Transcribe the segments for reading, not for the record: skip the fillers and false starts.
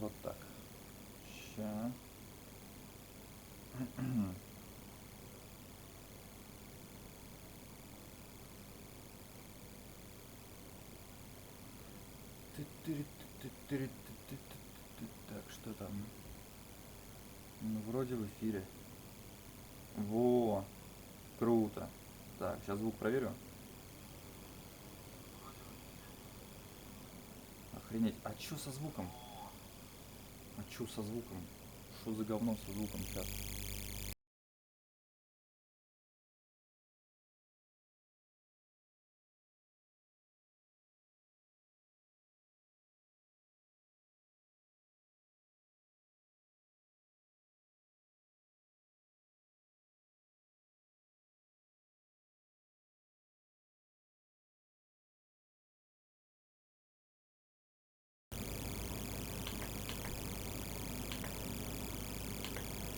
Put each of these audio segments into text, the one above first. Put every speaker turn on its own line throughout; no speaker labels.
Вот так. Ща. Так, что там? Ну, вроде в эфире. Во, круто. Так, сейчас звук проверю. Охренеть. А чё со звуком? А чё со звуком? Что за говно со звуком сейчас?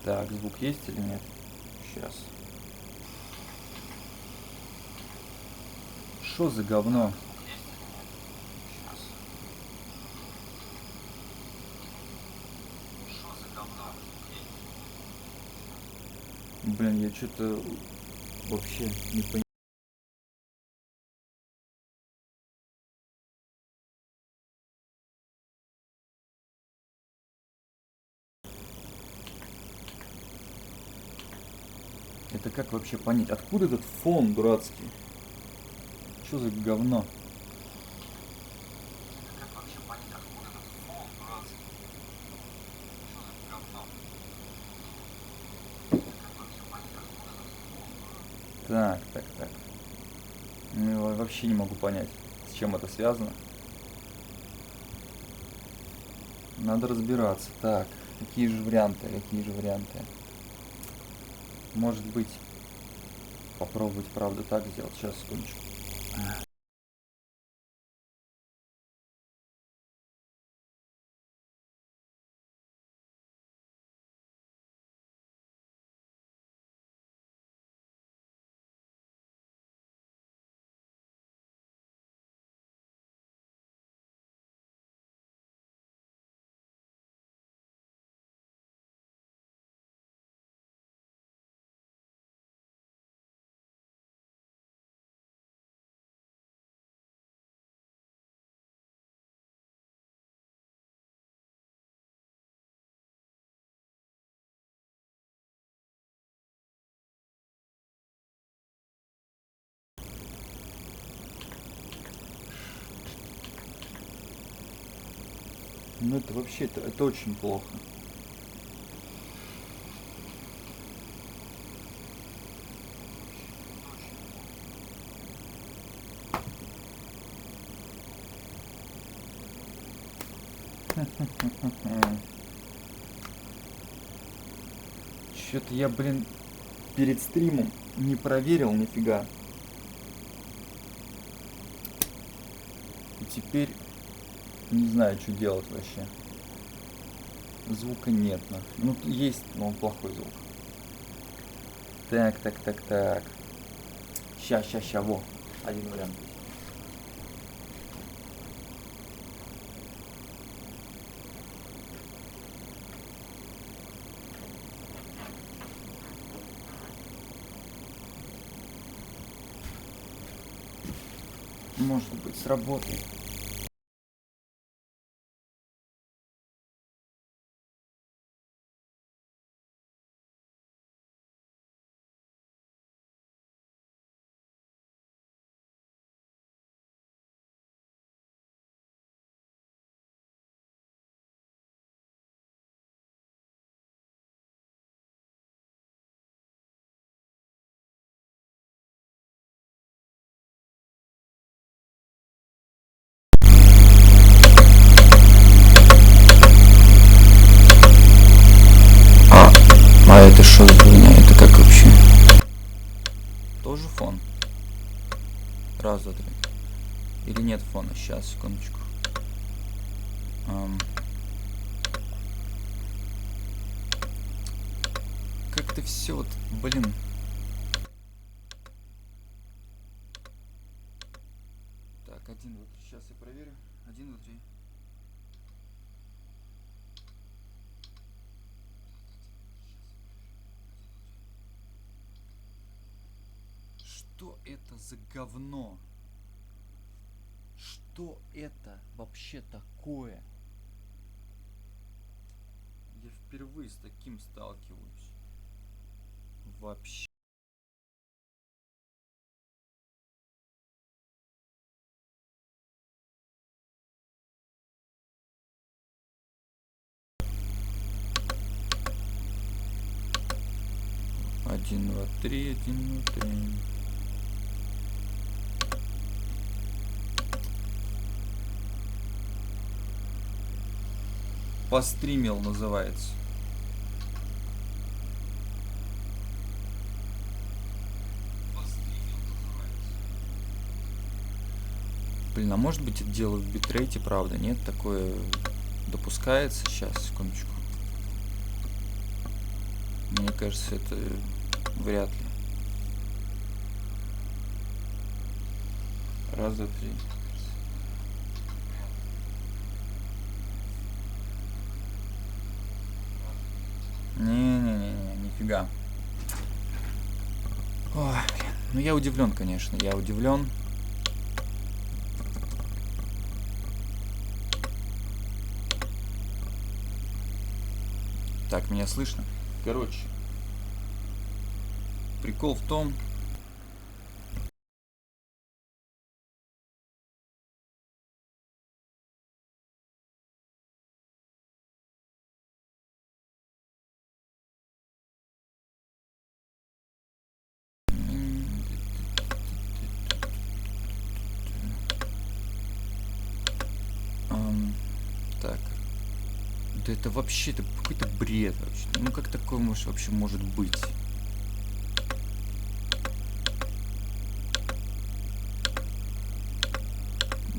Так, звук есть или нет? Сейчас. Что за говно? Блин, я что-то вообще не понимаю. Это как вообще понять? Откуда этот фон дурацкий? Что за говно? Так, так, так. Ну, я вообще не могу понять, с чем это связано. Надо разбираться. Так, какие же варианты, какие же варианты? Может быть, попробовать, правда, так сделать. Сейчас, секундочку. Ну это вообще, это очень плохо. Что-то я, блин, перед стримом не проверил нифига. И теперь не знаю, что делать вообще. Звука нет, нахуй. Ну, есть, но он плохой звук. Так, так, так, так. Ща, во. Один вариант. Может быть, сработает. А это что за хуйня? Это как вообще? Тоже фон? Раз, два, три. Или нет фона? Сейчас, секундочку. Как-то все вот, блин. Так, один, два, три. Сейчас я проверю. Один, два, три. Что это за говно? Что это вообще такое? Я впервые с таким сталкиваюсь. Вообще. Один, два, три, один, два, три. Постримил называется. Блин, а может быть это дело в битрейте, правда? Нет, такое допускается. Сейчас, секундочку. Мне кажется, это вряд ли. Раз, два, три. Не-не-не, нифига. Ой, блин. Ну я удивлен, конечно, я удивлен. Так, меня слышно? Короче, прикол в том... Так. Да это вообще, это какой-то бред вообще. Ну как такое вообще может быть?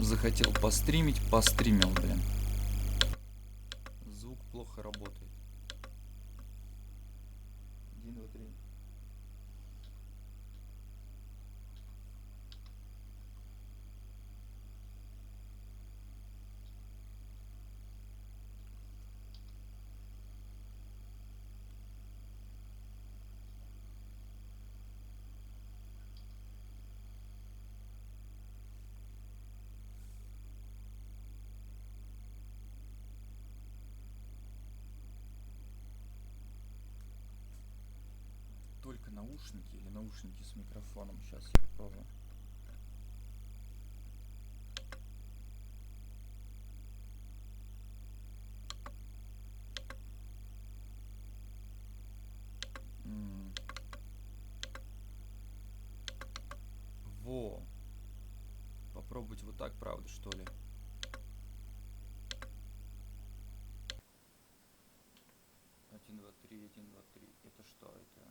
Захотел постримить, постримил, блин. Звук плохо работает. 1, 2, 3. Только наушники или наушники с микрофоном? Сейчас я попробую. Во. Попробовать вот так, правда, что ли? Один, два, три, один, два, три. Это что? Это...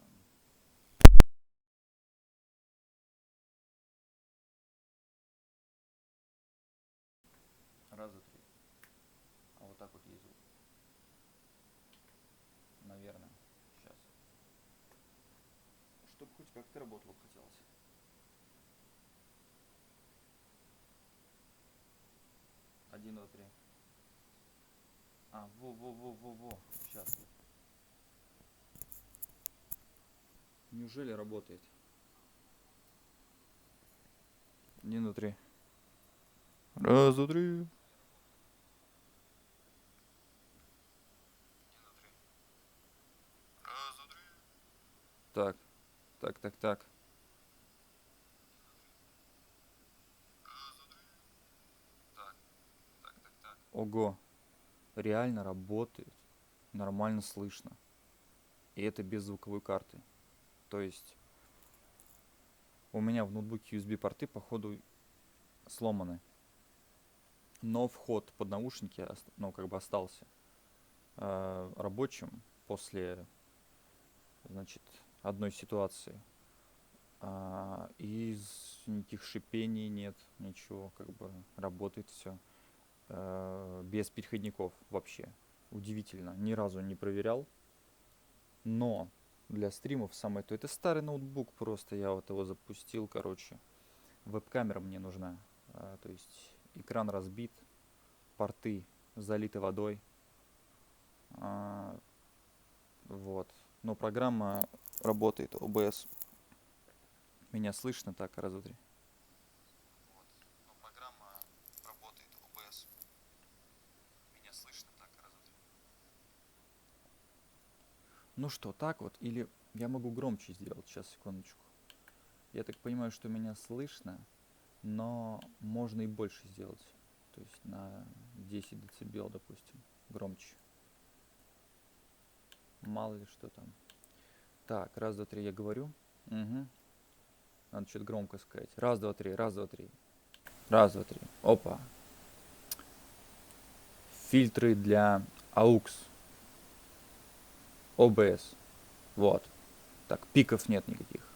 Раз, два, три. А вот так вот есть звук. Наверное. Сейчас. Чтобы хоть как-то работало хотелось. Один, два, три. А, во. Сейчас. Неужели работает? Один, два, три. Раз, два, три. Так, так. Ого, реально работает. Нормально слышно. И это без звуковой карты. То есть у меня в ноутбуке USB порты, походу, сломаны. Но вход под наушники, ну, как бы остался рабочим после, значит, одной ситуации. И никаких шипений нет, ничего, как бы работает все. Без переходников вообще. Удивительно. Ни разу не проверял. Но для стримов самое то. Это старый ноутбук просто. Я вот его запустил, короче. Веб-камера мне нужна. То есть экран разбит, порты залиты водой. Вот. Но программа работает, OBS. Меня слышно так, раз, два, три.
Вот. Ну, программа работает, OBS. Меня слышно так, раз, два, три.
Ну что, так вот? Или я могу громче сделать? Сейчас, секундочку. Я так понимаю, что меня слышно, но можно и больше сделать. То есть на 10 децибел, допустим, громче. Мало ли что там. Так, раз, два, три, я говорю. Угу. Надо что-то громко сказать. Раз, два, три, раз, два, три. Раз, два, три. Опа. Фильтры для AUX. OBS. Вот. Так, пиков нет никаких.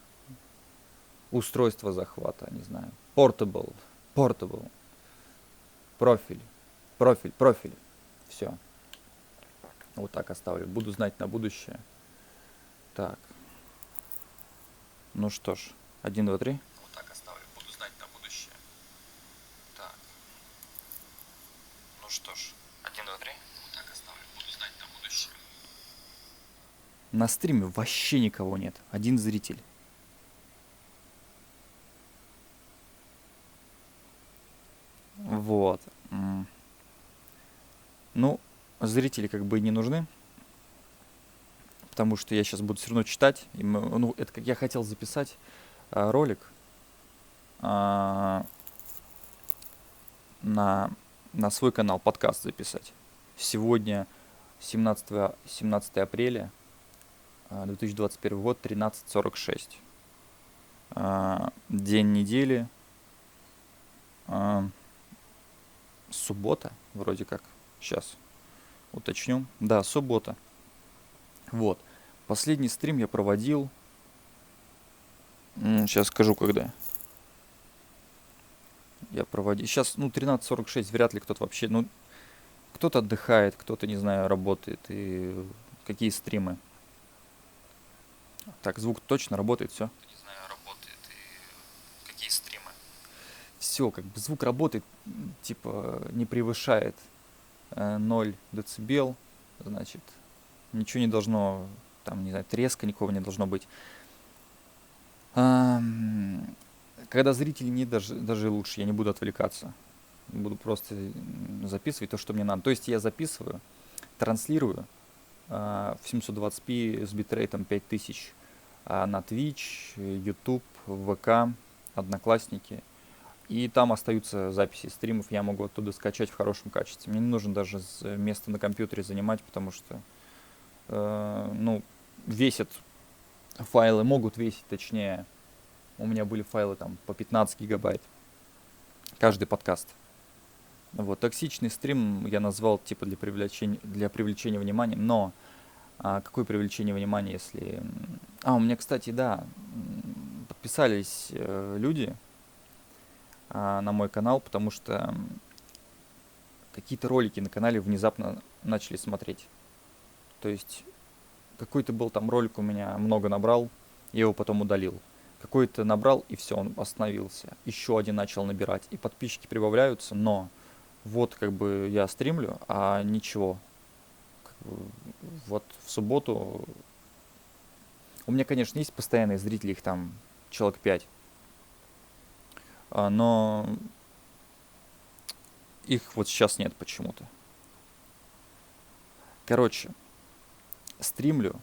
Устройство захвата, не знаю. Portable. Portable. Профиль. Профиль, профиль. Все. Вот так оставлю. Буду знать на будущее. Так. Ну что ж. 1, 2, 3.
Вот так оставлю. Буду знать на будущее. Так. Ну что ж. 1, 2, 3. Вот так оставлю. Буду знать на будущее.
На стриме вообще никого нет. Один зритель. Вот. Ну, зрители как бы не нужны. Потому что я сейчас буду все равно читать. И ну, это как я хотел записать ролик на свой канал, подкаст записать. Сегодня 17 апреля 2021 год, 13:46. День недели. Суббота, вроде как. Сейчас уточню. Да, суббота. Вот. Последний стрим я проводил. Сейчас скажу, когда. Я проводил. Сейчас, 13:46, вряд ли кто-то вообще. Ну, кто-то отдыхает, кто-то, не знаю, работает. И какие стримы. Так, звук точно работает, все.
Не знаю, работает и какие стримы.
Все, как бы звук работает, типа, не превышает 0 децибел. Значит, ничего не должно, там, не знаю, треска никого не должно быть. Когда зрителей нет, даже лучше, я не буду отвлекаться. Буду просто записывать то, что мне надо. То есть я записываю, транслирую в 720p с битрейтом 5000 на Twitch, YouTube, ВК, Одноклассники. И там остаются записи стримов, я могу оттуда скачать в хорошем качестве. Мне не нужно даже место на компьютере занимать, потому что, весят файлы, могут весить, точнее, у меня были файлы там по 15 гигабайт, каждый подкаст. Вот, токсичный стрим я назвал типа для привлечения внимания, но какое привлечение внимания, если... у меня, кстати, да, подписались люди на мой канал, потому что какие-то ролики на канале внезапно начали смотреть. То есть какой-то был там ролик у меня, много набрал, я его потом удалил. Какой-то набрал, и все, он остановился. Еще один начал набирать, и подписчики прибавляются, но вот как бы я стримлю, а ничего. Вот в субботу... У меня, конечно, есть постоянные зрители, их там человек 5. Но их вот сейчас нет почему-то. Короче, стримлю,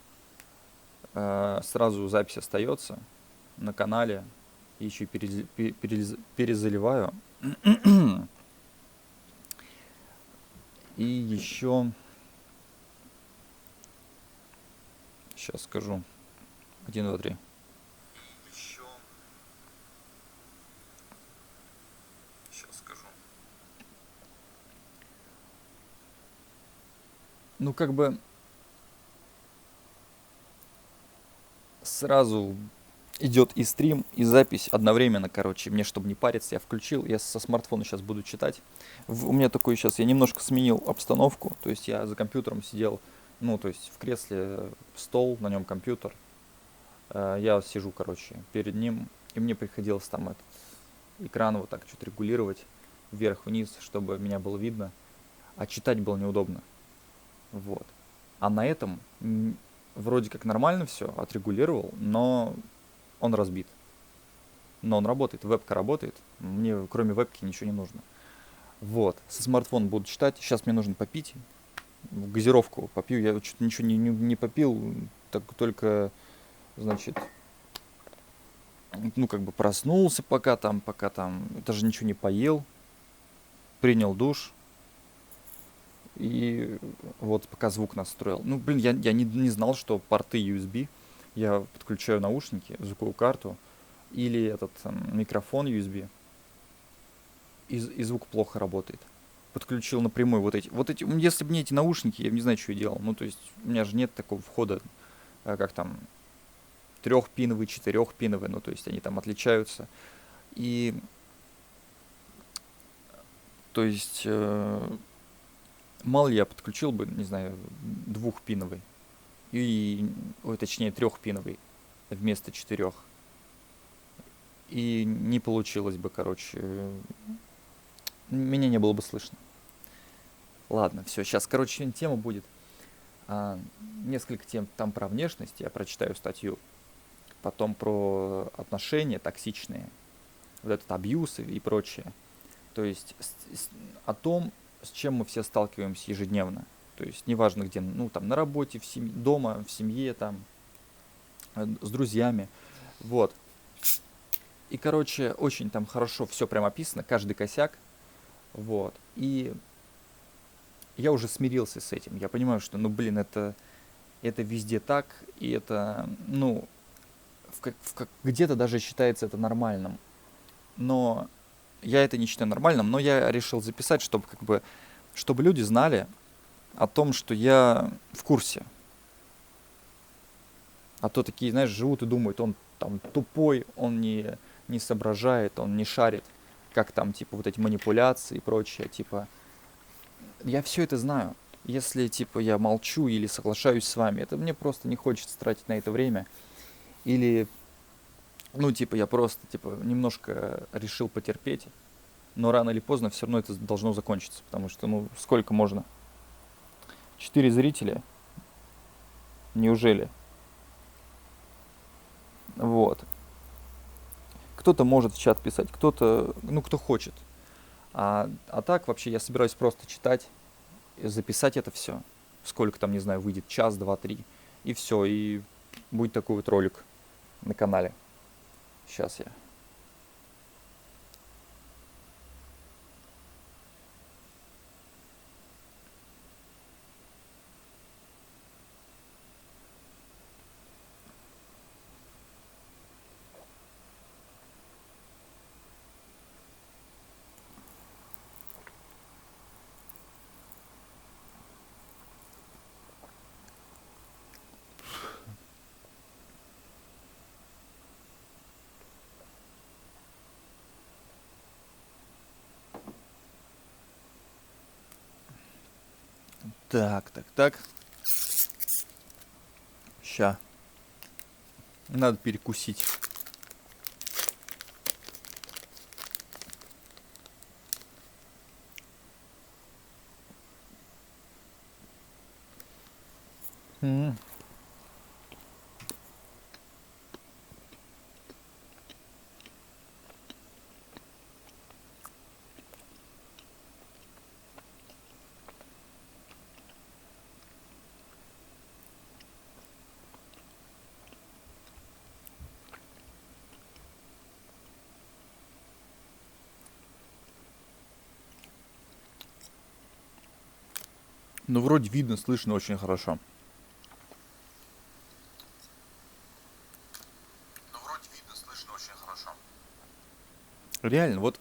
сразу запись остается на канале, и еще перезаливаю. И еще... Сейчас скажу. 1, 2, 3.
Еще... Сейчас скажу.
Ну, как бы... Сразу идет и стрим, и запись одновременно, короче. Мне, чтобы не париться, я включил. Я со смартфона сейчас буду читать. У меня такой сейчас... Я немножко сменил обстановку. То есть я за компьютером сидел, то есть в кресле стол, на нем компьютер. Я сижу, короче, перед ним. И мне приходилось там этот экран вот так что-то регулировать вверх-вниз, чтобы меня было видно. А читать было неудобно. Вот. А на этом вроде как нормально все отрегулировал, но он разбит. Но он работает, вебка работает. Мне кроме вебки ничего не нужно. Вот, со смартфона буду читать. Сейчас мне нужно попить. Газировку попью. Я что-то ничего не попил. Так только, значит, ну, как бы проснулся пока там, даже ничего не поел. Принял душ. И вот пока звук настроил. Ну, блин, я не знал, что порты USB. Я подключаю наушники, звуковую карту или этот микрофон USB, и звук плохо работает. Подключил напрямую вот эти, если бы не эти наушники, я бы не знаю, что я делал. Ну, то есть у меня же нет такого входа, как там, трехпиновый, четырехпиновый, ну, то есть они там отличаются. И, то есть, мало ли я подключил бы, не знаю, двухпиновый, ой, точнее, трехпиновый вместо четырех. И не получилось бы, короче, меня не было бы слышно. Ладно, все, сейчас, короче, тема будет. а, Несколько тем там про внешность, я прочитаю статью, потом про отношения токсичные, вот этот абьюз и прочее. То есть о том, с чем мы все сталкиваемся ежедневно. То есть неважно где, ну там на работе, дома, в семье, там, с друзьями. Вот. И, короче, очень там хорошо все прям описано, каждый косяк. Вот. И я уже смирился с этим. Я понимаю, что, ну, блин, это везде так, и это, ну, где-то даже считается это нормальным. Но я это не считаю нормальным, но я решил записать, чтобы как бы, чтобы люди знали о том, что я в курсе. А то такие, знаешь, живут и думают, он там тупой, он не соображает, он не шарит, как там, типа, вот эти манипуляции и прочее, типа, я все это знаю. Если, типа, я молчу или соглашаюсь с вами, это мне просто не хочется тратить на это время. Или, ну, типа, я просто, типа, немножко решил потерпеть, но рано или поздно все равно это должно закончиться, потому что, ну, сколько можно? 4 зрителя? Неужели? Вот. Кто-то может в чат писать, кто-то, ну, кто хочет. А так вообще я собираюсь просто читать, записать это все. Сколько там, не знаю, выйдет, час, два, три. И все, и будет такой вот ролик на канале. Сейчас я. Так. Ща. Надо перекусить. М. Ну, вроде видно, слышно очень хорошо.
Ну, вроде видно, слышно очень хорошо.
Реально, вот,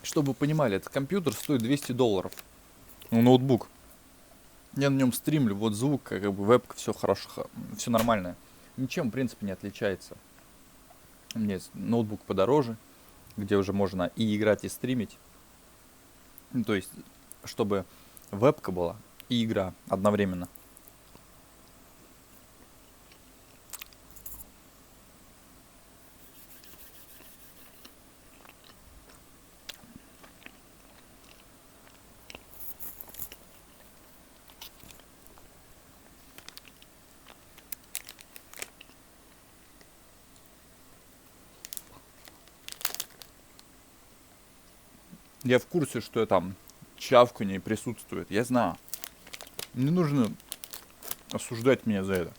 чтобы вы понимали, этот компьютер стоит $200. Ну, ноутбук. Я на нем стримлю, вот звук, как бы вебка, все хорошо, все нормально. Ничем, в принципе, не отличается. У меня есть ноутбук подороже, где уже можно и играть, и стримить. Ну, то есть, чтобы вебка была и игра одновременно. Я в курсе, что там чавканье присутствует. Я знаю. Не нужно осуждать меня за это.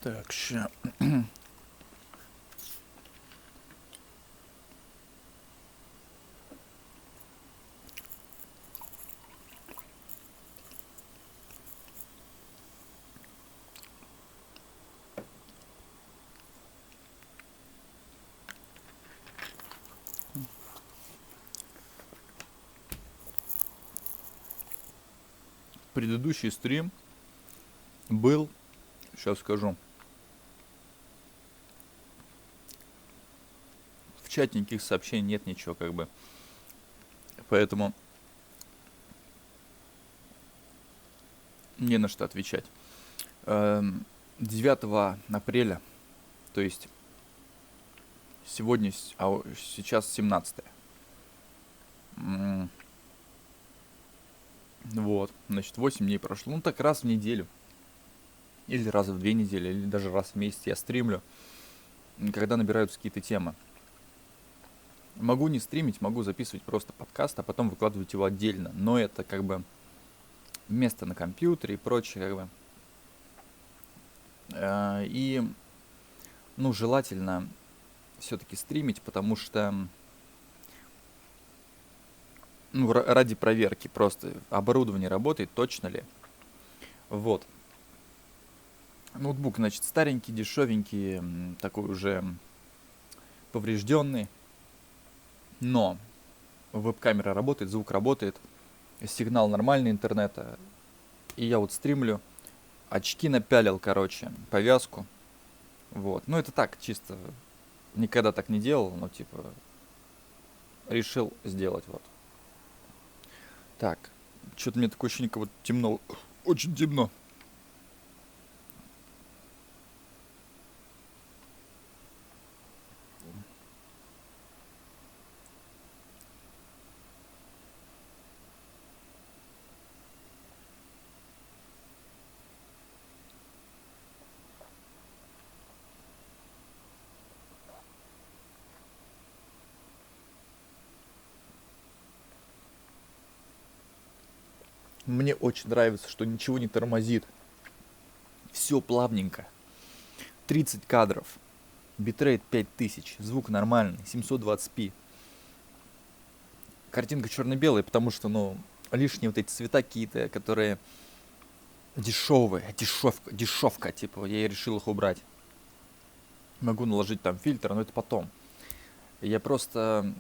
Так, ща. Предыдущий стрим был, сейчас скажу. В чате никаких сообщений нет, ничего как бы. Поэтому не на что отвечать. 9 апреля, то есть сегодня, сейчас 17. Вот, значит, 8 дней прошло. Ну так раз в неделю. Или раз в 2 недели, или даже раз в месяц я стримлю, когда набираются какие-то темы. Могу не стримить, могу записывать просто подкаст, а потом выкладывать его отдельно. Но это как бы место на компьютере и прочее, как бы. И, ну, желательно все-таки стримить, потому что, ну, ради проверки просто оборудование работает, точно ли. Вот. Ноутбук, значит, старенький, дешевенький, такой уже поврежденный. Но веб-камера работает, звук работает, сигнал нормальный интернета. И я вот стримлю, очки напялил, короче, повязку. Вот. Ну, это так, чисто. Никогда так не делал, но, типа, решил сделать, вот. Так, что-то мне такое ощущение, как вот темно, очень темно. Мне очень нравится, что ничего не тормозит. Все плавненько. 30 кадров. Битрейт 5000. Звук нормальный. 720p. Картинка черно-белая, потому что, ну, лишние вот эти цвета какие-то, которые дешевые. Дешевка, типа, я решил их убрать. Могу наложить там фильтр, но это потом. Я просто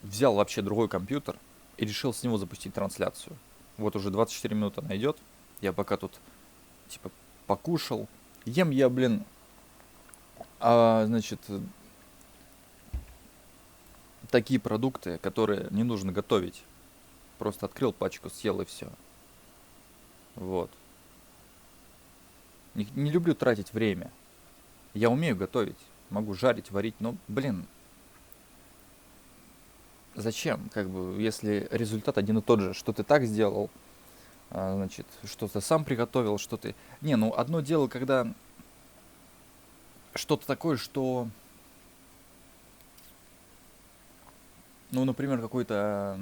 взял вообще другой компьютер и решил с него запустить трансляцию. Вот уже 24 минуты она идет. Я пока тут, типа, покушал. Ем я, блин, значит, такие продукты, которые не нужно готовить. Просто открыл пачку, съел и все. Вот. Не люблю тратить время. Я умею готовить. Могу жарить, варить, но, блин, зачем? Как бы, если результат один и тот же, что ты так сделал, значит, что ты сам приготовил, что ты... Не, ну, одно дело, когда что-то такое, что... Ну, например, какой-то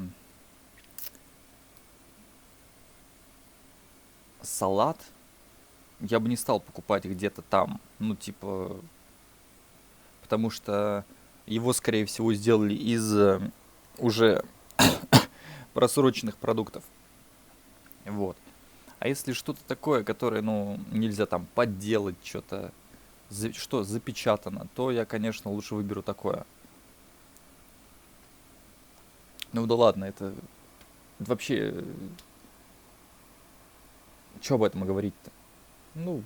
салат я бы не стал покупать где-то там. Ну, типа, потому что его, скорее всего, сделали из уже просроченных продуктов. Вот. А если что-то такое, которое, ну, нельзя там подделать, что-то, что запечатано, то я, конечно, лучше выберу такое. Ну да ладно, это вообще, что об этом говорить-то? Ну,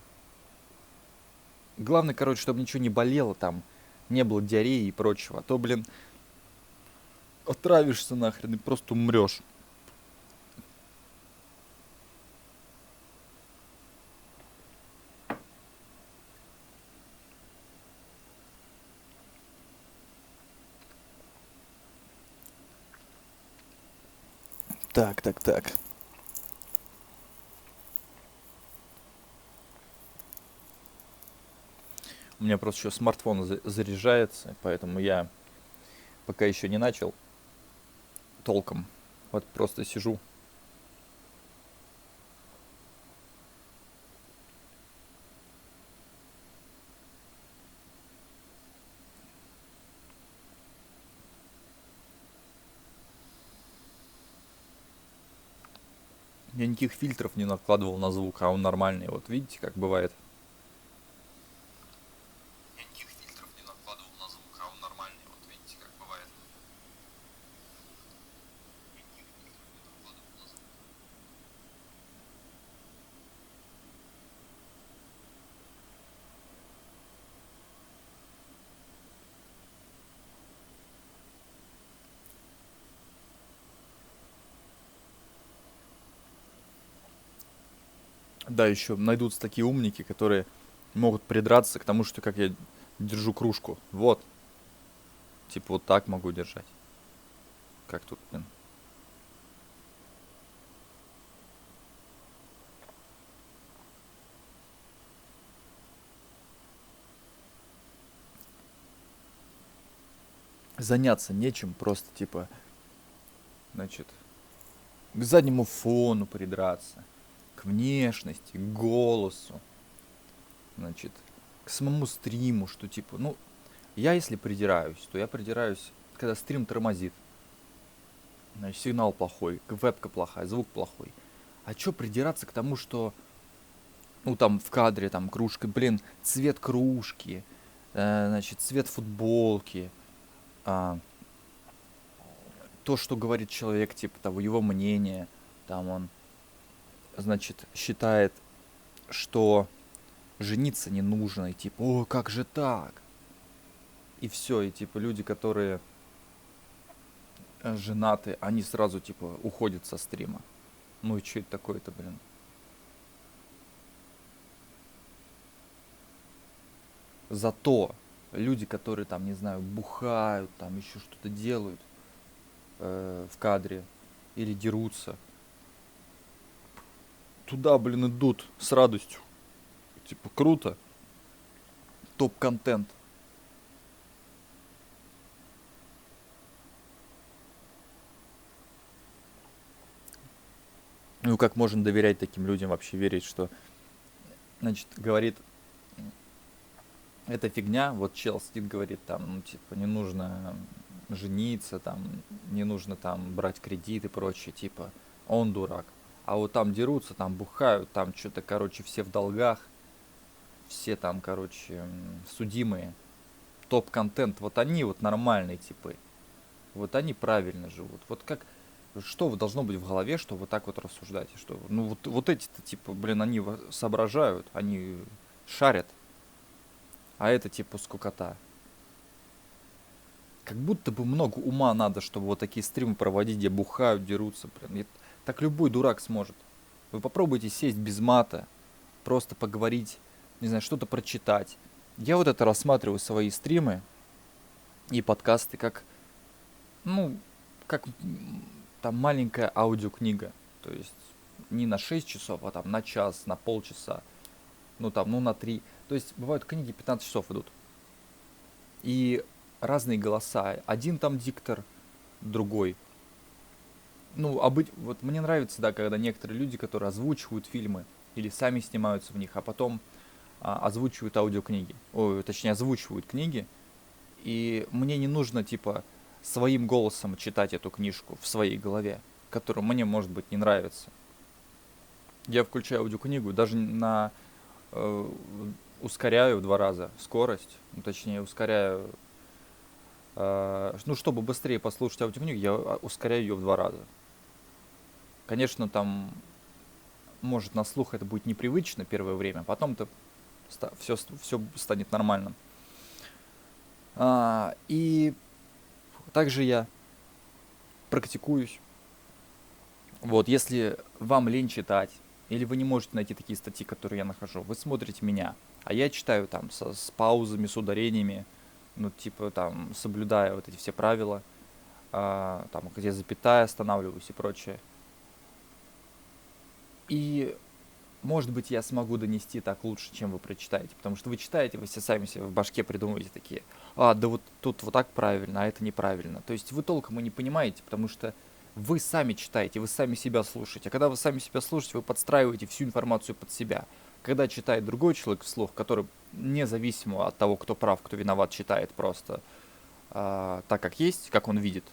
главное, короче, чтобы ничего не болело там, не было диареи и прочего. А то, блин, отравишься нахрен и просто умрешь. Так, так, так. У меня просто еще смартфон заряжается, поэтому я пока еще не начал толком. Вот просто сижу. Я никаких фильтров не накладывал на звук, а он нормальный. Вот видите, как бывает.
Я никаких фильтров не накладывал на звук, а он нормальный. Вот видите, как бывает. Я никаких фильтров не накладывал на звук.
Да, еще найдутся такие умники, которые могут придраться к тому, что как я держу кружку. Вот. Типа вот так могу держать. Как тут, блин. Заняться нечем, просто типа, значит, к заднему фону придраться, к внешности, к голосу, значит, к самому стриму, что типа, ну, я если придираюсь, то я придираюсь, когда стрим тормозит. Значит, сигнал плохой, вебка плохая, звук плохой. А чё придираться к тому, что, ну, там в кадре, там, кружка, блин, цвет кружки, значит, цвет футболки, а, то, что говорит человек, типа того, его мнение, там он, значит, считает, что жениться не нужно, и типа, о, как же так? И все, и типа люди, которые женаты, они сразу типа уходят со стрима. Ну и что это такое-то, блин? Зато люди, которые там, не знаю, бухают, там еще что-то делают в кадре или дерутся, туда, блин, идут с радостью. Типа, круто. Топ-контент. Ну, как можно доверять таким людям, вообще верить, что, значит, говорит, это фигня, вот чел сидит, говорит, там, ну, типа, не нужно жениться, там, не нужно там брать кредит и прочее, типа, он дурак. А вот там дерутся, там бухают, там что-то, короче, все в долгах, все там, короче, судимые. Топ-контент, вот они вот нормальные типы. Вот они правильно живут. Вот как, что должно быть в голове, что вот так вот рассуждать? Что, ну вот эти-то, типа, блин, они соображают, они шарят. А это типа скукота. Как будто бы много ума надо, чтобы вот такие стримы проводить, где бухают, дерутся, блин. Так любой дурак сможет. Вы попробуйте сесть без мата, просто поговорить, не знаю, что-то прочитать. Я вот это рассматриваю свои стримы и подкасты как, ну, как там маленькая аудиокнига. То есть не на 6 часов, а там на час, на полчаса. Ну там, ну на 3. То есть бывают книги 15 часов идут. И разные голоса. Один там диктор, другой. Ну, вот мне нравится, да, когда некоторые люди, которые озвучивают фильмы, или сами снимаются в них, а потом озвучивают аудиокниги. Ой, точнее, озвучивают книги. И мне не нужно, типа, своим голосом читать эту книжку в своей голове, которая мне, может быть, не нравится. Я включаю аудиокнигу, даже э, ускоряю в 2 раза скорость, ну, точнее, ускоряю, ну, чтобы быстрее послушать аудиокнигу, я ускоряю ее в 2 раза. Конечно, там, может, на слух это будет непривычно первое время, потом-то все станет нормальным. И также я практикуюсь. Вот, если вам лень читать, или вы не можете найти такие статьи, которые я нахожу, вы смотрите меня, а я читаю там с паузами, с ударениями, ну, типа, там, соблюдая вот эти все правила, там, где запятая останавливаюсь и прочее. И, может быть, я смогу донести так лучше, чем вы прочитаете, потому что вы читаете, вы все сами себе в башке придумываете такие, да вот тут вот так правильно, а это неправильно. То есть вы толком и не понимаете, потому что вы сами читаете, вы сами себя слушаете. А когда вы сами себя слушаете, вы подстраиваете всю информацию под себя. Когда читает другой человек вслух, который независимо от того, кто прав, кто виноват, читает просто так, как есть, как он видит,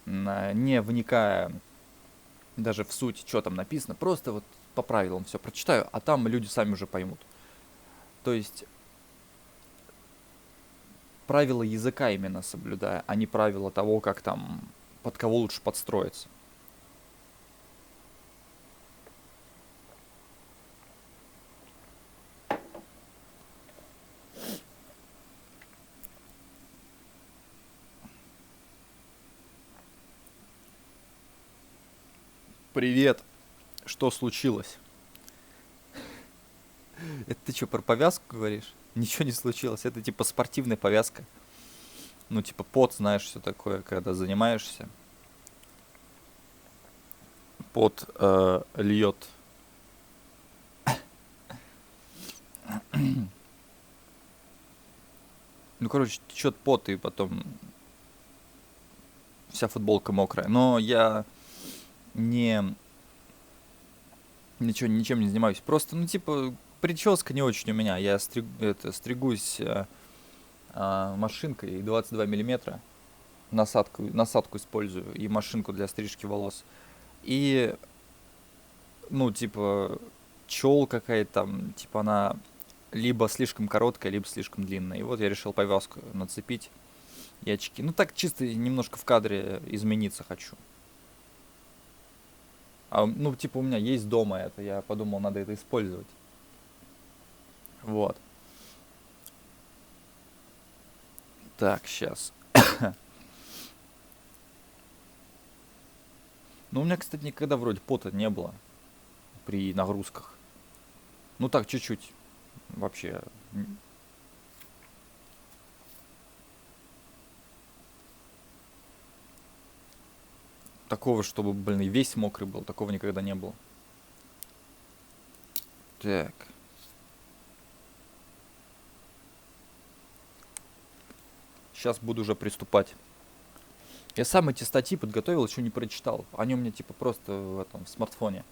не вникая даже в суть, что там написано, просто вот по правилам все прочитаю, а там люди сами уже поймут. То есть правила языка именно соблюдая, а не правила того, как там, под кого лучше подстроиться. Привет, что случилось? Это ты что, про повязку говоришь? Ничего не случилось, это типа спортивная повязка. Ну, типа пот, знаешь, все такое, когда занимаешься. Пот льет. Ну, короче, течет пот, и потом вся футболка мокрая. Но я не ничем не занимаюсь. Просто, ну, типа, прическа не очень у меня. Я стригусь машинкой 22 миллиметра. Насадку использую и машинку для стрижки волос. И, ну, типа, чел какая-то там, типа, она либо слишком короткая, либо слишком длинная. И вот я решил повязку нацепить и очки. Ну, так чисто немножко в кадре измениться хочу. Ну, типа, у меня есть дома это. Я подумал, надо это использовать. Вот. Так, сейчас. Ну, у меня, кстати, никогда вроде пота не было при нагрузках. Ну, так, чуть-чуть. Вообще. Такого, чтобы, блин, и весь мокрый был, такого никогда не было. Так. Сейчас буду уже приступать. Я сам эти статьи подготовил, еще не прочитал. Они у меня типа просто в этом в смартфоне.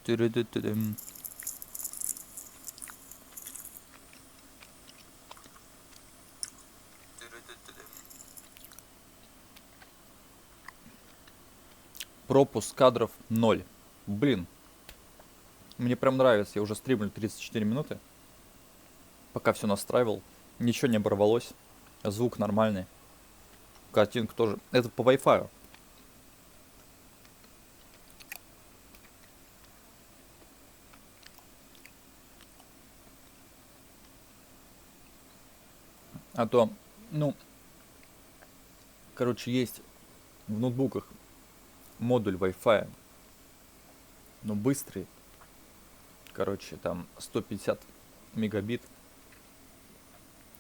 Тыры-ды-ды-дым. Пропуск кадров 0. Блин, мне прям нравится. Я уже стримлю 34 минуты. Пока все настраивал. Ничего не оборвалось. Звук нормальный. Картинка тоже. Это по Wi-Fi. А то, ну, короче, есть в ноутбуках модуль Wi-Fi. Но быстрый. Короче, там 150 мегабит.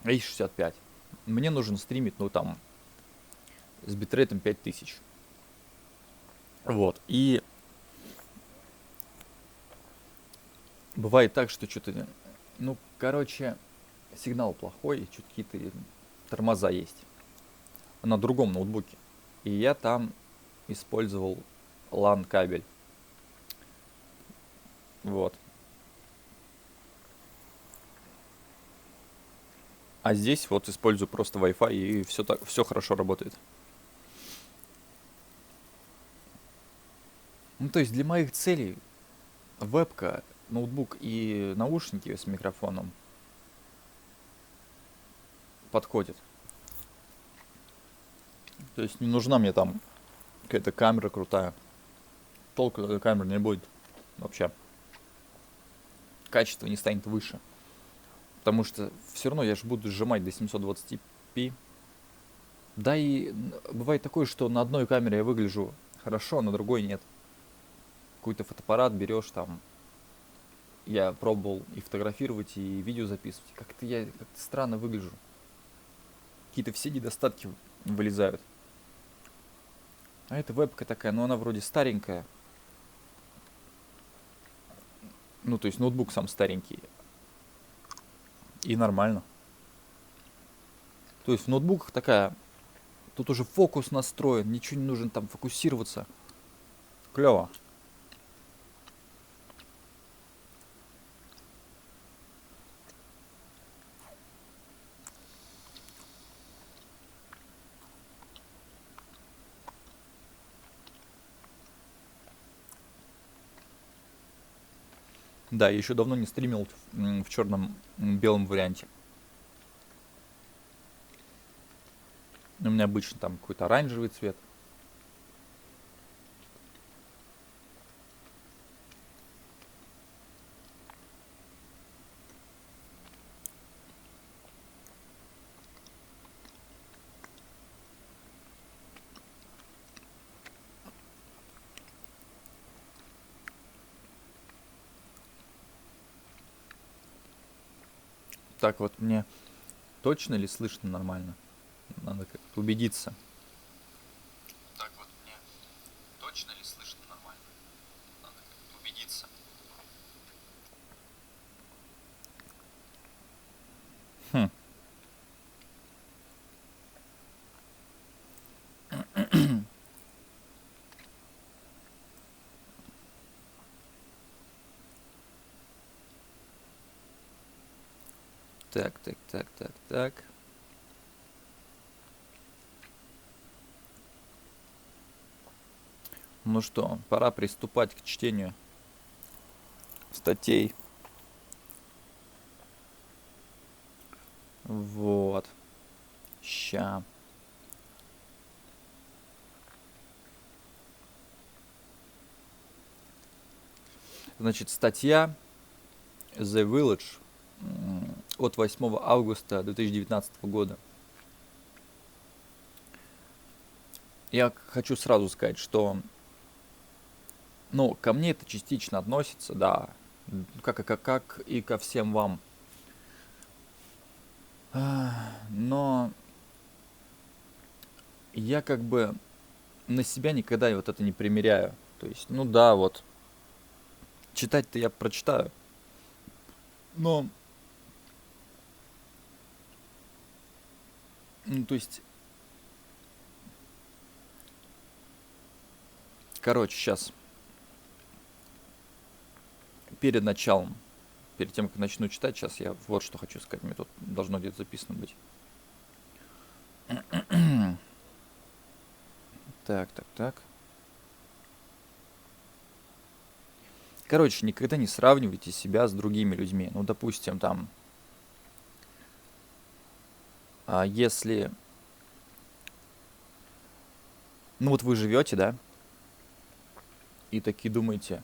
А есть 65. Мне нужен стримить, ну, там, с битрейтом 5000. Вот. И бывает так, что что-то, ну, короче, сигнал плохой, что-то какие-то тормоза есть на другом ноутбуке. И я там использовал LAN кабель. Вот. А здесь вот использую просто Wi-Fi, и все так, все хорошо работает. Ну, то есть для моих целей вебка, ноутбук и наушники с микрофоном подходят. То есть не нужна мне там какая-то камера крутая. Толку от этой камеры не будет вообще. Качество не станет выше. Потому что все равно я же буду сжимать до 720p. Да и бывает такое, что на одной камере я выгляжу хорошо, а на другой нет. Какой-то фотоаппарат берешь там. Я пробовал и фотографировать, и видео записывать. Как-то я как-то странно выгляжу. Какие-то все недостатки вылезают. А эта вебка такая, ну она вроде старенькая. Ну, то есть ноутбук сам старенький. И нормально. То есть в ноутбуках такая, тут уже фокус настроен, ничего не нужно там фокусироваться. Клево. Да, я еще давно не стримил в черном белом варианте. У меня обычно там какой-то оранжевый цвет. Так вот, мне точно ли слышно нормально? Надо как-то убедиться.
Так вот мне точно ли слышно нормально? Надо как-то убедиться.
Хм. Так, так, так, так, так. Ну что, пора приступать к чтению статей. Вот. Ща. Значит, статья The Village от 8 августа 2019 года. Я хочу сразу сказать, что, ну, ко мне это частично относится, да, как и ко всем вам. Но я как бы на себя никогда вот это не примеряю. То есть, ну да, вот, читать-то я прочитаю, но, ну, то есть, короче, сейчас, перед началом, перед тем, как начну читать, сейчас я вот что хочу сказать, мне тут должно где-то записано быть. Так, так, так. Короче, никогда не сравнивайте себя с другими людьми. Ну, допустим, там, если, ну вот вы живете, да, и такие думаете,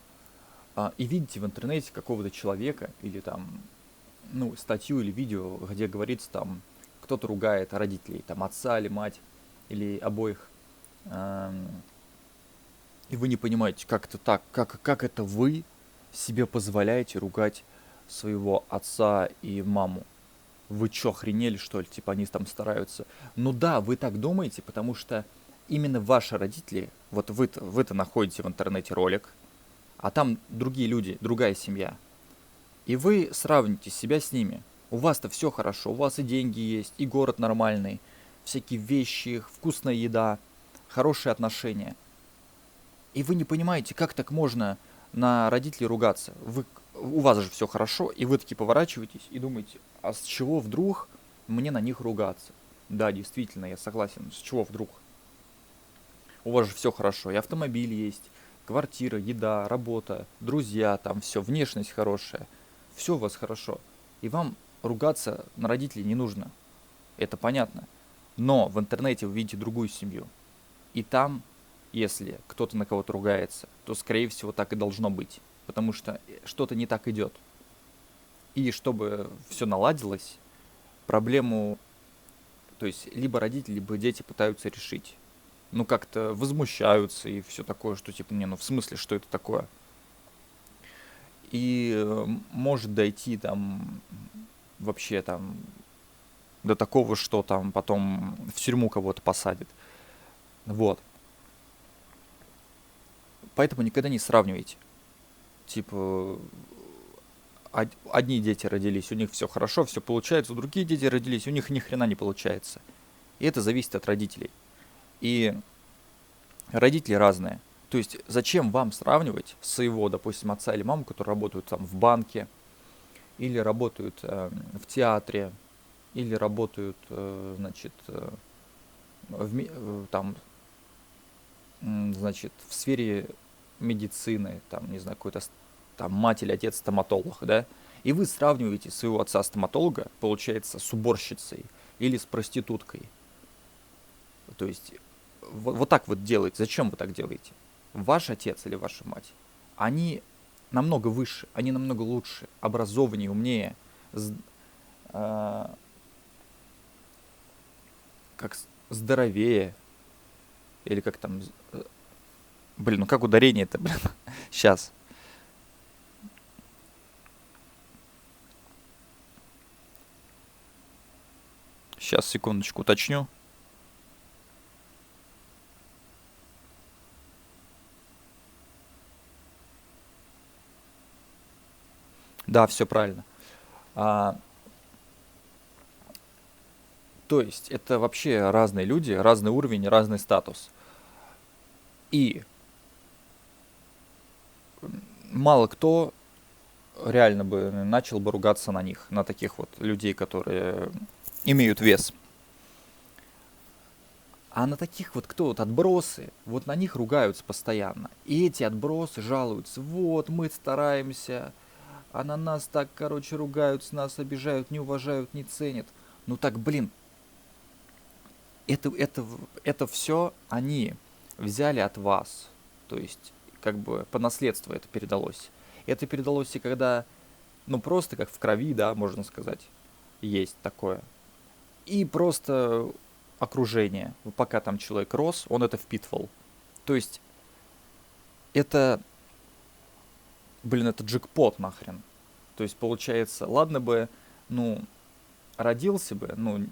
и видите в интернете какого-то человека или там, ну, статью или видео, где говорится там, кто-то ругает родителей, там, отца или мать, или обоих, и вы не понимаете, как это так, как это вы себе позволяете ругать своего отца и маму. Вы чё, охренели, что ли? Типа они там стараются. Ну да, вы так думаете, потому что именно ваши родители, вот вы-то находите в интернете ролик, а там другие люди, другая семья. И вы сравните себя с ними. У вас-то все хорошо, у вас и деньги есть, и город нормальный, всякие вещи, вкусная еда, хорошие отношения. И вы не понимаете, как так можно на родителей ругаться. У вас же все хорошо, и вы таки поворачиваетесь и думаете, а с чего вдруг мне на них ругаться? Да, действительно, я согласен, с чего вдруг? У вас же все хорошо, и автомобиль есть, квартира, еда, работа, друзья, там все, внешность хорошая, все у вас хорошо. И вам ругаться на родителей не нужно, это понятно. Но в интернете вы видите другую семью, и там, если кто-то на кого-то ругается, то, скорее всего, так и должно быть, потому что что-то не так идет. И чтобы все наладилось, проблему, то есть либо родители, либо дети пытаются решить. Ну, как-то возмущаются и все такое, что типа, не, ну в смысле, что это такое? И может дойти там вообще там до такого, что там потом в тюрьму кого-то посадят. Вот. Поэтому никогда не сравнивайте. Типа, одни дети родились, у них все хорошо, все получается, другие дети родились, у них ни хрена не получается. И это зависит от родителей. И родители разные. То есть зачем вам сравнивать своего, допустим, отца или маму, которые работают там в банке, или работают в театре, или работают, значит, там, значит, в сфере медицины, там, не знаю, какой-то там мать или отец стоматолог, да, и вы сравниваете своего отца стоматолога, получается, с уборщицей или с проституткой. То есть вот так вот делаете. Зачем вы так делаете? Ваш отец или ваша мать, они намного выше, они намного лучше, образованнее, умнее, э, как здоровее, или как там, блин, ну как ударение-то, блин, сейчас. Сейчас, секундочку, уточню. Да, все правильно. А, то есть это вообще разные люди, разный уровень, разный статус. И мало кто реально бы начал бы ругаться на них, на таких вот людей, которые имеют вес. А на таких вот, кто вот отбросы, вот на них ругаются постоянно. И эти отбросы жалуются, вот мы стараемся, а на нас так, короче, ругаются, нас обижают, не уважают, не ценят. Ну так, блин, это все они взяли от вас. То есть, как бы по наследству это передалось. Это передалось и когда, ну просто как в крови, да, можно сказать, есть такое. И просто окружение. Пока там человек рос, он это впитывал. То есть, это, блин, это джекпот нахрен. То есть, получается, ладно бы, ну, родился бы, ну,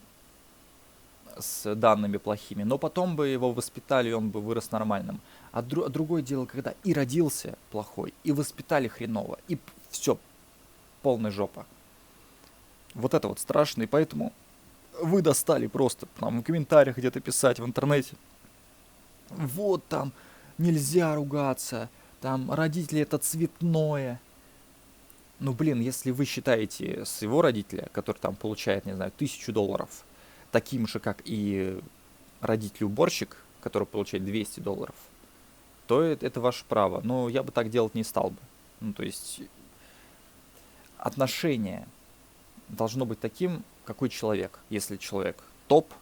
с данными плохими, но потом бы его воспитали, и он бы вырос нормальным. А другое дело, когда и родился плохой, и воспитали хреново, и все, полная жопа. Вот это вот страшно, и поэтому вы достали просто там в комментариях где-то писать в интернете. Вот там нельзя ругаться, там родители это цветное. Ну блин, если вы считаете своего родителя, который там получает, не знаю, $1000, таким же, как и родитель-уборщик, который получает $200, то это ваше право. Но я бы так делать не стал бы. Ну, то есть отношение должно быть таким, какой человек. Если человек топ,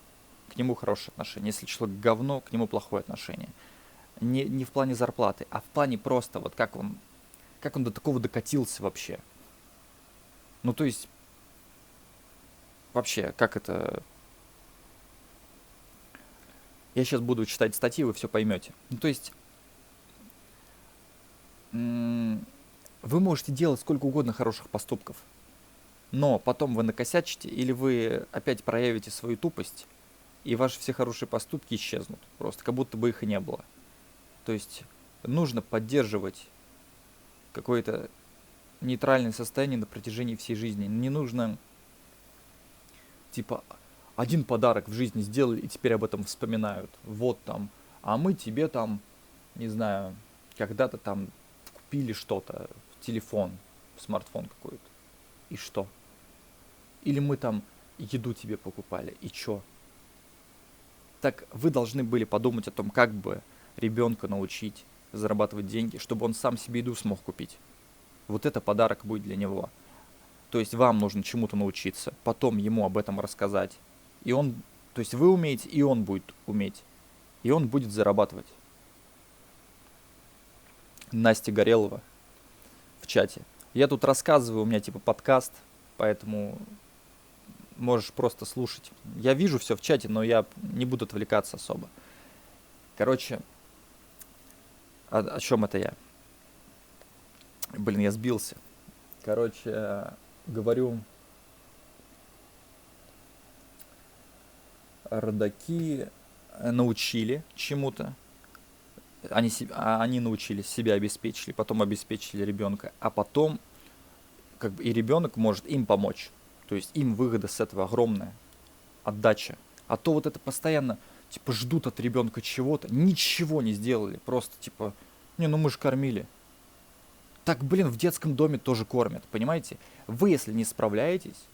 к нему хорошее отношение. Если человек говно, к нему плохое отношение. Не в плане зарплаты, а в плане просто вот как он до такого докатился вообще. Ну, то есть, вообще, как это... Я сейчас буду читать статьи, вы все поймете. Ну, то есть, вы можете делать сколько угодно хороших поступков, но потом вы накосячите, или вы опять проявите свою тупость, и ваши все хорошие поступки исчезнут. Просто как будто бы их и не было. То есть нужно поддерживать какое-то нейтральное состояние на протяжении всей жизни. Не нужно, типа, один подарок в жизни сделали и теперь об этом вспоминают. Вот там, а мы тебе там, не знаю, когда-то там купили что-то, телефон, смартфон какой-то. И что? Или мы там еду тебе покупали, и чё? Так вы должны были подумать о том, как бы ребенка научить зарабатывать деньги, чтобы он сам себе еду смог купить. Вот это подарок будет для него. То есть вам нужно чему-то научиться, потом ему об этом рассказать. И он, то есть вы умеете, и он будет уметь. И он будет зарабатывать. Настя Горелова в чате. Я тут рассказываю, у меня типа подкаст, поэтому можешь просто слушать. Я вижу все в чате, но я не буду отвлекаться особо. Короче, о чем это я? Блин, я сбился. Короче, говорю, родаки научили чему-то. Они научились, себя обеспечили, потом обеспечили ребенка, а потом как бы и ребенок может им помочь. То есть им выгода с этого огромная, отдача. А то вот это постоянно, типа, ждут от ребенка чего-то, ничего не сделали, просто типа, не, ну мы же кормили. Так, блин, в детском доме тоже кормят, понимаете? Вы, если не справляетесь,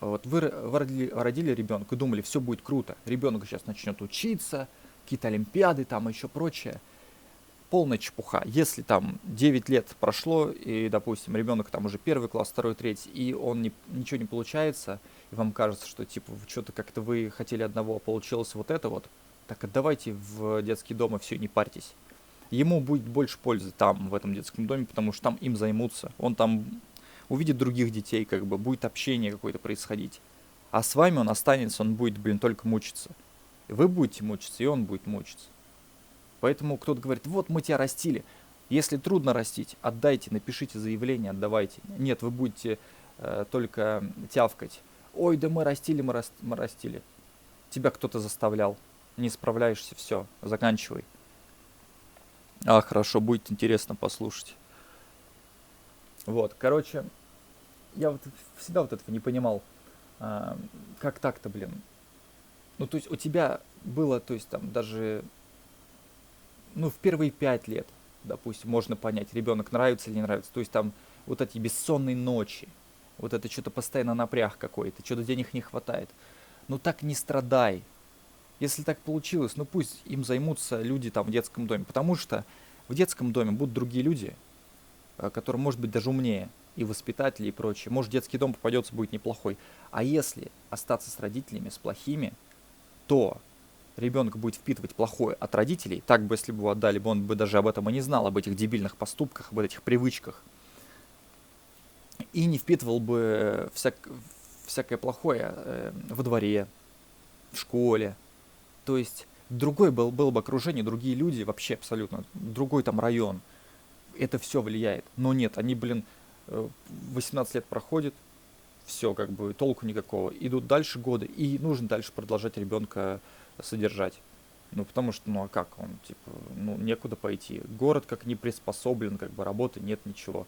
вот вы родили ребенка и думали, все будет круто, ребенок сейчас начнет учиться, какие-то олимпиады, там еще прочее. Полная чепуха. Если там 9 лет прошло, и, допустим, ребенок там уже первый класс, второй, третий, и он ничего не получается, и вам кажется, что типа что-то как-то вы хотели одного, а получилось вот это вот, так отдавайте в детский дом и все, не парьтесь. Ему будет больше пользы там, в этом детском доме, потому что там им займутся. Он там увидит других детей, как бы, будет общение какое-то происходить. А с вами он останется, он будет, блин, только мучиться. Вы будете мучиться, и он будет мучиться. Поэтому кто-то говорит, вот мы тебя растили. Если трудно растить, отдайте, напишите заявление, отдавайте. Нет, вы будете только тявкать. Ой, да мы растили, мы растили. Тебя кто-то заставлял. Не справляешься, все, заканчивай. А, хорошо, будет интересно послушать. Вот, короче, я вот всегда вот этого не понимал. Как так-то, блин? Ну, то есть у тебя было, то есть там даже, ну, в первые 5 лет, допустим, можно понять, ребенок нравится или не нравится. То есть там вот эти бессонные ночи, вот это что-то постоянно напряг какой-то, что-то денег не хватает. Ну так не страдай. Если так получилось, ну пусть им займутся люди там в детском доме. Потому что в детском доме будут другие люди, которые, может быть, даже умнее, и воспитатели, и прочее. Может, детский дом попадется, будет неплохой. А если остаться с родителями, с плохими, то ребенок будет впитывать плохое от родителей. Так бы, если бы его отдали, бы он бы даже об этом и не знал, об этих дебильных поступках, об этих привычках. И не впитывал бы всякое плохое во дворе, в школе. То есть другое было бы окружение, другие люди, вообще абсолютно, другой там район. Это все влияет. Но нет, они, блин, 18 лет проходит, все, как бы, толку никакого. Идут дальше годы, и нужно дальше продолжать ребенка содержать. Ну, потому что, ну, а как он, типа, ну, некуда пойти. Город как не приспособлен, как бы, работы нет, ничего.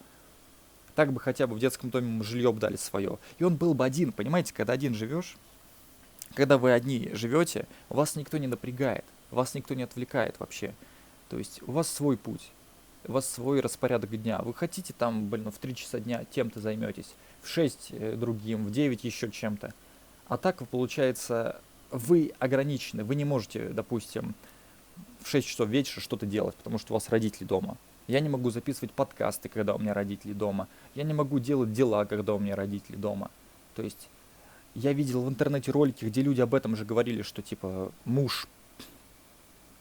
Так бы хотя бы в детском доме ему жилье бы дали свое. И он был бы один, понимаете, когда один живешь, когда вы одни живете, вас никто не напрягает, вас никто не отвлекает вообще. То есть у вас свой путь, у вас свой распорядок дня. Вы хотите там, блин, в 3 часа дня тем-то займетесь, в 6 другим, в 9 еще чем-то. А так, получается, вы ограничены, вы не можете, допустим, в 6 часов вечера что-то делать, потому что у вас родители дома. Я не могу записывать подкасты, когда у меня родители дома. Я не могу делать дела, когда у меня родители дома. То есть я видел в интернете ролики, где люди об этом же говорили, что типа муж,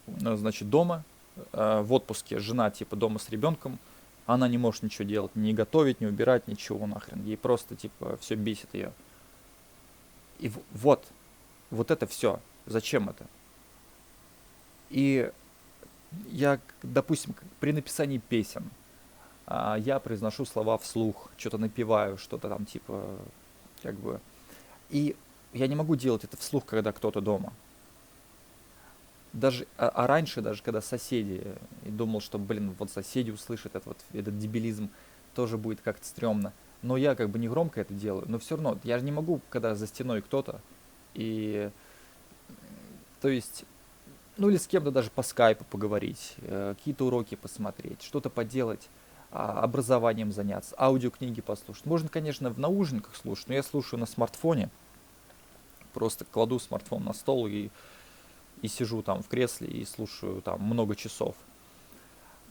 значит, дома, в отпуске, жена типа дома с ребенком, она не может ничего делать, не готовить, не убирать, ничего нахрен. Ей просто типа все бесит ее. И вот это все. Зачем это? И я, допустим, при написании песен, я произношу слова вслух, что-то напеваю, что-то там типа, как бы. И я не могу делать это вслух, когда кто-то дома. даже, а раньше даже, когда соседи, и думал, что, блин, вот соседи услышат этот дебилизм, тоже будет как-то стрёмно. Но я как бы не громко это делаю, но все равно, я же не могу, когда за стеной кто-то, и, то есть, ну или с кем-то даже по скайпу поговорить, какие-то уроки посмотреть, что-то поделать, образованием заняться, аудиокниги послушать. Можно, конечно, в наушниках слушать, но я слушаю на смартфоне, просто кладу смартфон на стол и сижу там в кресле и слушаю там много часов.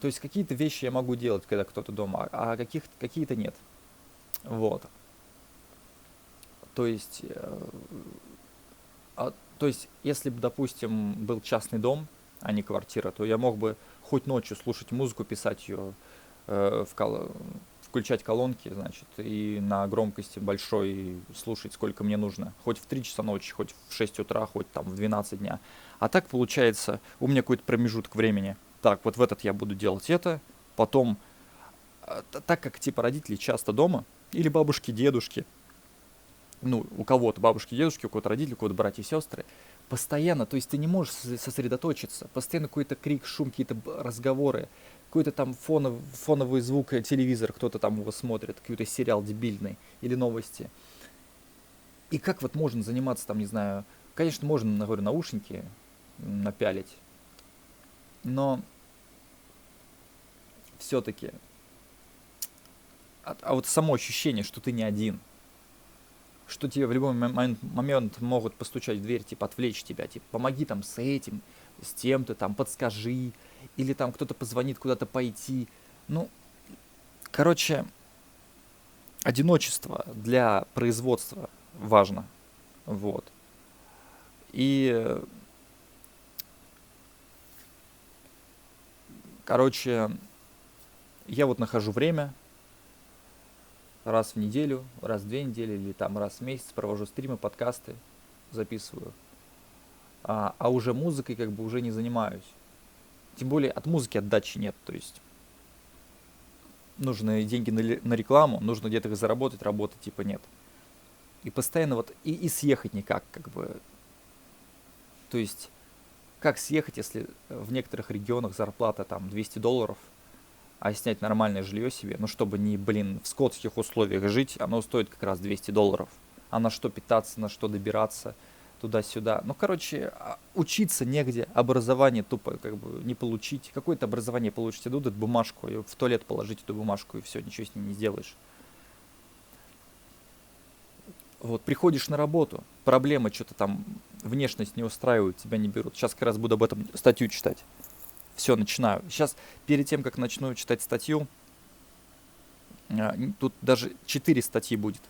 То есть какие-то вещи я могу делать, когда кто-то дома, а какие-то нет. Вот. То есть, то есть, если бы, допустим, был частный дом, а не квартира, то я мог бы хоть ночью слушать музыку, писать ее, включать колонки, значит, и на громкости большой слушать, сколько мне нужно. Хоть в 3 часа ночи, хоть в 6 утра, хоть там в 12 дня. А так получается, у меня какой-то промежуток времени. Так, вот в этот я буду делать это, потом, так как типа родители часто дома, или бабушки, дедушки, ну, у кого-то бабушки, дедушки, у кого-то родители, у кого-то братья и сестры, постоянно, то есть ты не можешь сосредоточиться, постоянно какой-то крик, шум, какие-то разговоры, какой-то там фоновый звук, телевизор, кто-то там его смотрит, какой-то сериал дебильный или новости. И как вот можно заниматься там, не знаю, конечно, можно, говорю, наушники напялить, но все-таки, а вот само ощущение, что ты не один, что тебе в любой момент могут постучать в дверь, типа, отвлечь тебя, типа, помоги там с этим, с тем-то, там, подскажи, или там кто-то позвонит куда-то пойти. Ну, короче, одиночество для производства важно, вот. И, короче, я вот нахожу время, раз в неделю, раз в 2 недели, или там раз в месяц провожу стримы, подкасты, записываю. А уже музыкой как бы уже не занимаюсь. Тем более от музыки отдачи нет, то есть нужны деньги на рекламу, нужно где-то их заработать, работы типа нет. И постоянно вот, и съехать никак, как бы, то есть, как съехать, если в некоторых регионах зарплата там $200, а снять нормальное жилье себе, ну чтобы не, блин, в скотских условиях жить, оно стоит как раз $200. А на что питаться, на что добираться, туда-сюда. Ну, короче, учиться негде, образование тупо как бы не получить. Какое-то образование получите, дадут бумажку, и в туалет положить эту бумажку, и все, ничего с ней не сделаешь. Вот, приходишь на работу, проблема, что-то там, внешность не устраивает, тебя не берут. Сейчас как раз буду об этом статью читать. Все, начинаю. Сейчас, перед тем, как начну читать статью, тут даже 4 статьи будет.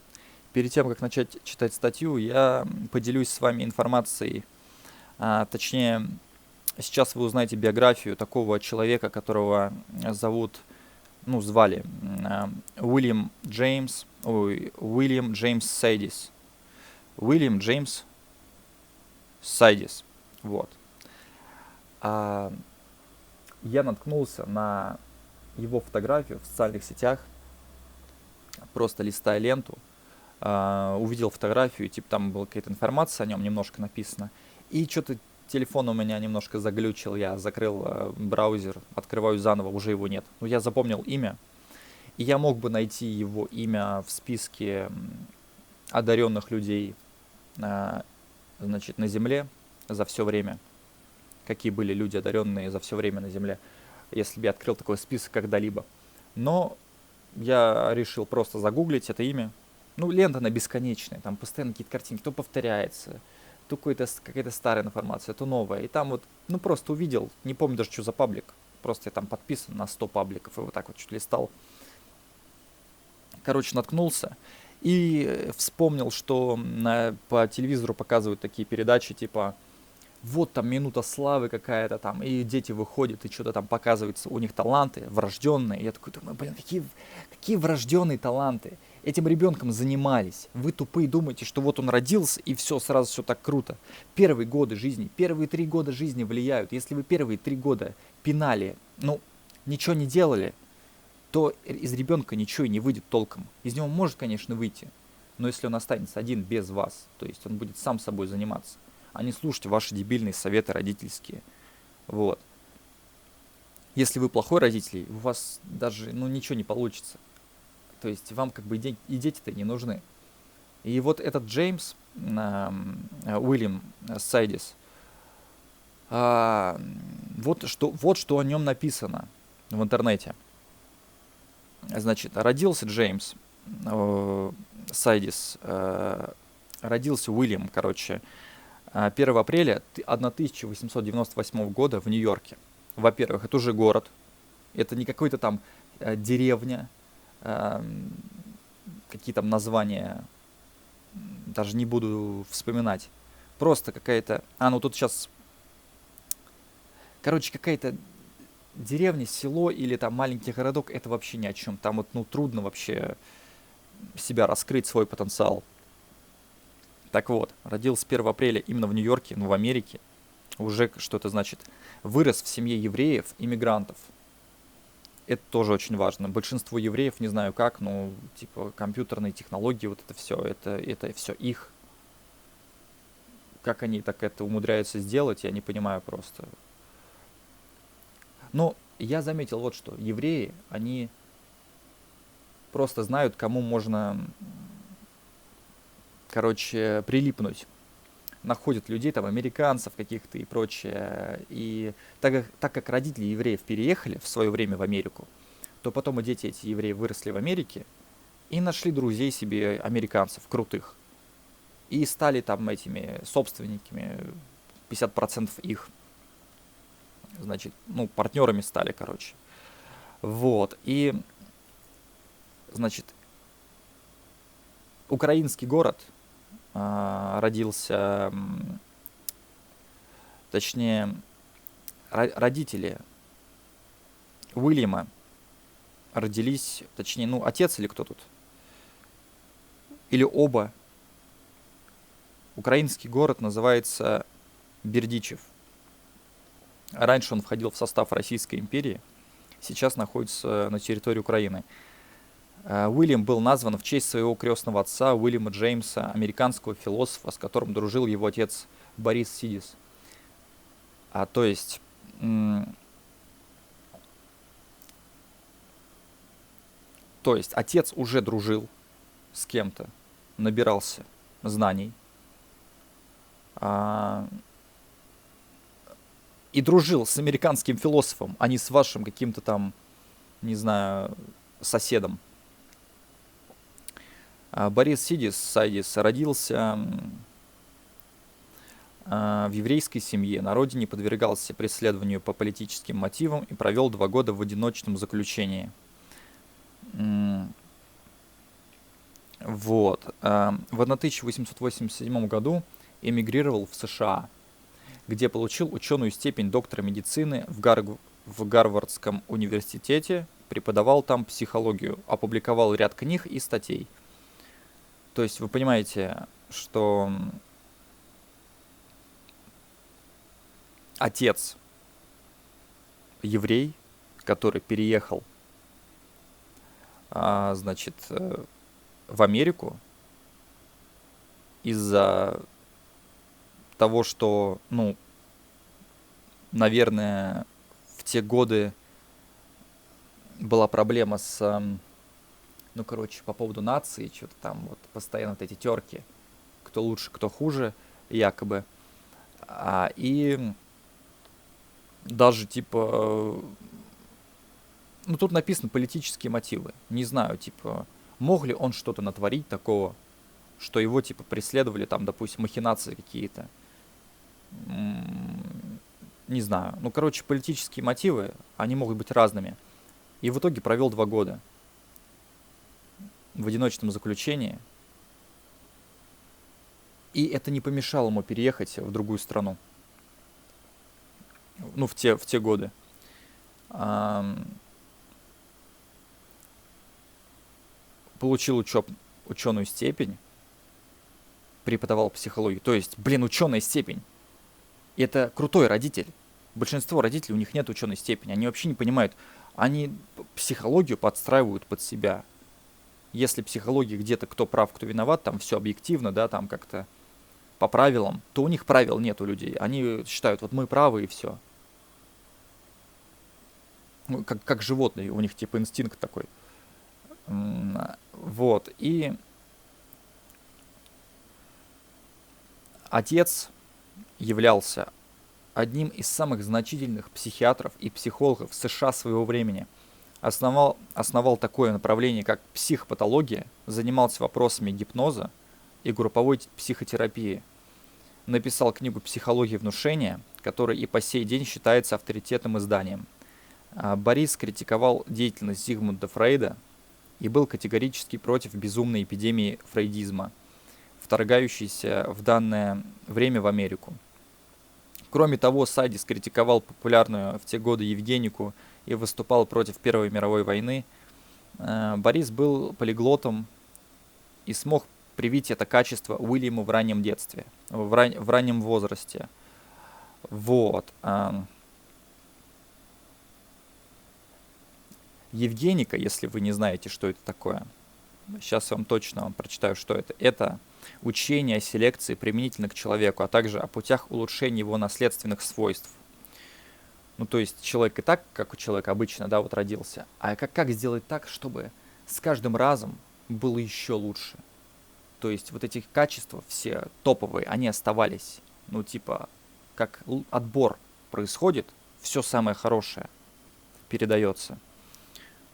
Перед тем, как начать читать статью, я поделюсь с вами информацией. Точнее, сейчас вы узнаете биографию такого человека, которого зовут, ну, звали Уильям Джеймс Сайдис. Уильям Джеймс Сайдис. Вот. Я наткнулся на его фотографию в социальных сетях, просто листая ленту, увидел фотографию, типа там была какая-то информация о нем, немножко написано, и что-то телефон у меня немножко заглючил, я закрыл браузер, открываю заново, уже его нет. Но я запомнил имя, и я мог бы найти его имя в списке одаренных людей, значит, на Земле за все время. Какие были люди одаренные за все время на Земле, если бы я открыл такой список когда-либо. Но я решил просто загуглить это имя. Ну, лента она бесконечная, там постоянно какие-то картинки, то повторяется, то какая-то старая информация, то новая. И там вот, ну, просто увидел, не помню даже, что за паблик, просто я там подписан на 100 пабликов, и вот так вот чуть листал. Короче, наткнулся и вспомнил, что по телевизору показывают такие передачи, типа, вот там минута славы какая-то там, и дети выходят, и что-то там показывается, у них таланты врожденные. И я такой думаю, блин, какие врожденные таланты. Этим ребенком занимались. Вы тупые думаете, что вот он родился, и все, сразу все так круто. Первые 3 года жизни влияют. Если вы первые 3 года пинали, ну, ничего не делали, то из ребенка ничего и не выйдет толком. Из него может, конечно, выйти, но если он останется один без вас, то есть он будет сам собой заниматься, а не слушать ваши дебильные советы родительские. Вот. Если вы плохой родитель, у вас даже, ну, ничего не получится. То есть вам как бы и дети-то не нужны. И вот этот Джеймс, Уильям Сайдис, а, вот что о нем написано в интернете. Значит, родился Джеймс Сайдис, родился Уильям, короче, 1 апреля 1898 года в Нью-Йорке. Во-первых, это уже город, это не какой-то там деревня, какие там названия, даже не буду вспоминать. Просто какая-то... ну тут сейчас... Короче, какая-то деревня, село или там маленький городок, это вообще ни о чем. Там вот, ну, трудно вообще себя раскрыть, свой потенциал. Так вот, родился 1 апреля именно в Нью-Йорке, ну, в Америке. Уже что это значит? Вырос в семье евреев, иммигрантов. Это тоже очень важно. Большинство евреев, не знаю как, но типа компьютерные технологии, вот это все их. Как они так это умудряются сделать, я не понимаю просто. Но я заметил вот что. Евреи, они просто знают, кому можно, короче, прилипнуть. Находят людей, там, американцев каких-то и прочее. И так как родители евреев переехали в свое время в Америку, то потом и дети эти евреи выросли в Америке и нашли друзей себе американцев, крутых. И стали там этими собственниками, 50% их, значит, ну, партнерами стали, короче. Вот, и, значит, украинский город родился, точнее, родители Уильяма родились, точнее, ну, отец или кто тут? Или оба. Украинский город называется Бердичев. Раньше он входил в состав Российской империи, сейчас находится на территории Украины. Уильям был назван в честь своего крестного отца Уильяма Джеймса, американского философа, с которым дружил его отец Борис Сидис. То есть отец уже дружил с кем-то, набирался знаний. И дружил с американским философом, а не с вашим каким-то там, не знаю, соседом. Борис Сайдис родился в еврейской семье. На родине подвергался преследованию по политическим мотивам и провел 2 года в одиночном заключении. Вот. В 1887 году эмигрировал в США, где получил ученую степень доктора медицины в Гарвардском университете, преподавал там психологию, опубликовал ряд книг и статей. То есть вы понимаете, что отец еврей, который переехал, значит, в Америку из-за того, что, ну, наверное, в те годы была проблема с, ну, короче, по поводу нации, что-то там, вот, постоянно вот эти терки, кто лучше, кто хуже, якобы. И даже, типа, ну, тут написано политические мотивы. Не знаю, типа, мог ли он что-то натворить такого, что его, типа, преследовали, там, допустим, махинации какие-то. Не знаю. Ну, короче, политические мотивы, они могут быть разными. И в итоге провел 2 года в одиночном заключении. И это не помешало ему переехать в другую страну. Ну, в те годы. Получил ученую степень, преподавал психологию. То есть, ученая степень. И это крутой родитель. Большинство родителей, у них нет ученой степени. Они вообще не понимают. Они психологию подстраивают под себя. Если психология где-то кто прав, кто виноват, там все объективно, да, там как-то по правилам, то у них правил нет у людей. Они считают, вот мы правы и все. Ну, как животные, у них типа инстинкт такой. Вот. И отец являлся одним из самых значительных психиатров и психологов США своего времени. Основал такое направление, как психопатология, занимался вопросами гипноза и групповой психотерапии. Написал книгу «Психология внушения», которая и по сей день считается авторитетным изданием. Борис критиковал деятельность Зигмунда Фрейда и был категорически против безумной эпидемии фрейдизма, вторгающейся в данное время в Америку. Кроме того, Садис критиковал популярную в те годы Евгенику и выступал против Первой мировой войны. Борис был полиглотом и смог привить это качество Уильяму в раннем детстве, в раннем возрасте. Вот. Евгеника, если вы не знаете, что это такое, сейчас я вам точно прочитаю, что это. Это учение о селекции применительно к человеку, а также о путях улучшения его наследственных свойств. Ну, то есть человек и так, как у человека обычно, да, вот родился. А как сделать так, чтобы с каждым разом было еще лучше? То есть вот эти качества все топовые, они оставались. Ну, типа, как отбор происходит, все самое хорошее передается.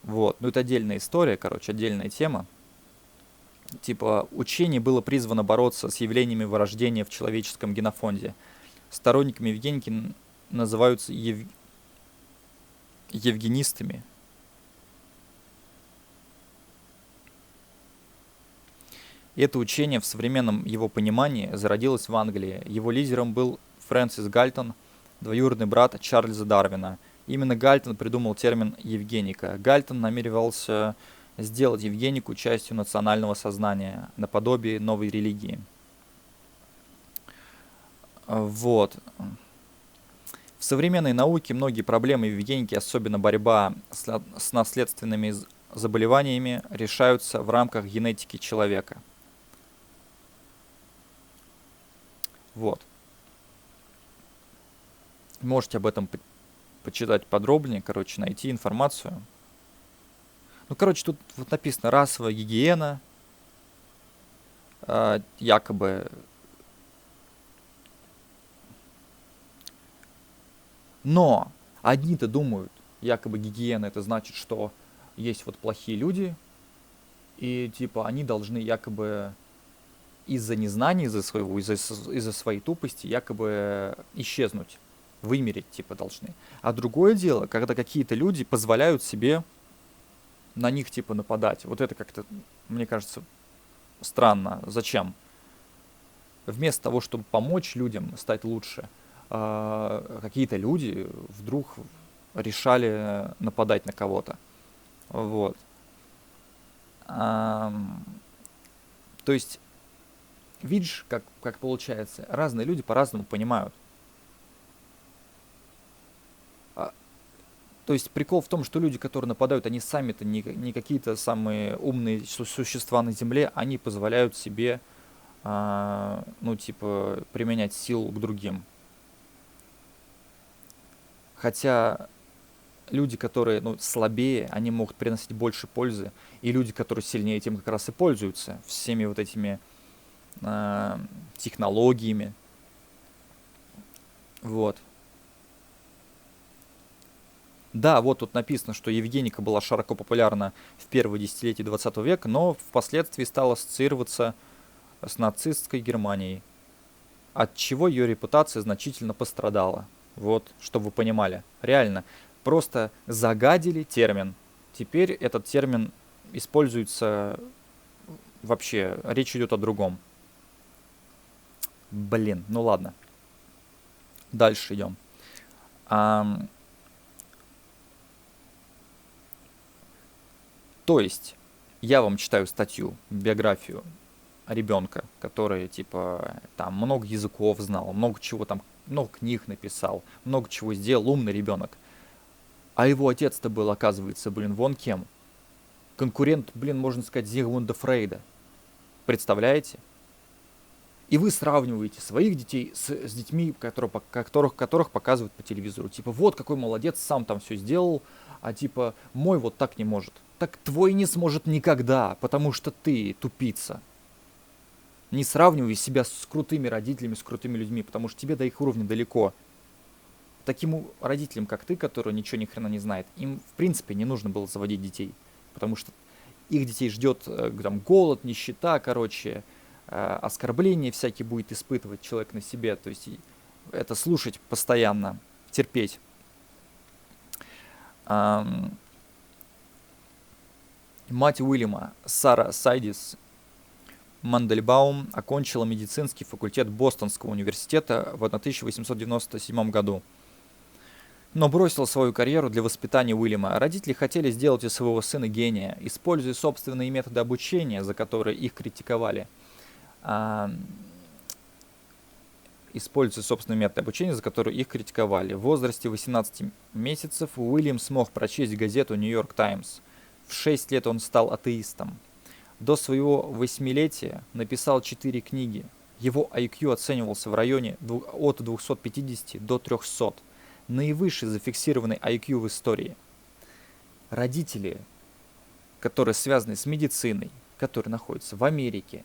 Вот. Ну, это отдельная история, короче, отдельная тема. Типа, учение было призвано бороться с явлениями вырождения в человеческом генофонде. Сторонниками Евгеники называются евгенистами. И это учение в современном его понимании зародилось в Англии. Его лидером был Фрэнсис Гальтон, двоюродный брат Чарльза Дарвина. Именно Гальтон придумал термин «евгеника». Гальтон намеревался сделать евгенику частью национального сознания, наподобие новой религии. Вот. В современной науке многие проблемы евгеники, особенно борьба с наследственными заболеваниями, решаются в рамках генетики человека. Вот. Можете об этом почитать подробнее, короче, найти информацию. Ну, короче, тут вот написано расовая гигиена, якобы. Но одни-то думают, якобы гигиена это значит, что есть вот плохие люди, и типа они должны якобы из-за незнания, из-за своей тупости якобы исчезнуть, вымереть типа должны. А другое дело, когда какие-то люди позволяют себе на них типа нападать. Вот это как-то, мне кажется, странно. Зачем? Вместо того, чтобы помочь людям стать лучше, какие-то люди вдруг решали нападать на кого-то. Вот. То есть, видишь, как получается, разные люди по-разному понимают. То есть прикол в том, что люди, которые нападают, они сами-то не какие-то самые умные существа на Земле, они позволяют себе, ну, типа, применять силу к другим. Хотя люди, которые, ну, слабее, они могут приносить больше пользы, и люди, которые сильнее, этим как раз и пользуются всеми вот этими технологиями. Вот. Да, вот тут написано, что Евгеника была широко популярна в первые десятилетия 20 века, но впоследствии стала ассоциироваться с нацистской Германией, от чего ее репутация значительно пострадала. Вот, чтобы вы понимали. Реально, просто загадили термин. Теперь этот термин используется вообще, речь идет о другом. Блин, ну ладно. Дальше идем. То есть, я вам читаю статью, биографию ребенка, который, типа, там много языков знал, много чего там, много книг написал, много чего сделал, умный ребенок. А его отец-то был, оказывается, блин, вон кем. Конкурент, блин, можно сказать, Зигмунда Фрейда. Представляете? И вы сравниваете своих детей с детьми, которых показывают по телевизору. Типа, вот какой молодец, сам там все сделал, а типа, мой вот так не может. Так твой не сможет никогда, потому что ты тупица. Не сравнивай себя с крутыми родителями, с крутыми людьми, потому что тебе до их уровня далеко. Таким родителям, как ты, которые ничего ни хрена не знают, им в принципе не нужно было заводить детей. Потому что их детей ждет там, голод, нищета, короче, оскорбления всякие будет испытывать человек на себе. То есть это слушать постоянно, терпеть. Мать Уильяма, Сара Сайдис Мандельбаум, окончила медицинский факультет Бостонского университета в 1897 году. Но бросила свою карьеру для воспитания Уильяма. Родители хотели сделать из своего сына гения, используя собственные методы обучения, за которые их критиковали. В возрасте 18 месяцев Уильям смог прочесть газету «Нью-Йорк Таймс». В 6 лет он стал атеистом. До своего 8-летия написал 4 книги. Его IQ оценивался в районе от 250 до 300. Наивысший зафиксированный IQ в истории. Родители, которые связаны с медициной, которые находятся в Америке,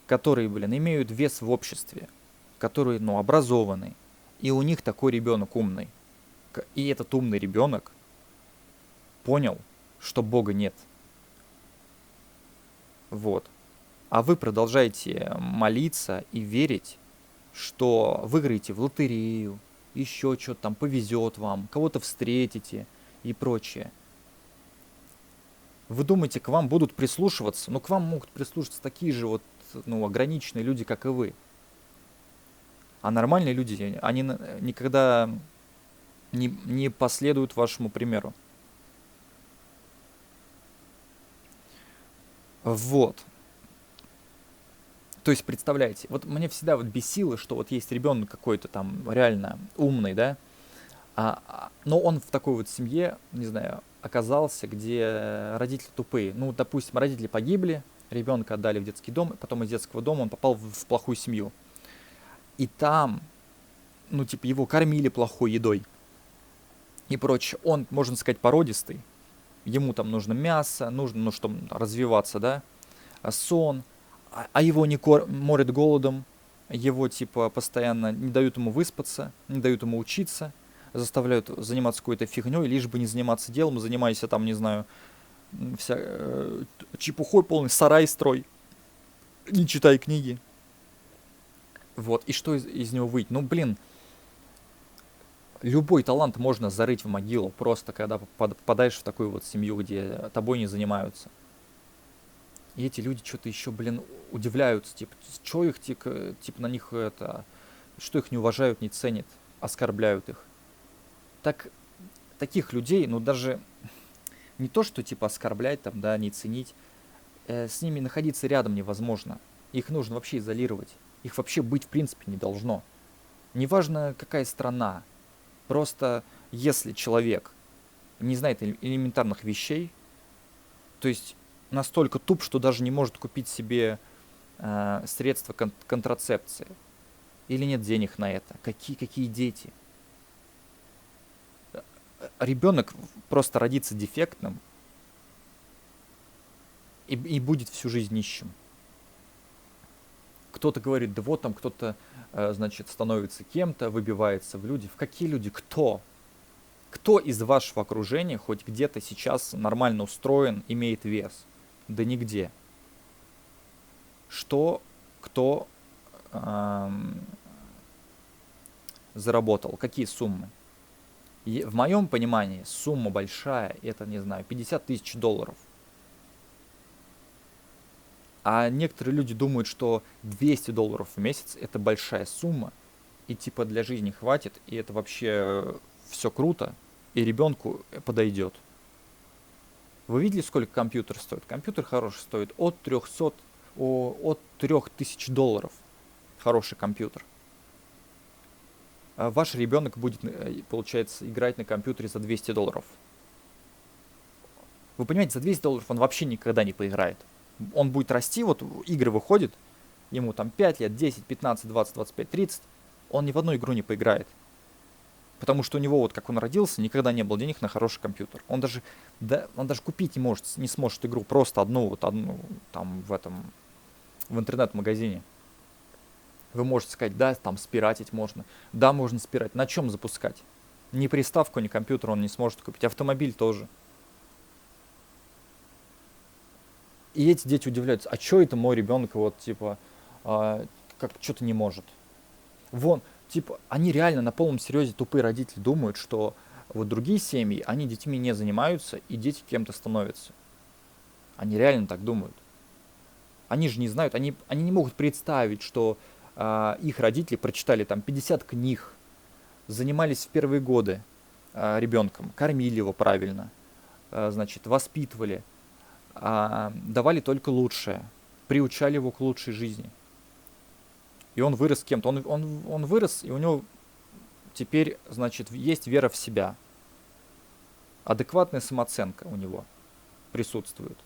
которые, имеют вес в обществе, которые, образованы, и у них такой ребенок умный. И этот умный ребенок понял, что Бога нет. Вот. А вы продолжаете молиться и верить, что выиграете в лотерею, еще что-то там повезет вам, кого-то встретите и прочее. Вы думаете, к вам будут прислушиваться? К вам могут прислушиваться такие же ограниченные люди, как и вы. А нормальные люди, они никогда не последуют вашему примеру. Вот. То есть, представляете, вот мне всегда бесило, что есть ребенок какой-то там реально умный, да, но он в такой семье, не знаю, оказался, где родители тупые. Допустим, родители погибли, ребенка отдали в детский дом, потом из детского дома он попал в плохую семью. И там, его кормили плохой едой и прочее. Он, можно сказать, породистый. Ему там нужно мясо, нужно, чтобы развиваться, да, сон, а его не морят голодом, его постоянно не дают ему выспаться, не дают ему учиться, заставляют заниматься какой-то фигней, лишь бы не заниматься делом, занимайся там, не знаю, чепухой полный, сарай строй, не читай книги. Вот, и что из него выйти? Любой талант можно зарыть в могилу, просто когда попадаешь в такую семью, где тобой не занимаются. И эти люди что-то еще, удивляются, что их, на них что их не уважают, не ценят, оскорбляют их. Таких людей, даже не то, что оскорблять, там, да, не ценить, с ними находиться рядом невозможно. Их нужно вообще изолировать. Их вообще быть в принципе не должно. Неважно, какая страна. Просто если человек не знает элементарных вещей, то есть настолько туп, что даже не может купить себе средства контрацепции, или нет денег на это, какие дети? Ребенок просто родится дефектным и будет всю жизнь нищим. Кто-то говорит, да вот там кто-то, становится кем-то, выбивается в люди. В какие люди? Кто? Кто из вашего окружения хоть где-то сейчас нормально устроен, имеет вес? Да нигде. Что кто заработал? Какие суммы? И в моем понимании сумма большая, это, не знаю, 50 тысяч долларов. А некоторые люди думают, что 200 долларов в месяц это большая сумма, и для жизни хватит, и это вообще все круто, и ребенку подойдет. Вы видели, сколько компьютер стоит? Компьютер хороший стоит от 3000 долларов. Хороший компьютер. А ваш ребенок будет, получается, играть на компьютере за 200 долларов. Вы понимаете, за 200 долларов он вообще никогда не поиграет. Он будет расти, игры выходят, ему там 5 лет, 10, 15, 20, 25, 30, он ни в одну игру не поиграет. Потому что у него, вот как он родился, никогда не было денег на хороший компьютер. Он даже, он даже купить не может, не сможет игру, просто одну там в интернет-магазине. Вы можете сказать, да, там спиратить можно. Да, можно спирать. На чем запускать? Ни приставку, ни компьютер он не сможет купить. Автомобиль тоже. И эти дети удивляются, а чё это мой ребенок вот типа как что-то не может? Вон, типа, они реально на полном серьезе тупые родители думают, что вот другие семьи, они детьми не занимаются, и дети кем-то становятся. Они реально так думают. Они же не знают, они не могут представить, что их родители прочитали там 50 книг, занимались в первые годы ребенком, кормили его правильно, значит, воспитывали, давали только лучшее, приучали его к лучшей жизни. И он вырос кем-то. Он вырос, и у него теперь, значит, есть вера в себя. Адекватная самооценка у него присутствует.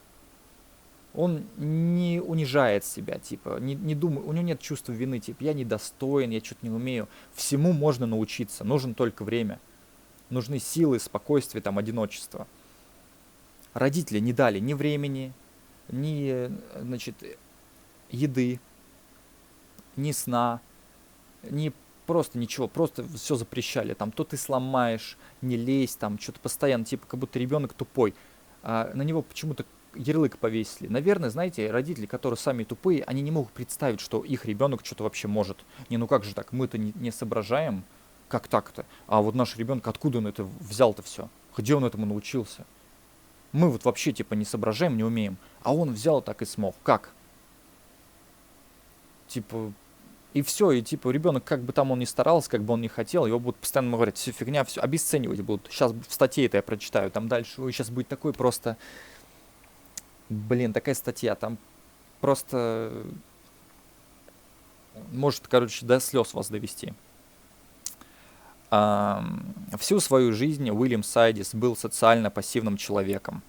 Он не унижает себя, типа, не думает, у него нет чувства вины, типа, я недостоин, я что-то не умею. Всему можно научиться, нужно только время. Нужны силы, спокойствие, там, одиночество. Родители не дали ни времени, ни, значит, еды, ни сна, ни просто ничего, просто все запрещали. Там, то ты сломаешь, не лезь, там, что-то постоянно, типа, как будто ребенок тупой. На него почему-то ярлык повесили. Наверное, знаете, родители, которые сами тупые, они не могут представить, что их ребенок что-то вообще может. Не, ну как же так, мы-то не соображаем, как так-то? А вот наш ребенок, откуда он это взял-то все? Где он этому научился? Мы вот вообще типа не соображаем, не умеем. А он взял так и смог. Как? Типа, и все, и типа ребенок, как бы там он ни старался, как бы он ни хотел, его будут постоянно говорить, все фигня, все обесценивать будут. Сейчас в статье это я прочитаю, там дальше, ой, сейчас будет такой просто, блин, такая статья, там просто может, короче, до слез вас довести. Всю свою жизнь Уильям Сайдис был социально пассивным человеком.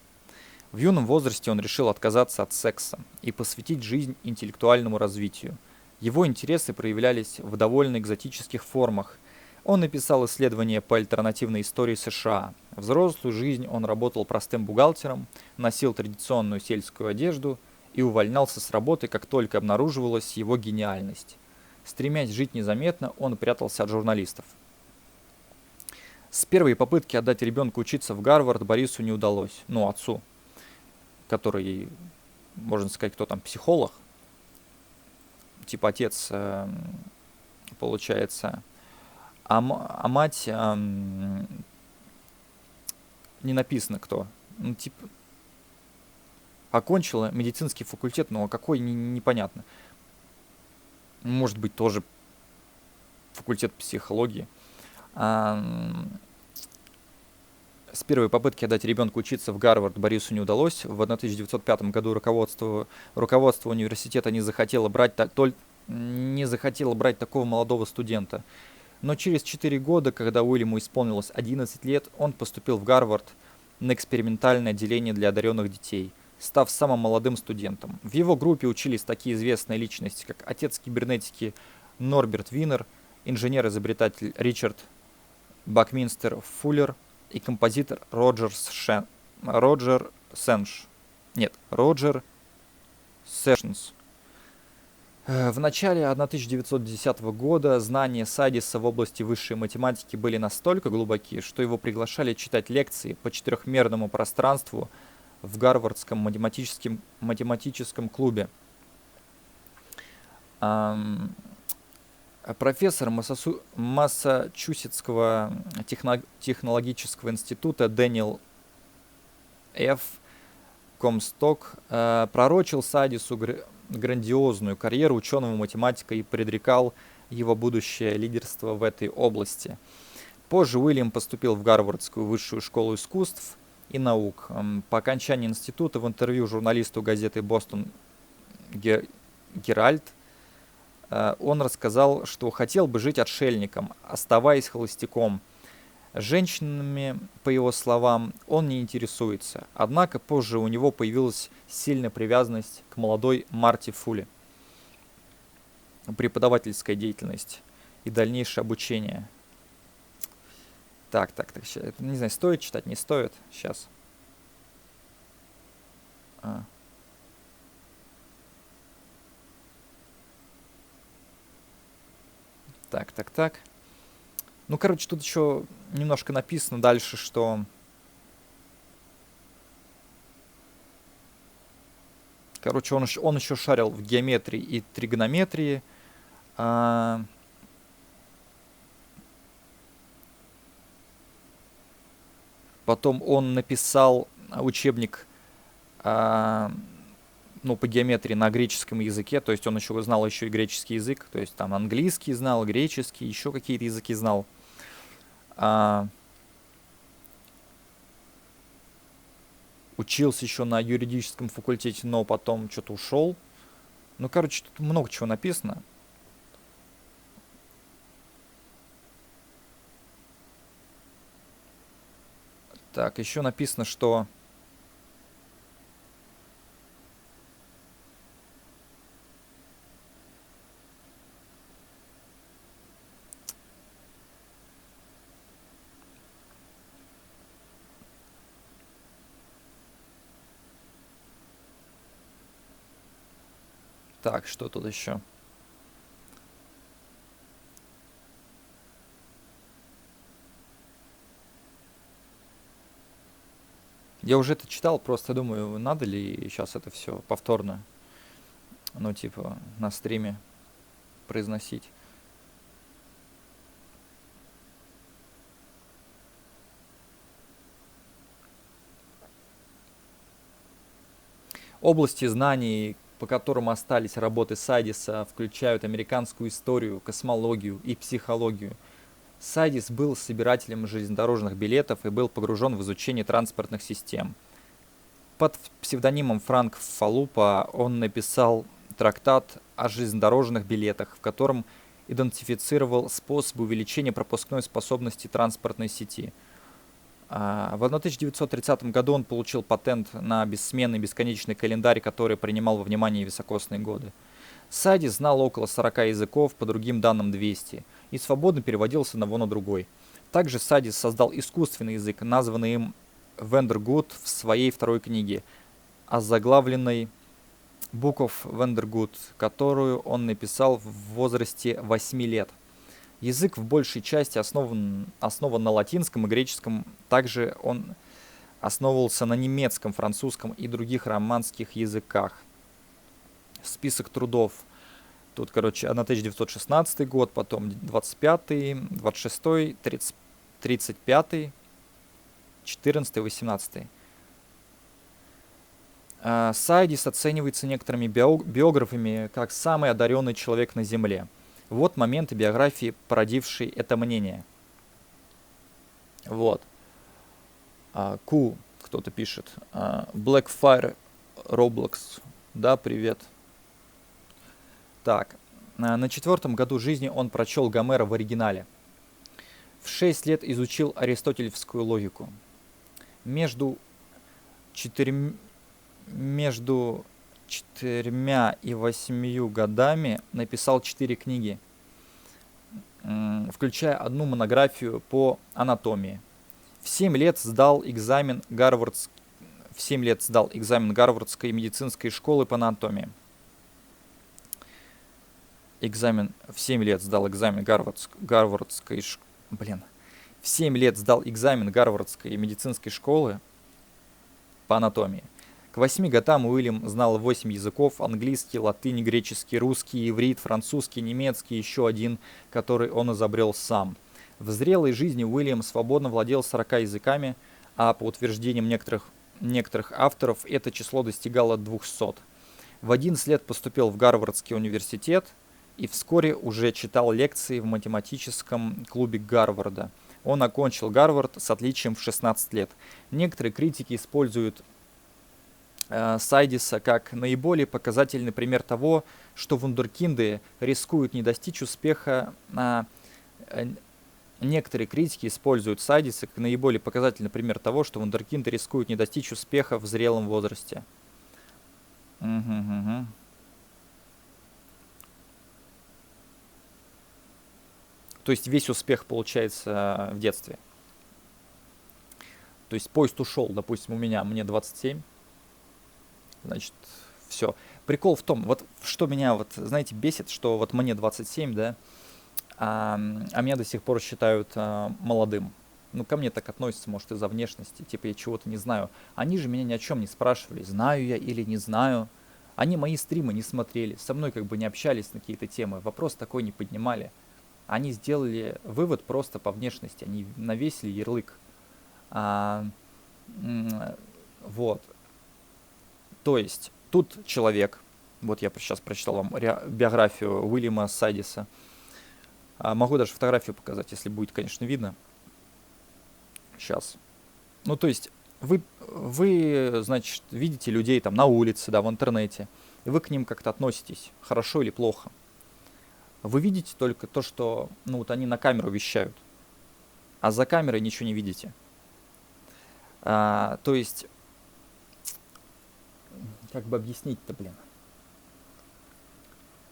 В юном возрасте он решил отказаться от секса и посвятить жизнь интеллектуальному развитию. Его интересы проявлялись в довольно экзотических формах. Он написал исследования по альтернативной истории США. Взрослую жизнь он работал простым бухгалтером, носил традиционную сельскую одежду и увольнялся с работы, как только обнаруживалась его гениальность. Стремясь жить незаметно, он прятался от журналистов. С первой попытки отдать ребенка учиться в Гарвард Борису не удалось. Ну, отцу, который, можно сказать, кто там, психолог. Типа отец, получается. А мать, не написано кто. Ну, типа, окончила медицинский факультет, но какой, непонятно. Может быть, тоже факультет психологии. С первой попытки отдать ребенка учиться в Гарвард Борису не удалось. В 1905 году руководство университета не захотело брать такого молодого студента. Но через 4 года, когда Уильяму исполнилось 11 лет, он поступил в Гарвард на экспериментальное отделение для одаренных детей, став самым молодым студентом. В его группе учились такие известные личности, как отец кибернетики Норберт Винер, инженер-изобретатель Ричард Бакминстер Фуллер и композитор Роджер Сэшнс. В начале 1910 года знания Сайдиса в области высшей математики были настолько глубоки, что его приглашали читать лекции по четырехмерному пространству в Гарвардском математическом клубе. Профессор Массачусетского технологического института Дэниел Ф. Комсток пророчил Сайдису грандиозную карьеру ученого-математика и предрекал его будущее лидерство в этой области. Позже Уильям поступил в Гарвардскую высшую школу искусств и наук. По окончании института в интервью журналисту газеты «Бостон Геральд» он рассказал, что хотел бы жить отшельником, оставаясь холостяком. Женщинами, по его словам, он не интересуется. Однако позже у него появилась сильная привязанность к молодой Марти Фулли. преподавательская деятельность и дальнейшее обучение. Так, ща, это, не знаю, стоит читать, не стоит. Сейчас. Так. Ну, короче, тут еще немножко написано дальше, что... Короче, он еще шарил в геометрии и тригонометрии. Потом он написал учебник ну, по геометрии на греческом языке, то есть он еще знал еще и греческий язык, то есть там английский знал, греческий, еще какие-то языки знал. Учился еще на юридическом факультете, но потом что-то ушел. Ну, короче, тут много чего написано. Так, еще написано, что... Так, что тут еще? Я уже это читал, просто думаю, надо ли сейчас это все повторно, ну, типа, на стриме произносить. Области знаний, по которым остались работы Сайдиса, включают американскую историю, космологию и психологию. Сайдис был собирателем железнодорожных билетов и был погружен в изучение транспортных систем. Под псевдонимом Франк Фалупа он написал трактат о железнодорожных билетах, в котором идентифицировал способы увеличения пропускной способности транспортной сети. В 1930 году он получил патент на бессменный бесконечный календарь, который принимал во внимание високосные годы. Сайдис знал около 40 языков, по другим данным 200, и свободно переводил с одного на другой. Также Сайдис создал искусственный язык, названный им Вендергуд в своей второй книге, озаглавленной Book of Vendergood, которую он написал в возрасте 8 лет. Язык в большей части основан на латинском и греческом, также он основывался на немецком, французском и других романских языках. Список трудов. Тут, короче, на 1916 год, потом 25-й, 26-й, 35-й, 14-й, 18-й. Сайдис оценивается некоторыми биографами как самый одаренный человек на Земле. Вот моменты биографии, породившие это мнение. Вот. Ку, кто-то пишет. Blackfire Roblox. Да, привет. Так. На 4-м году жизни он прочел Гомера в оригинале. В 6 лет изучил аристотелевскую логику. Между 4 и 8 годами написал 4 книги, включая одну монографию по анатомии. В 7 лет сдал экзамен Гарвардской медицинской школы по анатомии. В 7 лет сдал экзамен В 7 лет сдал экзамен Гарвардской медицинской школы по анатомии. К 8 годам Уильям знал 8 языков: английский, латынь, греческий, русский, иврит, французский, немецкий, еще один, который он изобрел сам. В зрелой жизни Уильям свободно владел 40 языками, а по утверждениям некоторых авторов это число достигало 200. В 11 лет поступил в Гарвардский университет и вскоре уже читал лекции в математическом клубе Гарварда. Он окончил Гарвард с отличием в 16 лет. Некоторые критики используют Сайдиса как наиболее показательный пример того, что вундеркинды рискуют не достичь успеха. Некоторые критики используют Сайдиса как наиболее показательный пример того, что вундеркинды рискуют не достичь успеха в зрелом возрасте. То есть весь успех получается в детстве. То есть поезд ушел, допустим, мне 27, значит, все. Прикол в том, вот что меня, вот, знаете, бесит, что вот мне 27, да, а меня до сих пор считают молодым. Ну, ко мне так относятся, может, из-за внешности, типа я чего-то не знаю. Они же меня ни о чем не спрашивали, знаю я или не знаю. Они мои стримы не смотрели, со мной как бы не общались на какие-то темы, вопрос такой не поднимали. Они сделали вывод просто по внешности, они навесили ярлык. А, вот. То есть, тут человек, вот я сейчас прочитал вам биографию Уильяма Сайдиса. Могу даже фотографию показать, если будет, конечно, видно. Сейчас. Ну, то есть, вы, значит, видите людей там на улице, да, в интернете, и вы к ним как-то относитесь, хорошо или плохо. Вы видите только то, что, ну, вот они на камеру вещают, а за камерой ничего не видите. То есть, как бы объяснить-то, блин?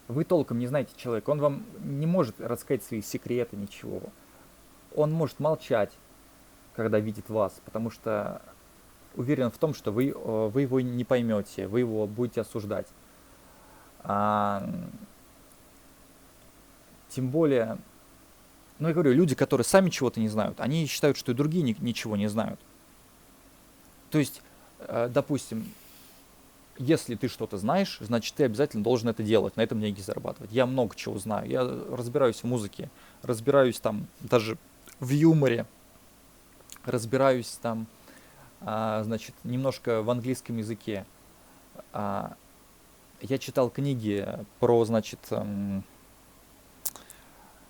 Вы толком не знаете человека, он вам не может рассказать свои секреты, ничего. Он может молчать, когда видит вас, потому что уверен в том, что вы его не поймете, вы его будете осуждать. Тем более, ну я говорю, люди, которые сами чего-то не знают, они считают, что и другие ничего не знают. То есть, допустим, если ты что-то знаешь, значит ты обязательно должен это делать, на этом деньги зарабатывать. Я много чего знаю, я разбираюсь в музыке, разбираюсь там даже в юморе, разбираюсь там, значит, немножко в английском языке. Я читал книги про, значит,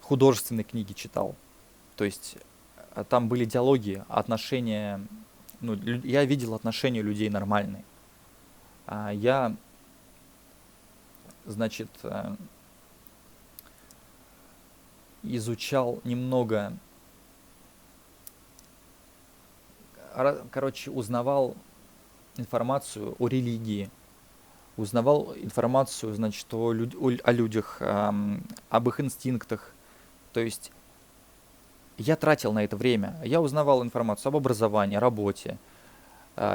художественные книги читал. То есть там были диалоги, отношения, ну, я видел отношения людей нормальные. Я, значит, изучал немного, короче, узнавал информацию о религии, узнавал информацию, значит, о людях, об их инстинктах. То есть я тратил на это время, я узнавал информацию об образовании, работе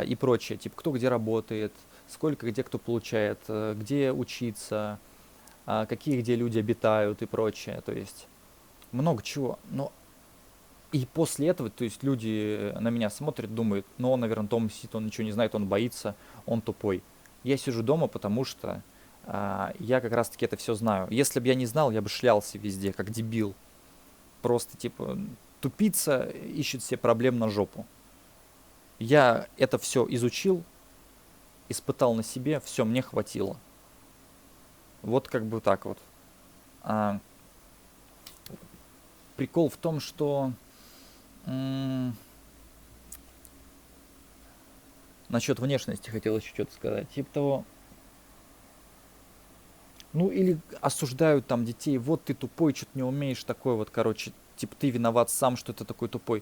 и прочее, типа кто где работает, сколько где кто получает, где учиться, какие где люди обитают и прочее, то есть много чего. Но и после этого, то есть люди на меня смотрят, думают, ну он, наверное, дома сидит, он ничего не знает, он боится, он тупой. Я сижу дома, потому что я как раз-таки это все знаю. Если бы я не знал, я бы шлялся везде, как дебил. Просто типа тупица ищет себе проблем на жопу. Я это все изучил, испытал на себе, все, мне хватило. Вот как бы так вот. Прикол в том, что насчет внешности хотел еще что-то сказать. Типа того, ну или осуждают там детей, вот ты тупой, что-то не умеешь, такой вот, короче, типа ты виноват сам, что ты такой тупой.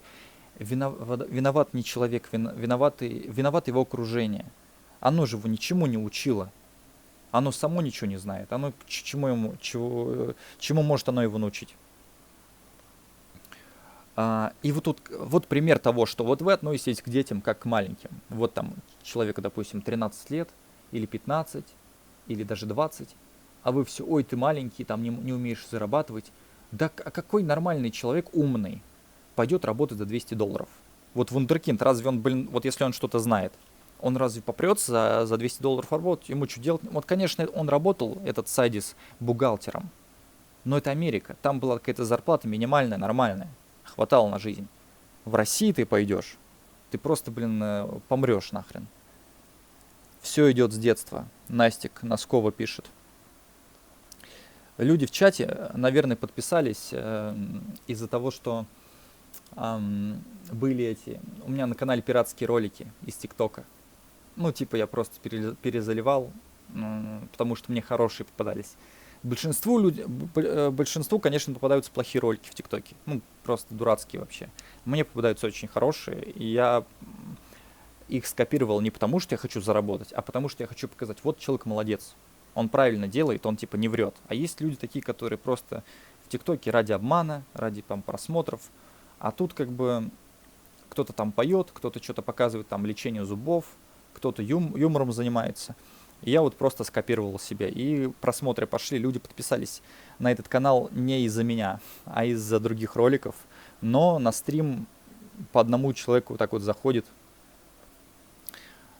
Виноват не человек, виноват его окружение. Оно же его ничему не учило. Оно само ничего не знает. Оно чему может оно его научить? И вот тут вот пример того, что вот вы относитесь к детям как к маленьким. Вот там человеку, допустим, 13 лет, или 15, или даже 20, а вы все, ой, ты маленький, там не умеешь зарабатывать. Да какой нормальный человек умный пойдет работать за $200? Вот вундеркинд, разве он, блин, вот если он что-то знает, он разве попрется за $200 работать? Ему что делать? Вот, конечно, он работал, этот Сайдис, бухгалтером. Но это Америка. Там была какая-то зарплата минимальная, нормальная. Хватало на жизнь. В России ты пойдешь, ты просто, блин, помрешь нахрен. Все идет с детства. Настик Носкова пишет. Люди в чате, наверное, подписались из-за того, что были эти... У меня на канале пиратские ролики из ТикТока. Ну, типа, я просто перезаливал, потому что мне хорошие попадались. Большинству, конечно, попадаются плохие ролики в ТикТоке. Ну, просто дурацкие вообще. Мне попадаются очень хорошие, и я их скопировал не потому, что я хочу заработать, а потому, что я хочу показать, вот человек молодец. Он правильно делает, он типа не врет. А есть люди такие, которые просто в ТикТоке ради обмана, ради там просмотров. А тут как бы кто-то там поет, кто-то что-то показывает, там лечение зубов, кто-то юмором занимается. И я вот просто скопировал себе. И просмотры пошли, люди подписались на этот канал не из-за меня, а из-за других роликов. Но на стрим по одному человеку вот так вот заходит.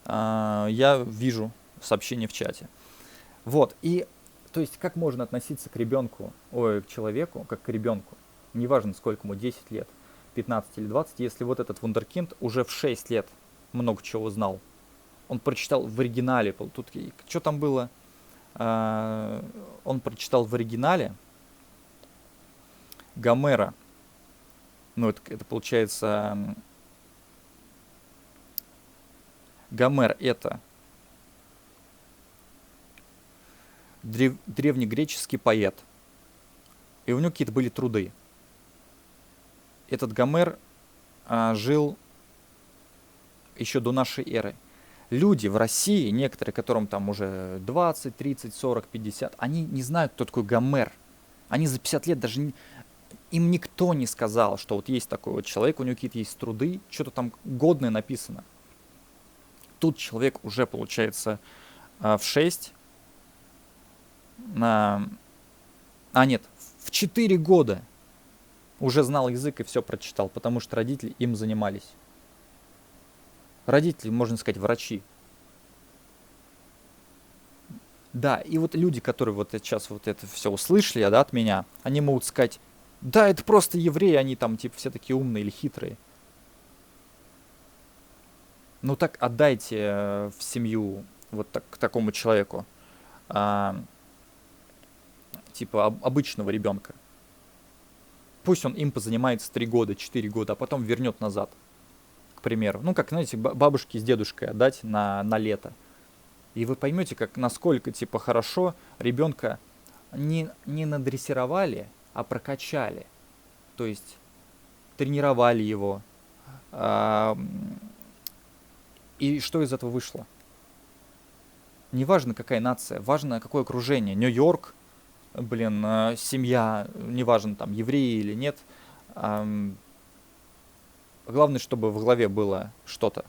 Я вижу сообщение в чате. Вот, и то есть как можно относиться к ребенку, к человеку, как к ребенку, неважно сколько ему, 10 лет, 15 или 20, если вот этот вундеркинд уже в 6 лет много чего знал. Он прочитал в оригинале, тут что там было? Он прочитал в оригинале Гомера. Ну, это получается... Гомер — это древнегреческий поэт. И у него какие-то были труды. Этот Гомер жил еще до нашей эры. Люди в России, некоторые, которым там уже 20, 30, 40, 50, они не знают, кто такой Гомер. Они за 50 лет даже им никто не сказал, что вот есть такой вот человек, у него какие-то есть труды, что-то там годное написано. Тут человек уже, получается, в 6, нет, в 4 года уже знал язык и все прочитал, потому что родители им занимались. Родители, можно сказать, врачи. Да, и вот люди, которые вот сейчас вот это все услышали, да, от меня, они могут сказать: да, это просто евреи, они там типа все такие умные или хитрые. Ну так отдайте в семью вот к такому человеку, типа обычного ребенка. Пусть он им позанимается 3 года, 4 года, а потом вернет назад, к примеру. Ну, как, знаете, бабушке с дедушкой отдать на лето. И вы поймете, насколько, типа, хорошо ребенка не надрессировали, а прокачали. То есть тренировали его. И что из этого вышло? Неважно, какая нация, важно, какое окружение. Нью-Йорк, семья, неважно, там, евреи или нет. Главное, чтобы в голове было что-то.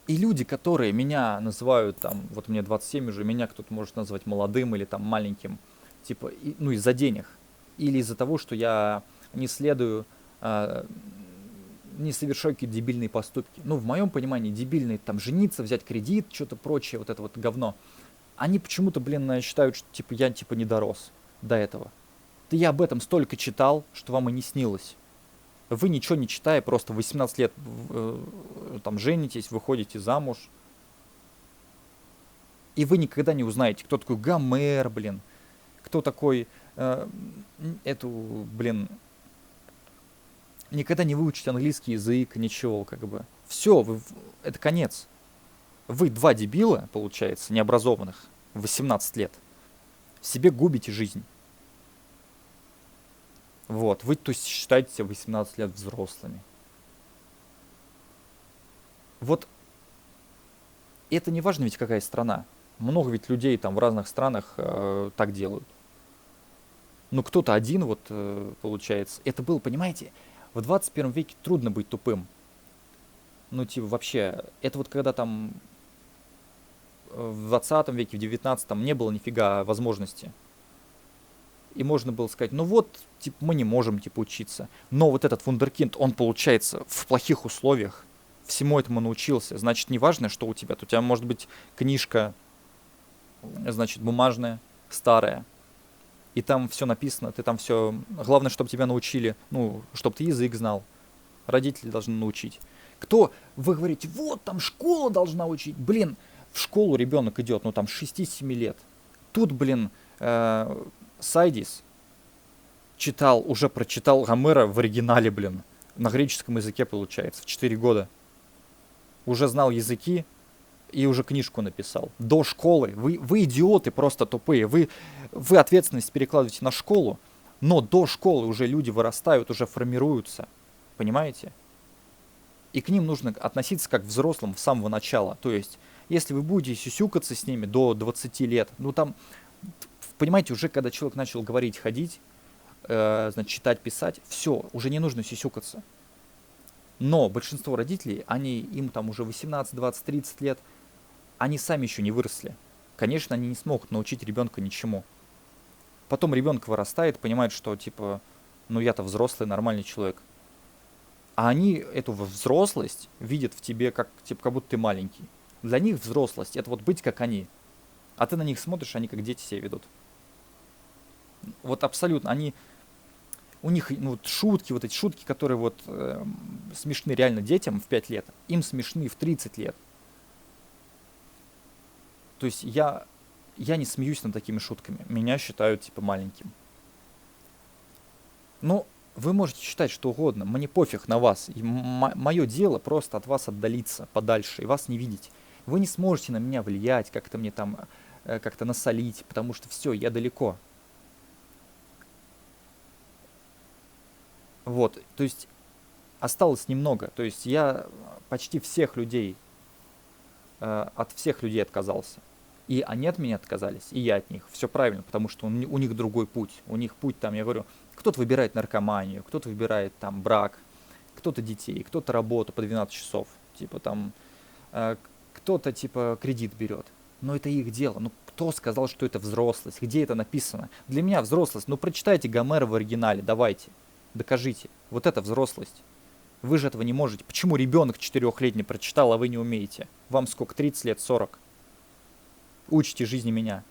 И люди, которые меня называют, там, вот мне 27 уже, меня кто-то может назвать молодым или там маленьким, типа, из-за денег. Или из-за того, что я не следую, не совершаю какие-то дебильные поступки. Ну, в моем понимании, дебильные, там, жениться, взять кредит, что-то прочее, вот это вот говно. Они почему-то, считают, что, типа, я, типа, не дорос до этого. Да я об этом столько читал, что вам и не снилось. Вы ничего не читая, просто 18 лет там женитесь, выходите замуж. И вы никогда не узнаете, кто такой Гомер, кто такой никогда не выучите английский язык, ничего, как бы. Все, это конец. Вы 2 дебила, получается, необразованных, в 18 лет, себе губите жизнь. Вот, вы, то есть, считаете себя 18 лет взрослыми. Вот, это не важно ведь какая страна. Много ведь людей там в разных странах так делают. Ну, кто-то один, вот, получается. Это было, понимаете, в 21 веке трудно быть тупым. Ну, типа, вообще, это вот когда там в 20 веке, в 19 не было нифига возможности. И можно было сказать, ну вот, типа, мы не можем, типа, учиться. Но вот этот вундеркинд, он, получается, в плохих условиях всему этому научился. Значит, не важно, что у тебя. У тебя может быть книжка, значит, бумажная, старая. И там все написано, ты там все... Главное, чтобы тебя научили, чтобы ты язык знал. Родители должны научить. Вы говорите, вот, там школа должна учить. В школу ребенок идет, там, 6-7 лет. Тут, Сайдис уже прочитал Гомера в оригинале, на греческом языке, получается, в 4 года. Уже знал языки и уже книжку написал. До школы. Вы идиоты просто тупые. Вы ответственность перекладываете на школу, но до школы уже люди вырастают, уже формируются. Понимаете? И к ним нужно относиться как к взрослым с самого начала. То есть, если вы будете сюсюкаться с ними до 20 лет, там Понимаете, уже когда человек начал говорить, ходить, значит, читать, писать, все, уже не нужно сисюкаться. Но большинство родителей, им там уже 18, 20, 30 лет, они сами еще не выросли. Конечно, они не смогут научить ребенка ничему. Потом ребенок вырастает, понимает, что типа, ну я-то взрослый, нормальный человек. А они эту взрослость видят в тебе как, типа, как будто ты маленький. Для них взрослость — это вот быть как они. А ты на них смотришь, они как дети себя ведут. Вот абсолютно. У них ну, вот шутки, вот эти шутки, которые вот смешны реально детям в 5 лет, им смешны в 30 лет. То есть я не смеюсь над такими шутками. Меня считают типа маленьким. Но вы можете считать что угодно. Мне пофиг на вас. Мое дело просто от вас отдалиться подальше и вас не видеть. Вы не сможете на меня влиять, как-то мне там как-то насолить, потому что все, я далеко. Вот, то есть осталось немного. То есть я почти всех людей, от всех людей отказался. И они от меня отказались, и я от них. Все правильно, потому что у них другой путь. У них путь там, я говорю, кто-то выбирает наркоманию, кто-то выбирает там брак, кто-то детей, кто-то работу по 12 часов. Типа там, кто-то типа кредит берет. Но это их дело. Ну кто сказал, что это взрослость? Где это написано? Для меня взрослость. Ну прочитайте Гомера в оригинале, давайте. Докажите. Вот это взрослость. Вы же этого не можете. Почему ребенок 4-летний прочитал, а вы не умеете? Вам сколько? 30 лет, 40. Учите жизни меня.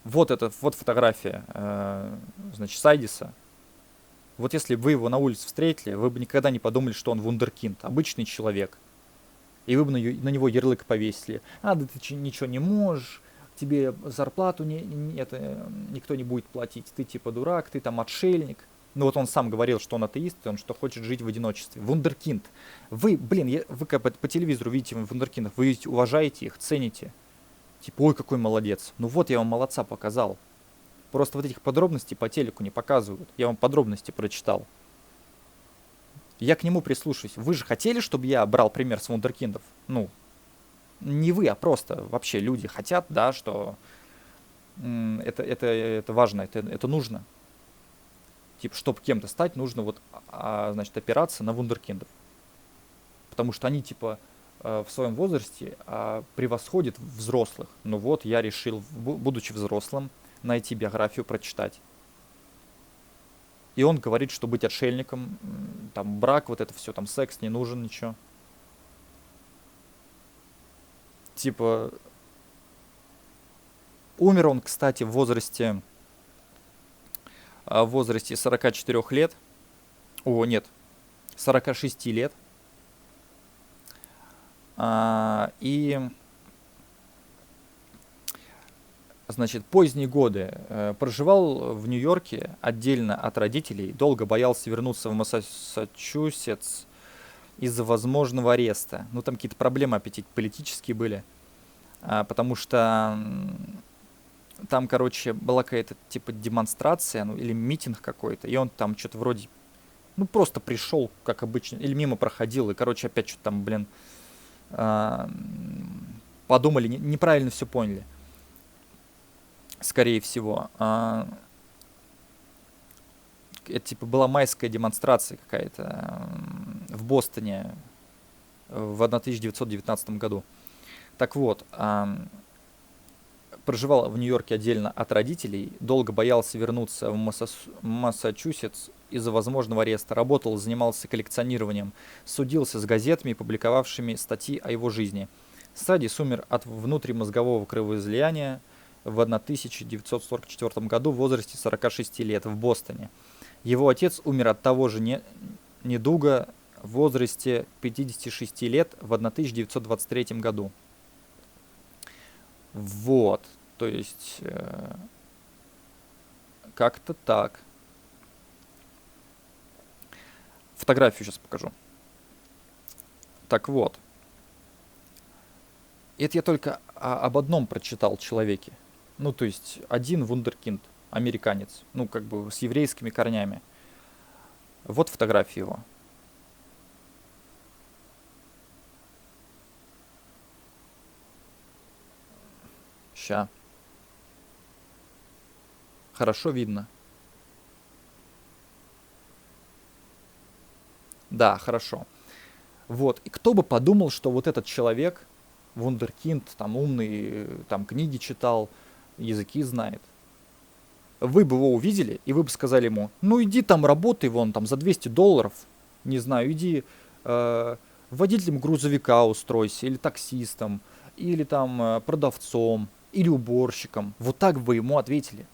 Вот фотография, значит, Сайдиса. Вот если бы вы его на улице встретили, вы бы никогда не подумали, что он вундеркинд, обычный человек. И вы бы на него ярлык повесили. Да ты ничего не можешь, тебе зарплату никто не будет платить, ты типа дурак, ты там отшельник. Ну вот он сам говорил, что он атеист, и он что хочет жить в одиночестве. Вундеркинд. Вы, вы как по телевизору видите вундеркиндов, вы уважаете их, цените. Типа, ой, какой молодец. Ну вот я вам молодца показал. Просто вот этих подробностей по телеку не показывают. Я вам подробности прочитал. Я к нему прислушаюсь. Вы же хотели, чтобы я брал пример с вундеркиндов? Ну, не вы, а просто вообще люди хотят, да, что это важно, это нужно. Типа, чтобы кем-то стать, нужно вот, значит, опираться на вундеркиндов. Потому что они, типа, в своем возрасте превосходят взрослых. Ну вот, я решил, будучи взрослым, найти биографию, прочитать. И он говорит, что быть отшельником, там, брак, вот это все, там, секс, не нужен, ничего. Типа, умер он, кстати, в возрасте 44 лет. О, нет, 46 лет. И, значит, поздние годы проживал в Нью-Йорке отдельно от родителей, долго боялся вернуться в Массачусетс из-за возможного ареста. Ну, там какие-то проблемы опять политические были, потому что там, короче, была какая-то типа демонстрация, ну, или митинг какой-то, и он там что-то вроде, ну, просто пришел, как обычно, или мимо проходил, и, короче, опять что-то там, блин, подумали, неправильно все поняли, скорее всего. Это типа была майская демонстрация какая-то в Бостоне в 1919 году. Так вот, проживал в Нью-Йорке отдельно от родителей, долго боялся вернуться в Массачусетс из-за возможного ареста, работал, занимался коллекционированием, судился с газетами, публиковавшими статьи о его жизни. Сайдис умер от внутримозгового кровоизлияния в 1944 году в возрасте 46 лет в Бостоне. Его отец умер от того же недуга в возрасте 56 лет в 1923 году. Вот, то есть как-то так. Фотографию сейчас покажу. Так вот, это я только об одном прочитал человеке. Ну, то есть один вундеркинд, американец, ну, как бы с еврейскими корнями. Вот фотография его. Ща. Хорошо видно. Да, хорошо. Вот. И кто бы подумал, что вот этот человек, вундеркинд, там умный, там книги читал, языки знает. Вы бы его увидели, и вы бы сказали ему, ну иди там работай вон там за $200, не знаю, иди водителем грузовика устройся, или таксистом, или там продавцом, или уборщиком. Вот так бы ему ответили.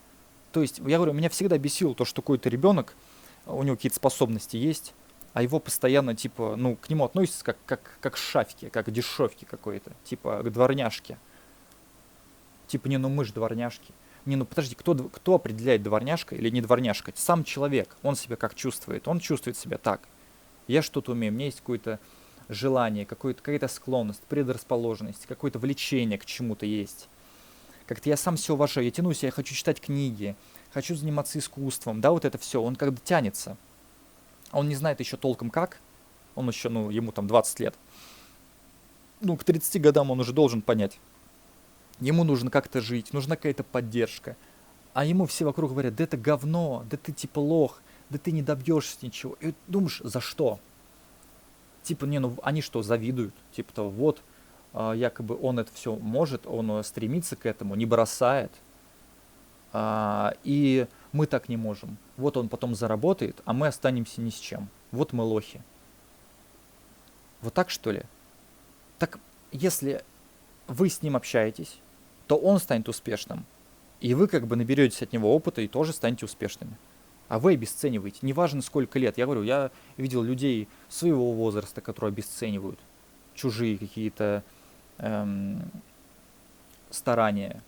То есть, я говорю, меня всегда бесило то, что какой-то ребенок, у него какие-то способности есть, а его постоянно, типа, ну, к нему относятся как к шавке, как к дешевке какой-то, типа, к дворняжке. Типа, не, ну мы же дворняжки. Не, ну подожди, кто определяет, дворняжка или не дворняжка? Сам человек, он себя как чувствует? Он чувствует себя так. Я что-то умею, у меня есть какое-то желание, какая-то склонность, предрасположенность, какое-то влечение к чему-то есть. Как-то я сам все уважаю, я тянусь, я хочу читать книги, хочу заниматься искусством, да, вот это все, он как бы тянется. Он не знает еще толком как, он еще, ну, ему там 20 лет. Ну, к 30 годам он уже должен понять. Ему нужно как-то жить, нужна какая-то поддержка. А ему все вокруг говорят, да это говно, да ты типа лох, да ты не добьешься ничего. И думаешь, за что? Типа, не, ну они что, завидуют? Типа того, вот, якобы он это все может, он стремится к этому, не бросает. И мы так не можем. Вот он потом заработает, а мы останемся ни с чем. Вот мы лохи. Вот так что ли? Так если вы с ним общаетесь, то он станет успешным. И вы как бы наберетесь от него опыта и тоже станете успешными. А вы обесцениваете. Неважно сколько лет. Я говорю, я видел людей своего возраста, которые обесценивают чужие какие-то старания.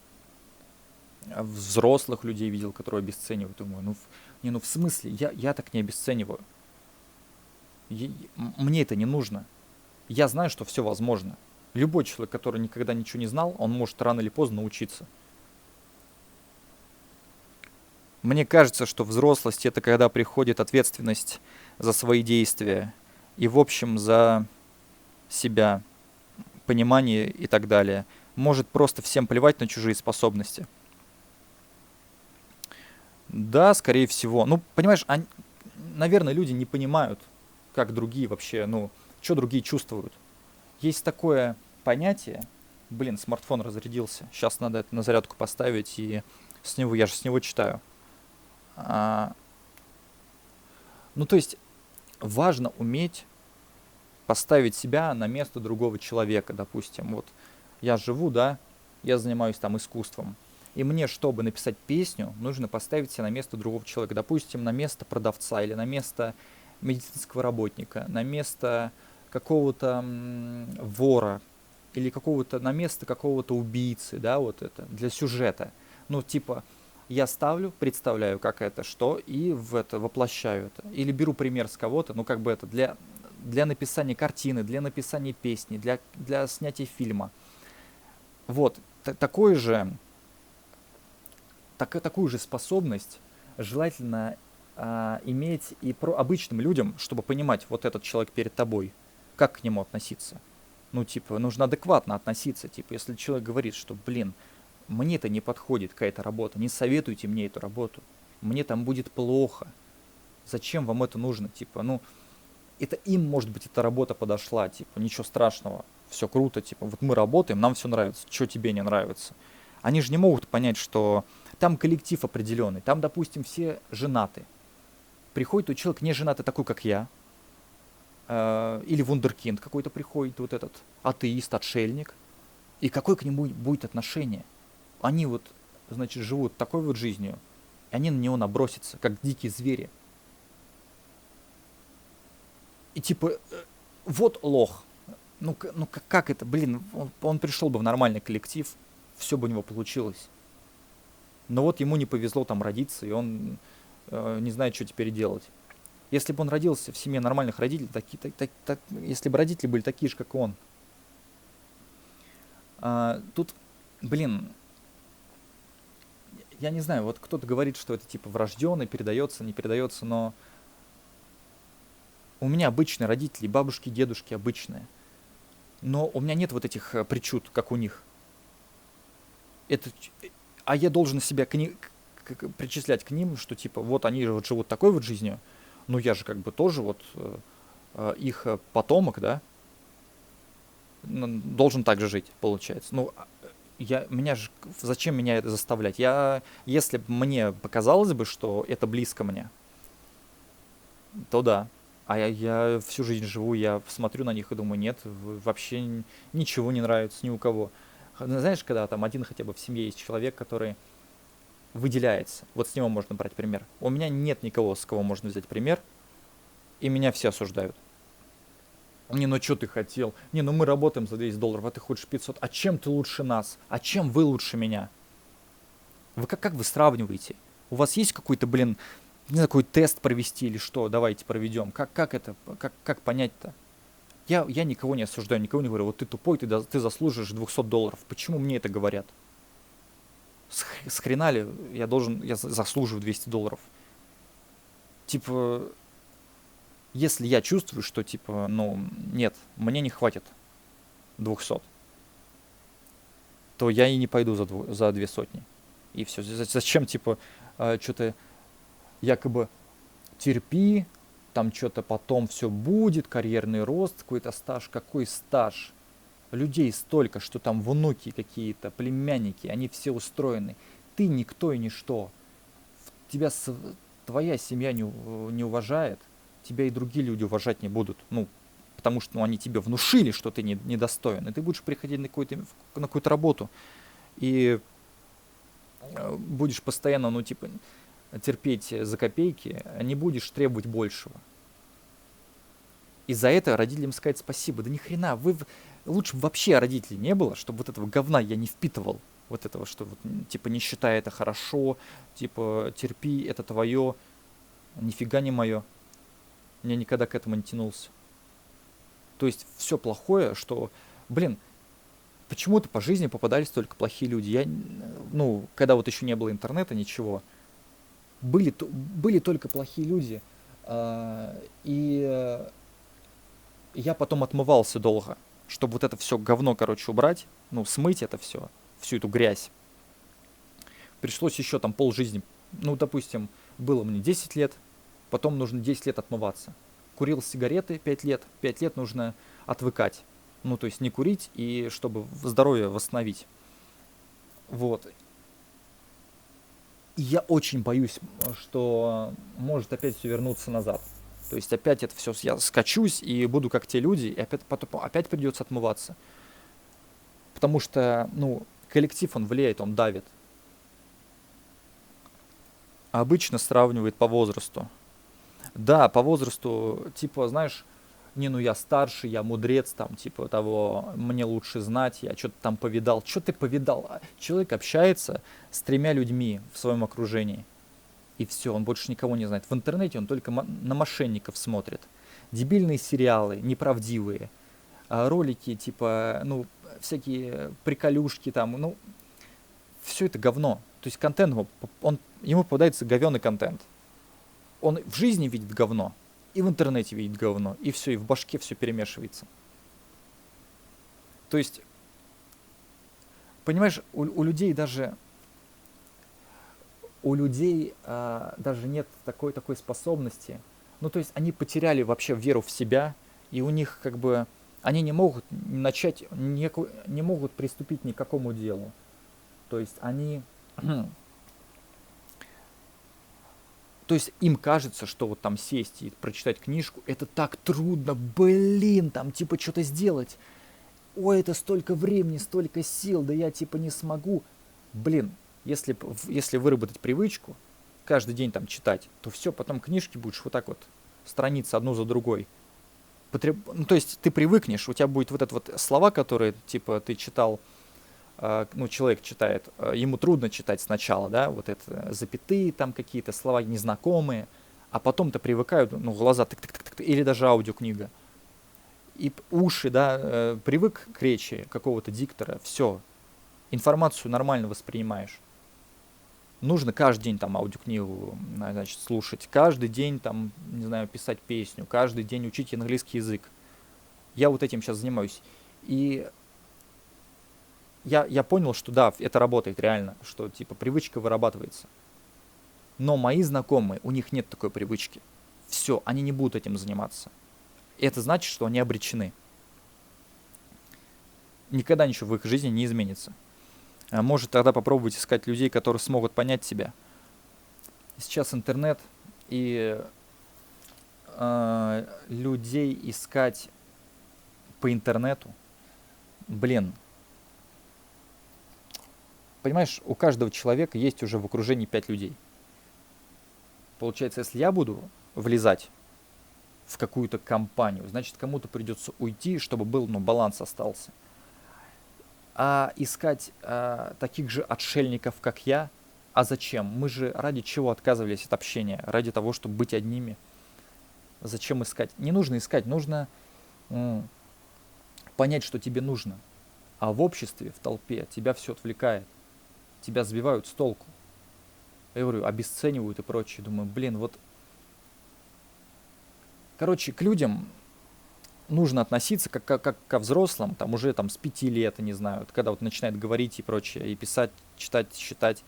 Взрослых людей видел, которые обесценивают. Думаю, ну в смысле, я так не обесцениваю. Мне это не нужно. Я знаю, что все возможно. Любой человек, который никогда ничего не знал, он может рано или поздно научиться. Мне кажется, что взрослость — это когда приходит ответственность за свои действия и, в общем, за себя, понимание и так далее. Может просто всем плевать на чужие способности. Да, скорее всего. Ну, понимаешь, наверное, люди не понимают, как другие вообще, ну, что другие чувствуют. Есть такое понятие, блин, смартфон разрядился, сейчас надо это на зарядку поставить, и я же с него читаю. Ну, то есть, важно уметь поставить себя на место другого человека, допустим. Вот я живу, да, я занимаюсь там искусством. И мне, чтобы написать песню, нужно поставить себя на место другого человека. Допустим, на место продавца или на место медицинского работника, на место какого-то вора или на место какого-то убийцы, да, вот это, для сюжета. Ну, типа, я представляю, как это, что, и воплощаю это. Или беру пример с кого-то, ну, как бы это, для написания картины, для написания песни, для снятия фильма. Вот, такую же способность желательно иметь и про обычным людям, чтобы понимать, вот этот человек перед тобой, как к нему относиться. Ну, типа, нужно адекватно относиться. Типа, если человек говорит, что, блин, мне это не подходит, какая-то работа, не советуйте мне эту работу, мне там будет плохо. Зачем вам это нужно? Типа, ну, это им, может быть, эта работа подошла, типа, ничего страшного, все круто, типа, вот мы работаем, нам все нравится, что тебе не нравится? Они же не могут понять, что там коллектив определенный, там, допустим, все женаты. Приходит у человека не женатый такой, как я, или вундеркинд какой-то приходит, вот этот атеист, отшельник, и какое к нему будет отношение? Они вот, значит, живут такой вот жизнью, и они на него набросятся, как дикие звери. И типа, вот лох. Ну как это, блин, он пришел бы в нормальный коллектив, все бы у него получилось. Но вот ему не повезло там родиться, и он не знает, что теперь делать. Если бы он родился в семье нормальных родителей, если бы родители были такие же, как он. Тут, блин, я не знаю, вот кто-то говорит, что это типа врожденный, передается, не передается, но у меня обычные родители, бабушки, дедушки обычные. Но у меня нет вот этих причуд, как у них. А я должен себя к причислять к ним, что типа вот они же вот живут такой вот жизнью, ну я же как бы тоже вот их потомок, да, должен так же жить, получается. Ну, меня же, зачем меня это заставлять? Если бы мне показалось бы, что это близко мне, то да. А я всю жизнь живу, я смотрю на них и думаю, нет, вообще ничего не нравится ни у кого. Знаешь, когда там один хотя бы в семье есть человек, который выделяется, вот с него можно брать пример. У меня нет никого, с кого можно взять пример, и меня все осуждают. Не, ну что ты хотел? Не, ну мы работаем за $200, а ты хочешь 500. А чем ты лучше нас? А чем вы лучше меня? Вы как вы сравниваете? У вас есть какой-то, блин, не знаю, какой тест провести или что? Давайте проведем. Как это, как понять-то? Я никого не осуждаю, никого не говорю, вот ты тупой, ты заслужишь $200. Почему мне это говорят? С хрена ли я заслуживаю $200? Типа, если я чувствую, что типа, ну, нет, мне не хватит 200, то я и не пойду за 200. И все. Зачем, типа, что-то якобы терпи, там что-то потом все будет, карьерный рост, какой-то стаж. Какой стаж? Людей столько, что там внуки какие-то, племянники, они все устроены. Ты никто и ничто. Тебя твоя семья не уважает, тебя и другие люди уважать не будут. Ну, потому что ну, они тебе внушили, что ты недостоин. И ты будешь приходить на какую-то работу и будешь постоянно, ну, типа, терпеть за копейки, а не будешь требовать большего. И за это родителям сказать спасибо. Да ни хрена, лучше бы вообще родителей не было, чтобы вот этого говна я не впитывал. Вот этого, что вот, типа не считай это хорошо, типа терпи, это твое, нифига не мое. Я никогда к этому не тянулся. То есть все плохое, что, блин, почему-то по жизни попадались только плохие люди. Ну, когда вот еще не было интернета, ничего, были только плохие люди. И я потом отмывался долго, чтобы вот это все говно, короче, убрать, ну, смыть это все, всю эту грязь. Пришлось еще там полжизни, ну, допустим, было мне 10 лет, потом нужно 10 лет отмываться. Курил сигареты 5 лет, 5 лет нужно отвыкать. Ну, то есть не курить, и чтобы здоровье восстановить. Вот. И я очень боюсь, что может опять все вернуться назад. То есть опять это все, я скачусь и буду как те люди, и опять придется отмываться. Потому что, ну, коллектив, он влияет, он давит. А обычно сравнивает по возрасту. Да, по возрасту, типа, знаешь, не, ну я старше, я мудрец, там, типа того, мне лучше знать, я что-то там повидал. Что ты повидал? Человек общается с 3 людьми в своем окружении. И все, он больше никого не знает. В интернете он только на мошенников смотрит. Дебильные сериалы, неправдивые. Ролики, типа, ну, всякие приколюшки там, ну, все это говно. То есть контент, ему попадается говёный контент. Он в жизни видит говно, и в интернете видит говно, и все, и в башке все перемешивается. То есть, понимаешь, у людей даже даже нет такой способности. Ну, то есть они потеряли вообще веру в себя, и у них как бы они не могут начать, не могут приступить ни к какому делу. То есть они То есть им кажется, что вот там сесть и прочитать книжку, это так трудно, блин, там типа что-то сделать. Ой, это столько времени, столько сил, да я типа не смогу. Блин, если выработать привычку, каждый день там читать, то все, потом книжки будешь вот так вот, страницы одну за другой. Ну, то есть ты привыкнешь, у тебя будет вот это вот слова, которые типа ты читал, ну, человек читает, ему трудно читать сначала, да, вот это запятые там какие-то слова незнакомые, а потом-то привыкают, ну, глаза тык-тык-тык, или даже аудиокнига. И уши, да, привык к речи какого-то диктора, все, информацию нормально воспринимаешь. Нужно каждый день там аудиокнигу, значит, слушать, каждый день там, не знаю, писать песню, каждый день учить английский язык. Я вот этим сейчас занимаюсь. И я понял, что да, это работает реально, что типа привычка вырабатывается. Но мои знакомые, у них нет такой привычки. Все, они не будут этим заниматься. И это значит, что они обречены. Никогда ничего в их жизни не изменится. Может, тогда попробовать искать людей, которые смогут понять тебя. Сейчас интернет, и людей искать по интернету, блин, понимаешь, у каждого человека есть уже в окружении 5 людей. Получается, если я буду влезать в какую-то компанию, значит, кому-то придется уйти, чтобы был, баланс остался. А искать таких же отшельников, как я, а зачем? Мы же ради чего отказывались от общения? Ради того, чтобы быть одними. Зачем искать? Не нужно искать, нужно понять, что тебе нужно. А в обществе, в толпе тебя все отвлекает. Тебя сбивают с толку. Я говорю, обесценивают и прочее. Думаю, блин, вот... Короче, к людям нужно относиться как ко взрослым, там уже с 5 лет, не знаю, когда вот начинает говорить и прочее, и писать, читать, считать.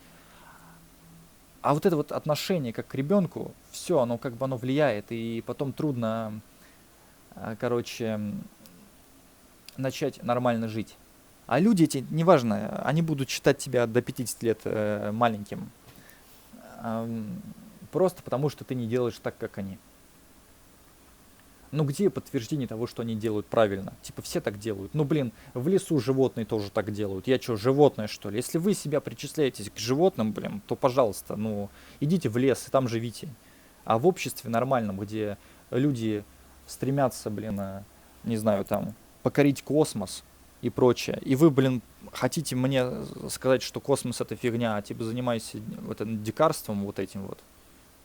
А вот это вот отношение как к ребенку, все, оно оно влияет, и потом трудно, короче, начать нормально жить. А люди эти, неважно, они будут считать тебя до 50 лет маленьким. Просто потому, что ты не делаешь так, как они. Ну где подтверждение того, что они делают правильно? Типа все так делают. Ну блин, в лесу животные тоже так делают. Я что, животное что ли? Если вы себя причисляетесь к животным, блин, то пожалуйста, идите в лес и там живите. А в обществе нормальном, где люди стремятся, блин, не знаю, покорить космос и прочее. И вы, блин, хотите мне сказать, что космос это фигня, а типа занимайся дикарством вот этим вот.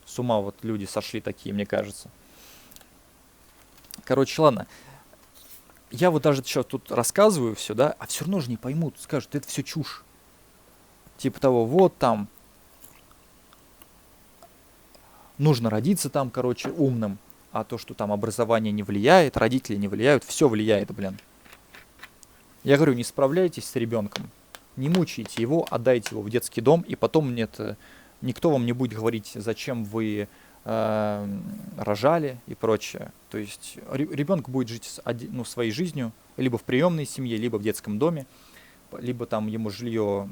С ума вот люди сошли такие, мне кажется. Короче, ладно. Я вот даже сейчас тут рассказываю все, да, а все равно же не поймут. Скажут, это все чушь. Типа того, вот нужно родиться умным, а то, что образование не влияет, родители не влияют, все влияет, блин. Я говорю, не справляйтесь с ребенком, не мучайте его, отдайте его в детский дом, и потом никто вам не будет говорить, зачем вы рожали и прочее. То есть ребенок будет жить своей жизнью, либо в приемной семье, либо в детском доме, либо ему жилье,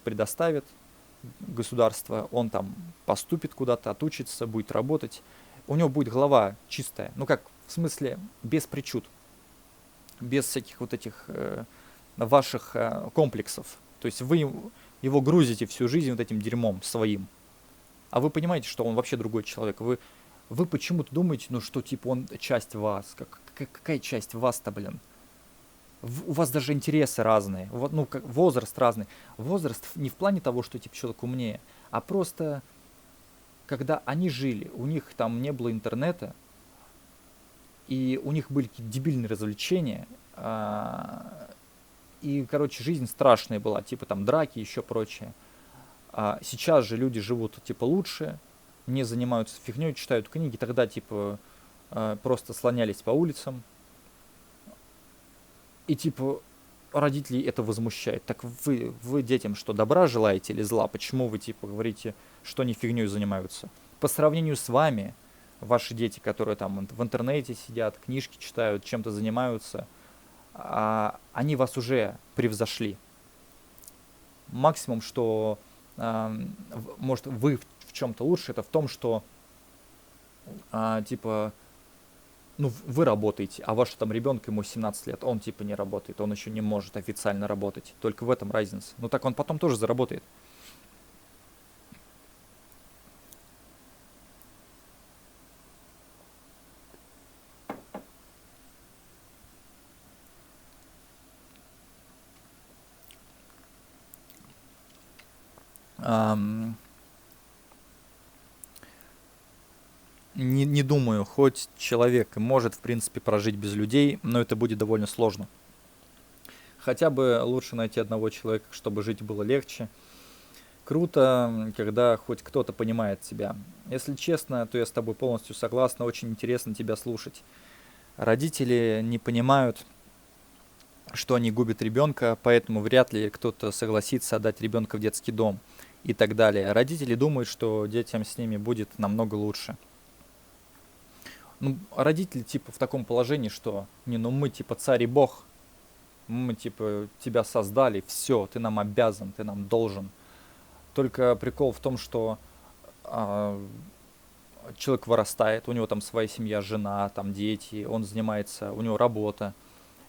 предоставит государство, он поступит куда-то, отучится, будет работать. У него будет голова чистая, в смысле, без причуд, без всяких вот этих ваших комплексов. То есть вы его грузите всю жизнь вот этим дерьмом своим. А вы понимаете, что он вообще другой человек. Вы почему-то думаете, что он часть вас. Какая часть вас-то, блин? У вас даже интересы разные. Возраст разный. Возраст не в плане того, что человек умнее, а просто, когда они жили, у них не было интернета, и у них были какие-то дебильные развлечения, и, жизнь страшная была, драки и еще прочее. Сейчас же люди живут лучше, не занимаются фигней, читают книги, тогда просто слонялись по улицам. И родителей это возмущает. Так вы детям что, добра желаете или зла? Почему вы говорите, что они фигней занимаются? По сравнению с вами, ваши дети, которые в интернете сидят, книжки читают, чем-то занимаются, они вас уже превзошли. Максимум, что может вы в чем-то лучше, это в том, что вы работаете, а ваш ребенок, ему 17 лет, он не работает, он еще не может официально работать. Только в этом разница. Так он потом тоже заработает. Не думаю, хоть человек может, в принципе, прожить без людей, но это будет довольно сложно. Хотя бы лучше найти одного человека, чтобы жить было легче. Круто, когда хоть кто-то понимает тебя. Если честно, то я с тобой полностью согласна, очень интересно тебя слушать. Родители не понимают, что они губят ребенка, поэтому вряд ли кто-то согласится отдать ребенка в детский дом. и так далее. Родители думают, что детям с ними будет намного лучше. Ну, родители типа в таком положении, что не, ну мы типа царь и бог, мы типа тебя создали, все, ты нам обязан, ты нам должен. Только прикол в том, что а, человек вырастает, у него там своя семья, жена, там дети, он занимается, у него работа.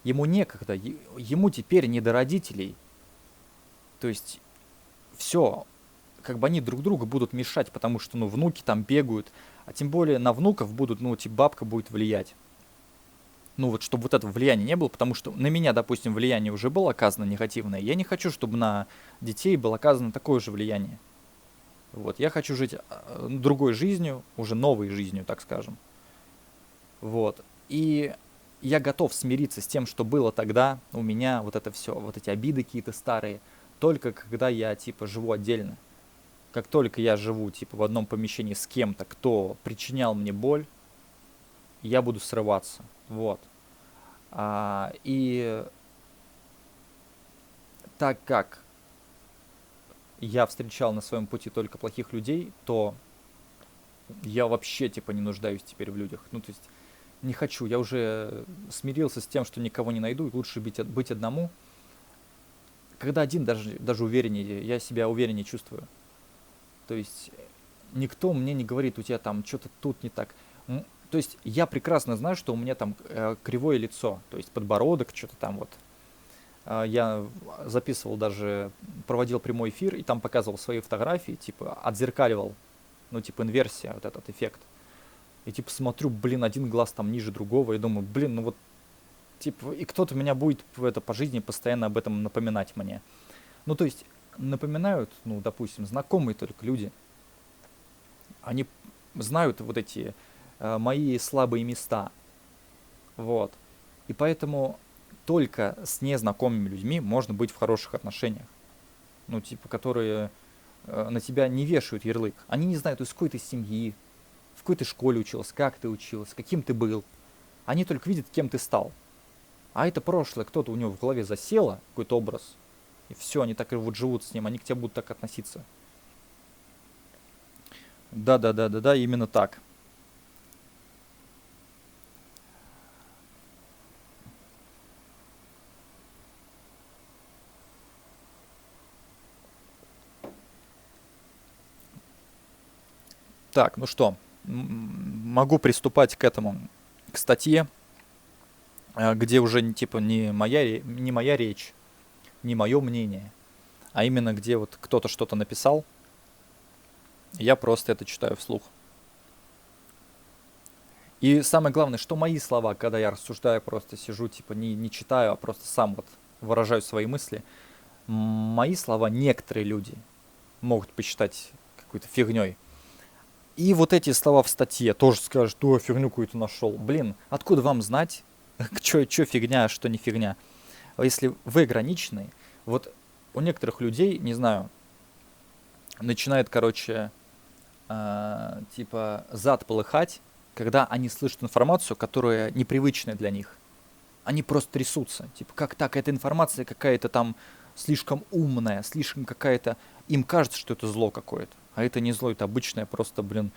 Ему некогда, ему теперь не до родителей. То есть все, как бы они друг другу будут мешать, потому что, ну, внуки там бегают, а тем более на внуков будут, ну, типа бабка будет влиять. Ну, вот чтобы вот этого влияния не было, потому что на меня, допустим, влияние уже было оказано негативное. Я не хочу, чтобы на детей было оказано такое же влияние. Вот, я хочу жить другой жизнью, уже новой жизнью, так скажем. Вот. И я готов смириться с тем, что было тогда у меня, вот это все, вот эти обиды какие-то старые, только когда я, типа, живу отдельно. Как только я живу, типа, в одном помещении с кем-то, кто причинял мне боль, я буду срываться. Вот. И так как я встречал на своем пути только плохих людей, то я вообще, типа, не нуждаюсь теперь в людях. Ну, то есть, не хочу. Я уже смирился с тем, что никого не найду, и лучше быть одному. Когда один, даже увереннее, я себя увереннее чувствую. То есть, никто мне не говорит, у тебя там что-то тут не так. То есть, я прекрасно знаю, что у меня там кривое лицо, то есть, подбородок, что-то там вот. Я записывал даже, проводил прямой эфир, и там показывал свои фотографии, типа, отзеркаливал, ну, типа, инверсия, вот этот эффект. И, типа, смотрю, блин, один глаз там ниже другого, и думаю, блин, ну вот, типа, и кто-то меня будет по жизни постоянно об этом напоминать мне. Ну, то есть, напоминают, ну, допустим, знакомые только люди. Они знают вот эти мои слабые места. Вот. И поэтому только с незнакомыми людьми можно быть в хороших отношениях. Ну, типа, которые на тебя не вешают ярлык. Они не знают, из какой ты семьи, в какой ты школе учился, как ты учился, каким ты был. Они только видят, кем ты стал. А это прошлое, кто-то у него в голове засело, какой-то образ. И все, они так и вот живут с ним, они к тебе будут так относиться. Да, именно так. Так, ну что, могу приступать к этому, к статье, где уже типа не моя речь, не мое мнение, а именно где вот кто-то что-то написал, я просто это читаю вслух. И самое главное, что мои слова, когда я рассуждаю, просто сижу, типа не читаю, а просто сам вот выражаю свои мысли, мои слова некоторые люди могут посчитать какой-то фигней. И вот эти слова в статье тоже скажут, что фигню какую-то нашел. Блин, откуда вам знать, что фигня, а что не фигня? Если вы ограниченный, вот у некоторых людей, не знаю, начинает, короче, типа зад полыхать, когда они слышат информацию, которая непривычная для них. Они просто трясутся. Типа, как так, эта информация какая-то там слишком умная, слишком какая-то... Им кажется, что это зло какое-то. А это не зло, это обычное просто, блин,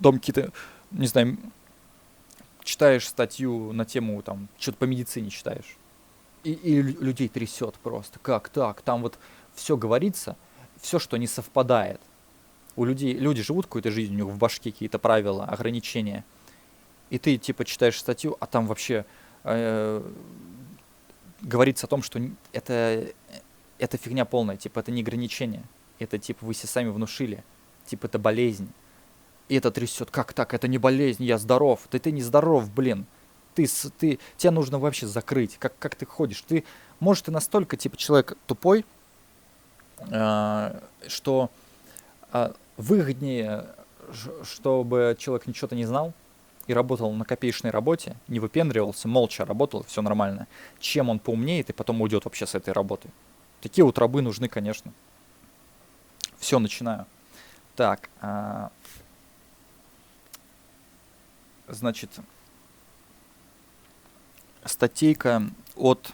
там какие-то, не знаю, читаешь статью на тему, там, что-то по медицине читаешь. И людей трясет просто. Как так? Там вот все говорится, все, что не совпадает. У людей, люди живут какой-то жизнью, у них в башке какие-то правила, ограничения. И ты, типа, читаешь статью, а там вообще говорится о том, что это фигня полная, типа, это не ограничение. Это, типа, вы себе сами внушили. Типа, это болезнь. И это трясет. Как так? Это не болезнь, я здоров. Да ты не здоров, блин. Тебя нужно вообще закрыть. Как ты ходишь? Может, ты настолько, типа, человек тупой, что выгоднее, чтобы человек ничего-то не знал и работал на копеечной работе, не выпендривался, молча работал, все нормально, чем он поумнеет и потом уйдет вообще с этой работы. Такие вот рабы нужны, конечно. Все, начинаю. Так, значит, статейка от...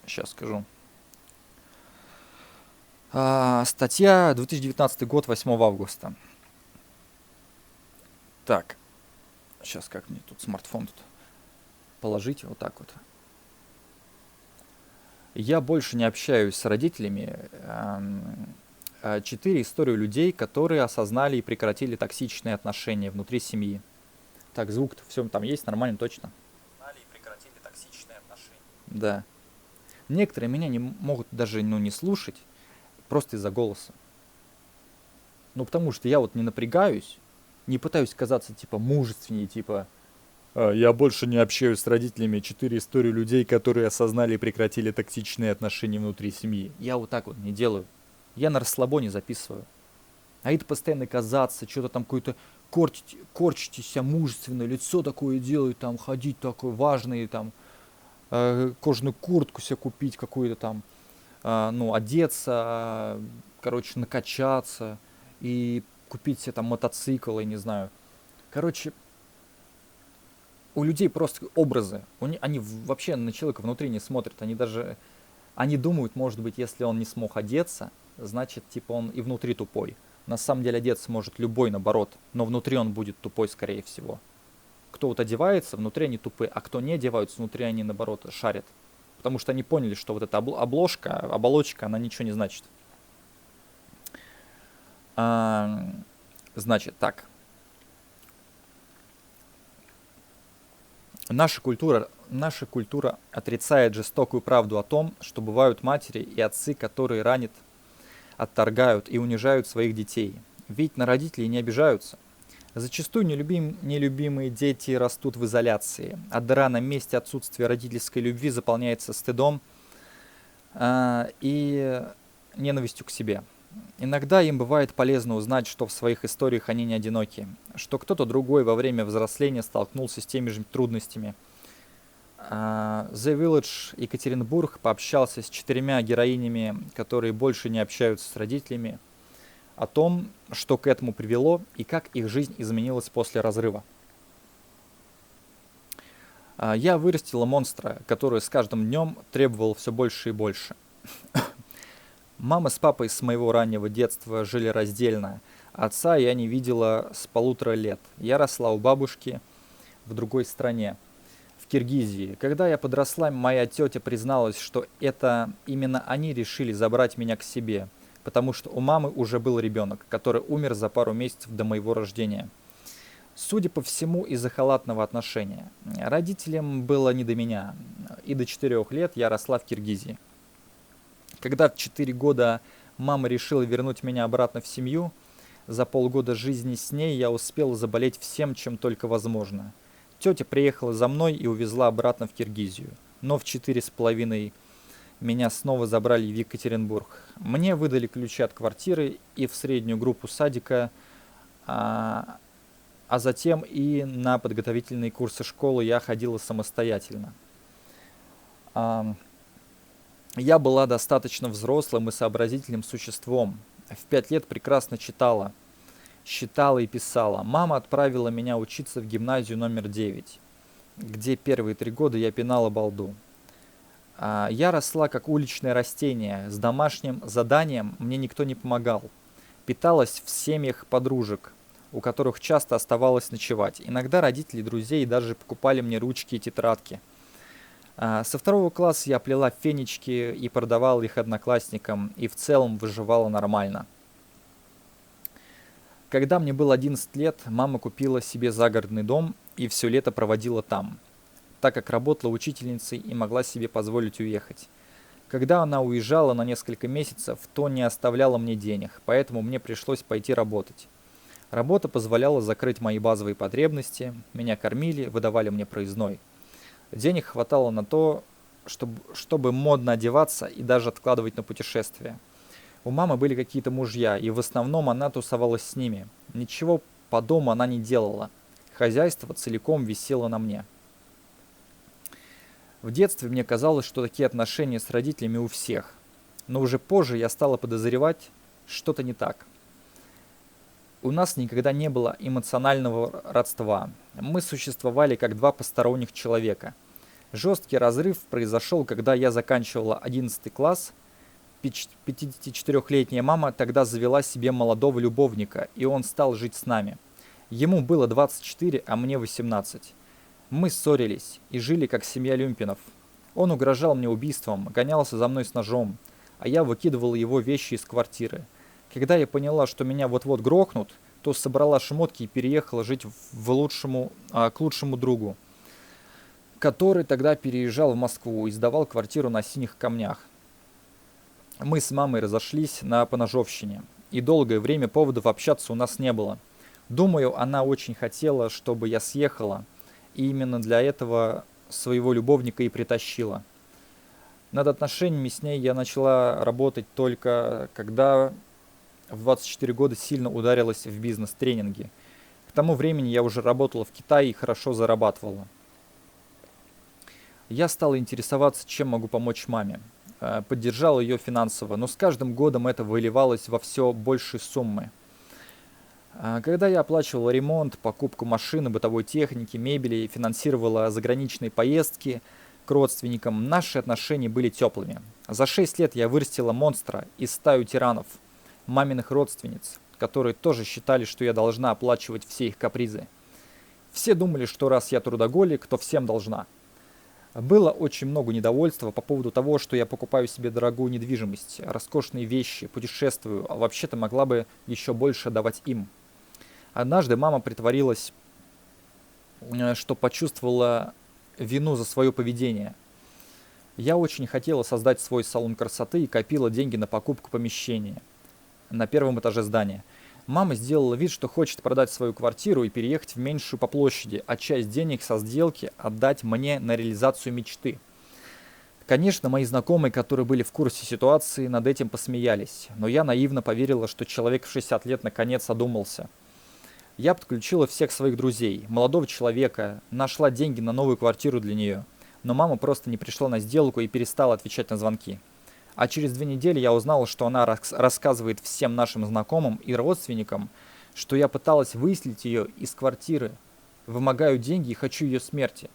Сейчас скажу. Статья 2019 год, 8 августа. Так, сейчас как мне тут смартфон тут положить, вот так вот. Я больше не общаюсь с родителями. 4 истории людей, которые осознали и прекратили токсичные отношения внутри семьи. Так, звук-то все там есть, нормально, точно?
Знали и прекратили токсичные отношения.
Да. Некоторые меня не могут даже не слушать, просто из-за голоса. Ну, потому что я вот не напрягаюсь, не пытаюсь казаться, типа, мужественнее, типа, я больше не общаюсь с родителями. 4 истории людей, которые осознали и прекратили токсичные отношения внутри семьи. Я вот так вот не делаю. Я на расслабоне записываю. А это постоянно казаться, что-то там какое-то корчить себя мужественное, лицо такое делать, там, ходить такой важный, там, кожаную куртку себе купить какую-то там, одеться, короче, накачаться и купить себе там мотоцикл, я не знаю. Короче, у людей просто образы. Они вообще на человека внутри не смотрят. Они думают, может быть, если он не смог одеться, значит, типа, он и внутри тупой. На самом деле одеться может любой, наоборот, но внутри он будет тупой, скорее всего. Кто вот одевается, внутри они тупые, а кто не одеваются, внутри они, наоборот, шарят. Потому что они поняли, что вот эта оболочка, она ничего не значит. Значит, так. Наша культура отрицает жестокую правду о том, что бывают матери и отцы, которые ранят, отторгают и унижают своих детей. Ведь на родителей не обижаются. Зачастую нелюбимые дети растут в изоляции, а дыра на месте отсутствия родительской любви заполняется стыдом и ненавистью к себе. Иногда им бывает полезно узнать, что в своих историях они не одиноки, что кто-то другой во время взросления столкнулся с теми же трудностями. The Village Екатеринбург пообщался с 4 героинями, которые больше не общаются с родителями, о том, что к этому привело и как их жизнь изменилась после разрыва. Я вырастила монстра, который с каждым днем требовал все больше и больше. Мама с папой с моего раннего детства жили раздельно. Отца я не видела с 1,5 лет. Я росла у бабушки в другой стране, в Киргизии. Когда я подросла, моя тетя призналась, что это именно они решили забрать меня к себе, потому что у мамы уже был ребенок, который умер за пару месяцев до моего рождения. Судя по всему, из-за халатного отношения. Родителям было не до меня, и до 4 лет я росла в Киргизии. Когда в 4 года мама решила вернуть меня обратно в семью, за полгода жизни с ней я успел заболеть всем, чем только возможно. Тетя приехала за мной и увезла обратно в Киргизию. Но в 4,5 меня снова забрали в Екатеринбург. Мне выдали ключи от квартиры и в среднюю группу садика, а затем и на подготовительные курсы школы я ходила самостоятельно. Я была достаточно взрослым и сообразительным существом. В 5 лет прекрасно читала и писала. Мама отправила меня учиться в гимназию номер 9, где первые 3 года я пинала балду. Я росла как уличное растение. С домашним заданием мне никто не помогал. Питалась в семьях подружек, у которых часто оставалось ночевать. Иногда родители друзей даже покупали мне ручки и тетрадки. Со 2 класса я плела фенечки и продавала их одноклассникам, и в целом выживала нормально. Когда мне было 11 лет, мама купила себе загородный дом и все лето проводила там, так как работала учительницей и могла себе позволить уехать. Когда она уезжала на несколько месяцев, то не оставляла мне денег, поэтому мне пришлось пойти работать. Работа позволяла закрыть мои базовые потребности, меня кормили, выдавали мне проездной. Денег хватало на то, чтобы модно одеваться и даже откладывать на путешествия. У мамы были какие-то мужья, и в основном она тусовалась с ними. Ничего по дому она не делала. Хозяйство целиком висело на мне. В детстве мне казалось, что такие отношения с родителями у всех. Но уже позже я стала подозревать, что-то не так. У нас никогда не было эмоционального родства. Мы существовали как 2 посторонних человека. Жесткий разрыв произошел, когда я заканчивала 11 класс, 54-летняя мама тогда завела себе молодого любовника, и он стал жить с нами. Ему было 24, а мне 18. Мы ссорились и жили как семья люмпинов. Он угрожал мне убийством, гонялся за мной с ножом, а я выкидывал его вещи из квартиры. Когда я поняла, что меня вот-вот грохнут, то собрала шмотки и переехала жить к лучшему другу, который тогда переезжал в Москву и сдавал квартиру на Синих Камнях. Мы с мамой разошлись на поножовщине, и долгое время поводов общаться у нас не было. Думаю, она очень хотела, чтобы я съехала, и именно для этого своего любовника и притащила. Над отношениями с ней я начала работать только когда в 24 года сильно ударилась в бизнес-тренинги. К тому времени я уже работала в Китае и хорошо зарабатывала. Я стала интересоваться, чем могу помочь маме. Поддержал ее финансово, но с каждым годом это выливалось во все большие суммы. Когда я оплачивала ремонт, покупку машины, бытовой техники, мебели и финансировала заграничные поездки к родственникам, наши отношения были теплыми. За 6 лет я вырастила монстра из стаю тиранов, маминых родственниц, которые тоже считали, что я должна оплачивать все их капризы. Все думали, что раз я трудоголик, то всем должна. Было очень много недовольства по поводу того, что я покупаю себе дорогую недвижимость, роскошные вещи, путешествую, а вообще-то могла бы еще больше давать им. Однажды мама притворилась, что почувствовала вину за свое поведение. Я очень хотела создать свой салон красоты и копила деньги на покупку помещения на 1-м этаже здания. Мама сделала вид, что хочет продать свою квартиру и переехать в меньшую по площади, а часть денег со сделки отдать мне на реализацию мечты. Конечно, мои знакомые, которые были в курсе ситуации, над этим посмеялись, но я наивно поверила, что человек в 60 лет наконец одумался. Я подключила всех своих друзей, молодого человека, нашла деньги на новую квартиру для нее, но мама просто не пришла на сделку и перестала отвечать на звонки. А через 2 недели я узнала, что она рассказывает всем нашим знакомым и родственникам, что я пыталась выселить ее из квартиры, вымогаю деньги и хочу ее смерти.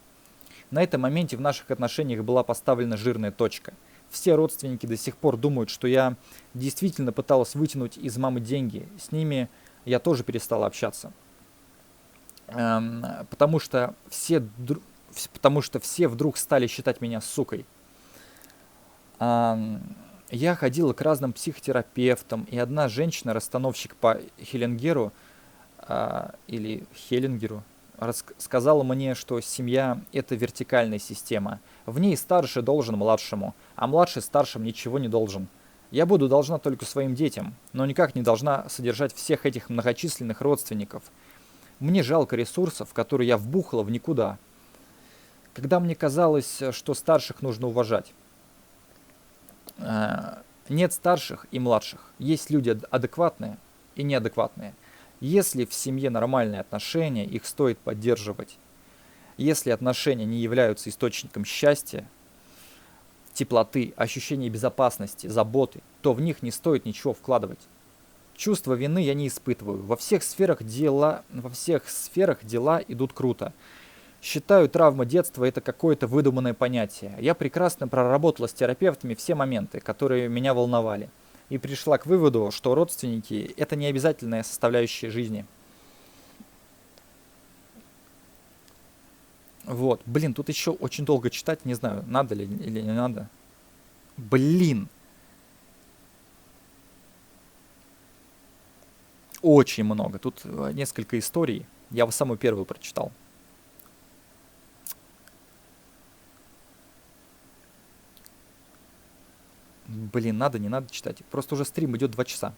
На этом моменте в наших отношениях была поставлена жирная точка. Все родственники до сих пор думают, что я действительно пыталась вытянуть из мамы деньги. С ними я тоже перестала общаться. Потому что все вдруг стали считать меня сукой. Я ходила к разным психотерапевтам, и одна женщина-расстановщик по Хеллингеру, или Хеллингеру, сказала мне, что семья — это вертикальная система. В ней старший должен младшему, а младший старшим ничего не должен. Я буду должна только своим детям, но никак не должна содержать всех этих многочисленных родственников. Мне жалко ресурсов, которые я вбухала в никуда. Когда мне казалось, что старших нужно уважать. Нет старших и младших. Есть люди адекватные и неадекватные. Если в семье нормальные отношения, их стоит поддерживать. Если отношения не являются источником счастья, теплоты, ощущения безопасности, заботы, то в них не стоит ничего вкладывать. Чувство вины я не испытываю. Во всех сферах дела идут круто. Считаю, травма детства — это какое-то выдуманное понятие. Я прекрасно проработала с терапевтами все моменты, которые меня волновали. И пришла к выводу, что родственники — это не обязательная составляющая жизни. Вот. Блин, тут еще очень долго читать. Не знаю, надо ли или не надо. Блин. Очень много. Тут несколько историй. Я самую первую прочитал. Блин, надо, не надо читать. Просто уже стрим идет 2 часа.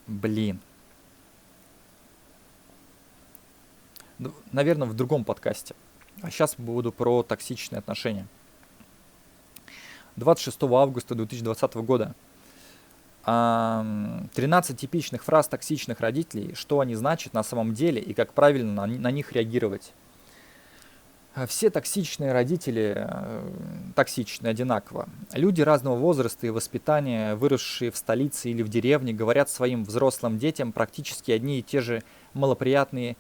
Блин. Наверное, в другом подкасте. А сейчас буду про токсичные отношения. 26 августа 2020 года. 13 типичных фраз токсичных родителей, что они значат на самом деле и как правильно на них реагировать. Все токсичные родители токсичны одинаково. Люди разного возраста и воспитания, выросшие в столице или в деревне, говорят своим взрослым детям практически одни и те же малоприятные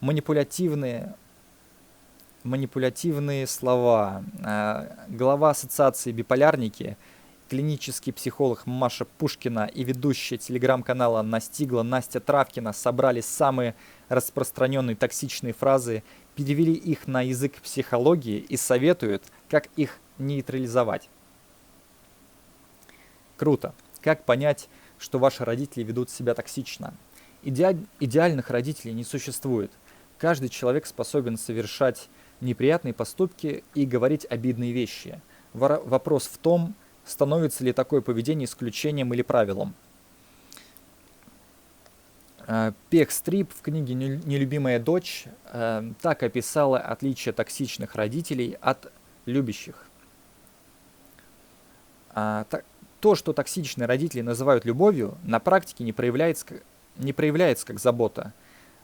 манипулятивные слова. Глава ассоциации «Биполярники», клинический психолог Маша Пушкина и ведущая телеграм-канала «Настигла» Настя Травкина собрали самые распространенные токсичные фразы, перевели их на язык психологии и советуют, как их нейтрализовать. Круто. Как понять, что ваши родители ведут себя токсично? Идеальных родителей не существует. Каждый человек способен совершать неприятные поступки и говорить обидные вещи. Вопрос в том, становится ли такое поведение исключением или правилом. Пех Стрип в книге «Нелюбимая дочь» так описала отличие токсичных родителей от любящих. То, что токсичные родители называют любовью, на практике не проявляется как забота,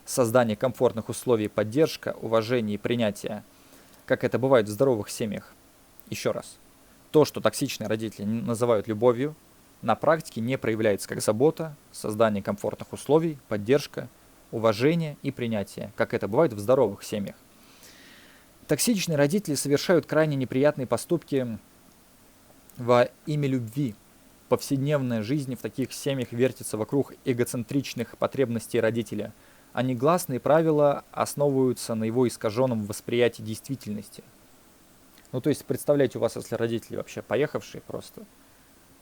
создание комфортных условий, поддержка, уважение и принятие, как это бывает в здоровых семьях. Еще раз. То, что токсичные родители называют любовью, на практике не проявляется как забота, создание комфортных условий, поддержка, уважение и принятие, как это бывает в здоровых семьях. Токсичные родители совершают крайне неприятные поступки во имя любви. Повседневная жизнь в таких семьях вертится вокруг эгоцентричных потребностей родителя, а негласные правила основываются на его искаженном восприятии действительности. Ну, то есть, представляете, у вас, если родители вообще поехавшие просто,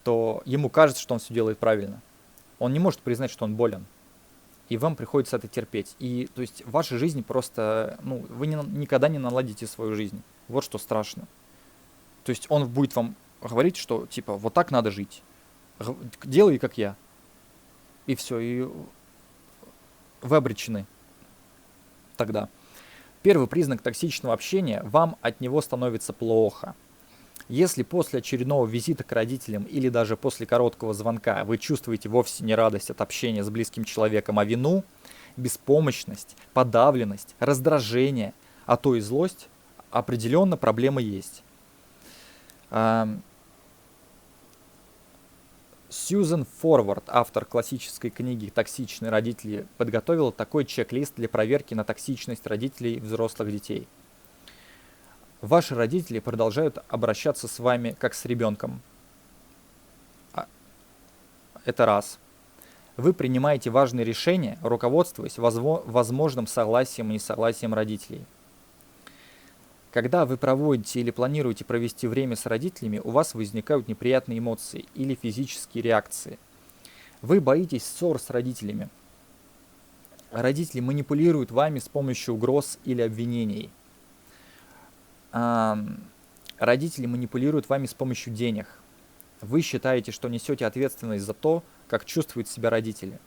то ему кажется, что он все делает правильно. Он не может признать, что он болен. И вам приходится это терпеть. И, то есть, в вашей жизни просто, вы никогда не наладите свою жизнь. Вот что страшно. То есть, он будет вам говорить, что, типа, вот так надо жить. Делай, как я. И все, и вы обречены тогда. Первый признак токсичного общения – вам от него становится плохо. Если после очередного визита к родителям или даже после короткого звонка вы чувствуете вовсе не радость от общения с близким человеком, а вину, беспомощность, подавленность, раздражение, а то и злость, определенно проблема есть. Сьюзен Форвард, автор классической книги «Токсичные родители», подготовила такой чек-лист для проверки на токсичность родителей взрослых детей. Ваши родители продолжают обращаться с вами как с ребенком. Это раз. Вы принимаете важные решения, руководствуясь возможным согласием и несогласием родителей. Когда вы проводите или планируете провести время с родителями, у вас возникают неприятные эмоции или физические реакции. Вы боитесь ссор с родителями. Родители манипулируют вами с помощью угроз или обвинений. Родители манипулируют вами с помощью денег. Вы считаете, что несете ответственность за то, как чувствуют себя родители.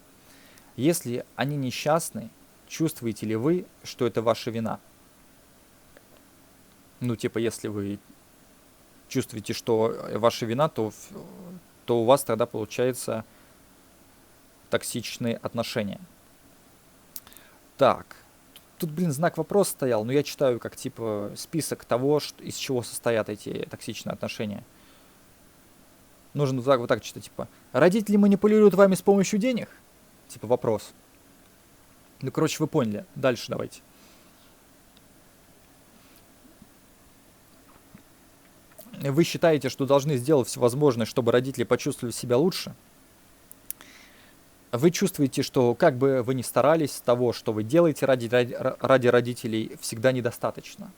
Если они несчастны, чувствуете ли вы, что это ваша вина? Если вы чувствуете, что ваша вина, то у вас тогда получается токсичные отношения. Так, тут, знак вопроса стоял, но я читаю как список того, из чего состоят эти токсичные отношения. Нужно вот так читать, родители манипулируют вами с помощью денег? Вопрос. Вы поняли. Дальше давайте. Вы считаете, что должны сделать все возможное, чтобы родители почувствовали себя лучше? Вы чувствуете, что как бы вы ни старались, того, что вы делаете ради родителей, всегда недостаточно?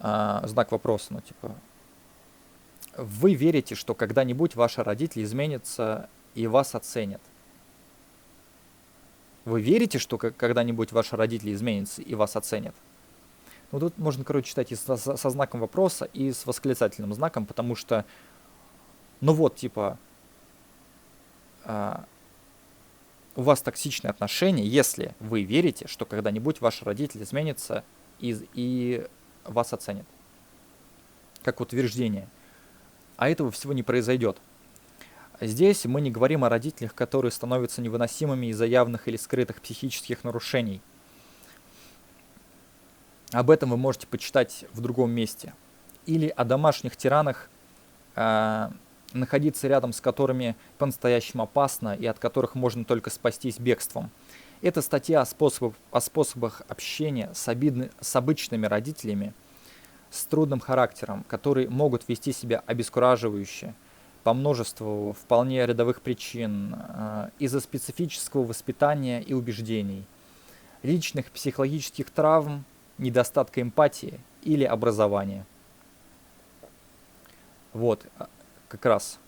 Знак вопроса, Вы верите, что когда-нибудь ваши родители изменятся и вас оценят? Вы верите, что когда-нибудь ваши родители изменятся и вас оценят? Тут можно, читать и со знаком вопроса, и с восклицательным знаком, потому что, у вас токсичные отношения, если вы верите, что когда-нибудь ваши родители изменятся и вас оценят. Как утверждение. А этого всего не произойдет. Здесь мы не говорим о родителях, которые становятся невыносимыми из-за явных или скрытых психических нарушений. Об этом вы можете почитать в другом месте. Или о домашних тиранах, находиться рядом с которыми по-настоящему опасно и от которых можно только спастись бегством. Это статья о способах общения с обычными родителями с трудным характером, которые могут вести себя обескураживающе по множеству вполне рядовых причин, из-за специфического воспитания и убеждений, личных психологических травм, недостатка эмпатии или образования. Вот, как раз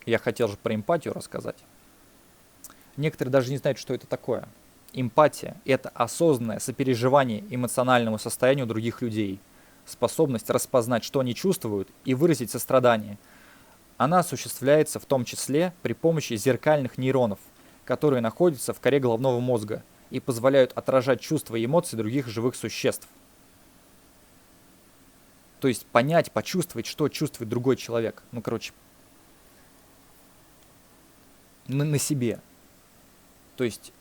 я хотел же про эмпатию рассказать. Некоторые даже не знают, что это такое. Эмпатия — это осознанное сопереживание эмоциональному состоянию других людей, способность распознать, что они чувствуют, и выразить сострадание. Она осуществляется в том числе при помощи зеркальных нейронов, которые находятся в коре головного мозга и позволяют отражать чувства и эмоции других живых существ. То есть понять, почувствовать, что чувствует другой человек. Ну, короче, на себе. То есть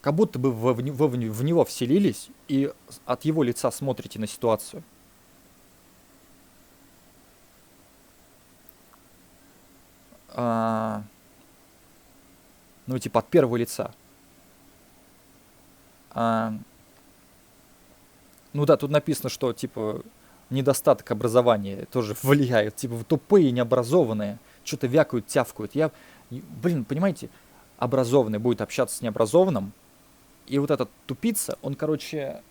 как будто бы в него вселились и от его лица смотрите на ситуацию. Ну, типа от первого лица. Ну да, тут написано, что типа недостаток образования тоже влияет. Типа тупые, необразованные, что-то вякают, тявкают. Блин, понимаете, образованный будет общаться с необразованным, и вот этот тупица, он, короче,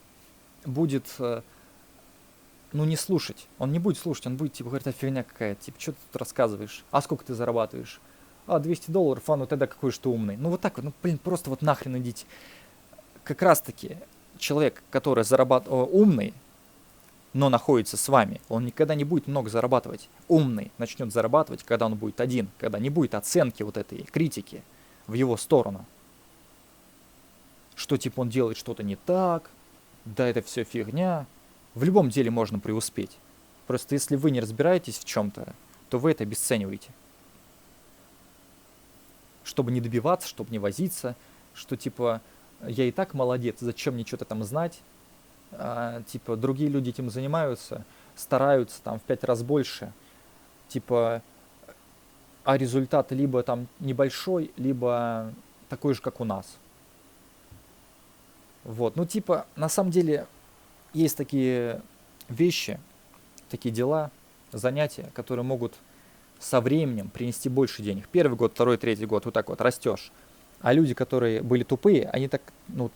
будет, ну, не слушать. Он не будет слушать, он будет, типа, говорить, а фигня какая-то, типа, что ты тут рассказываешь? А сколько ты зарабатываешь? А, $200, а ну тогда какой же ты умный. Ну, вот так вот, ну, блин, просто вот нахрен идите. Как раз-таки человек, который умный, но находится с вами, он никогда не будет много зарабатывать. Умный начнет зарабатывать, когда он будет один, когда не будет оценки вот этой критики в его сторону. Что типа он делает что-то не так, да это все фигня. В любом деле можно преуспеть. Просто если вы не разбираетесь в чем-то, то вы это обесцениваете. Чтобы не добиваться, чтобы не возиться, что типа я и так молодец, зачем мне что-то там знать? Типа другие люди этим занимаются, стараются там в 5 раз больше. Типа, а результат либо там небольшой, либо такой же, как у нас. Вот, ну типа, на самом деле, есть такие вещи, такие дела, занятия, которые могут со временем принести больше денег. Первый год, второй, третий год, вот так вот растешь. А люди, которые были тупые, они так, ну,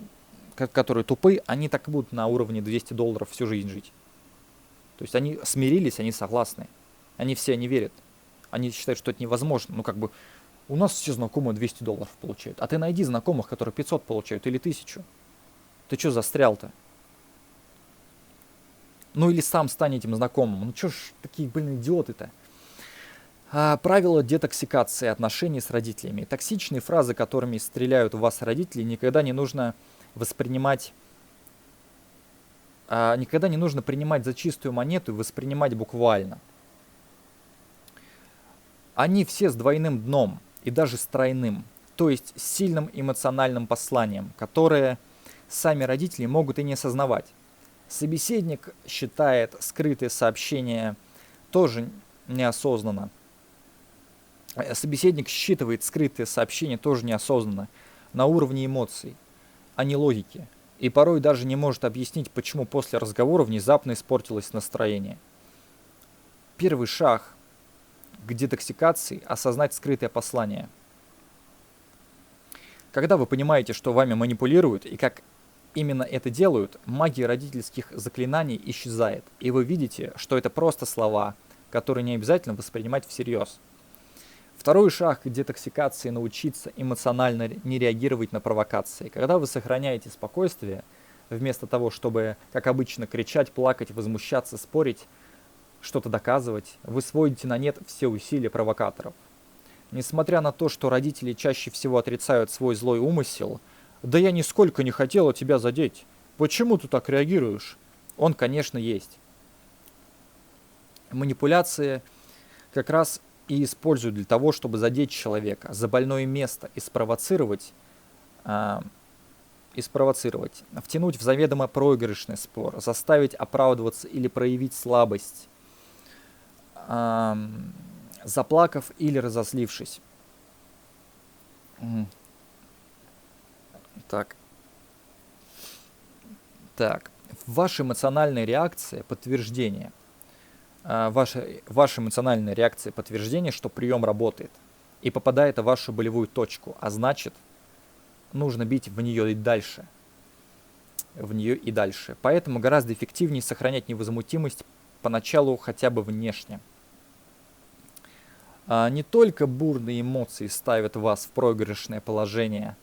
которые тупые, они так и будут на уровне $200 всю жизнь жить. То есть они смирились, они согласны. Они все не верят. Они считают, что это невозможно. Ну как бы у нас все знакомые $200 получают. А ты найди знакомых, которые 500 получают или 1000. Ты что застрял-то? Ну или сам стань этим знакомым. Ну чё ж такие, блин, идиоты-то? Правила детоксикации отношений с родителями. Токсичные фразы, которыми стреляют в вас родители, никогда не нужно воспринимать, никогда не нужно принимать за чистую монету и воспринимать буквально. Они все с двойным дном и даже с тройным, то есть с сильным эмоциональным посланием, которое сами родители могут и не осознавать. Собеседник считает скрытые сообщения тоже неосознанно. Собеседник считывает скрытые сообщения тоже неосознанно, на уровне эмоций, а не логики. И порой даже не может объяснить, почему после разговора внезапно испортилось настроение. Первый шаг к детоксикации — осознать скрытое послание. Когда вы понимаете, что вами манипулируют и как именно это делают, магия родительских заклинаний исчезает, и вы видите, что это просто слова, которые не обязательно воспринимать всерьез. Второй шаг к детоксикации — научиться эмоционально не реагировать на провокации. Когда вы сохраняете спокойствие, вместо того, чтобы, как обычно, кричать, плакать, возмущаться, спорить, что-то доказывать, вы сводите на нет все усилия провокаторов. Несмотря на то, что родители чаще всего отрицают свой злой умысел, «Да я нисколько не хотела тебя задеть. Почему ты так реагируешь?» Он, конечно, есть. Манипуляции как раз и используют для того, чтобы задеть человека за больное место и спровоцировать, втянуть в заведомо проигрышный спор, заставить оправдываться или проявить слабость, заплакав или разозлившись. Так. Так. Ваша эмоциональная реакция подтверждение. Ваша эмоциональная реакция подтверждение, что прием работает. И попадает в вашу болевую точку. А значит, нужно бить в нее и дальше. В нее и дальше. Поэтому гораздо эффективнее сохранять невозмутимость поначалу хотя бы внешне. Не только бурные эмоции ставят вас в проигрышное положение,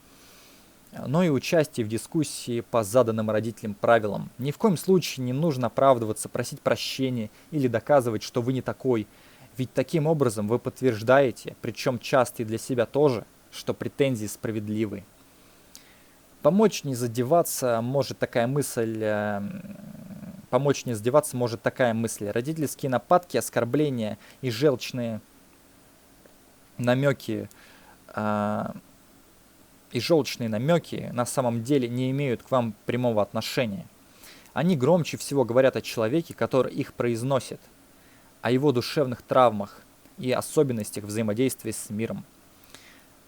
но и участие в дискуссии по заданным родителям правилам. Ни в коем случае не нужно оправдываться, просить прощения или доказывать, что вы не такой. Ведь таким образом вы подтверждаете, причем часто и для себя тоже, что претензии справедливы. Помочь не задеваться может такая мысль. Родительские нападки, оскорбления и желчные намеки на самом деле не имеют к вам прямого отношения. Они громче всего говорят о человеке, который их произносит, о его душевных травмах и особенностях взаимодействия с миром.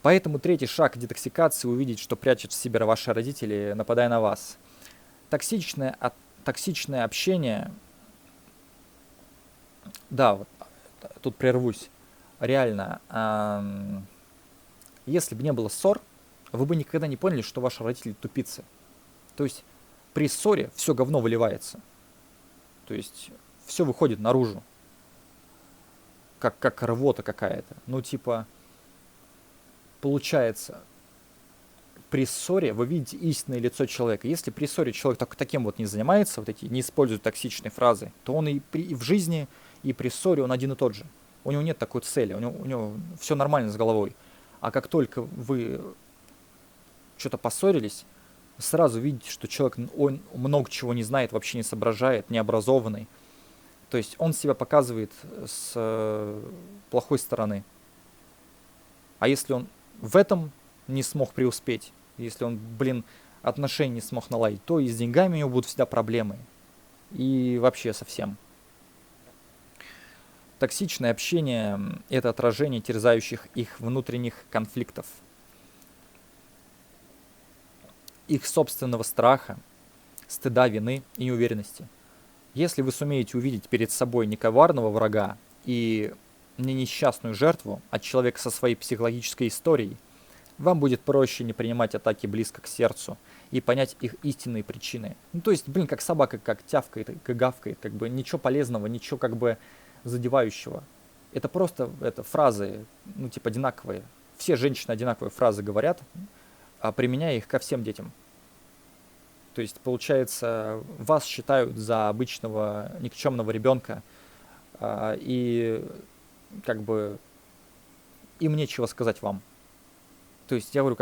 Поэтому третий шаг детоксикации — увидеть, что прячут в себе ваши родители, нападая на вас. Токсичное общение... Да, вот тут прервусь. Реально, если бы не было ссор, вы бы никогда не поняли, что ваши родители тупицы. То есть при ссоре все говно выливается. То есть все выходит наружу. Как рвота какая-то. Ну, типа, получается, при ссоре вы видите истинное лицо человека. Если при ссоре человек таким вот не занимается, не использует токсичные фразы, то он и в жизни, и при ссоре он один и тот же. У него нет такой цели, у него все нормально с головой. А как только вы что-то поссорились, сразу видите, что человек он много чего не знает, вообще не соображает, необразованный. То есть он себя показывает с плохой стороны. А если он в этом не смог преуспеть, если он, отношения не смог наладить, то и с деньгами у него будут всегда проблемы. И вообще совсем. Токсичное общение — это отражение терзающих их внутренних конфликтов, их собственного страха, стыда, вины и неуверенности. Если вы сумеете увидеть перед собой не коварного врага и не несчастную жертву, а человека со своей психологической историей, вам будет проще не принимать атаки близко к сердцу и понять их истинные причины. Ну, то есть, как собака, как тявкает, как гавкает, ничего полезного, ничего задевающего. Это просто фразы, одинаковые. Все женщины одинаковые фразы говорят, применяя их ко всем детям. То есть, получается, вас считают за обычного никчемного ребенка, и им нечего сказать вам. То есть, я говорю,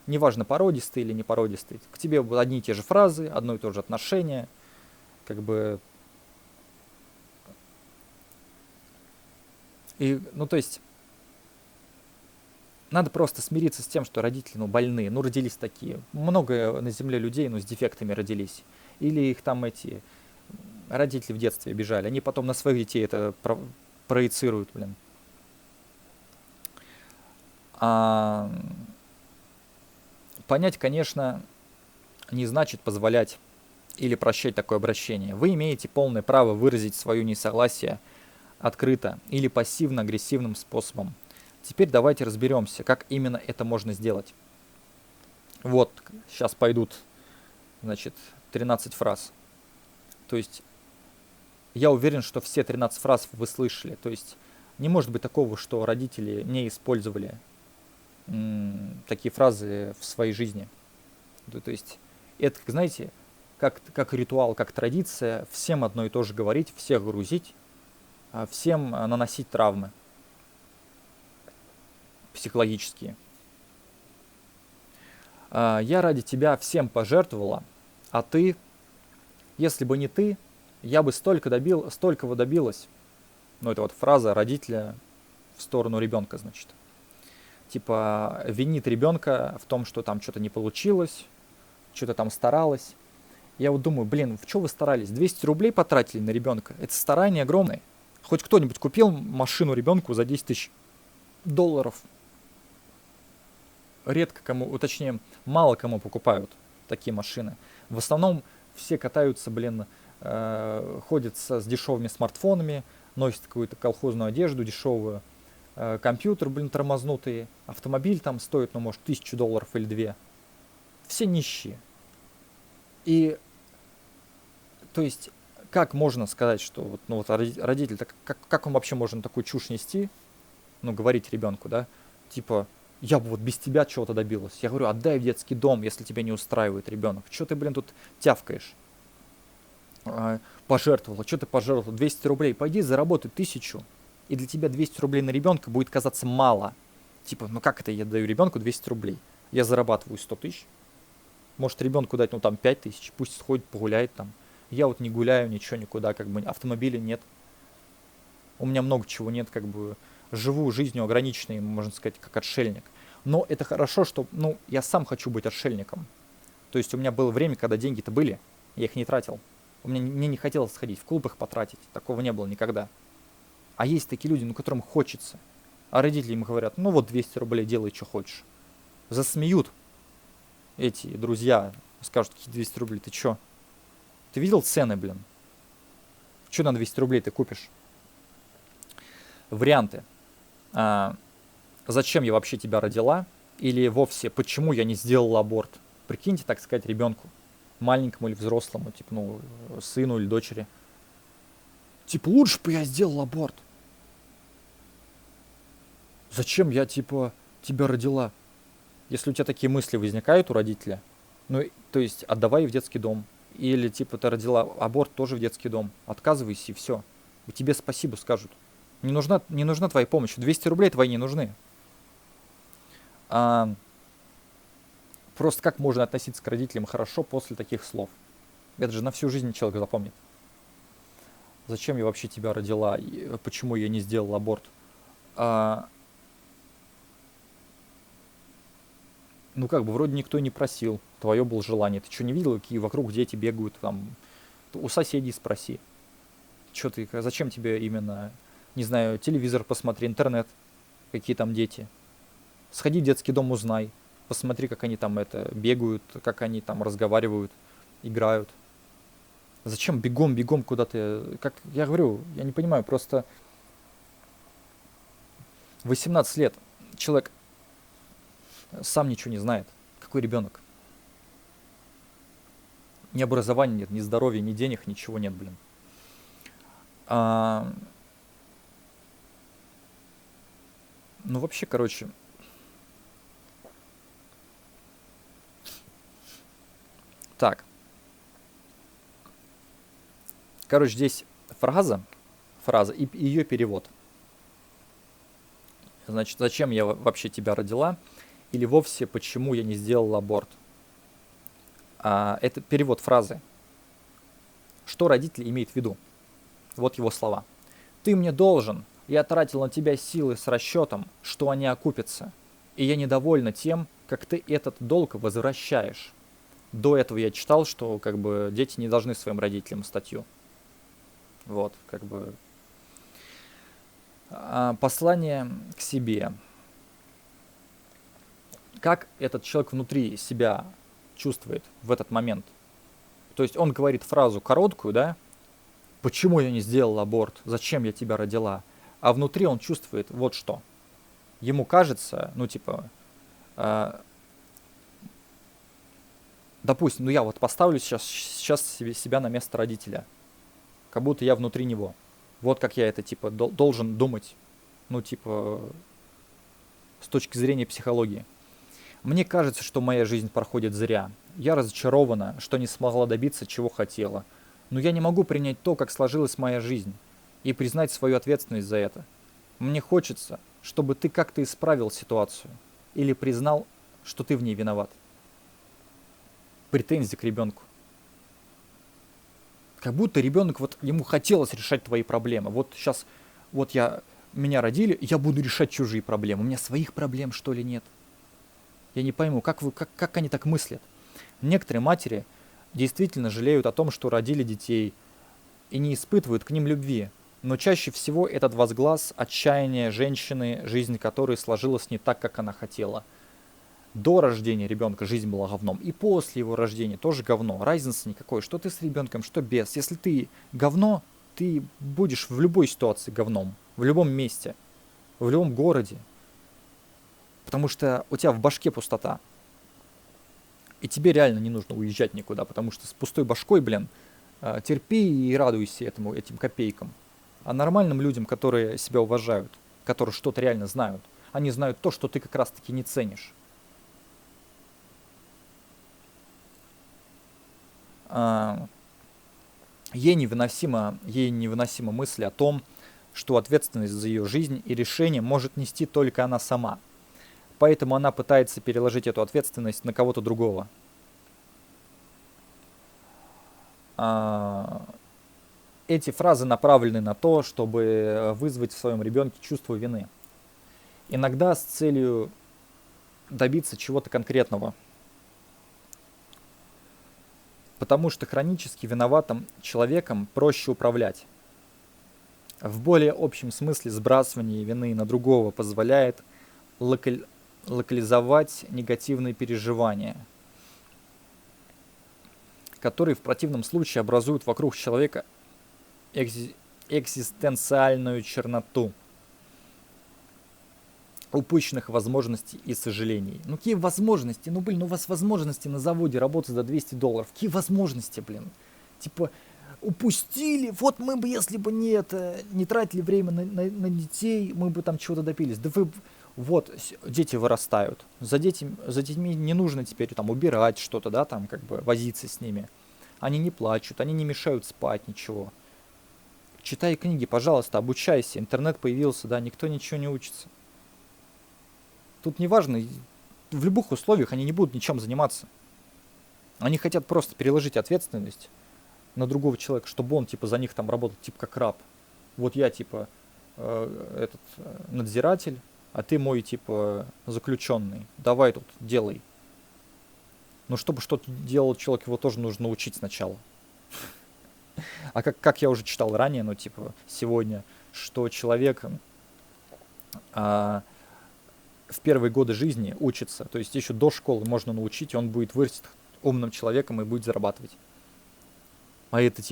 неважно, породистый или не породистый, к тебе будут одни и те же фразы, одно и то же отношение, то есть, надо просто смириться с тем, что родители, больные, родились такие. Много на земле людей, с дефектами родились. Или их родители в детстве обижали. Они потом на своих детей это проецируют, Понять, конечно, не значит позволять или прощать такое обращение. Вы имеете полное право выразить свое несогласие открыто или пассивно-агрессивным способом. Теперь давайте разберемся, как именно это можно сделать. Вот, сейчас пойдут, 13 фраз. То есть, я уверен, что все 13 фраз вы слышали. То есть, не может быть такого, что родители не использовали такие фразы в своей жизни. То есть, это, знаете, как ритуал, как традиция, всем одно и то же говорить, всех грузить, всем наносить травмы психологические. Я ради тебя всем пожертвовала, а ты, если бы не ты, я бы столько добилась. Это вот фраза родителя в сторону ребенка, винит ребенка в том, что там что-то не получилось, что-то там старалась. Я вот думаю, в что вы старались? 200 рублей потратили на ребенка. Это старание огромное. Хоть кто-нибудь купил машину ребенку за $10 000? редко кому, точнее, мало кому покупают такие машины. В основном все катаются, блин, ходят с дешевыми смартфонами, носят какую-то колхозную одежду дешевую, компьютер, блин, тормознутый, автомобиль там стоит, ну, может, $1000 или 2. Все нищие. И, то есть, как можно сказать, что вот, ну, вот родитель, как он вообще может такую чушь нести, ну, говорить ребенку, да, типа, я бы вот без тебя чего-то добилась. Я говорю, отдай в детский дом, если тебя не устраивает ребенок. Что ты, блин, тут тявкаешь? Пожертвовала, что ты пожертвовала? 200 рублей, пойди заработай 1000. И для тебя 200 рублей на ребенка будет казаться мало. Типа, ну как это я даю ребенку 200 рублей? Я зарабатываю 100 тысяч. Может ребенку дать, ну там 5000, пусть сходит, погуляет там. Я вот не гуляю, ничего, никуда, как бы автомобиля нет. У меня много чего нет, как бы живу жизнью ограниченной, можно сказать, как отшельник. Но это хорошо, что, ну, я сам хочу быть отшельником. То есть у меня было время, когда деньги-то были, я их не тратил. Мне не хотелось сходить в клуб их потратить, такого не было никогда. А есть такие люди, ну, которым хочется. А родители им говорят, ну вот 200 рублей, делай, что хочешь. Засмеют эти друзья, скажут, какие 200 рублей, ты чё? Ты видел цены, блин? Чё на 200 рублей ты купишь? Варианты. Зачем я вообще тебя родила? Или вовсе, почему я не сделала аборт? Прикиньте, так сказать, ребенку, маленькому или взрослому, типа, ну, сыну или дочери. Типа, лучше бы я сделал аборт. Зачем я, типа, тебя родила? Если у тебя такие мысли возникают у родителя, ну, то есть, отдавай в детский дом. Или, типа, ты родила аборт тоже в детский дом. Отказывайся и все. И тебе спасибо скажут. Не нужна твоя помощь. 200 рублей твои не нужны. Просто как можно относиться к родителям хорошо после таких слов? Это же на всю жизнь человек запомнит. Зачем я вообще тебя родила? И почему я не сделал аборт? Ну как бы вроде никто не просил. Твое было желание. Ты что, не видел, какие вокруг дети бегают? Там, у соседей спроси. Что ты, зачем тебе именно, не знаю, телевизор посмотри, интернет, какие там дети. Сходи в детский дом, узнай. Посмотри, как они там это бегают, как они там разговаривают, играют. Зачем бегом куда-то? Как я говорю, я не понимаю, просто 18 лет человек сам ничего не знает. Какой ребенок? Ни образования нет, ни здоровья, ни денег, ничего нет, блин. Ну вообще, короче, так. Короче, здесь фраза и ее перевод. Значит, зачем я вообще тебя родила? Или вовсе, почему я не сделал аборт? Это перевод фразы. Что родитель имеет в виду? Вот его слова. Ты мне должен. Я тратил на тебя силы с расчетом, что они окупятся. И я недовольна тем, как ты этот долг возвращаешь. До этого я читал, что как бы дети не должны своим родителям статью. Вот, как бы. Послание к себе. Как этот человек внутри себя чувствует в этот момент? То есть он говорит фразу короткую, да? Почему я не сделал аборт? Зачем я тебя родила? А внутри он чувствует вот что. Ему кажется, ну типа, допустим, ну я вот поставлю сейчас себя на место родителя. Как будто я внутри него. Вот как я это типа должен думать. Ну типа, с точки зрения психологии. Мне кажется, что моя жизнь проходит зря. Я разочарована, что не смогла добиться, чего хотела. Но я не могу принять то, как сложилась моя жизнь, и признать свою ответственность за это. Мне хочется, чтобы ты как-то исправил ситуацию, или признал, что ты в ней виноват. Претензии к ребенку. Как будто ребенок, вот ему хотелось решать твои проблемы. Вот сейчас, вот меня родили, я буду решать чужие проблемы. У меня своих проблем, что ли, нет? Я не пойму, как они так мыслят. Некоторые матери действительно жалеют о том, что родили детей, и не испытывают к ним любви. Но чаще всего этот возглас отчаяния женщины, жизнь которой сложилась не так, как она хотела. До рождения ребенка жизнь была говном, и после его рождения тоже говно. Разницы никакой, что ты с ребенком, что без. Если ты говно, ты будешь в любой ситуации говном, в любом месте, в любом городе. Потому что у тебя в башке пустота. И тебе реально не нужно уезжать никуда, потому что с пустой башкой, терпи и радуйся этим копейкам. А нормальным людям, которые себя уважают, которые что-то реально знают, они знают то, что ты как раз-таки не ценишь. Ей невыносима мысль о том, что ответственность за ее жизнь и решение может нести только она сама. Поэтому она пытается переложить эту ответственность на кого-то другого. Эти фразы направлены на то, чтобы вызвать в своем ребенке чувство вины. Иногда с целью добиться чего-то конкретного. Потому что хронически виноватым человеком проще управлять. В более общем смысле сбрасывание вины на другого позволяет локализовать негативные переживания, которые в противном случае образуют вокруг человека экзистенциальную черноту упущенных возможностей и сожалений. Ну какие возможности? Ну у вас возможности на заводе работать за $200. Какие возможности, Типа, упустили, вот мы бы, если бы не тратили время на детей, мы бы там чего-то добились. Да вы, вот, дети вырастают. За детьми не нужно теперь там убирать что-то, да, там возиться с ними. Они не плачут, они не мешают спать, ничего. Читай книги, пожалуйста, обучайся. Интернет появился, да, никто ничего не учится. Тут неважно, в любых условиях они не будут ничем заниматься. Они хотят просто переложить ответственность на другого человека, чтобы он за них там работал как раб. Вот я надзиратель, а ты мой заключенный. Давай тут делай. Но чтобы что-то делал человек, его тоже нужно учить сначала. А как я уже читал ранее, сегодня, что человек в первые годы жизни учится, то есть еще до школы можно научить, и он будет вырастет умным человеком и будет зарабатывать. А это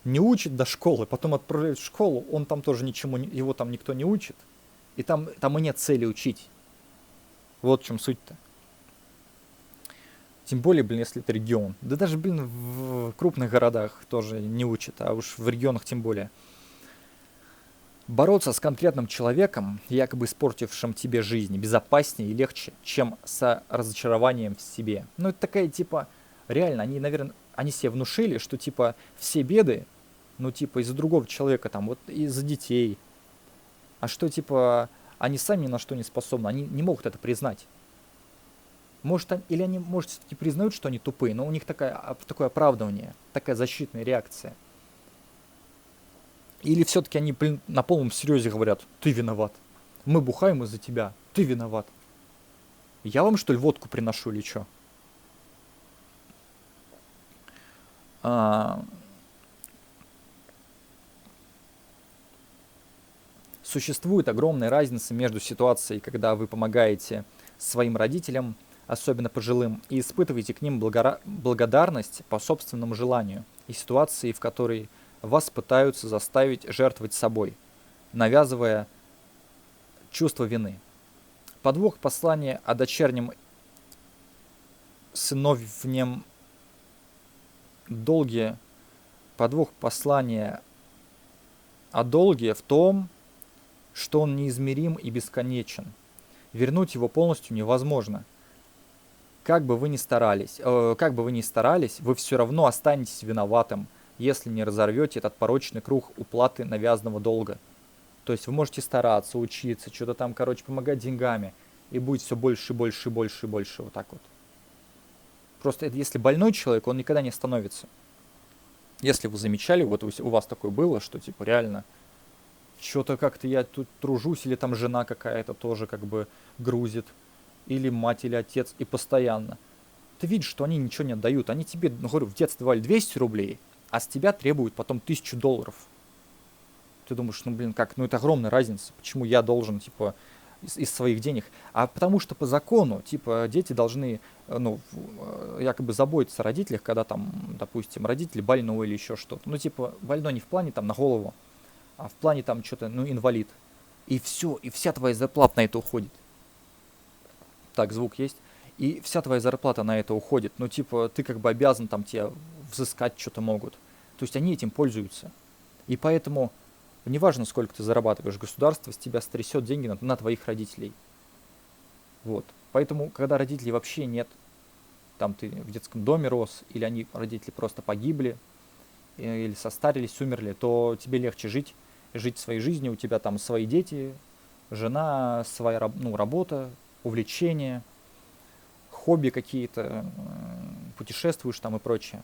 не учит до школы, потом отправляют в школу, он там тоже его там никто не учит, и там и нет цели учить. Вот в чем суть-то. Тем более, если это регион. Да даже, в крупных городах тоже не учат, а уж в регионах тем более. Бороться с конкретным человеком, якобы испортившим тебе жизнь, безопаснее и легче, чем с разочарованием в себе. Ну, это такая, реально, они, наверное, они себе внушили, что, все беды, из-за другого человека, из-за детей. А что, они сами ни на что не способны, они не могут это признать. Может, они, может, все-таки признают, что они тупые, но у них такое оправдывание, такая защитная реакция. Или все-таки они, на полном серьезе говорят, ты виноват. Мы бухаем из-за тебя, ты виноват. Я вам, что ли, водку приношу или что? Существует огромная разница между ситуацией, когда вы помогаете своим родителям, особенно пожилым, и испытываете к ним благодарность по собственному желанию, и ситуацией, в которой вас пытаются заставить жертвовать собой, навязывая чувство вины. Подвох послания о дочернем сыновнем долге, подвох послания о долге в том, что он неизмерим и бесконечен. Вернуть его полностью невозможно. Как бы вы ни старались, вы все равно останетесь виноватым, если не разорвете этот порочный круг уплаты навязанного долга. То есть вы можете стараться, учиться, что-то там, помогать деньгами, и будет все больше и больше и больше и больше, вот так вот. Просто если больной человек, он никогда не становится. Если вы замечали, вот у вас такое было, что реально, что-то как-то я тут тружусь, или там жена какая-то тоже грузит, или мать, или отец, и постоянно. Ты видишь, что они ничего не отдают. Они тебе, говорю, в детстве давали 200 рублей, а с тебя требуют потом $1000. Ты думаешь, как, это огромная разница. Почему я должен, из своих денег, а потому что по закону, типа, дети должны, якобы заботиться о родителях, когда там, допустим, родители больной или еще что-то. Ну, типа, больной не в плане там на голову, а в плане там что-то, инвалид. И все, и вся твоя зарплата на это уходит. Так, звук есть. И вся твоя зарплата на это уходит. Ну, типа, ты как бы обязан там тебе взыскать что-то могут. То есть они этим пользуются. И поэтому, неважно, сколько ты зарабатываешь, государство с тебя стрясет деньги на твоих родителей. Вот. Поэтому, когда родителей вообще нет, там ты в детском доме рос, или родители просто погибли, или состарились, умерли, то тебе легче жить своей жизнью, у тебя там свои дети, жена, своя работа, увлечения, хобби какие-то, путешествуешь там и прочее.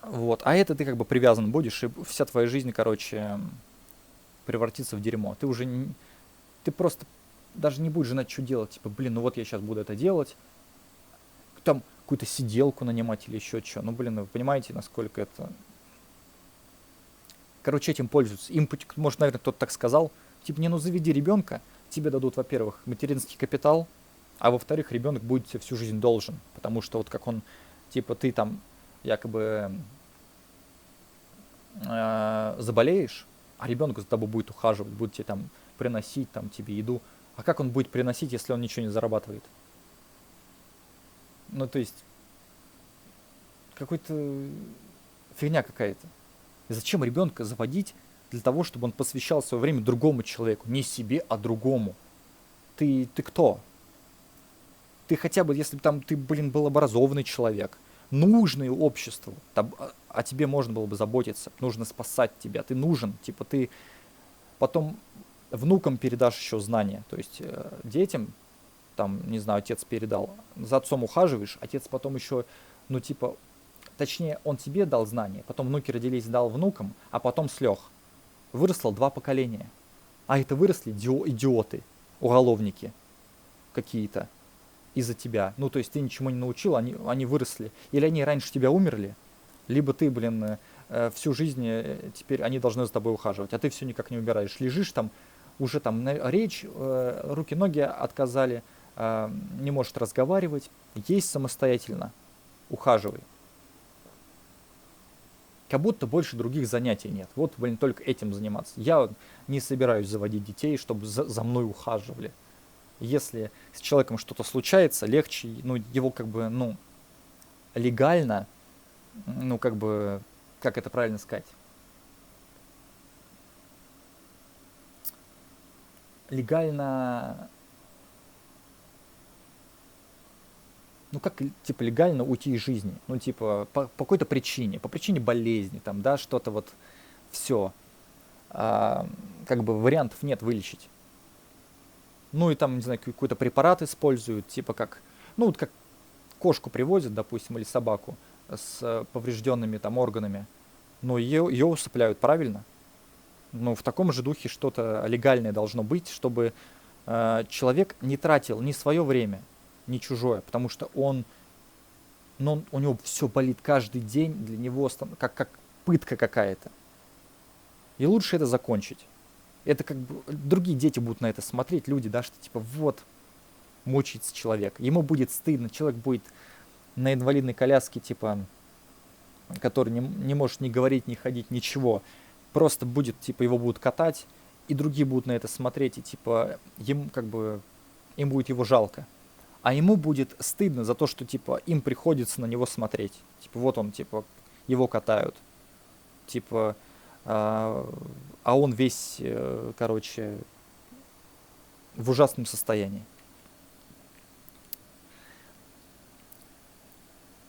Вот. А это ты как бы привязан будешь, и вся твоя жизнь, короче, превратится в дерьмо. Ты просто даже не будешь знать, что делать. Типа, блин, ну вот я сейчас буду это делать. Там какую-то сиделку нанимать или еще что. Ну, блин, вы понимаете, насколько это... Короче, этим пользуются. Им, может, наверное, кто-то так сказал. Типа, не, ну заведи ребенка, тебе дадут, во-первых, материнский капитал, а во-вторых, ребенок будет тебе всю жизнь должен. Потому что вот как он, типа, ты там якобы заболеешь, а ребенок за тобой будет ухаживать, будет тебе там приносить там тебе еду. А как он будет приносить, если он ничего не зарабатывает? Ну, то есть, какой-то фигня какая-то. И зачем ребенка заводить для того, чтобы он посвящал свое время другому человеку? Не себе, а другому. Ты кто? Ты хотя бы, если бы там ты, блин, был образованный человек, нужный обществу, о тебе можно было бы заботиться, нужно спасать тебя, ты нужен, типа ты потом внукам передашь еще знания, то есть детям, там, не знаю, отец передал, за отцом ухаживаешь, отец потом еще, точнее, он тебе дал знания, потом внуки родились, дал внукам, а потом слег. Выросло 2 поколения. А это выросли идиоты, уголовники какие-то из-за тебя. Ну, то есть ты ничему не научил, они выросли. Или они раньше тебя умерли, либо ты, блин, всю жизнь теперь они должны за тобой ухаживать, а ты все никак не убираешь. Лежишь там, уже там речь, руки-ноги отказали, не может разговаривать, есть самостоятельно, ухаживай. Как будто больше других занятий нет. Вот, блин, только этим заниматься. Я не собираюсь заводить детей, чтобы за мной ухаживали. Если с человеком что-то случается, легче, его как бы, легально, как это правильно сказать? Легально, легально уйти из жизни. По какой-то причине, по причине болезни, там, да, что-то вот, все. Как бы вариантов нет вылечить. Ну и там, не знаю, какой-то препарат используют, типа как кошку привозят, допустим, или собаку с поврежденными там органами, но ее усыпляют, правильно? Ну, в таком же духе что-то легальное должно быть, чтобы человек не тратил ни свое время, ни чужое, потому что у него все болит каждый день, для него как пытка какая-то. И лучше это закончить. Это как бы другие дети будут на это смотреть, люди, да, что типа вот мучается человек. Ему будет стыдно, человек будет на инвалидной коляске, типа, который не может ни говорить, ни ходить, ничего. Просто будет, типа, его будут катать, и другие будут на это смотреть, и типа, им будет его жалко. А ему будет стыдно за то, что, типа, им приходится на него смотреть. Типа, вот он, типа, его катают. Типа, а он весь, в ужасном состоянии.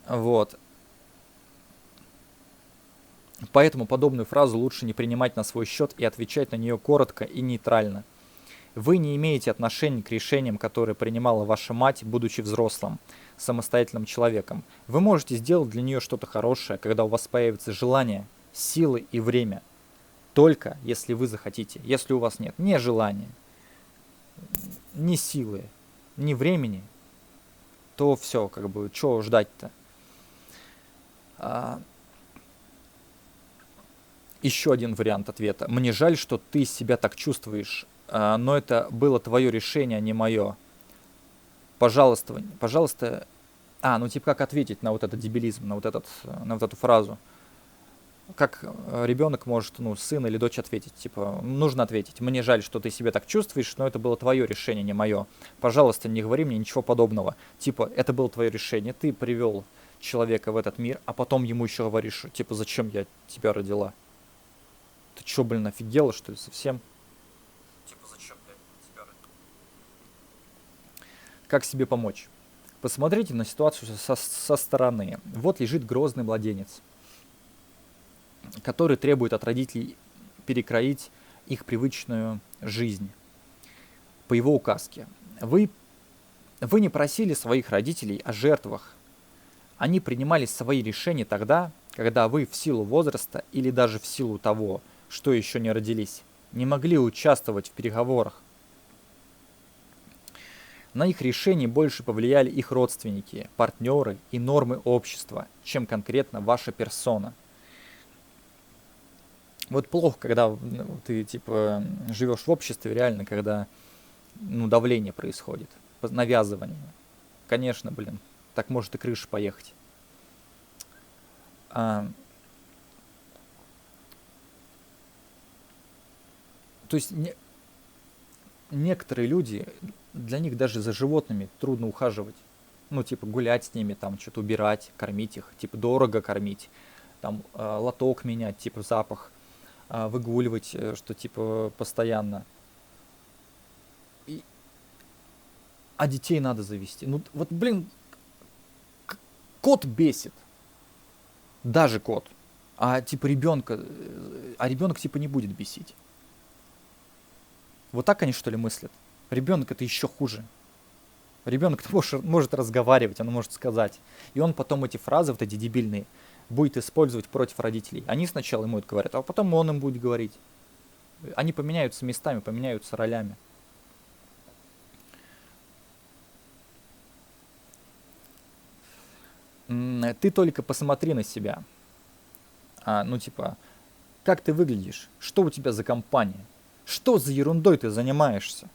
Вот. Поэтому подобную фразу лучше не принимать на свой счет и отвечать на нее коротко и нейтрально. Вы не имеете отношения к решениям, которые принимала ваша мать, будучи взрослым, самостоятельным человеком. Вы можете сделать для нее что-то хорошее, когда у вас появится желание, силы и время. Только если вы захотите. Если у вас нет ни желания, ни силы, ни времени, то все, чего ждать-то? Еще один вариант ответа. Мне жаль, что ты себя так чувствуешь. но это было твое решение, а не мое. Пожалуйста, пожалуйста. Ну типа как ответить на вот этот дебилизм, на вот эту фразу? Как ребенок может, сын или дочь ответить? Типа, нужно ответить. Мне жаль, что ты себя так чувствуешь, но это было твое решение, не мое. Пожалуйста, не говори мне ничего подобного. Типа, это было твое решение, ты привел человека в этот мир, а потом ему еще говоришь, типа, зачем я тебя родила? Ты че, блин, офигела, что ли, совсем? Типа, зачем я тебя родила? Как себе помочь? Посмотрите на ситуацию со стороны. Вот лежит грозный младенец, который требует от родителей перекроить их привычную жизнь по его указке. Вы не просили своих родителей о жертвах. Они принимали свои решения тогда, когда вы в силу возраста или даже в силу того, что еще не родились, не могли участвовать в переговорах. На их решения больше повлияли их родственники, партнеры и нормы общества, чем конкретно ваша персона. Вот плохо, когда ты типа живешь в обществе, реально, когда давление происходит, навязывание. Конечно, блин, так может и крыша поехать. То есть некоторые люди, для них даже за животными трудно ухаживать. Типа гулять с ними, там что-то убирать, кормить их, типа дорого кормить, там лоток менять, типа запах, выгуливать, что типа постоянно. А детей надо завести. Вот, блин, кот бесит. Даже кот. Типа ребенок типа не будет бесить. Вот так они что ли мыслят? Ребенок это еще хуже. Ребенок может разговаривать, он может сказать. И он потом эти фразы, вот эти дебильные, будет использовать против родителей. Они сначала ему это говорят, а потом он им будет говорить. Они поменяются местами, поменяются ролями. Ты только посмотри на себя. Типа, как ты выглядишь? Что у тебя за компания? Что за ерундой ты занимаешься?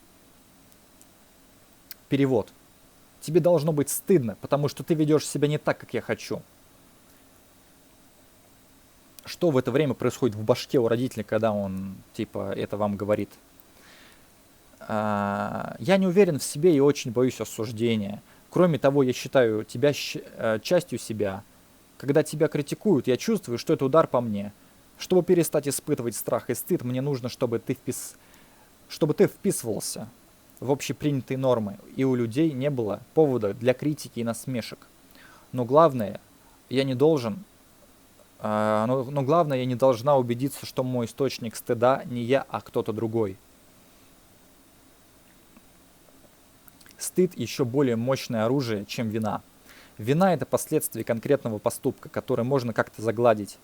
Перевод. Тебе должно быть стыдно, потому что ты ведешь себя не так, как я хочу. Что в это время происходит в башке у родителя, когда он, типа, это вам говорит? Я не уверен в себе и очень боюсь осуждения. Кроме того, я считаю тебя частью себя. Когда тебя критикуют, я чувствую, что это удар по мне. Чтобы перестать испытывать страх и стыд, мне нужно, чтобы ты вписывался в общепринятые нормы, и у людей не было повода для критики и насмешек. Но главное, я не должна убедиться, что мой источник стыда не я, а кто-то другой. Стыд еще более мощное оружие, чем вина. Вина – это последствие конкретного поступка, который можно как-то загладить.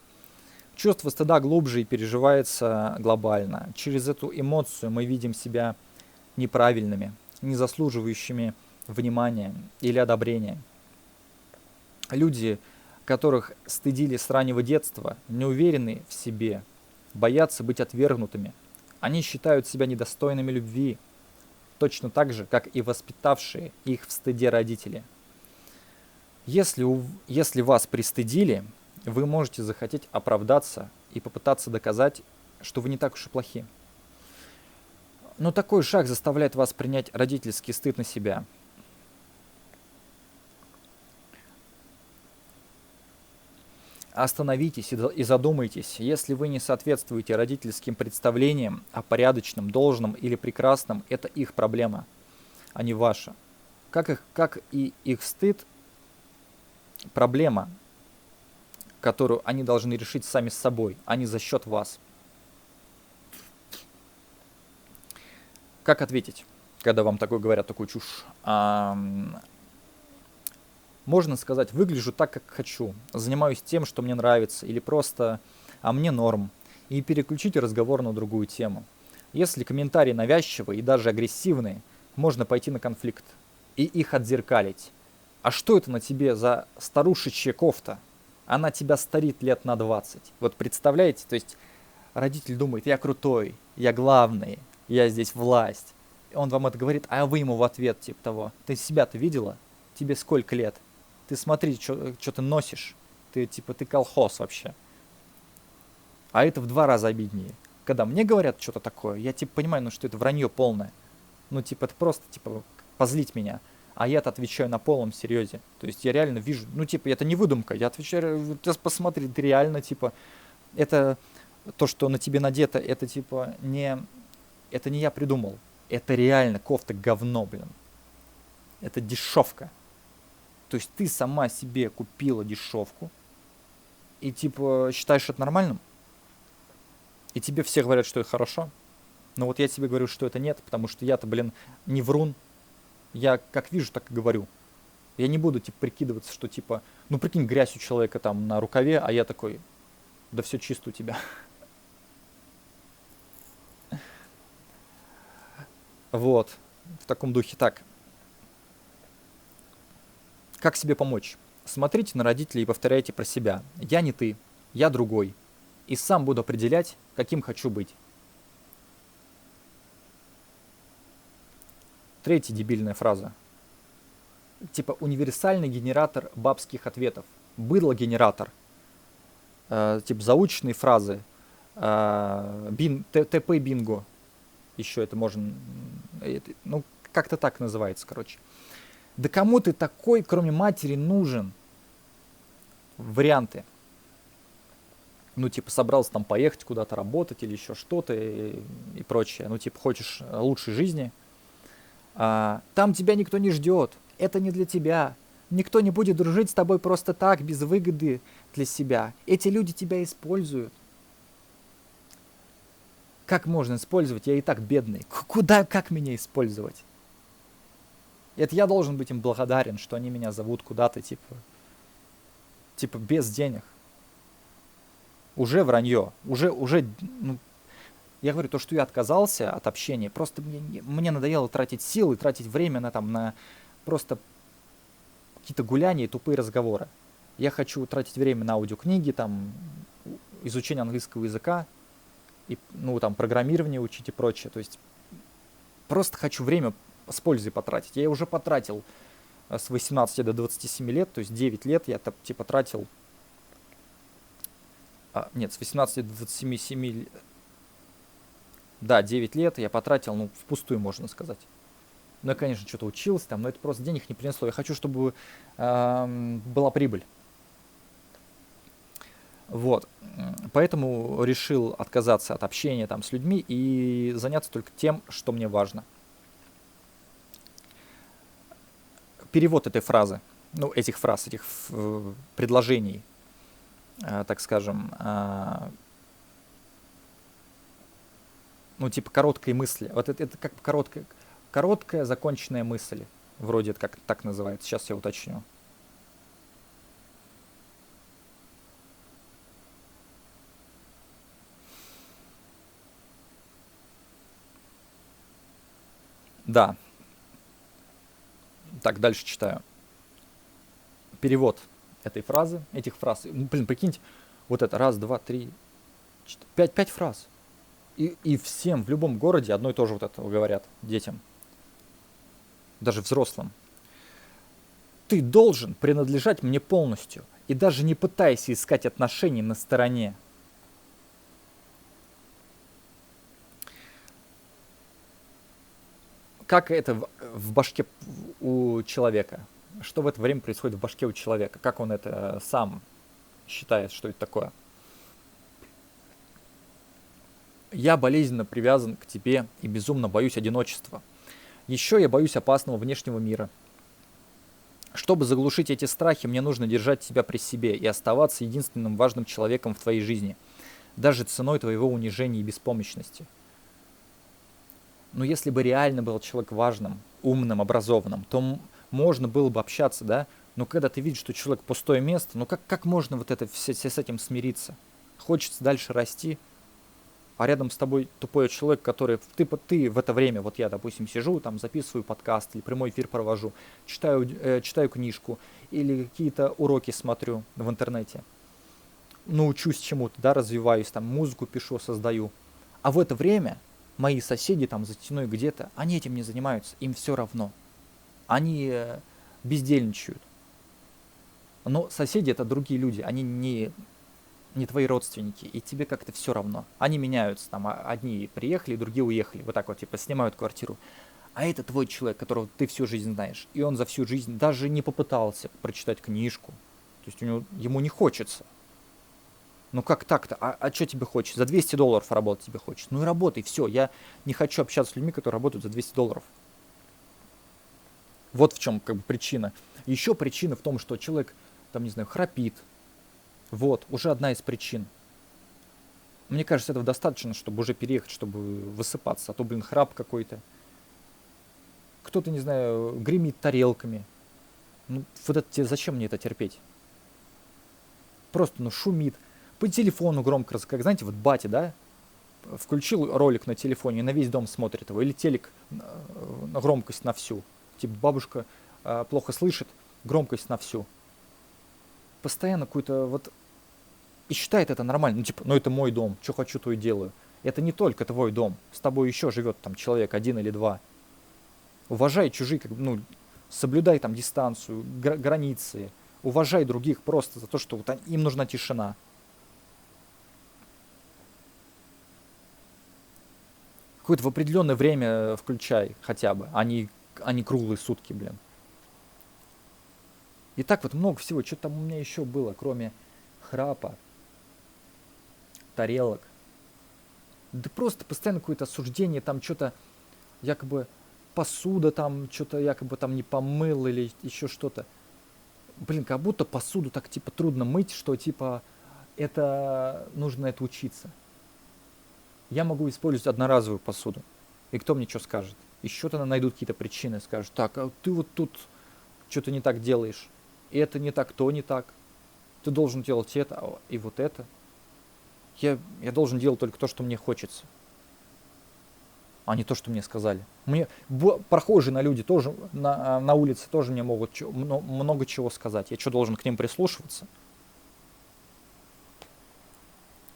Чувство стыда глубже и переживается глобально. Через эту эмоцию мы видим себя неправильными, не заслуживающими внимания или одобрения. Люди, которых стыдили с раннего детства, не уверены в себе, боятся быть отвергнутыми. Они считают себя недостойными любви, точно так же, как и воспитавшие их в стыде родители. Если вас пристыдили, вы можете захотеть оправдаться и попытаться доказать, что вы не так уж и плохи. Но такой шаг заставляет вас принять родительский стыд на себя. Остановитесь и задумайтесь, если вы не соответствуете родительским представлениям о порядочном, должном или прекрасном, это их проблема, а не ваша. Как и их стыд, проблема, которую они должны решить сами с собой, а не за счет вас. Как ответить, когда вам такое говорят, такую чушь? Можно сказать, выгляжу так, как хочу, занимаюсь тем, что мне нравится, или просто «а мне норм», и переключить разговор на другую тему. Если комментарии навязчивые и даже агрессивные, можно пойти на конфликт и их отзеркалить. А что это на тебе за старушечья кофта? Она тебя старит лет на 20. Вот представляете, то есть родитель думает, я крутой, я главный, я здесь власть. И он вам это говорит, а вы ему в ответ, типа того. Ты себя-то видела? Тебе сколько лет? Ты смотри, что ты носишь. Ты, типа, ты колхоз вообще. А это в 2 раза обиднее. Когда мне говорят что-то такое, я, типа, понимаю, ну, что это вранье полное. Ну, типа, это просто, типа, позлить меня. А я-то отвечаю на полном серьезе. То есть я реально вижу, ну, типа, это не выдумка. Я отвечаю, ты посмотри, ты реально, типа, это то, что на тебе надето, это, типа, это не я придумал. Это реально кофта говно, блин. Это дешевка. То есть ты сама себе купила дешевку и, типа, считаешь это нормальным? И тебе все говорят, что это хорошо? Но вот я тебе говорю, что это нет, потому что я-то, блин, не врун. Я как вижу, так и говорю. Я не буду, типа, прикидываться, что, типа, ну, прикинь, грязь у человека там на рукаве, а я такой, да все чисто у тебя. Вот, в таком духе. Так, как себе помочь? Смотрите на родителей и повторяйте про себя. Я не ты, я другой. И сам буду определять, каким хочу быть. 3-я дебильная фраза. Типа универсальный генератор бабских ответов. Быдло-генератор. Типа заученные фразы. ТП бинго. Еще это можно... Ну, как-то так называется, короче. Да кому ты такой, кроме матери, нужен? Варианты. Ну, типа, собрался там поехать куда-то работать или еще что-то и прочее. Ну, типа, хочешь лучшей жизни. Там тебя никто не ждет. Это не для тебя. Никто не будет дружить с тобой просто так, без выгоды для себя. Эти люди тебя используют. Как можно использовать? Я и так бедный. Куда, как меня использовать? Это я должен быть им благодарен, что они меня зовут куда-то, типа без денег. Уже вранье. Уже, ну, я говорю, то, что я отказался от общения, просто мне надоело тратить силы, тратить время на просто какие-то гуляния и тупые разговоры. Я хочу тратить время на аудиокниги, там, изучение английского языка, и, ну, там, программирование учить и прочее. То есть просто хочу время с пользой потратить. Я уже потратил с 18 до 27 лет, то есть 9 лет я типа тратил... Нет, с 18 до 27... Да, 9 лет я потратил, ну, впустую, можно сказать. Ну, я, конечно, что-то учился там, но это просто денег не принесло. Я хочу, чтобы была прибыль. Вот. Поэтому решил отказаться от общения там с людьми и заняться только тем, что мне важно. Перевод этой фразы, ну, этих фраз, этих предложений, так скажем, ну, типа короткой мысли. Вот это как короткая законченная мысль. Вроде это как так называется. Сейчас я уточню. Да. Так, дальше читаю. Перевод этой фразы, этих фраз. Ну, блин, прикиньте, вот это раз, два, три, четыре, пять фраз. И всем в любом городе одно и то же вот это говорят детям. Даже взрослым. Ты должен принадлежать мне полностью. И даже не пытайся искать отношений на стороне. Как это в башке у человека? Что в это время происходит в башке у человека? Как он это сам считает, что это такое? Я болезненно привязан к тебе и безумно боюсь одиночества. Еще я боюсь опасного внешнего мира. Чтобы заглушить эти страхи, мне нужно держать тебя при себе и оставаться единственным важным человеком в твоей жизни, даже ценой твоего унижения и беспомощности. Но если бы реально был человек важным, умным, образованным, то можно было бы общаться, да? Но когда ты видишь, что человек пустое место, ну как можно вот это все с этим смириться? Хочется дальше расти, а рядом с тобой тупой человек, который... Ты в это время, вот я, допустим, сижу, там записываю подкаст или прямой эфир провожу, читаю книжку или какие-то уроки смотрю в интернете, ну, учусь чему-то, да, развиваюсь, там, музыку пишу, создаю. А в это время Мои соседи там за стеной где-то, они этим не занимаются, им все равно. Они бездельничают. Но соседи это другие люди, они не твои родственники, и тебе как-то все равно. Они меняются, там одни приехали, другие уехали, вот так вот, типа, снимают квартиру. А это твой человек, которого ты всю жизнь знаешь, и он за всю жизнь даже не попытался прочитать книжку. То есть ему не хочется. Ну как так-то? А что тебе хочется? За $200 работать тебе хочется. Ну и работай, все. Я не хочу общаться с людьми, которые работают за $200. Вот в чем как бы причина. Еще причина в том, что человек, там, не знаю, храпит. Вот, уже одна из причин. Мне кажется, этого достаточно, чтобы уже переехать, чтобы высыпаться. А то, блин, храп какой-то. Кто-то, не знаю, гремит тарелками. Ну, вот это тебе зачем мне это терпеть? Просто, ну, шумит. По телефону громко как знаете, вот батя, да, включил ролик на телефоне и на весь дом смотрит его. Или телек на громкость на всю. Типа бабушка плохо слышит, громкость на всю. Постоянно какую-то вот... И считает это нормально. Ну, типа, ну это мой дом, что хочу, то и делаю. Это не только твой дом. С тобой еще живет там человек, один или два. Уважай чужие, как бы, ну, соблюдай там дистанцию, границы. Уважай других просто за то, что вот им нужна тишина. Какое-то в определенное время включай хотя бы, а не круглые сутки, блин. И так вот много всего. Что там у меня еще было, кроме храпа, тарелок. Да просто постоянно какое-то осуждение, там что-то якобы посуда там, что-то якобы там не помыл или еще что-то. Блин, как будто посуду так типа трудно мыть, что типа это нужно это учиться. Я могу использовать одноразовую посуду. И кто мне что скажет? Еще-то найдут какие-то причины, скажут, так, а ты вот тут что-то не так делаешь. И это не так, то не так. Ты должен делать это и вот это. Я должен делать только то, что мне хочется, а не то, что мне сказали. Мне прохожие на люди тоже, на улице тоже мне могут много чего сказать. Я что, должен к ним прислушиваться?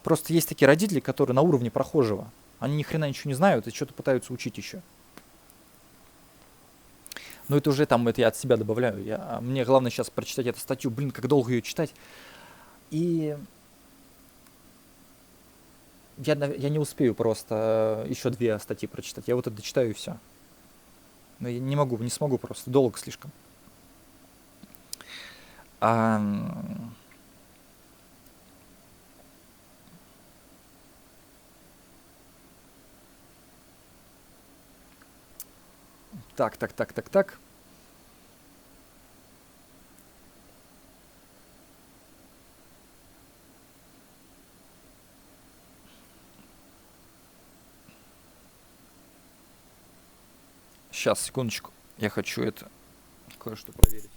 Просто есть такие родители, которые на уровне прохожего. Они ни хрена ничего не знают и что-то пытаются учить еще. Но это уже там, это я от себя добавляю. Мне главное сейчас прочитать эту статью. Блин, как долго ее читать. И я не успею просто еще 2 статьи прочитать. Я вот это дочитаю и все. Но я не смогу просто. Долго слишком. Так. Сейчас, секундочку. Я хочу это кое-что проверить.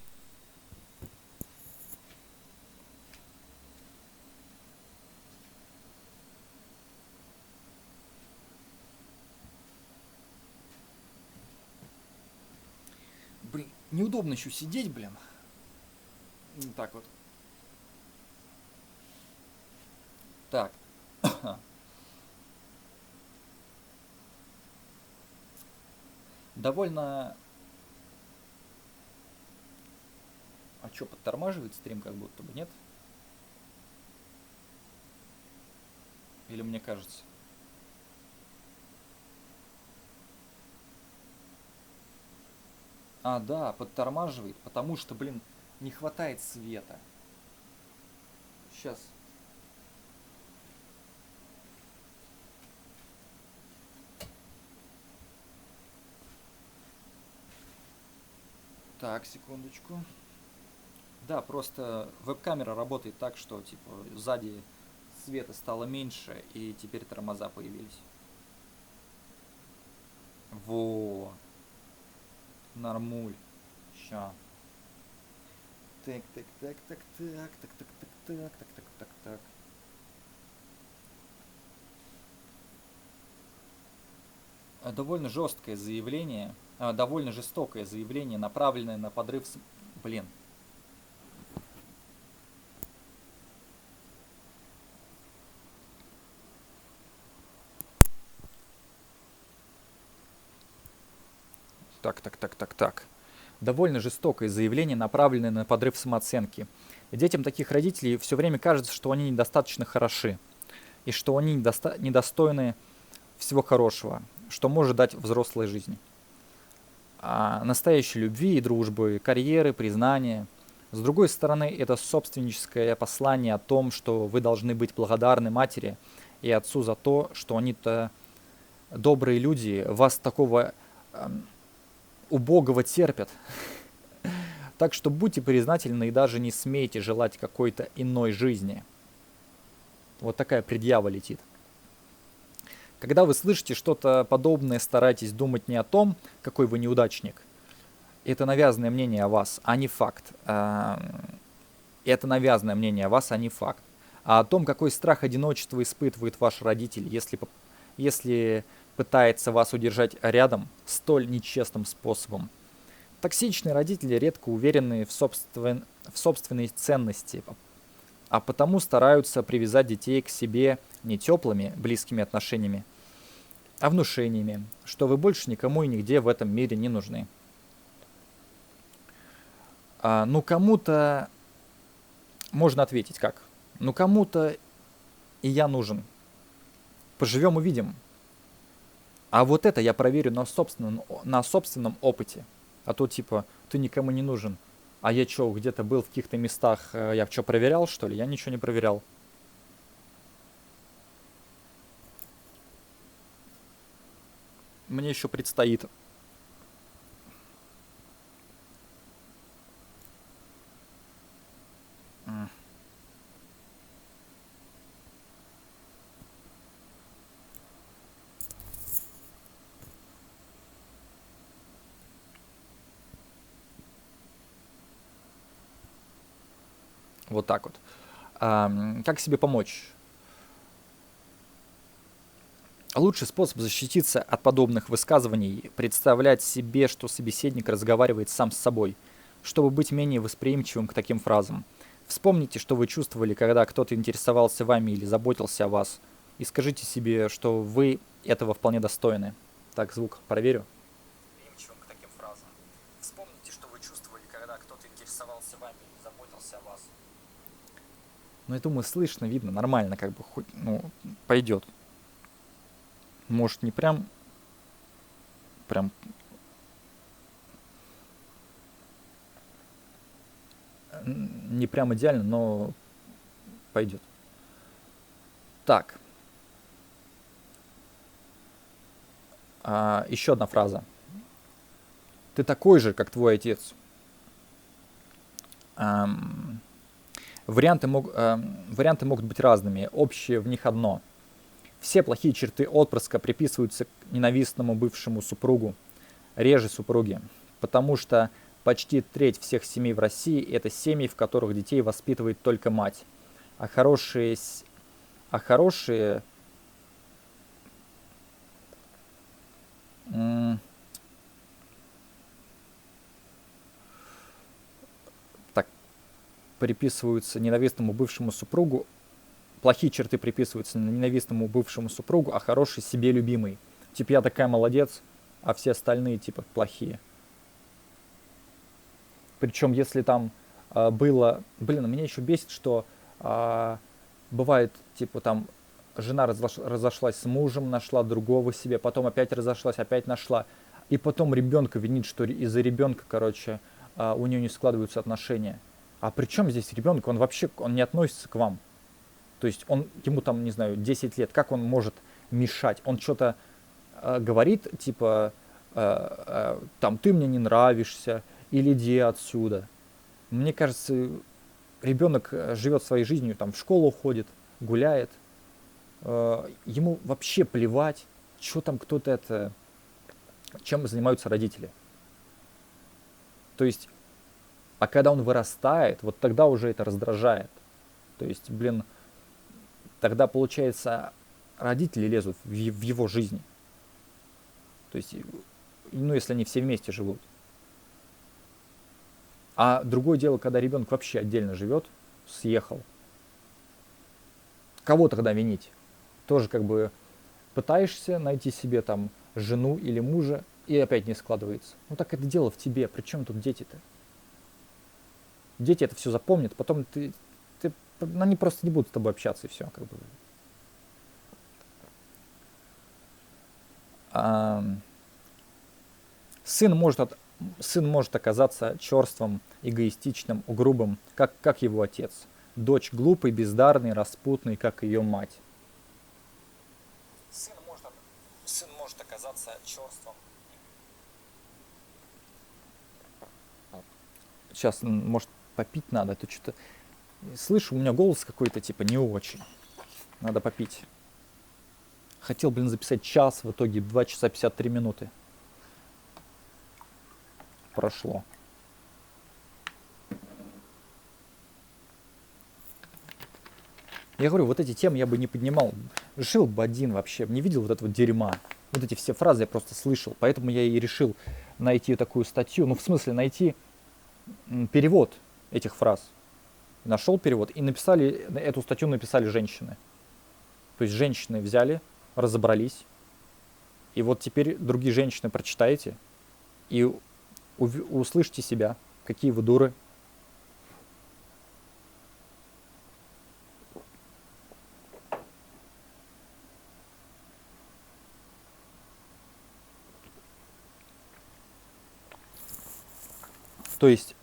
Блин, неудобно еще сидеть, блин. Так вот. Так. Довольно... А что, подтормаживает стрим как будто бы, нет? Или мне кажется? А, да, подтормаживает, потому что, блин, не хватает света. Сейчас. Так, секундочку. Да, просто веб-камера работает так, что типа сзади света стало меньше, и теперь тормоза появились. Во, нормуль. Ща. Так. Довольно жесткое заявление, довольно жестокое заявление, направленное на подрыв... Блин. Так. Довольно жестокое заявление, направленное на подрыв самооценки. И детям таких родителей все время кажется, что они недостаточно хороши, и что они недостойны всего хорошего, что может дать взрослая жизнь. А настоящей любви и дружбы, карьеры, признания. С другой стороны, это собственническое послание о том, что вы должны быть благодарны матери и отцу за то, что они-то добрые люди, вас такого убогого терпят. Так что будьте признательны и даже не смейте желать какой-то иной жизни. Вот такая предъява летит. Когда вы слышите что-то подобное, старайтесь думать не о том, какой вы неудачник. Это навязанное мнение о вас, а не факт. Это навязанное мнение о вас, а не факт. А о том, какой страх одиночества испытывает ваш родитель, если пытается вас удержать рядом столь нечестным способом. Токсичные родители редко уверены в собственной ценности, а потому стараются привязать детей к себе не теплыми, близкими отношениями, а внушениями, что вы больше никому и нигде в этом мире не нужны. Ну кому-то можно ответить как? Ну кому-то и я нужен. Поживем увидим. А вот это я проверю на собственном опыте. А то типа ты никому не нужен. А я что, где-то был в каких-то местах, я что, проверял, что ли? Я ничего не проверял. Мне еще предстоит. Вот так вот. Как себе помочь? Лучший способ защититься от подобных высказываний — представлять себе, что собеседник разговаривает сам с собой, чтобы быть менее восприимчивым к таким фразам. Вспомните, что вы чувствовали, когда кто-то интересовался вами или заботился о вас, и скажите себе, что вы этого вполне достойны. Так, звук проверю. Восприимчивым к таким фразам. Вспомните, что вы чувствовали, когда кто-то интересовался вами или заботился о вас. Ну, я думаю, слышно, видно, нормально, как бы, хоть, ну, пойдет. Может, не прям не прям идеально, но пойдет. Так. Еще одна фраза. Ты такой же, как твой отец. Варианты могут быть разными. Общее в них одно. Все плохие черты отпрыска приписываются к ненавистному бывшему супругу, реже супруге, потому что почти треть всех семей в России — это семьи, в которых детей воспитывает только мать. А хорошие так, приписываются ненавистному бывшему супругу, плохие черты приписываются ненавистному бывшему супругу, а хороший себе любимый. Типа я такая молодец, а все остальные типа плохие. Причем если там было... Блин, меня еще бесит, что бывает, типа там жена разошлась с мужем, нашла другого себе, потом опять разошлась, опять нашла. И потом ребенка винит, что из-за ребенка, короче, у нее не складываются отношения. А при чем здесь ребенок? Он вообще не относится к вам. То есть ему там, не знаю, 10 лет. Как он может мешать? Он что-то говорит, типа, там, ты мне не нравишься, или иди отсюда. Мне кажется, ребенок живет своей жизнью, там, в школу ходит, гуляет. Ему вообще плевать, что там кто-то чем занимаются родители. То есть, а когда он вырастает, вот тогда уже это раздражает. То есть, блин, тогда, получается, родители лезут в его жизнь. То есть, ну, если они все вместе живут. А другое дело, когда ребенок вообще отдельно живет, съехал. Кого тогда винить? Тоже как бы пытаешься найти себе там жену или мужа, и опять не складывается. Ну так это дело в тебе, при чем тут дети-то? Дети это все запомнят, потом они просто не будут с тобой общаться и все, как бы. Сын может оказаться черствым, эгоистичным, грубым, как его отец. Дочь глупый, бездарный, распутный, как ее мать. Сын может оказаться черствым. Сейчас, может, попить надо, а то что-то... Слышу, у меня голос какой-то, типа, не очень. Надо попить. Хотел, записать час, в итоге 2 часа 53 минуты. Прошло. Я говорю, вот эти темы я бы не поднимал. Жил бы один вообще, не видел вот этого дерьма. Вот эти все фразы я просто слышал. Поэтому я и решил найти такую статью. Ну, в смысле, найти перевод этих фраз. Нашел перевод и эту статью написали женщины. То есть женщины взяли, разобрались. И вот теперь другие женщины прочитаете и услышьте себя, какие вы дуры. То есть,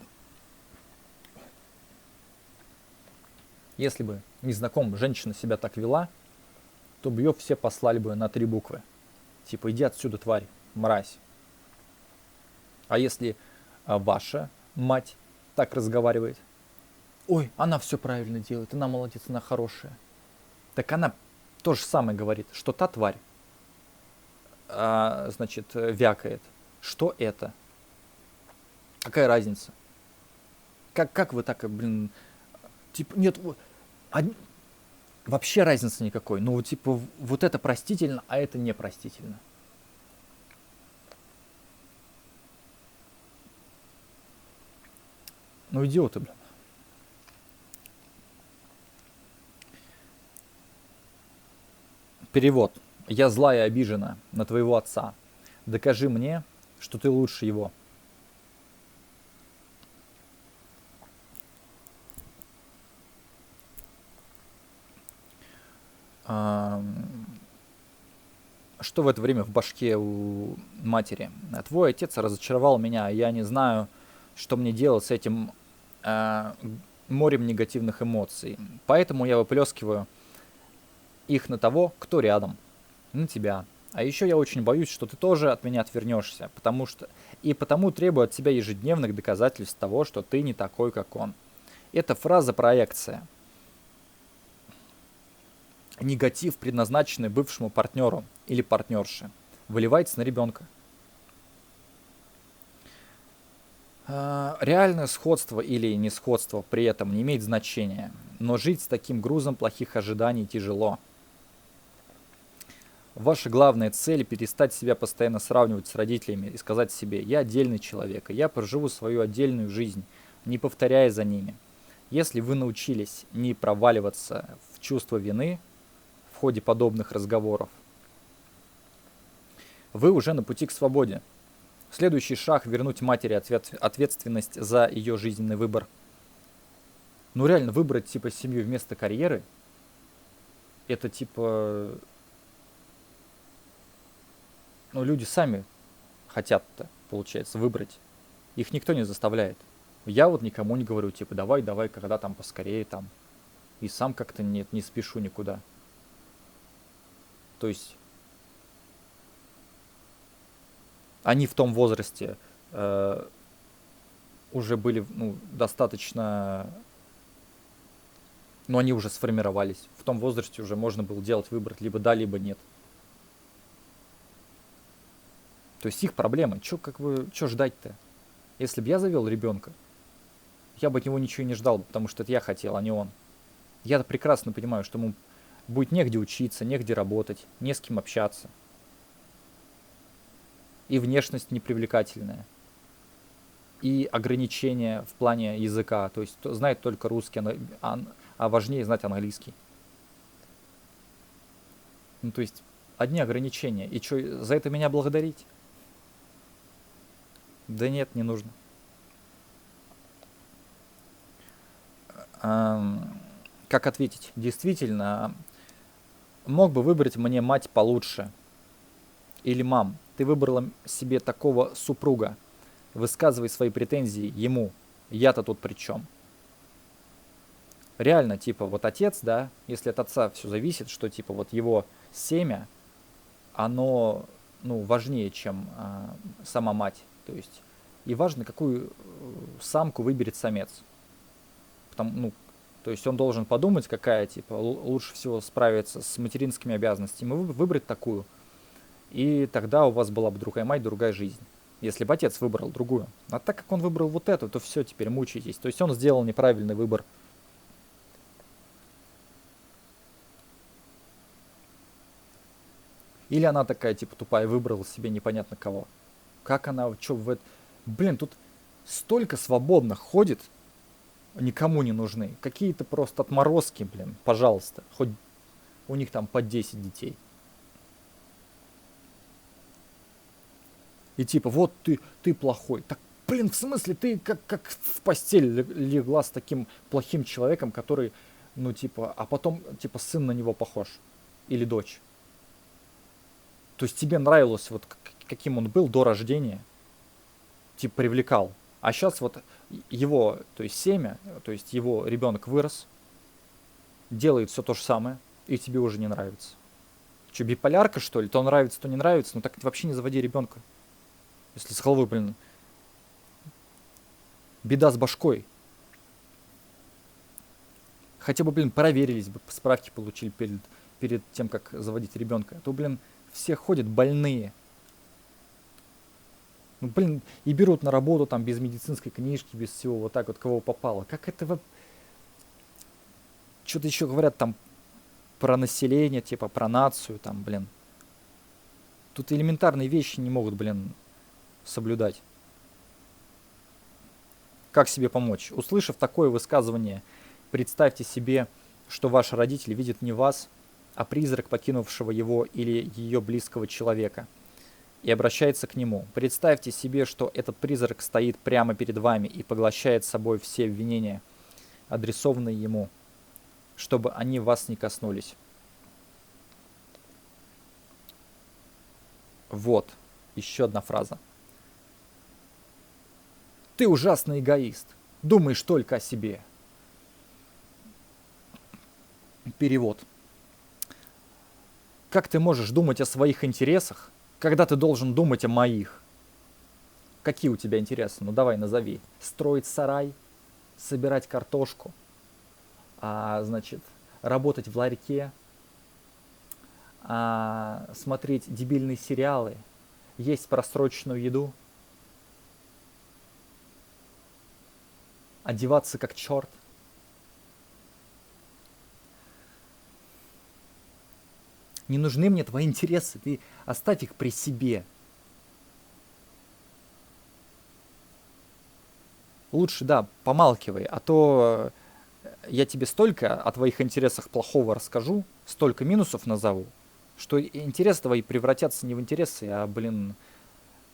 если бы незнакомая женщина себя так вела, то бы ее все послали бы на 3 буквы. Типа, иди отсюда, тварь, мразь. А если ваша мать так разговаривает, ой, она все правильно делает, она молодец, она хорошая. Так она то же самое говорит, что та тварь, вякает. Что это? Какая разница? Как вы так, типа, нет, вообще разницы никакой. Ну, типа, вот это простительно, а это непростительно. Ну, идиоты, блин. Перевод. Я злая и обижена на твоего отца. Докажи мне, что ты лучше его. Что в это время в башке у матери? Твой отец разочаровал меня, я не знаю, что мне делать с этим морем негативных эмоций. Поэтому я выплескиваю их на того, кто рядом, на тебя. А еще я очень боюсь, что ты тоже от меня отвернешься, потому требую от тебя ежедневных доказательств того, что ты не такой, как он. Это фраза проекция. Негатив, предназначенный бывшему партнеру или партнерше, выливается на ребенка. Реальное сходство или несходство при этом не имеет значения, но жить с таким грузом плохих ожиданий тяжело. Ваша главная цель – перестать себя постоянно сравнивать с родителями и сказать себе: «Я отдельный человек, и я проживу свою отдельную жизнь, не повторяя за ними». Если вы научились не проваливаться в чувство вины в ходе подобных разговоров, вы уже на пути к свободе. Следующий шаг – вернуть матери ответственность за ее жизненный выбор. Ну реально, выбрать типа семью вместо карьеры – это типа... Ну, люди сами хотят-то, получается, выбрать. Их никто не заставляет. Я вот никому не говорю, типа, давай, когда там поскорее там. И сам как-то не спешу никуда. То есть они в том возрасте уже были достаточно... Ну, они уже сформировались. В том возрасте уже можно было делать выбор либо да, либо нет. То есть их проблемы. Чё ждать-то? Если бы я завел ребенка, я бы от него ничего не ждал, потому что это я хотел, а не он. Я-то прекрасно понимаю, что ему будет негде учиться, негде работать, не с кем общаться. И внешность непривлекательная. И ограничения в плане языка. То есть знает только русский, а важнее знать английский. Ну, то есть одни ограничения. И что, за это меня благодарить? Да нет, не нужно. Как ответить? Действительно, мог бы выбрать мне мать получше. Или мам, ты выбрала себе такого супруга. Высказывай свои претензии ему. Я-то тут при чем? Реально, типа, вот отец, да, если от отца все зависит, что, типа, вот его семя, оно, ну, важнее, чем сама мать. То есть, и важно, какую самку выберет самец. Ну, то есть он должен подумать, какая, типа, лучше всего справиться с материнскими обязанностями, выбрать такую. И тогда у вас была бы другая мать, другая жизнь. Если бы отец выбрал другую. А так как он выбрал вот эту, то все, теперь мучаетесь. То есть он сделал неправильный выбор. Или она такая, типа, тупая, выбрала себе непонятно кого. Как она, что в это... Блин, тут столько свободных ходит, никому не нужны. Какие-то просто отморозки, блин, пожалуйста. Хоть у них там по 10 детей. И типа, вот ты плохой. Так, блин, в смысле, ты как в постель легла с таким плохим человеком, который, ну, типа, а потом, типа, сын на него похож. Или дочь. То есть тебе нравилось, вот каким он был до рождения. Типа, привлекал. А сейчас вот его, то есть семя, то есть его ребенок вырос, делает все то же самое, и тебе уже не нравится. Че, биполярка, что ли? То нравится, то не нравится. Ну так вообще не заводи ребенка. Если с головой, блин, беда с башкой. Хотя бы, блин, проверились бы, справки получили перед тем, как заводить ребенка. А то, блин, все ходят больные. Ну, блин, и берут на работу там без медицинской книжки, без всего, вот так вот, кого попало. Как это... Что-то еще говорят там про население, типа про нацию, там, блин. Тут элементарные вещи не могут, блин, соблюдать. Как себе помочь? Услышав такое высказывание, представьте себе, что ваши родители видят не вас, а призрак покинувшего его или ее близкого человека, и обращается к нему. Представьте себе, что этот призрак стоит прямо перед вами и поглощает собой все обвинения, адресованные ему, чтобы они вас не коснулись. Вот, еще одна фраза. Ты ужасный эгоист. Думаешь только о себе. Перевод. Как ты можешь думать о своих интересах, когда ты должен думать о моих? Какие у тебя интересы? Ну давай, назови. Строить сарай, собирать картошку, значит, работать в ларьке, смотреть дебильные сериалы, есть просроченную еду, одеваться как черт. Не нужны мне твои интересы, ты оставь их при себе. Лучше, да, помалкивай, а то я тебе столько о твоих интересах плохого расскажу, столько минусов назову, что интересы твои превратятся не в интересы, а, блин,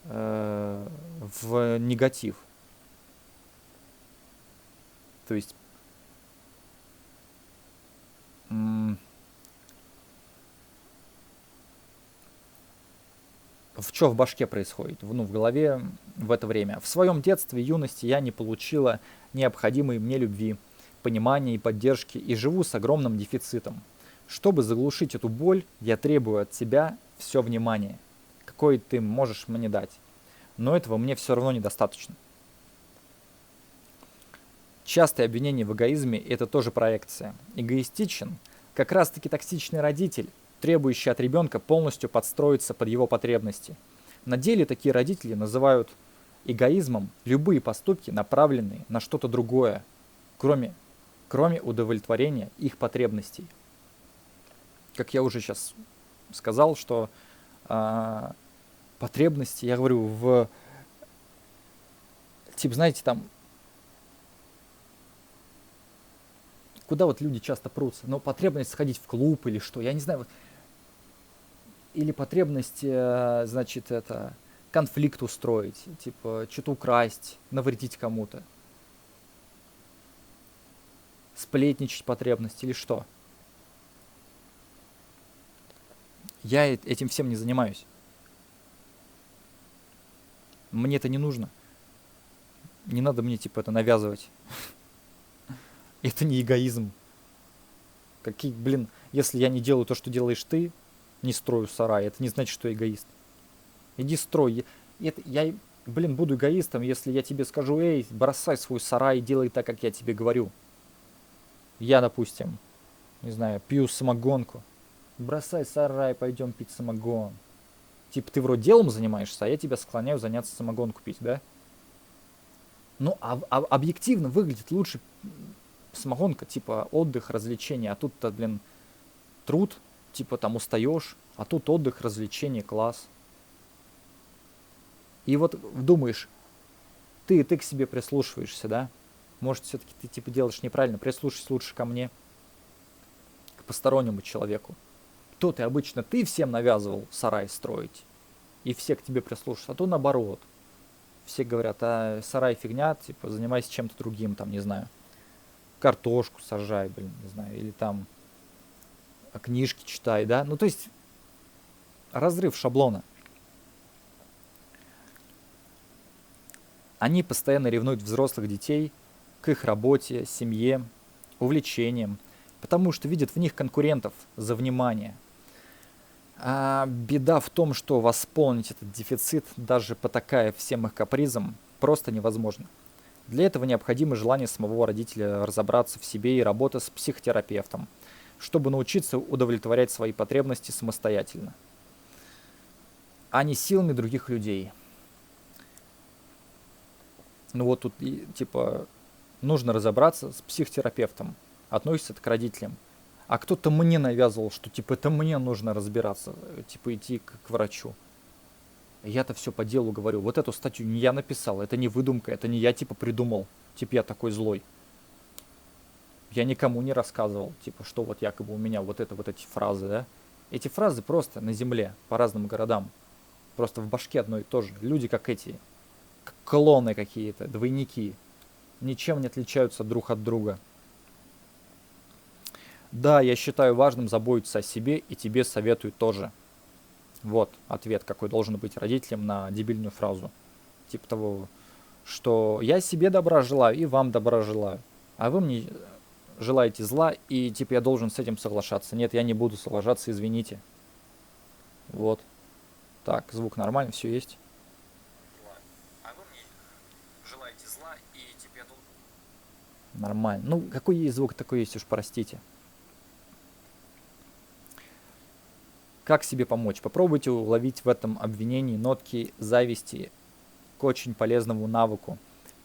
в негатив. То есть что в башке происходит, ну, в голове в это время. В своем детстве и юности я не получила необходимой мне любви, понимания и поддержки и живу с огромным дефицитом. Чтобы заглушить эту боль, я требую от тебя все внимание, какое ты можешь мне дать. Но этого мне все равно недостаточно. Частые обвинения в эгоизме – это тоже проекция. Эгоистичен – как раз-таки токсичный родитель, требующий от ребенка полностью подстроиться под его потребности. На деле такие родители называют эгоизмом любые поступки, направленные на что-то другое, кроме удовлетворения их потребностей. Как я уже сейчас сказал, что потребности, я говорю, типа, знаете, там, куда вот люди часто прутся, но потребность сходить в клуб или что, я не знаю, вот, или потребность, значит, это, конфликт устроить, типа что-то украсть, навредить кому-то, сплетничать потребность или что. Я этим всем не занимаюсь. Мне это не нужно. Не надо мне типа это навязывать. Это не эгоизм. Какие, блин, если я не делаю то, что делаешь ты, не строю сарай, это не значит, что я эгоист. Иди строй. Я, блин, буду эгоистом, если я тебе скажу: эй, бросай свой сарай и делай так, как я тебе говорю. Я, допустим, не знаю, пью самогонку. Бросай сарай, пойдем пить самогон. Типа ты вроде делом занимаешься, а я тебя склоняю заняться самогонку пить, да? Ну, объективно выглядит лучше самогонка, типа отдых, развлечение. А тут-то, блин, труд, типа там устаешь, а тут отдых, развлечение, класс. И вот думаешь, ты к себе прислушиваешься, да? Может, все-таки ты типа делаешь неправильно, прислушайся лучше ко мне, к постороннему человеку. То ты обычно ты всем навязывал сарай строить, и все к тебе прислушаются, а то наоборот. Все говорят: а сарай фигня, типа занимайся чем-то другим, там, не знаю, картошку сажай, блин, не знаю, или там книжки читай, да? Ну, то есть разрыв шаблона. Они постоянно ревнуют взрослых детей к их работе, семье, увлечениям, потому что видят в них конкурентов за внимание. А беда в том, что восполнить этот дефицит, даже потакая всем их капризам, просто невозможно. Для этого необходимо желание самого родителя разобраться в себе и работа с психотерапевтом, чтобы научиться удовлетворять свои потребности самостоятельно, а не силами других людей. Ну вот тут типа нужно разобраться с психотерапевтом. Относится это к родителям. А кто-то мне навязывал, что типа это мне нужно разбираться, типа идти к врачу. Я-то все по делу говорю. Вот эту статью не я написал, это не выдумка, это не я типа придумал. Типа я такой злой. Я никому не рассказывал, типа, что вот якобы у меня вот эти фразы, да. Эти фразы просто на земле, по разным городам. Просто в башке одно и то же. Люди как эти, как клоны какие-то, двойники. Ничем не отличаются друг от друга. Да, я считаю важным заботиться о себе, и тебе советую тоже. Вот ответ, какой должен быть родителям на дебильную фразу. Типа того, что я себе добра желаю и вам добра желаю. А вы мне желаете зла, и типа я должен с этим соглашаться. Нет, я не буду соглашаться, извините. Вот. Так, звук нормальный, все есть.
А вы мне желаете зла, и типа я должен...
Нормально. Ну, какой есть звук, такой есть, уж простите. Как себе помочь? Попробуйте уловить в этом обвинении нотки зависти к очень полезному навыку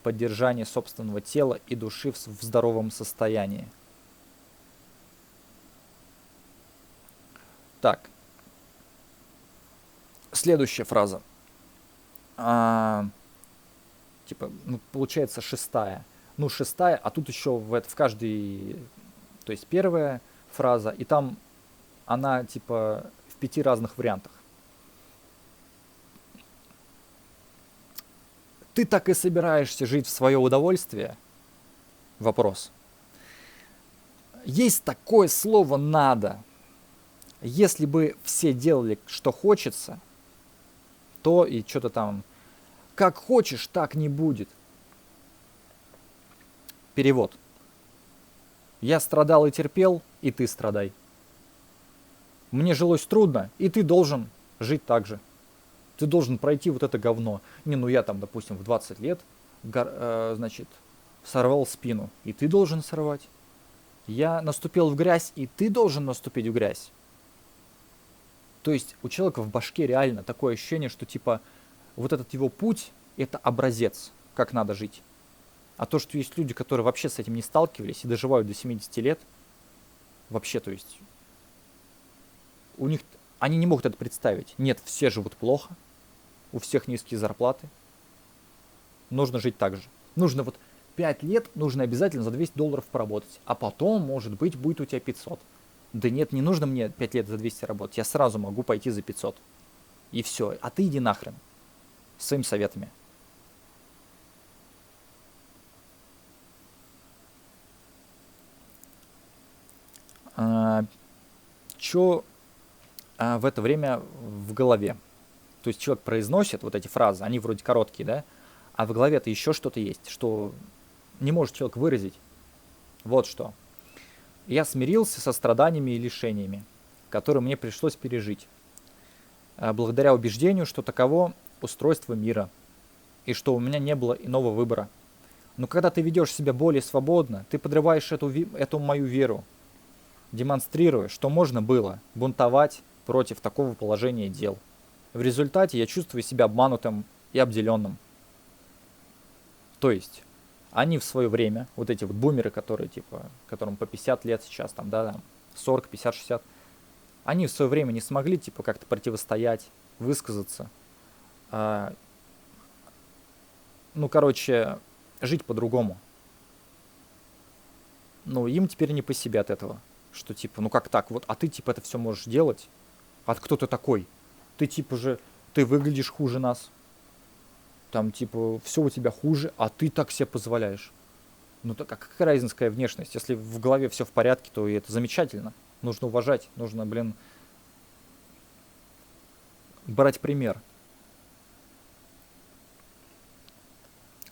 поддержания собственного тела и души в здоровом состоянии. Так. Следующая фраза. Типа, ну, получается шестая. Ну, шестая, а тут еще в каждой... То есть первая фраза, и там она типа в 5 разных вариантах. Ты так и собираешься жить в свое удовольствие? Вопрос. Есть такое слово «надо». Если бы все делали, что хочется, то и что-то там как хочешь, так не будет. Перевод. Я страдал и терпел, и ты страдай. Мне жилось трудно, и ты должен жить так же. Ты должен пройти вот это говно. Не, ну я там, допустим, в 20 лет, значит, сорвал спину, и ты должен сорвать. Я наступил в грязь, и ты должен наступить в грязь. То есть у человека в башке реально такое ощущение, что типа вот этот его путь — это образец, как надо жить. А то, что есть люди, которые вообще с этим не сталкивались и доживают до 70 лет, вообще, то есть, у них, они не могут это представить. Нет, все живут плохо, у всех низкие зарплаты. Нужно жить так же. Нужно вот 5 лет, нужно обязательно за $200 поработать, а потом, может быть, будет у тебя 500. Да нет, не нужно мне 5 лет за 200 работать, я сразу могу пойти за 500. И все, а ты иди нахрен. своими советами. Что в это время в голове? То есть человек произносит вот эти фразы, они вроде короткие, да? А в голове-то еще что-то есть, что не может человек выразить. Вот что. Я смирился со страданиями и лишениями, которые мне пришлось пережить, благодаря убеждению, что таково устройство мира, и что у меня не было иного выбора. Но когда ты ведешь себя более свободно, ты подрываешь эту мою веру, демонстрируя, что можно было бунтовать против такого положения дел. В результате я чувствую себя обманутым и обделенным. То есть, они в свое время, вот эти вот бумеры, которые, типа, которым по 50 лет сейчас, там, да, 40, 50, 60, они в свое время не смогли, типа, как-то противостоять, высказаться. Ну, короче, жить по-другому. Ну, им теперь не по себе от этого. Что, типа, ну как так? Вот, а ты, типа, это все можешь делать? А кто ты такой? Ты, типа же, ты выглядишь хуже нас. Там, типа, все у тебя хуже, а ты так себе позволяешь. Ну, так какая разница, какая внешность? Если в голове все в порядке, то и это замечательно. Нужно уважать, нужно, блин, брать пример.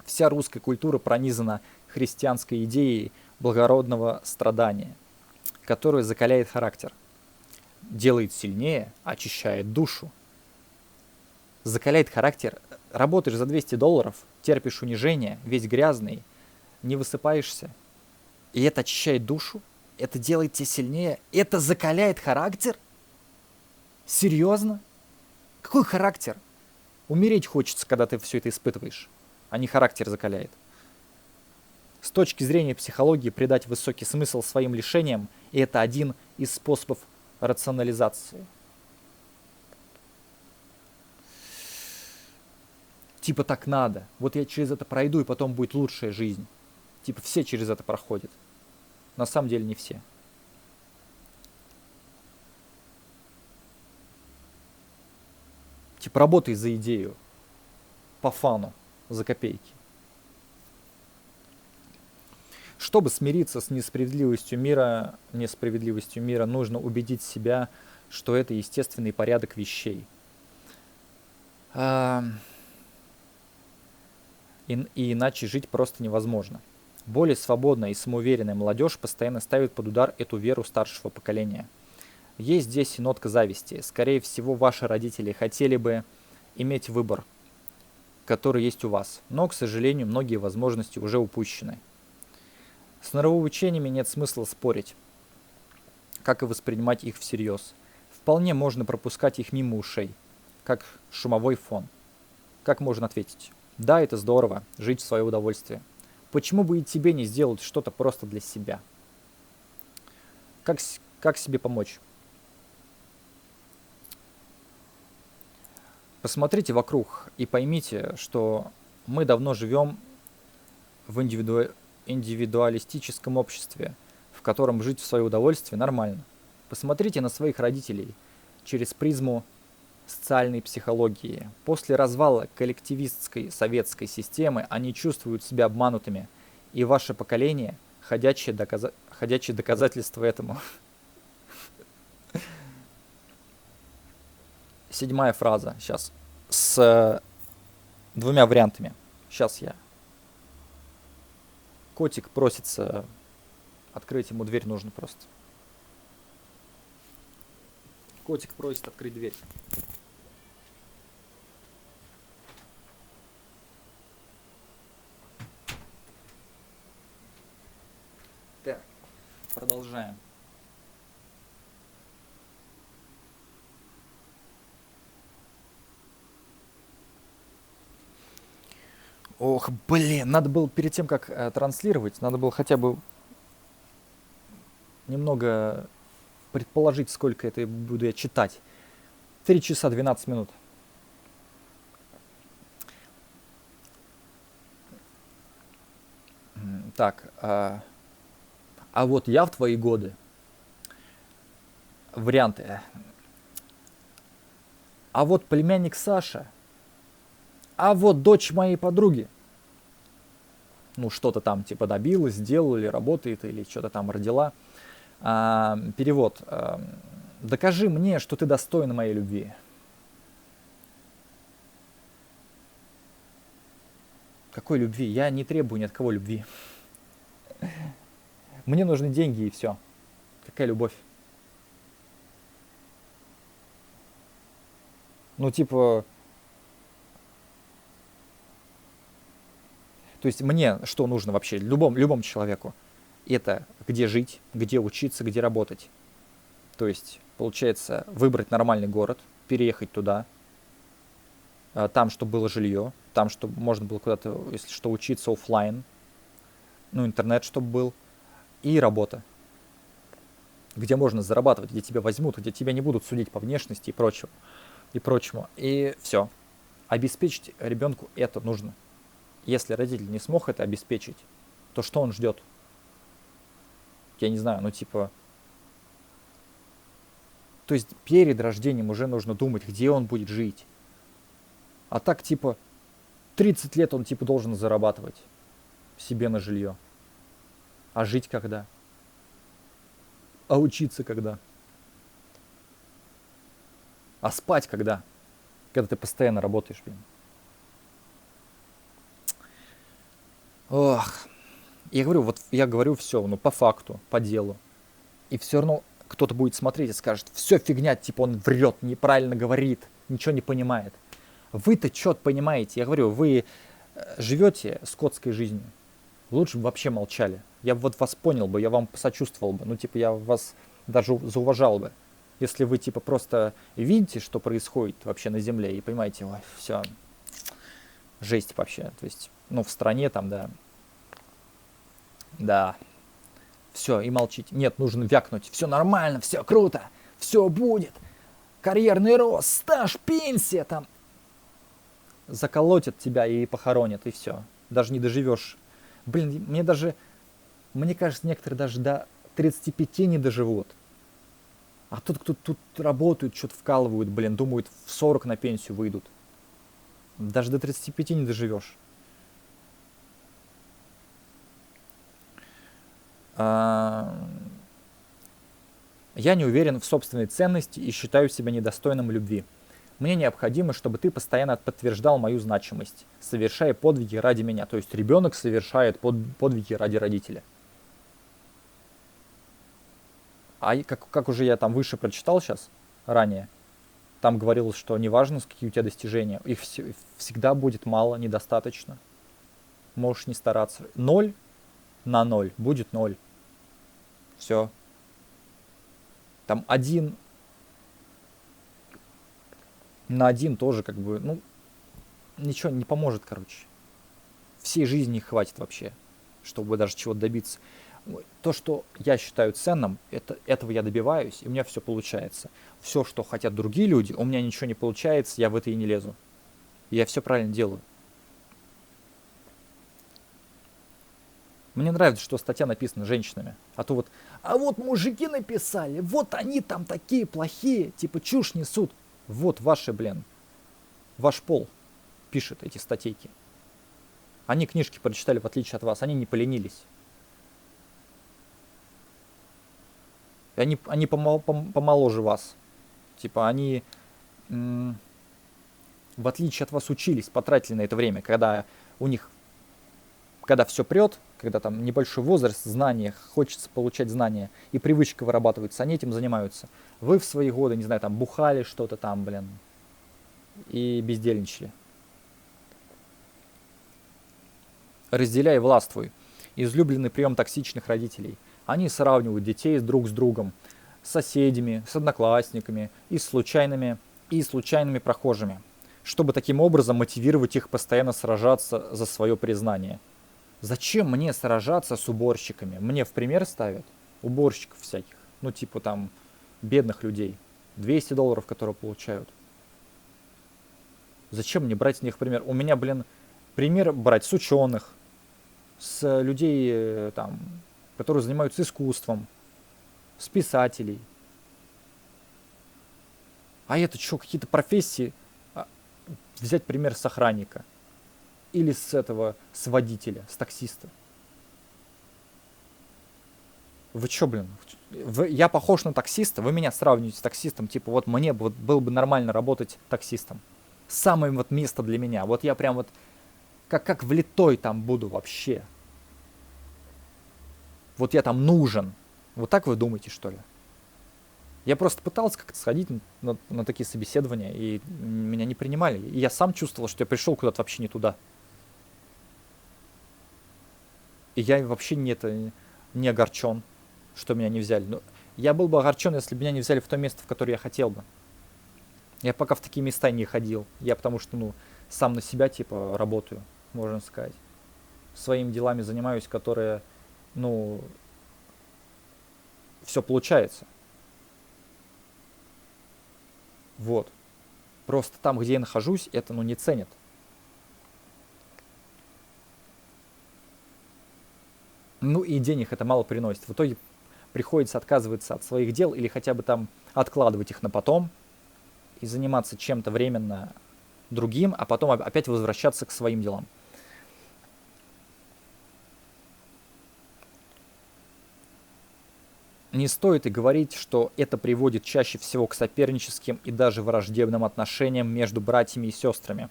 Вся русская культура пронизана христианской идеей благородного страдания, которое закаляет характер, делает сильнее, очищает душу. Закаляет характер. Работаешь за $200, терпишь унижение, весь грязный, не высыпаешься. И это очищает душу? Это делает тебя сильнее? Это закаляет характер? Серьезно? Какой характер? Умереть хочется, когда ты все это испытываешь, а не характер закаляет. С точки зрения психологии придать высокий смысл своим лишениям, и это один из способов рационализации. Типа так надо. Вот я через это пройду, и потом будет лучшая жизнь. Типа все через это проходят. На самом деле не все. Типа работай за идею. По фану. За копейки. Чтобы смириться с несправедливостью мира, нужно убедить себя, что это естественный порядок вещей. И иначе жить просто невозможно. Более свободная и самоуверенная молодежь постоянно ставит под удар эту веру старшего поколения. Есть здесь и нотка зависти. Скорее всего, ваши родители хотели бы иметь выбор, который есть у вас. Но, к сожалению, многие возможности уже упущены. С нравоучениями нет смысла спорить, как и воспринимать их всерьез. Вполне можно пропускать их мимо ушей, как шумовой фон. Как можно ответить? Да, это здорово, жить в свое удовольствие. Почему бы и тебе не сделать что-то просто для себя? Как себе помочь? Посмотрите вокруг и поймите, что мы давно живем в индивидуалистическом обществе, в котором жить в свое удовольствие нормально. Посмотрите на своих родителей через призму социальной психологии. После развала коллективистской советской системы они чувствуют себя обманутыми, и ваше поколение – ходячее доказательство этому. 7-я фраза сейчас с 2 вариантами. Сейчас я. Котик просится открыть, ему дверь нужно просто. Котик просит открыть дверь. Так, продолжаем. Ох, блин, надо было перед тем, как транслировать, надо было хотя бы немного предположить, сколько это буду я читать. 3 часа 12 минут. Так, а вот я в твои годы. Варианты. А вот племянник Саша А вот дочь моей подруги, ну, что-то там типа добилась, сделала, или работает, или что-то там родила. Перевод. Докажи мне, что ты достоин моей любви. Какой любви? Я не требую ни от кого любви. Мне нужны деньги и все. Какая любовь? Ну, типа, то есть мне что нужно вообще, любому человеку? Это где жить, где учиться, где работать. То есть, получается, выбрать нормальный город, переехать туда, там, чтобы было жилье, там, чтобы можно было куда-то, если что, учиться оффлайн, ну, интернет, чтобы был, и работа, где можно зарабатывать, где тебя возьмут, где тебя не будут судить по внешности и прочему. И все. Обеспечить ребенку это нужно. Если родитель не смог это обеспечить, то что он ждет? Я не знаю, ну типа... То есть перед рождением уже нужно думать, где он будет жить. А так типа 30 лет он типа должен зарабатывать себе на жилье. А жить когда? А учиться когда? А спать когда? Когда ты постоянно работаешь, блин. Ох. Я говорю все, ну по факту, по делу. И все равно кто-то будет смотреть и скажет, все фигня, типа он врет, неправильно говорит, ничего не понимает. Вы-то что-то понимаете. Я говорю, вы живете скотской жизнью. Лучше бы вообще молчали. Я бы вот вас понял бы, я вам посочувствовал бы. Ну, типа, я вас даже зауважал бы. Если вы, типа, просто видите, что происходит вообще на земле, и понимаете, ой, все, жесть вообще. То есть, ну, в стране там, да, все, и молчите. Нет, нужно вякнуть. Все нормально, все круто, все будет. Карьерный рост, стаж, пенсия там. Заколотят тебя и похоронят, и все. Даже не доживешь. Блин, мне кажется, некоторые даже до 35 не доживут. А тут, кто тут работают, что-то вкалывают, блин, думают, в 40 на пенсию выйдут. Даже до 35 не доживешь. Я не уверен в собственной ценности и считаю себя недостойным любви. Мне необходимо, чтобы ты постоянно подтверждал мою значимость, совершая подвиги ради меня. То есть ребенок совершает подвиги ради родителя. А как уже я там выше прочитал сейчас, ранее, там говорилось, что неважно, какие у тебя достижения, их всегда будет мало, недостаточно. Можешь не стараться. 0 на 0 будет 0. Все. Там 1 на 1 тоже как бы, ну, ничего не поможет, короче. Всей жизни не хватит вообще, чтобы даже чего-то добиться. То, что я считаю ценным, этого я добиваюсь, и у меня все получается. Все, что хотят другие люди, у меня ничего не получается, я в это и не лезу. И я все правильно делаю. Мне нравится, что статья написана женщинами. А вот мужики написали, вот они там такие плохие, типа чушь несут. Вот ваши, блин, ваш пол пишет эти статейки. Они книжки прочитали, в отличие от вас, они не поленились. И они помоложе вас. Типа они, в отличие от вас, учились, потратили на это время, когда все прет, когда там небольшой возраст, знания, хочется получать знания, и привычка вырабатывается, они этим занимаются. Вы в свои годы, не знаю, там бухали что-то там, блин, и бездельничали. Разделяй и властвуй. Излюбленный прием токсичных родителей. Они сравнивают детей друг с другом, с соседями, с одноклассниками и случайными прохожими, чтобы таким образом мотивировать их постоянно сражаться за свое признание. Зачем мне сражаться с уборщиками? Мне в пример ставят уборщиков всяких, ну типа там бедных людей, $200, которые получают. Зачем мне брать с них пример? У меня, блин, пример брать с ученых, с людей, там, которые занимаются искусством, с писателей. А это что, какие-то профессии? взять пример с охранника или с этого, с водителя, с таксиста. Вы чё, блин? Я похож на таксиста? Вы меня сравниваете с таксистом? Типа, вот мне вот было бы нормально работать таксистом. Самое вот место для меня. Вот я прям вот как влитой там буду вообще. Вот я там нужен. Вот так вы думаете, что ли? Я просто пытался как-то сходить на такие собеседования, и меня не принимали. И я сам чувствовал, что я пришел куда-то вообще не туда. И я вообще не огорчен, что меня не взяли. Но я был бы огорчен, если бы меня не взяли в то место, в которое я хотел бы. Я пока в такие места не ходил. Я потому что, сам на себя, типа, работаю, можно сказать. Своими делами занимаюсь, которые, все получается. Вот. Просто там, где я нахожусь, это, не ценят. И денег это мало приносит. В итоге приходится отказываться от своих дел или хотя бы там откладывать их на потом и заниматься чем-то временно другим, а потом опять возвращаться к своим делам. Не стоит и говорить, что это приводит чаще всего к соперническим и даже враждебным отношениям между братьями и сестрами.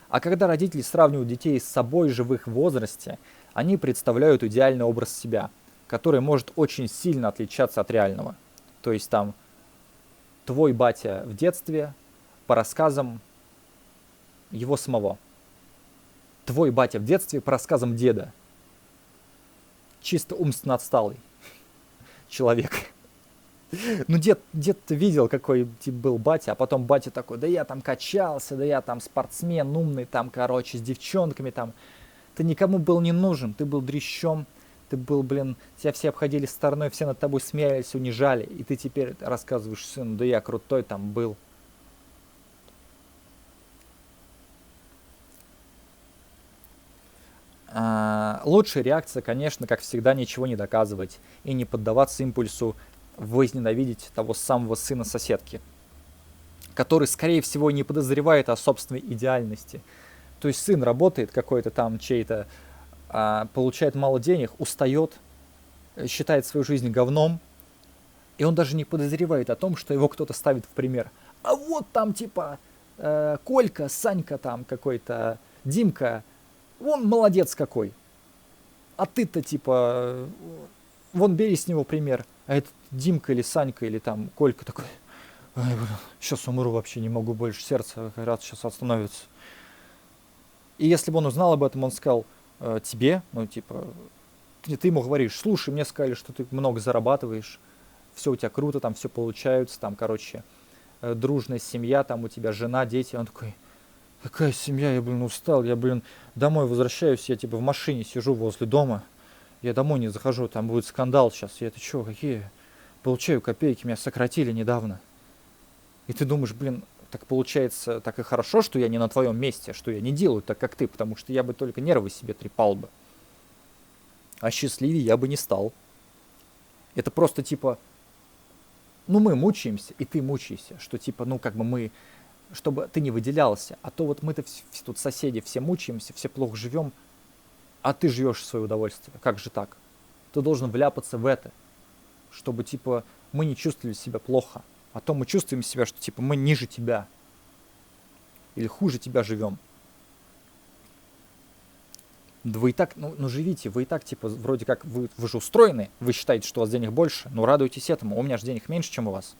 А когда родители сравнивают детей с собой же в их возрасте, они представляют идеальный образ себя, который может очень сильно отличаться от реального. То есть там твой батя в детстве по рассказам его самого. Твой батя в детстве по рассказам деда. Чисто умственно отсталый человек. Дед видел, какой тип был батя, а потом батя такой, да я там качался, да я там спортсмен умный, там, короче, с девчонками там. Ты никому был не нужен, ты был дрищом, ты был, тебя все обходили стороной, все над тобой смеялись, унижали, и ты теперь рассказываешь сыну, да я крутой там был. Лучшая реакция, конечно, как всегда, ничего не доказывать и не поддаваться импульсу возненавидеть того самого сына соседки, который, скорее всего, не подозревает о собственной идеальности. То есть сын работает какой-то там чей-то, получает мало денег, устает, считает свою жизнь говном, и он даже не подозревает о том, что его кто-то ставит в пример. А вот там типа Колька, Санька там какой-то, Димка, он молодец какой. А ты-то типа, вон бери с него пример. А этот Димка или Санька или там Колька такой, сейчас умру вообще, не могу больше, сердце раз сейчас остановится. И если бы он узнал об этом, он сказал тебе, ты ему говоришь, слушай, мне сказали, что ты много зарабатываешь, все у тебя круто, там все получается, там, короче, дружная семья, там у тебя жена, дети. Он такой, какая семья, я, устал, я, домой возвращаюсь, я, в машине сижу возле дома, я домой не захожу, там будет скандал сейчас, это что, какие, получаю копейки, меня сократили недавно. И ты думаешь, так получается, так и хорошо, что я не на твоем месте, что я не делаю так, как ты, потому что я бы только нервы себе трепал бы. А счастливее я бы не стал. Это просто мы мучаемся, и ты мучаешься, что мы, чтобы ты не выделялся. А то вот мы-то тут соседи все мучаемся, все плохо живем, а ты живешь в свое удовольствие. Как же так? Ты должен вляпаться в это, чтобы мы не чувствовали себя плохо. А то мы чувствуем себя, что мы ниже тебя. Или хуже тебя живем. Да вы и так, живите, вы и так, вроде как, вы же устроены, вы считаете, что у вас денег больше, радуйтесь этому, у меня же денег меньше, чем у вас.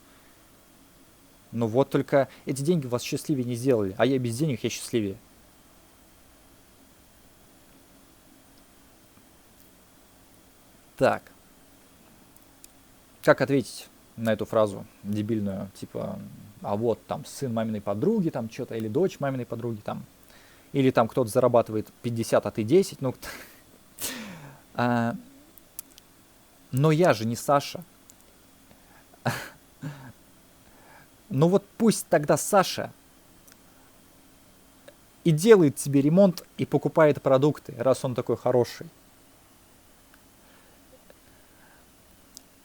Вот только эти деньги вас счастливее не сделали, а я без денег, я счастливее. Так. Как ответить на эту фразу дебильную, а вот там сын маминой подруги, там что-то, или дочь маминой подруги, там, или там кто-то зарабатывает 50, а ты 10, но я же не Саша. Пусть тогда Саша и делает себе ремонт и покупает продукты, раз он такой хороший.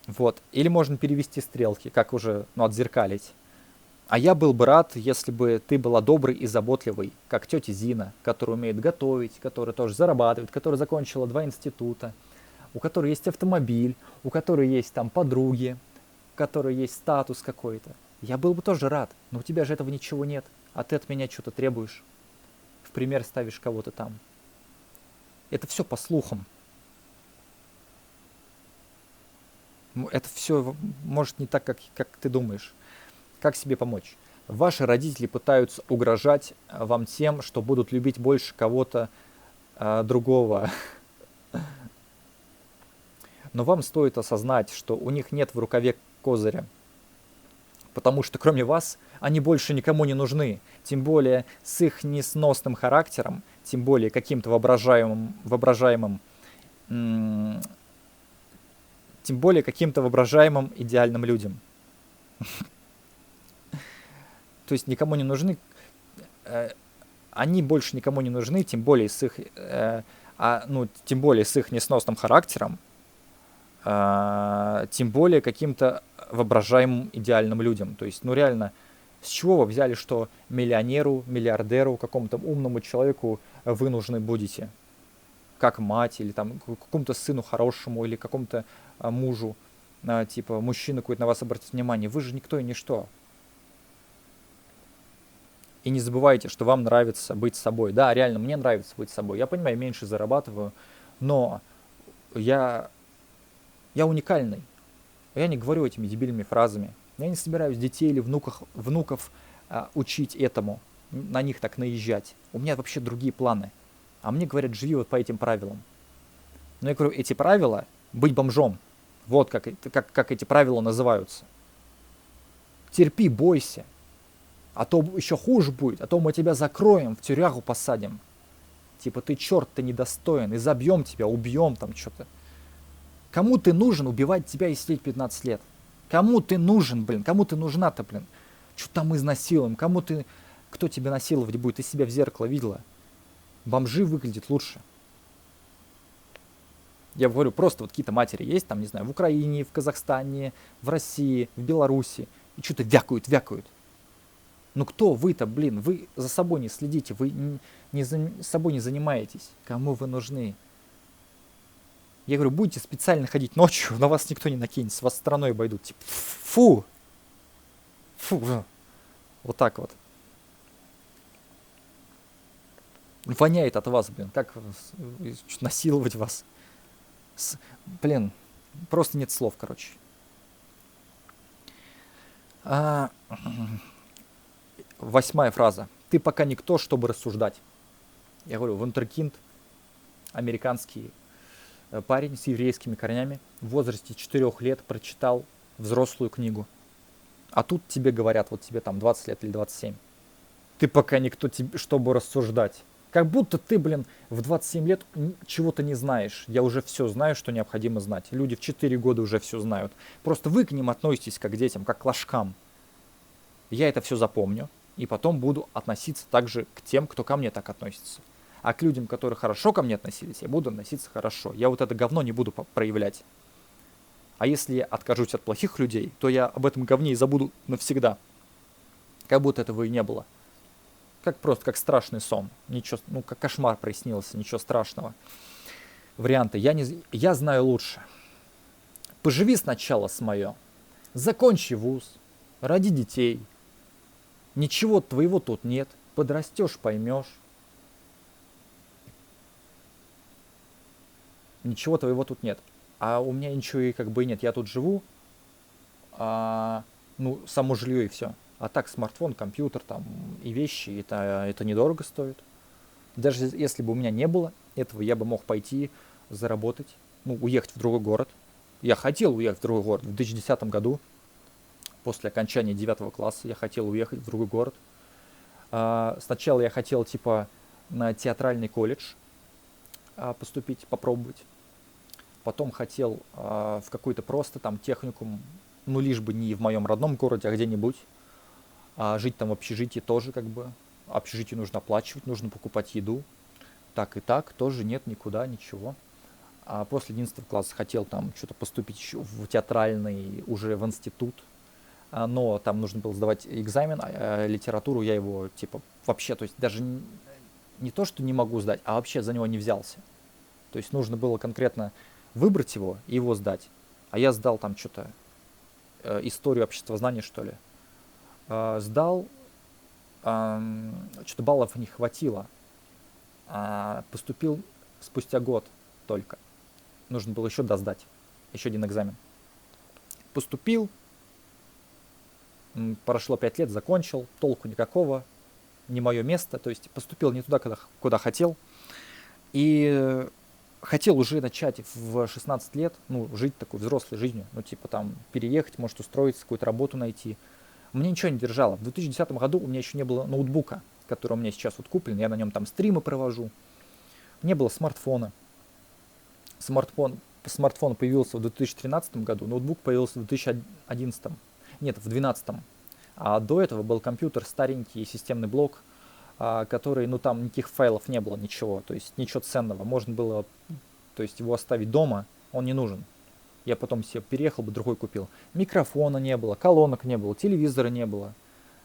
Вот. Или можно перевести стрелки, как уже, отзеркалить. А я был бы рад, если бы ты была доброй и заботливой, как тетя Зина, которая умеет готовить, которая тоже зарабатывает, которая закончила 2 института, у которой есть автомобиль, у которой есть там подруги, у которой есть статус какой-то. Я был бы тоже рад, но у тебя же этого ничего нет, а ты от меня что-то требуешь. В пример ставишь кого-то там. Это все по слухам. Это все может не так, как ты думаешь. Как себе помочь? Ваши родители пытаются угрожать вам тем, что будут любить больше кого-то другого. Но вам стоит осознать, что у них нет в рукаве козыря. Потому что кроме вас они больше никому не нужны. Тем более с их несносным характером, тем более каким-то тем более каким-то воображаемым идеальным людям. То есть никому не нужны, они больше никому не нужны, тем более с их, тем более с их несносным характером, тем более каким-то воображаемым идеальным людям. То есть, ну реально, с чего вы взяли, что миллионеру, миллиардеру, какому-то умному человеку вы нужны будете? Как мать или там какому-то сыну хорошему или какому-то мужу, типа мужчина какой-то на вас обратит внимание. Вы же никто и ничто. И не забывайте, что вам нравится быть собой. Да, реально, мне нравится быть собой. Я понимаю, меньше зарабатываю, но я уникальный. Я не говорю этими дебильными фразами. Я не собираюсь детей или внуков учить этому, на них так наезжать. У меня вообще другие планы. А мне говорят, живи вот по этим правилам. Но я говорю, эти правила, быть бомжом, вот как эти правила называются. Терпи, бойся. А то еще хуже будет, а то мы тебя закроем, в тюрягу посадим. Типа ты черт, ты недостоин, и забьем тебя, убьем там что-то. Кому ты нужен убивать тебя и сидеть 15 лет? Кому ты нужен, блин? Кому ты нужна-то, блин? Что там изнасилуем? Кто тебя насиловать будет? Ты себя в зеркало видела? Бомжи выглядят лучше. Я говорю, просто вот какие-то матери есть, там, не знаю, в Украине, в Казахстане, в России, в Беларуси, и что-то вякают. Ну кто вы-то, блин, вы за собой не следите, вы собой не занимаетесь. Кому вы нужны? Я говорю, будете специально ходить ночью, на вас никто не накинется, вас стороной обойдут. Типа, фу! Вот так вот. Воняет от вас, блин, как насиловать вас. Блин, просто нет слов, короче. 8-я фраза. Ты пока никто, чтобы рассуждать. Я говорю, вундеркинд, американский парень с еврейскими корнями, в возрасте 4 лет прочитал взрослую книгу. А тут тебе говорят, вот тебе там 20 лет или 27. Ты пока никто, чтобы рассуждать. Как будто ты, блин, в 27 лет чего-то не знаешь. Я уже все знаю, что необходимо знать. Люди в 4 года уже все знают. Просто вы к ним относитесь как к детям, как к ложкам. Я это все запомню. И потом буду относиться также к тем, кто ко мне так относится. А к людям, которые хорошо ко мне относились, я буду относиться хорошо. Я вот это говно не буду проявлять. А если я откажусь от плохих людей, то я об этом говне и забуду навсегда. Как будто этого и не было. Как страшный сон. Ничего, как кошмар приснился, ничего страшного. Варианты. Я знаю лучше. Поживи сначала с моё. Закончи вуз. Роди детей. Ничего твоего тут нет. Подрастешь, поймешь. Ничего твоего тут нет. А у меня ничего и как бы и нет. Я тут живу. Само жилье и все. А так смартфон, компьютер там и вещи, это недорого стоит. Даже если бы у меня не было этого, я бы мог пойти заработать, уехать в другой город. Я хотел уехать в другой город в 2010 году. После окончания 9 класса я хотел уехать в другой город. Сначала я хотел на театральный колледж поступить, попробовать. Потом хотел в какой-то просто там техникум, лишь бы не в моем родном городе, а где-нибудь. Жить там в общежитии тоже общежитие нужно оплачивать, нужно покупать еду. Так и так, тоже нет никуда, ничего. А после 11 класса хотел там что-то поступить еще в театральный, уже в институт. но там нужно было сдавать экзамен, литературу я его, типа, вообще, то есть даже не то, что не могу сдать, а вообще за него не взялся. То есть нужно было конкретно выбрать его и его сдать. А я сдал там что-то, историю обществознания, что ли. Сдал, что-то баллов не хватило. Поступил спустя год только. Нужно было еще досдать. Еще один экзамен. Поступил, прошло 5 лет, закончил, толку никакого, не мое место, то есть поступил не туда, куда хотел. И хотел уже начать в 16 лет, ну, жить такой взрослой жизнью, ну, типа там переехать, может устроиться, какую-то работу найти. Мне ничего не держало. В 2010 году у меня еще не было ноутбука, который у меня сейчас вот куплен, я на нем там стримы провожу. Не было смартфона. Смартфон появился в 2013 году, ноутбук появился в 2011. Нет, в 2012. А до этого был компьютер старенький, системный блок, который, ну там никаких файлов не было, ничего, то есть ничего ценного. Можно было, то есть его оставить дома, он не нужен. Я потом себе переехал бы, другой купил. Микрофона не было, колонок не было, телевизора не было.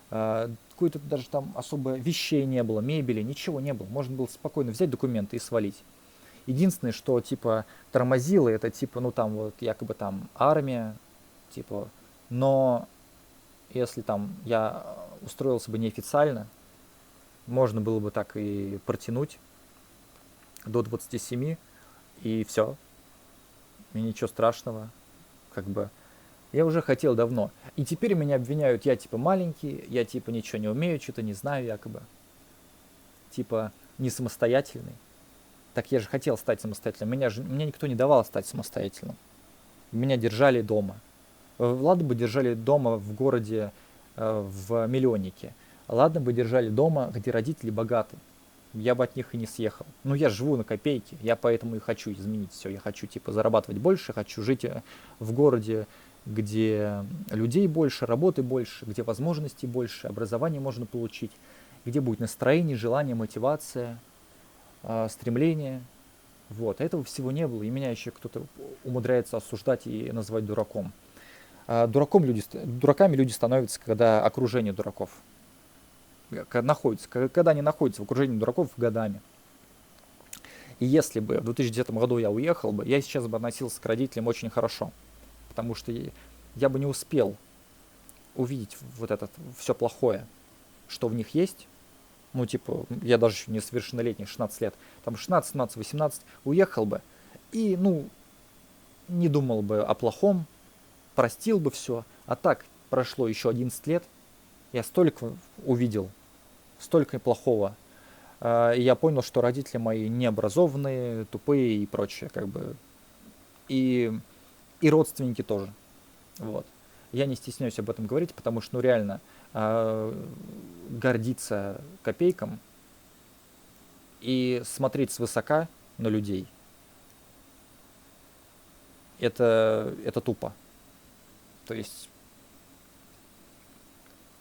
Какой-то даже там особо вещей не было, мебели, ничего не было. Можно было спокойно взять документы и свалить. Единственное, что типа тормозило, это типа, ну там вот якобы там армия, типа, но если там я устроился бы неофициально, можно было бы так и протянуть до 27, и все, и ничего страшного, как бы. Я уже хотел давно. И теперь меня обвиняют, я типа маленький, я типа ничего не умею, что-то не знаю якобы. Типа не самостоятельный. Так я же хотел стать самостоятельным. Меня никто не давал стать самостоятельным. Меня держали дома. Ладно бы держали дома в городе, в миллионнике. Ладно бы держали дома, где родители богаты. Я бы от них и не съехал. Но я живу на копейки, я поэтому и хочу изменить все. Я хочу типа зарабатывать больше, хочу жить в городе, где людей больше, работы больше, где возможностей больше, образование можно получить, где будет настроение, желание, мотивация, стремление. Вот, этого всего не было, и меня еще кто-то умудряется осуждать и называть дураком. Дураками люди становятся, когда окружение дураков. Когда они находятся в окружении дураков годами. И если бы в 2010 году я уехал бы, я сейчас бы относился к родителям очень хорошо. Потому что я бы не успел увидеть вот это все плохое, что в них есть. Ну, типа, я даже еще не совершеннолетний, 16 лет. Там 16, 17, 18 уехал бы. И, ну, не думал бы о плохом, простил бы все. А так, прошло еще 11 лет, я столько увидел, столько плохого. И я понял, что родители мои необразованные, тупые и прочее, как бы. И родственники тоже. Вот. Я не стесняюсь об этом говорить, потому что, ну, реально, гордиться копейкам и смотреть свысока на людей, это тупо. То есть,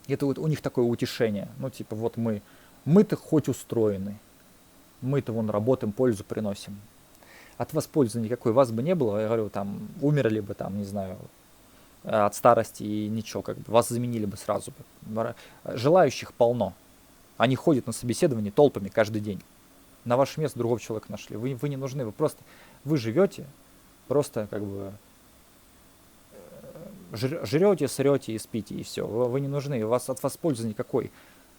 это вот у них такое утешение. Ну, типа, вот мы-то хоть устроены, мы-то вон работаем, пользу приносим. От вас пользы никакой, вас бы не было, я говорю, там, умерли бы, там, не знаю, от старости и ничего, как бы, вас заменили бы сразу бы. Желающих полно. Они ходят на собеседование толпами каждый день. На ваше место другого человека нашли. Вы не нужны, вы живете, просто как бы жрете, срете и спите, и все. Вы не нужны, от вас пользы никакой.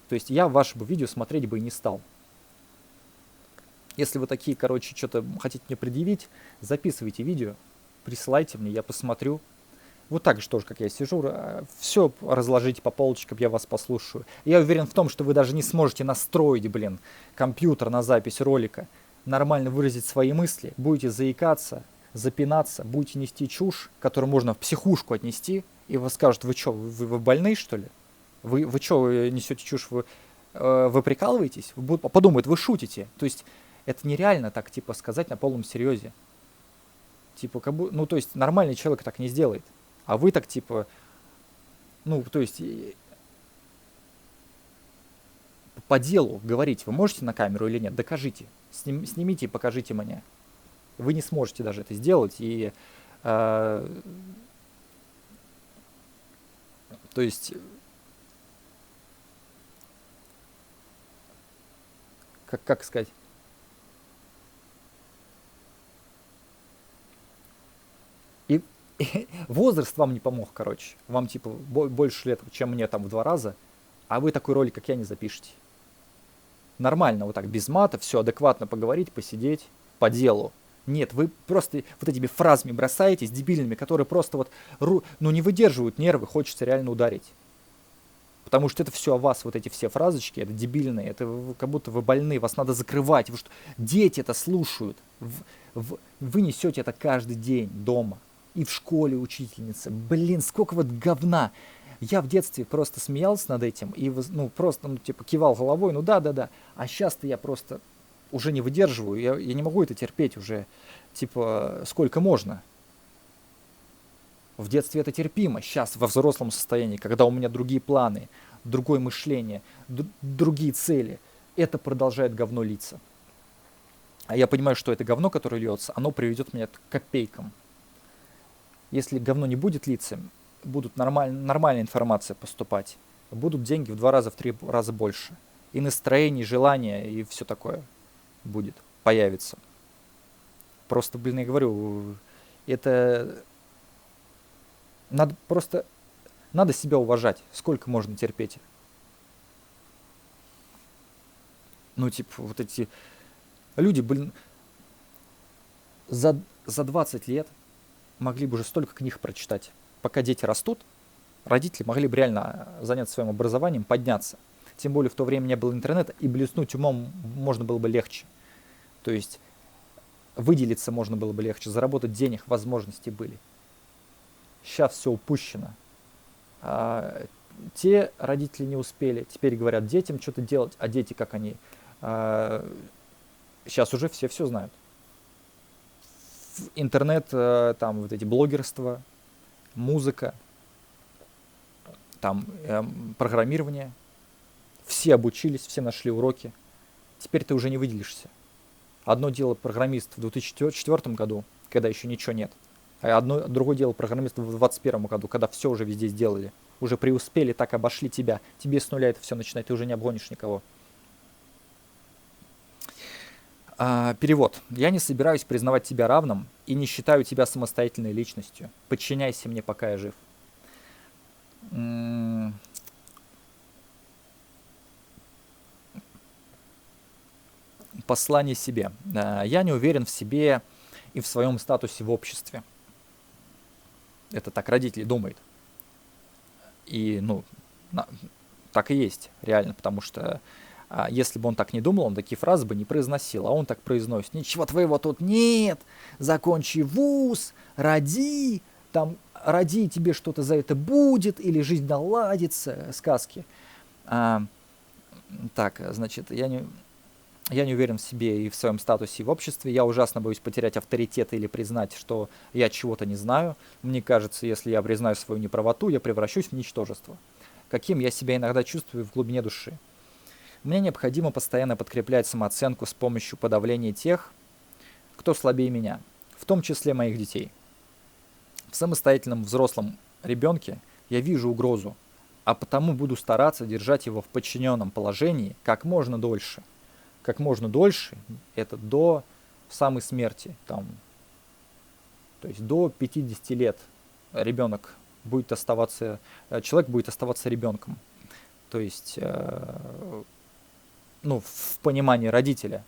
То есть я ваше бы видео смотреть бы и не стал. Если вы такие, короче, что-то хотите мне предъявить, записывайте видео, присылайте мне, я посмотрю. Вот так же тоже, как я сижу, все разложите по полочкам, я вас послушаю. Я уверен в том, что вы даже не сможете настроить, компьютер на запись ролика, нормально выразить свои мысли, будете заикаться, запинаться, будете нести чушь, которую можно в психушку отнести, и вас скажут, вы что, вы больны, что ли? Вы что, несете чушь, вы прикалываетесь? Подумают, вы шутите. То есть это нереально так, типа, сказать на полном серьезе. Типа, ну, то есть нормальный человек так не сделает. А вы так, типа, ну, то есть по делу говорить вы можете на камеру или нет? Докажите. Снимите и покажите мне. Вы не сможете даже это сделать. И то То есть, как сказать? И, и возраст вам не помог, короче. Вам типа больше лет, чем мне там в 2 раза, а вы такой ролик, как я, не запишете. Нормально, вот так, без мата, все адекватно поговорить, посидеть по делу. Нет, вы просто вот этими фразами бросаетесь, дебильными, которые просто вот, ну, не выдерживают нервы, хочется реально ударить. Потому что это все о вас, вот эти все фразочки, это дебильные, это как будто вы больны, вас надо закрывать. Вы что, дети это слушают. Вы несете это каждый день дома. И в школе учительница. Блин, сколько вот говна. Я в детстве просто смеялся над этим и ну, просто ну, типа кивал головой, ну да. А сейчас-то я просто уже не выдерживаю, я не могу это терпеть уже. Типа, сколько можно? В детстве это терпимо, сейчас во взрослом состоянии, когда у меня другие планы, другое мышление, другие цели, это продолжает говно литься. А я понимаю, что это говно, которое льется, оно приведет меня к копейкам. Если говно не будет литься, будут нормальная информация поступать, будут деньги в 2 раза, в 3 раза больше. И настроение, и желание, и все такое будет, появится. Просто, блин, я говорю, это... Надо себя уважать. Сколько можно терпеть? Ну, типа, вот эти люди, блин, за 20 лет могли бы уже столько книг прочитать. Пока дети растут, родители могли бы реально заняться своим образованием, подняться. Тем более в то время не было интернета, и блеснуть умом можно было бы легче. То есть выделиться можно было бы легче, заработать денег, возможности были. Сейчас все упущено. Те родители не успели. Теперь говорят детям что-то делать, а дети как они. Сейчас уже все знают. Интернет, там вот эти блогерства, музыка, там программирование. Все обучились, все нашли уроки. Теперь ты уже не выделишься. Одно дело программист в 2004 году, когда еще ничего нет. А другое дело программист в 2021 году, когда все уже везде сделали. Уже преуспели, так обошли тебя. Тебе с нуля это все начинать, ты уже не обгонишь никого. Перевод. Я не собираюсь признавать тебя равным и не считаю тебя самостоятельной личностью. Подчиняйся мне, пока я жив. Послание себе. Я не уверен в себе и в своем статусе в обществе. Это так родители думают. И, ну, так и есть, реально, потому что если бы он так не думал, он такие фразы бы не произносил, а он так произносит: ничего твоего тут нет, закончи вуз, роди, роди, тебе что-то за это будет, или жизнь наладится, сказки. Так, значит, я не уверен в себе и в своем статусе в обществе. Я ужасно боюсь потерять авторитет или признать, что я чего-то не знаю. Мне кажется, если я признаю свою неправоту, я превращусь в ничтожество. Каким я себя иногда чувствую в глубине души. Мне необходимо постоянно подкреплять самооценку с помощью подавления тех, кто слабее меня, в том числе моих детей. В самостоятельном взрослом ребенке я вижу угрозу, а потому буду стараться держать его в подчиненном положении как можно дольше. Как можно дольше, это до самой смерти, то есть до 50 лет человек будет оставаться ребенком. То есть, в понимании родителя.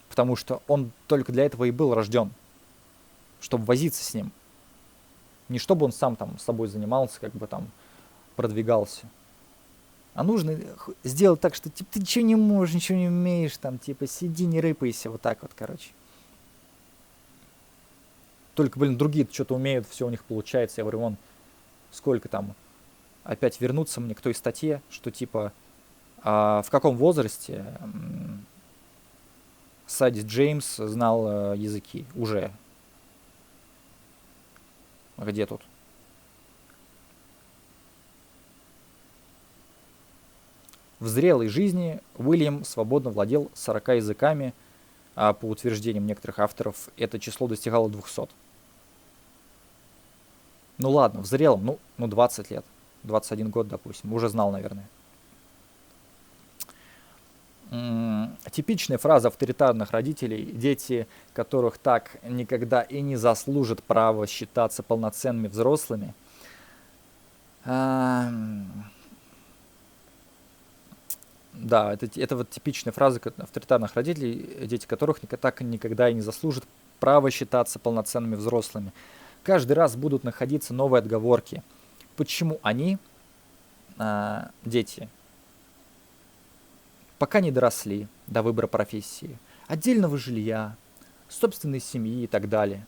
Потому что он только для этого и был рожден, чтобы возиться с ним. Не чтобы он сам с собой занимался, продвигался. А нужно сделать так, что ты ничего не можешь, ничего не умеешь, сиди, не рыпайся, вот так вот, короче. Только, другие что-то умеют, все у них получается. Я говорю, сколько опять вернуться мне к той статье, что в каком возрасте Садис Джеймс знал языки уже. Где тут? В зрелой жизни Уильям свободно владел 40 языками, а по утверждениям некоторых авторов это число достигало 200. Ну ладно, в зрелом, ну 20 лет, 21 год, допустим, уже знал, наверное. Типичная фраза авторитарных родителей: дети, которых так никогда и не заслужат права считаться полноценными взрослыми. Да, это вот типичная фраза авторитарных родителей, дети которых так никогда и не заслужат права считаться полноценными взрослыми. Каждый раз будут находиться новые отговорки. Почему они, дети, пока не доросли до выбора профессии, отдельного жилья, собственной семьи и так далее.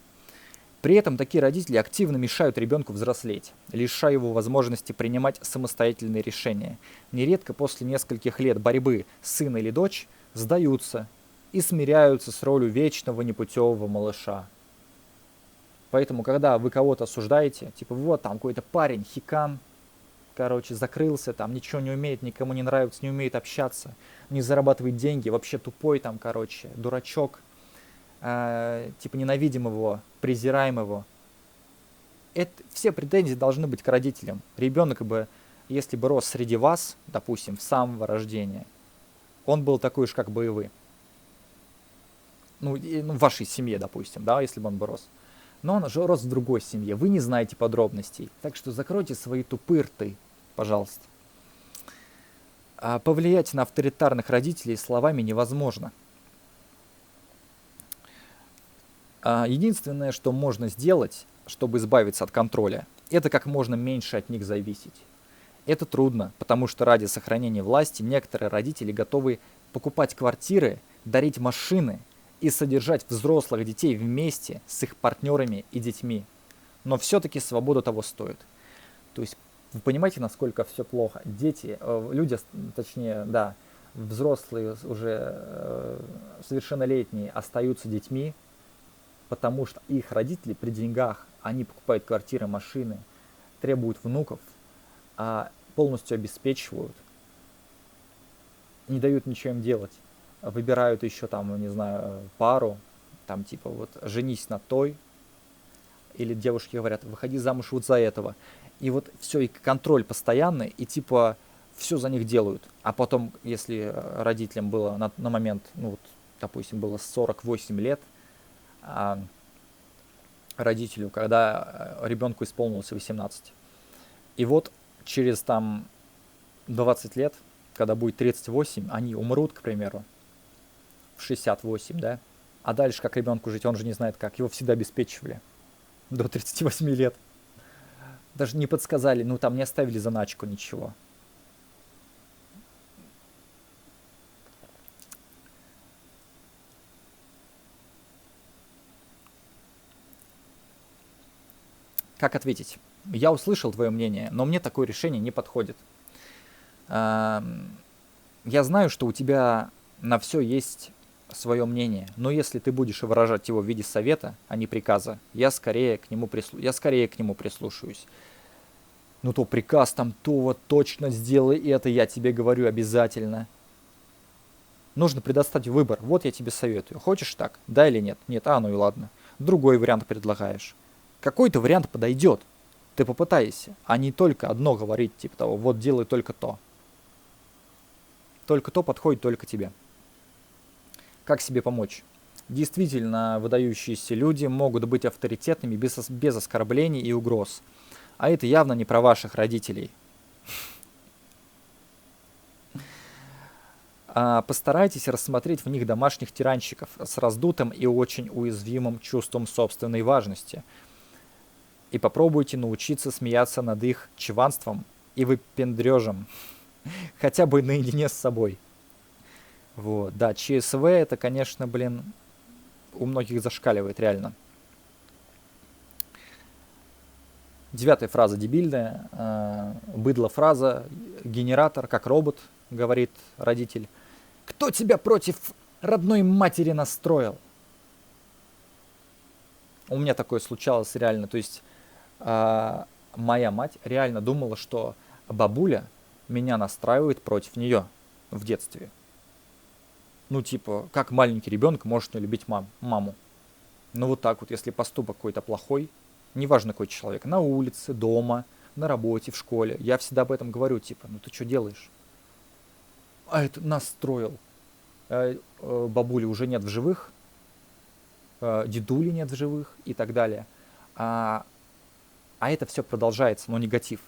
При этом такие родители активно мешают ребенку взрослеть, лишая его возможности принимать самостоятельные решения. Нередко после нескольких лет борьбы сын или дочь сдаются и смиряются с ролью вечного непутевого малыша. Поэтому, когда вы кого-то осуждаете, типа вот там какой-то парень, хикан, короче, закрылся, там ничего не умеет, никому не нравится, не умеет общаться, не зарабатывает деньги, вообще тупой там, короче, дурачок, типа ненавидим его, презираем его. Все претензии должны быть к родителям. Ребенок бы, если бы рос среди вас, допустим, с самого рождения, он был такой же, как бы и вы. Ну, в вашей семье, допустим, да, если бы он бы рос. Но он же рос в другой семье, вы не знаете подробностей. Так что закройте свои тупые рты, пожалуйста. Повлиять на авторитарных родителей словами невозможно. Единственное, что можно сделать, чтобы избавиться от контроля, это как можно меньше от них зависеть. Это трудно, потому что ради сохранения власти некоторые родители готовы покупать квартиры, дарить машины и содержать взрослых детей вместе с их партнерами и детьми. Но все-таки свобода того стоит. То есть вы понимаете, насколько все плохо? Дети, люди, точнее, да, взрослые уже совершеннолетние остаются детьми, потому что их родители при деньгах, они покупают квартиры, машины, требуют внуков, полностью обеспечивают, не дают ничего им делать, выбирают еще там, не знаю, пару, там типа вот женись на той, или девушки говорят, выходи замуж вот за этого. И вот все, и контроль постоянный, и типа все за них делают. А потом, если родителям было на момент, ну вот, допустим, было 48 лет, родителю, когда ребенку исполнилось 18. И вот через там 20 лет, когда будет 38, они умрут, к примеру, в 68, да? А дальше как ребенку жить, он же не знает как. Его всегда обеспечивали до 38 лет. Даже не подсказали, ну там не оставили заначку, ничего. Как ответить? Я услышал твое мнение, но мне такое решение не подходит. Я знаю, что у тебя на все есть свое мнение, но если ты будешь выражать его в виде совета, а не приказа, я скорее к нему прислушаюсь. Ну то приказ там, то вот точно сделай это, я тебе говорю обязательно. Нужно предоставить выбор. Вот я тебе советую. Хочешь так? Да или нет? Нет, ну и ладно. Другой вариант предлагаешь. Какой-то вариант подойдет. Ты попытайся, а не только одно говорить, типа того, вот делай только то. Только то подходит только тебе. Как себе помочь? Действительно, выдающиеся люди могут быть авторитетными без оскорблений и угроз. А это явно не про ваших родителей. Постарайтесь рассмотреть в них домашних тиранщиков с раздутым и очень уязвимым чувством собственной важности. И попробуйте научиться смеяться над их чванством и выпендрежем. Хотя бы наедине с собой. Вот, да, ЧСВ это, конечно, у многих зашкаливает, реально. 9-я фраза дебильная. Быдло фраза. Генератор, как робот, говорит родитель. Кто тебя против родной матери настроил? У меня такое случалось реально. То есть моя мать реально думала, что бабуля меня настраивает против нее в детстве. Ну, типа, как маленький ребенок может не любить маму? Ну, вот так вот, если поступок какой-то плохой, Неважно, какой человек. На улице, дома, на работе, в школе. Я всегда об этом говорю, типа, ну ты что делаешь? А это нас строил. Бабули уже нет в живых, дедули нет в живых и так далее. А, а это все продолжается, но негатив.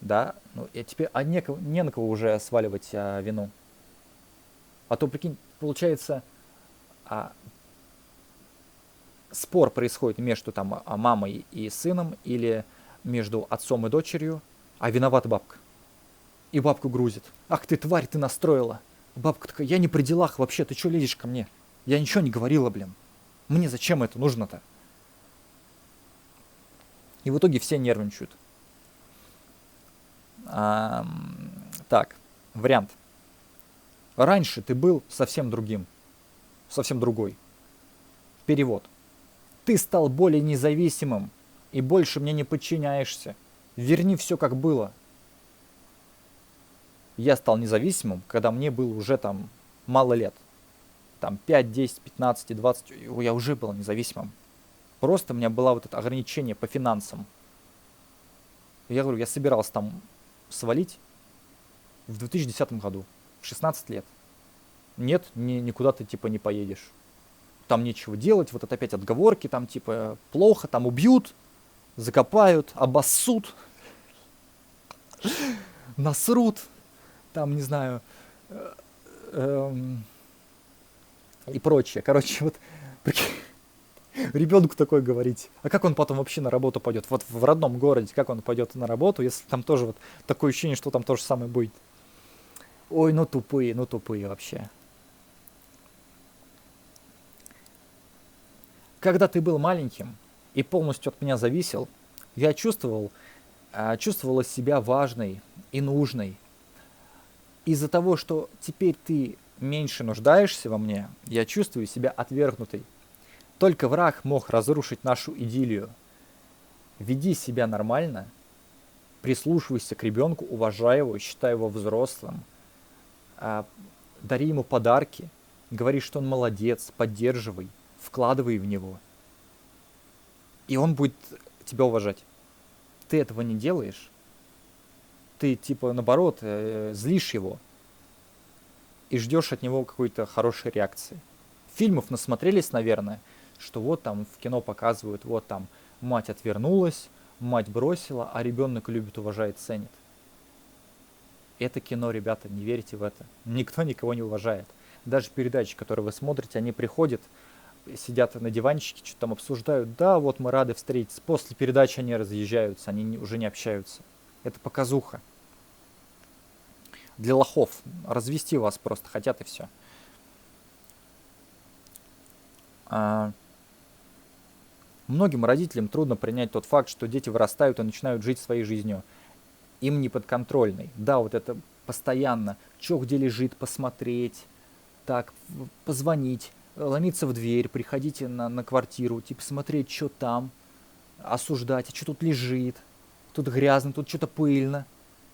Да? Ну, и теперь не на кого уже сваливать вину. А то, прикинь, получается, а, спор происходит между там мамой и сыном или между отцом и дочерью, а виновата бабка. И бабку грузит. Ах ты, тварь, ты настроила. Бабка такая, я не при делах вообще, ты что лезешь ко мне? Я ничего не говорила, блин. Мне зачем это нужно-то? И в итоге все нервничают. Так, вариант. Раньше ты был совсем другим. Совсем другой. Перевод. Ты стал более независимым и больше мне не подчиняешься. Верни все как было. Я стал независимым, когда мне было уже там мало лет. Там 5, 10, 15, 20. Я уже был независимым. Просто у меня было вот это ограничение по финансам. Я говорю, я собирался там свалить в 2010 году, в 16 лет. Нет, никуда ты типа не поедешь. Там нечего делать, вот это опять отговорки, там типа плохо, там убьют, закопают, обоссут, насрут, там, не знаю, и прочее. Короче, вот ребенку такое говорить. А как он потом вообще на работу пойдет? Вот в родном городе, как он пойдет на работу, если там тоже вот такое ощущение, что там то же самое будет. Ой, ну тупые вообще. Когда ты был маленьким и полностью от меня зависел, я чувствовала себя важной и нужной. Из-за того, что теперь ты меньше нуждаешься во мне, я чувствую себя отвергнутой. Только враг мог разрушить нашу идиллию. Веди себя нормально, прислушивайся к ребенку, уважай его, считай его взрослым, дари ему подарки, говори, что он молодец, поддерживай, вкладывай в него. И он будет тебя уважать. Ты этого не делаешь, ты типа наоборот злишь его и ждешь от него какой-то хорошей реакции. Фильмов насмотрелись, наверное, что вот там в кино показывают, вот там мать отвернулась, мать бросила, а ребенок любит, уважает, ценит. Это кино, ребята, не верьте в это. Никто никого не уважает. Даже передачи, которые вы смотрите, они приходят, сидят на диванчике, что-то там обсуждают. Да, вот мы рады встретиться. После передачи они разъезжаются, они уже не общаются. Это показуха. Для лохов. Развести вас просто хотят и все. Многим родителям трудно принять тот факт, что дети вырастают и начинают жить своей жизнью. Им не подконтрольной. Да, вот это постоянно. Что где лежит, посмотреть. Так, позвонить, ломиться в дверь, приходите на квартиру, типа смотреть, что там, осуждать, а что тут лежит, тут грязно, тут что-то пыльно.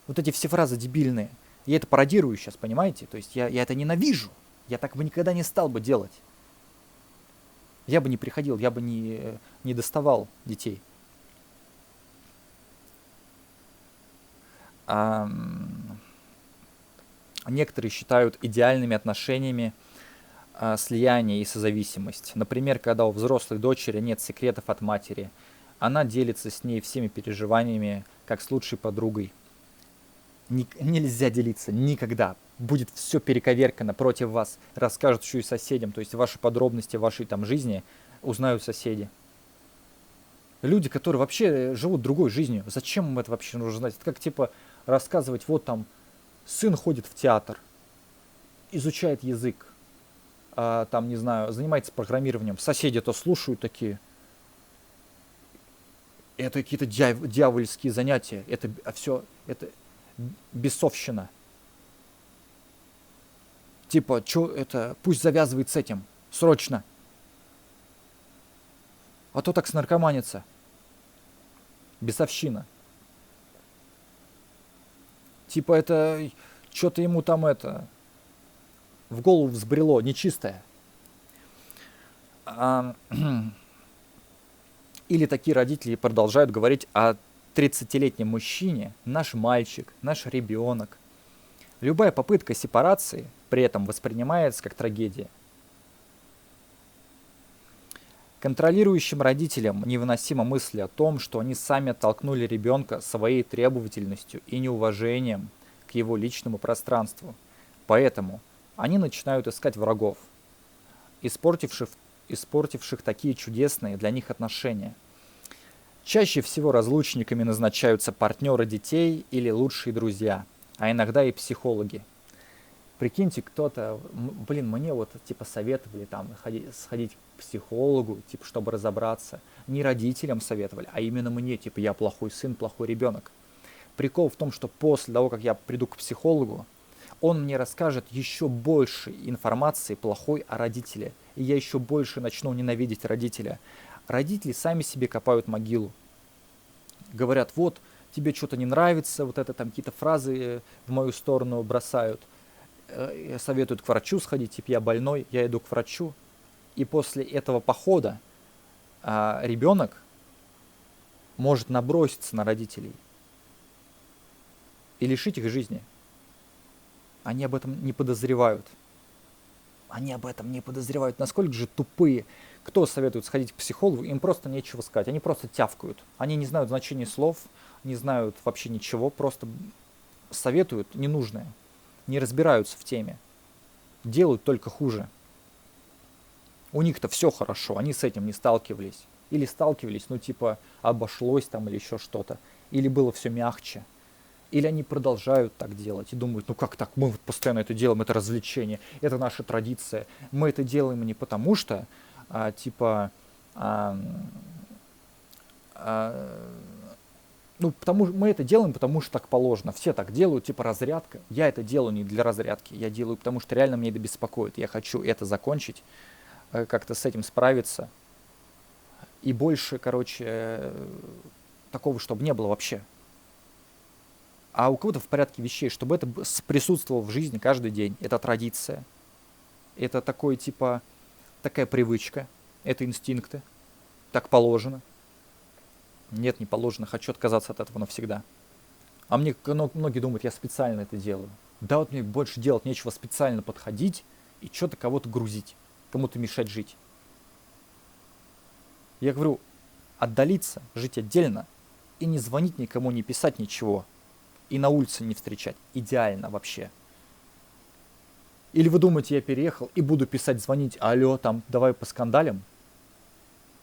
Вот эти все фразы дебильные. Я это пародирую сейчас, понимаете? То есть я это ненавижу. Я так бы никогда не стал бы делать. Я бы не приходил, я бы не доставал детей. Некоторые считают идеальными отношениями слияние и созависимость. Например, когда у взрослой дочери нет секретов от матери, она делится с ней всеми переживаниями, как с лучшей подругой. Нельзя делиться никогда. Будет все перековеркано против вас. Расскажут еще и соседям. То есть ваши подробности вашей там жизни узнают соседи. Люди, которые вообще живут другой жизнью. Зачем им это вообще нужно знать? Это как типа рассказывать, вот там сын ходит в театр, изучает язык, там, не знаю, занимается программированием. Соседи то слушают такие. Это какие-то дьявольские занятия. Это все, это бесовщина. Типа, что это, пусть завязывает с этим. Срочно. А то так снаркоманится. Бесовщина. Типа это, что-то ему там это, в голову взбрело, нечистое. И Или такие родители продолжают говорить о 30-летнем мужчине, наш мальчик, наш ребенок. Любая попытка сепарации при этом воспринимается как трагедия. Контролирующим родителям невыносима мысль о том, что они сами оттолкнули ребенка своей требовательностью и неуважением к его личному пространству. Поэтому они начинают искать врагов, испортивших такие чудесные для них отношения. Чаще всего разлучниками назначаются партнеры детей или лучшие друзья, а иногда и психологи. Прикиньте, кто-то, мне вот типа советовали там сходить к психологу, типа, чтобы разобраться. Не родителям советовали, а именно мне, типа, я плохой сын, плохой ребенок. Прикол в том, что после того, как я приду к психологу, он мне расскажет еще больше информации плохой о родителе. И я еще больше начну ненавидеть родителя. Родители сами себе копают могилу. Говорят, вот, тебе что-то не нравится, вот это там какие-то фразы в мою сторону бросают. Советуют к врачу сходить, типа я больной, я иду к врачу. И после этого похода ребенок может наброситься на родителей и лишить их жизни. Они об этом не подозревают. Они об этом не подозревают. Насколько же тупые. Кто советует сходить к психологу, им просто нечего сказать. Они просто тявкают. Они не знают значения слов, не знают вообще ничего, просто советуют ненужное. Не разбираются в теме. Делают только хуже. У них-то все хорошо, они с этим не сталкивались. Или сталкивались, типа обошлось там или еще что-то. Или было все мягче. Или они продолжают так делать и думают, как так, мы вот постоянно это делаем, это развлечение, это наша традиция. Мы это делаем не потому что, мы это делаем, потому что так положено. Все так делают, типа разрядка. Я это делаю не для разрядки, я делаю, потому что реально мне это беспокоит. Я хочу это закончить, как-то с этим справиться. И больше, такого, чтобы не было вообще. А у кого-то в порядке вещей, чтобы это присутствовало в жизни каждый день. Это традиция. Это такая привычка. Это инстинкты. Так положено. Нет, не положено. Хочу отказаться от этого навсегда. А многие думают, я специально это делаю. Да, вот мне больше делать нечего, специально подходить и что-то кого-то грузить. Кому-то мешать жить. Я говорю, отдалиться, жить отдельно и не звонить никому, не писать ничего. И на улице не встречать. Идеально вообще. Или вы думаете, я переехал и буду писать, звонить, алло, там, давай поскандалим?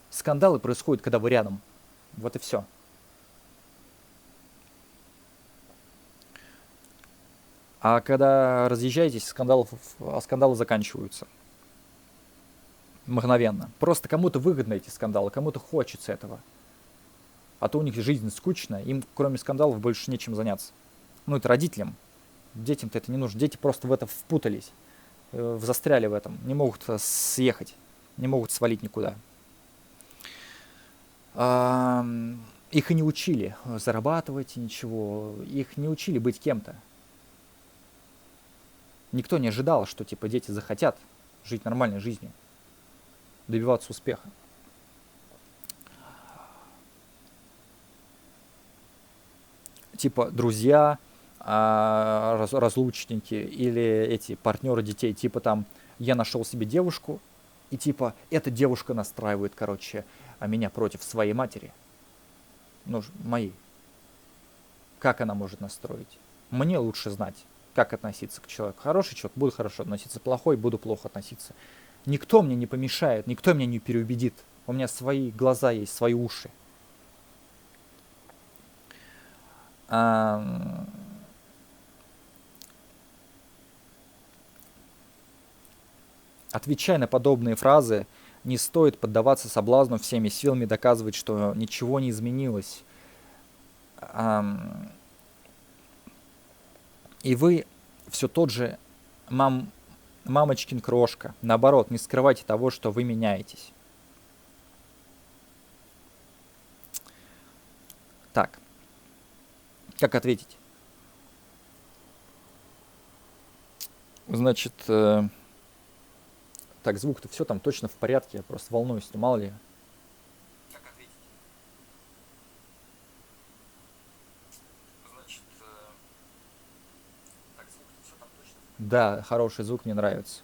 Скандалы происходят, когда вы рядом. Вот и все. А когда разъезжаетесь, скандалы заканчиваются. Мгновенно. Просто кому-то выгодны эти скандалы, кому-то хочется этого. А то у них жизнь скучная, им кроме скандалов больше нечем заняться. Это родителям. Детям-то это не нужно. Дети просто в это впутались, застряли в этом, не могут съехать, не могут свалить никуда. Их и не учили зарабатывать ничего, их не учили быть кем-то. Никто не ожидал, что дети захотят жить нормальной жизнью, добиваться успеха. Друзья, разлучники или эти партнеры детей, я нашел себе девушку, и эта девушка настраивает, меня против своей матери. Моей. Как она может настроить? Мне лучше знать, как относиться к человеку. Хороший человек, буду хорошо относиться, плохой, буду плохо относиться. Никто мне не помешает, никто меня не переубедит. У меня свои глаза есть, свои уши. Отвечая на подобные фразы, не стоит поддаваться соблазну всеми силами доказывать, что ничего не изменилось. И вы все тот же мамочкин крошка. Наоборот, не скрывайте того, что вы меняетесь. Так. Как ответить? Значит, так, звук-то все там точно в порядке, я просто волнуюсь, мало ли.
Как ответить?
Да, хороший звук, мне нравится.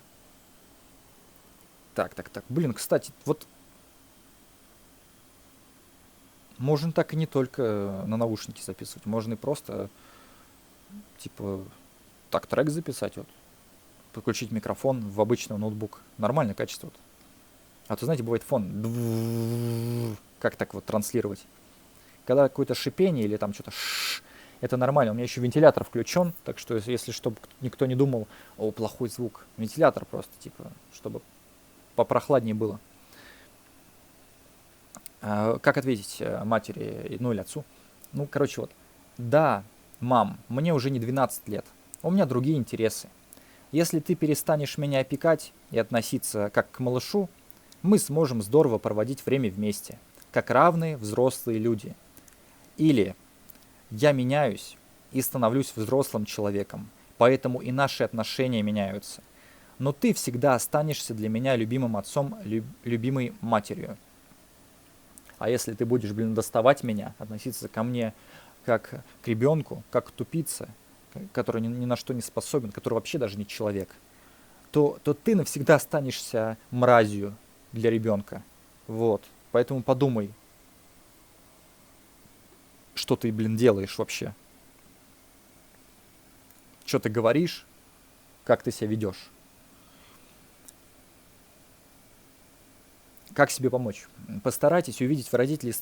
Так. Блин, кстати, вот можно так и не только на наушники записывать. Можно и просто, типа, так трек записать, вот. Подключить микрофон в обычный ноутбук. Нормальное качество. Вот. А то, знаете, бывает фон. Как так вот транслировать? Когда какое-то шипение или там что-то это нормально. У меня еще вентилятор включен, так что если чтобы никто не думал, о, плохой звук. Вентилятор просто, типа, чтобы попрохладнее было. Как ответить матери, ну или отцу? Ну, короче, вот. Да, мам, мне уже не 12 лет. У меня другие интересы. Если ты перестанешь меня опекать и относиться как к малышу, мы сможем здорово проводить время вместе, как равные взрослые люди. Или я меняюсь и становлюсь взрослым человеком, поэтому и наши отношения меняются. Но ты всегда останешься для меня любимым отцом, любимой матерью. А если ты будешь, доставать меня, относиться ко мне как к ребенку, как к тупице, который ни на что не способен, который вообще даже не человек, то ты навсегда останешься мразью для ребенка. Вот. Поэтому подумай, что ты, делаешь вообще. Что ты говоришь, как ты себя ведешь. Как себе помочь? Постарайтесь увидеть в родителей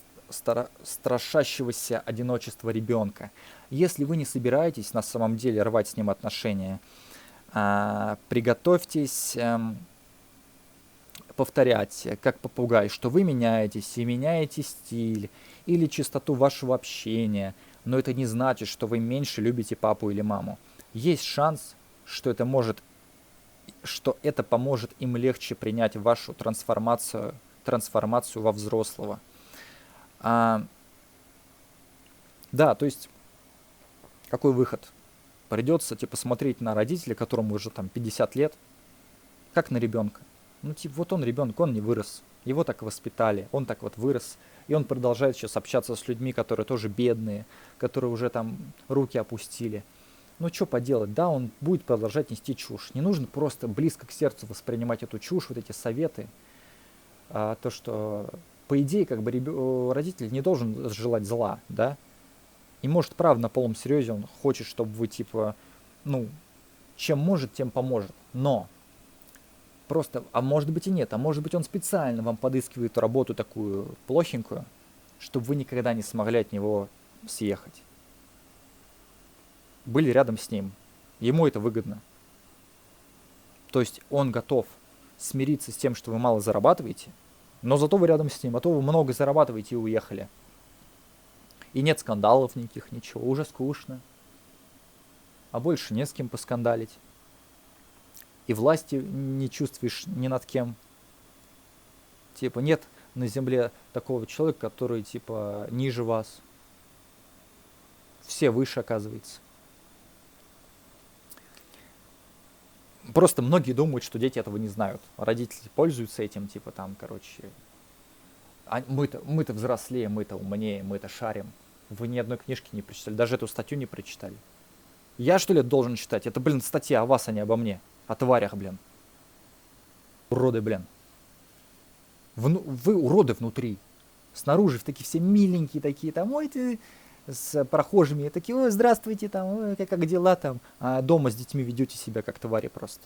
страшащегося одиночества ребенка. Если вы не собираетесь на самом деле рвать с ним отношения, приготовьтесь повторять, как попугай, что вы меняетесь и меняете стиль или частоту вашего общения, но это не значит, что вы меньше любите папу или маму. Есть шанс, что это поможет им легче принять вашу трансформацию во взрослого. Да, то есть, какой выход? Придется, смотреть на родителя, которому уже 50 лет, как на ребенка. Вот он ребенок, он не вырос. Его так воспитали, он так вот вырос. И он продолжает сейчас общаться с людьми, которые тоже бедные, которые уже руки опустили. Что поделать, да, он будет продолжать нести чушь. Не нужно просто близко к сердцу воспринимать эту чушь, вот эти советы. То, что, по идее, родитель не должен желать зла, да. И может, правда, на полном серьезе он хочет, чтобы вы, чем может, тем поможет. Но просто, а может быть и нет, а может быть он специально вам подыскивает работу такую плохенькую, чтобы вы никогда не смогли от него съехать. Были рядом с ним. Ему это выгодно. То есть он готов смириться с тем, что вы мало зарабатываете, но зато вы рядом с ним, а то вы много зарабатываете и уехали. И нет скандалов никаких, ничего, уже скучно. А больше не с кем поскандалить. И власти не чувствуешь ни над кем. Нет на земле такого человека, который, ниже вас. Все выше, оказывается. Просто многие думают, что дети этого не знают. Родители пользуются этим, мы-то взрослее, мы-то умнее, мы-то шарим. Вы ни одной книжки не прочитали, даже эту статью не прочитали. Я, что ли, должен читать? Это, статья о вас, а не обо мне. О тварях, Уроды, Вы уроды внутри. Снаружи такие все миленькие такие, ой, ты с прохожими, такие, ой, здравствуйте, ой, как дела там. А дома с детьми ведете себя как твари просто.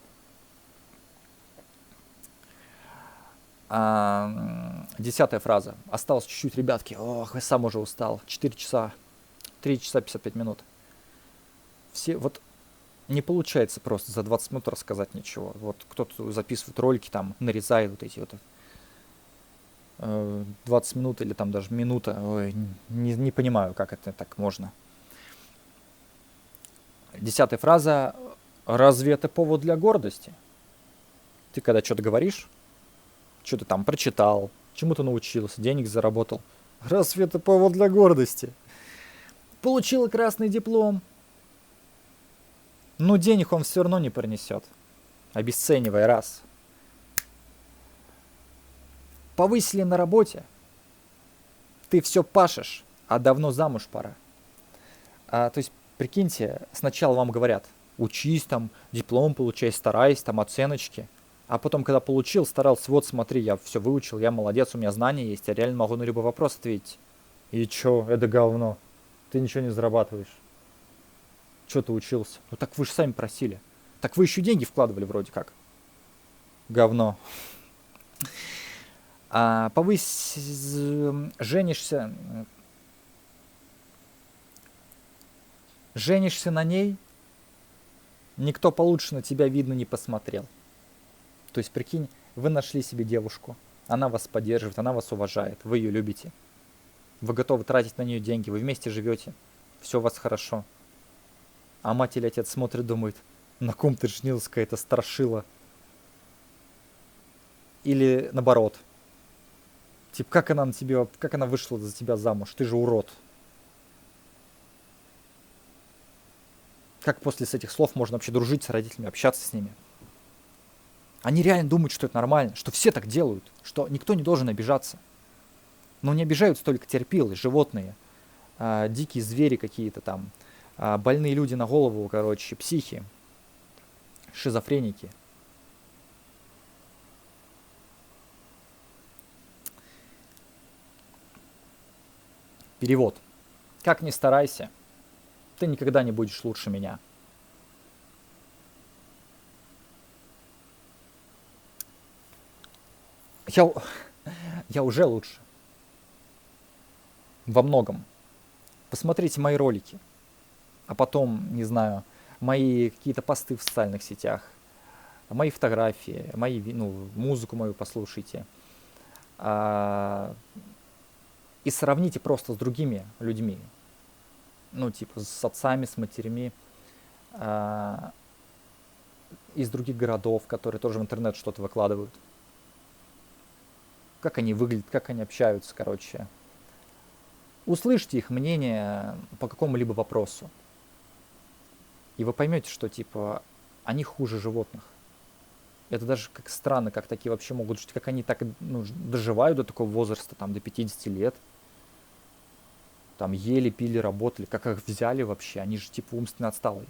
10-я фраза. Осталось чуть-чуть, ребятки. Ох, я сам уже устал. 4 часа. 3 часа 55 минут. Все, не получается просто за 20 минут рассказать ничего. Кто-то записывает ролики, нарезает эти 20 минут или даже минута. Ой, не понимаю, как это так можно. 10-я фраза. Разве это повод для гордости? Ты когда что-то говоришь, что-то прочитал, чему-то научился, денег заработал. Разве это повод для гордости? Получила красный диплом. Но денег он все равно не принесет. Обесценивая раз. Повысили на работе. Ты все пашешь, а давно замуж пора. То есть, прикиньте, сначала вам говорят, Учись там, диплом получай, старайся, там оценочки. А потом, когда получил, старался, вот смотри, я все выучил, я молодец, у меня знания есть, я реально могу на любой вопрос ответить. И чё, это говно. Ты ничего не зарабатываешь. Чё ты учился? Ну так вы же сами просили. Так вы еще деньги вкладывали вроде как. Говно. Женишься. Женишься на ней, никто получше на тебя, видно, не посмотрел. То есть, прикинь, вы нашли себе девушку, она вас поддерживает, она вас уважает, вы ее любите. Вы готовы тратить на нее деньги, вы вместе живете, все у вас хорошо. А мать или отец смотрит, думает, на ком ты женился, какая-то страшила. Или наоборот. Типа, как она вышла за тебя замуж, ты же урод. Как после этих слов можно вообще дружить с родителями, общаться с ними? Они реально думают, что это нормально, что все так делают, что никто не должен обижаться. Но не обижаются только терпилы, животные, дикие звери какие-то там, больные люди на голову, короче, психи, шизофреники. Перевод. Как ни старайся, ты никогда не будешь лучше меня. Я уже лучше. Во многом. Посмотрите мои ролики. А потом, не знаю, мои какие-то посты в социальных сетях, мои фотографии, музыку мою послушайте. И сравните просто с другими людьми. Ну, типа, с отцами, с матерями из других городов, которые тоже в интернет что-то выкладывают. Как они выглядят, как они общаются, короче. Услышьте их мнение по какому-либо вопросу. И вы поймете, что, типа, они хуже животных. Это даже как странно, как такие вообще могут жить, как они так доживают до такого возраста, там, до 50 лет. Там ели, пили, работали. Как их взяли вообще? Они же, типа, умственно отсталые.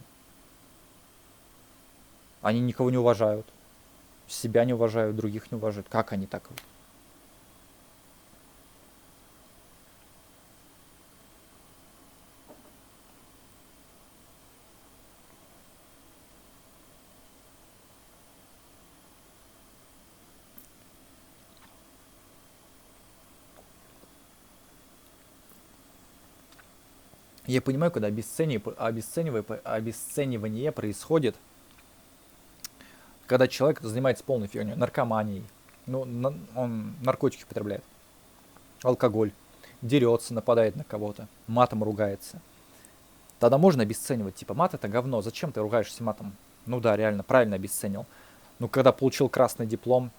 Они никого не уважают. Себя не уважают, других не уважают. Как они так? Я понимаю, когда обесценивание происходит, когда человек занимается полной фигней, наркоманией, он наркотики употребляет, алкоголь, дерется, нападает на кого-то, матом ругается. Тогда можно обесценивать, типа, мат это говно, зачем ты ругаешься матом? Ну да, реально, правильно обесценил. Но когда получил красный диплом,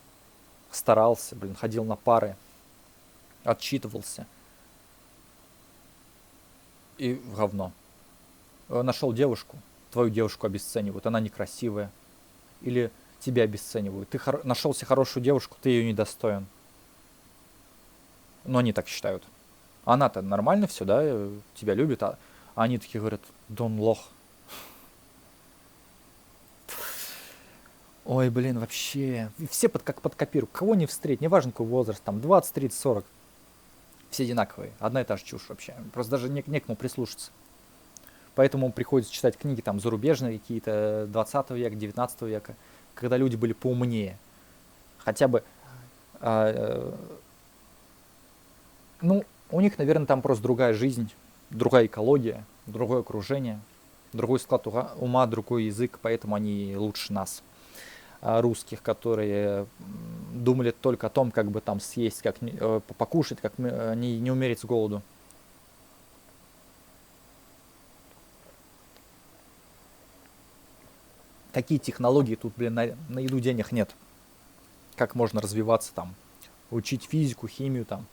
старался, ходил на пары, отчитывался. И говно. Нашел девушку, твою девушку обесценивают, она некрасивая. Или тебя обесценивают. Ты нашел себе хорошую девушку, ты ее недостоин. Но они так считают. Она-то нормально все, да, тебя любит, а они такие говорят, да он лох. Ой, блин, вообще. Все как под копирку. Кого не встретить, неважно какой возраст, там 20, 30, 40. Все одинаковые. Одна и та же чушь вообще. Просто даже некому прислушаться. Поэтому приходится читать книги там зарубежные какие-то 20 века, 19 века, когда люди были поумнее. Хотя бы... у них, наверное, там просто другая жизнь, другая экология, другое окружение, другой склад ума, другой язык, поэтому они лучше нас, русских, которые думали только о том, как бы там съесть, как покушать, как не умереть с голоду. Какие технологии тут, блин, на еду денег нет. Как можно развиваться там, учить физику, химию там.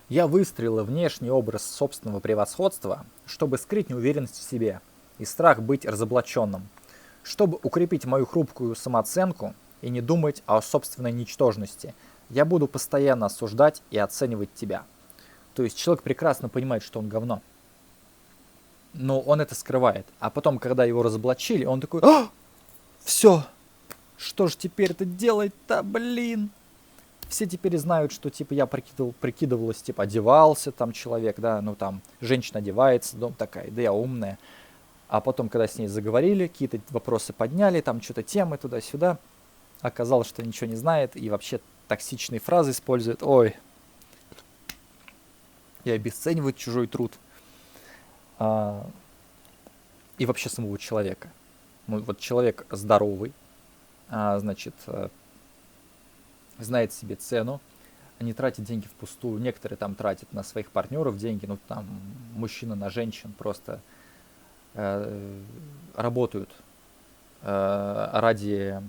Я выстроила внешний образ собственного превосходства, чтобы скрыть неуверенность в себе и страх быть разоблаченным, чтобы укрепить мою хрупкую самооценку и не думать о собственной ничтожности. Я буду постоянно осуждать и оценивать тебя. То есть человек прекрасно понимает, что он говно. Но он это скрывает. А потом, когда его разоблачили, он такой: все, что ж теперь-то делать-то, блин? Все теперь знают, что, типа, я прикидывалась, типа, одевался там человек, да, ну там, женщина одевается, дом такая, да я умная. А потом, когда с ней заговорили, какие-то вопросы подняли, там что-то темы туда-сюда, оказалось, что ничего не знает и вообще токсичные фразы использует. Ой, и обесценивает чужой труд. А, и вообще самого человека. Ну, вот человек здоровый, значит, знает себе цену, не тратит деньги впустую. Некоторые там тратят на своих партнеров деньги, ну там мужчина на женщин просто работают ради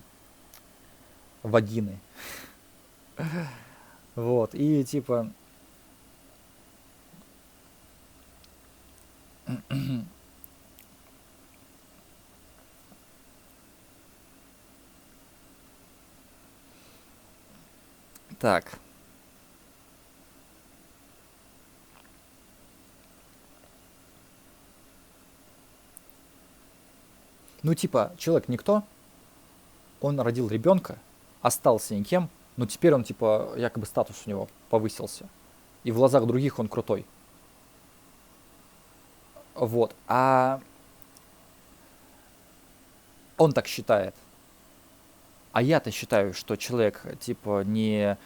вагины. Вот, и типа так. Ну, типа, человек никто, он родил ребенка, остался никем, но теперь он, типа, якобы статус у него повысился. И в глазах других он крутой. Вот. А он так считает. А я-то считаю, что человек, типа, не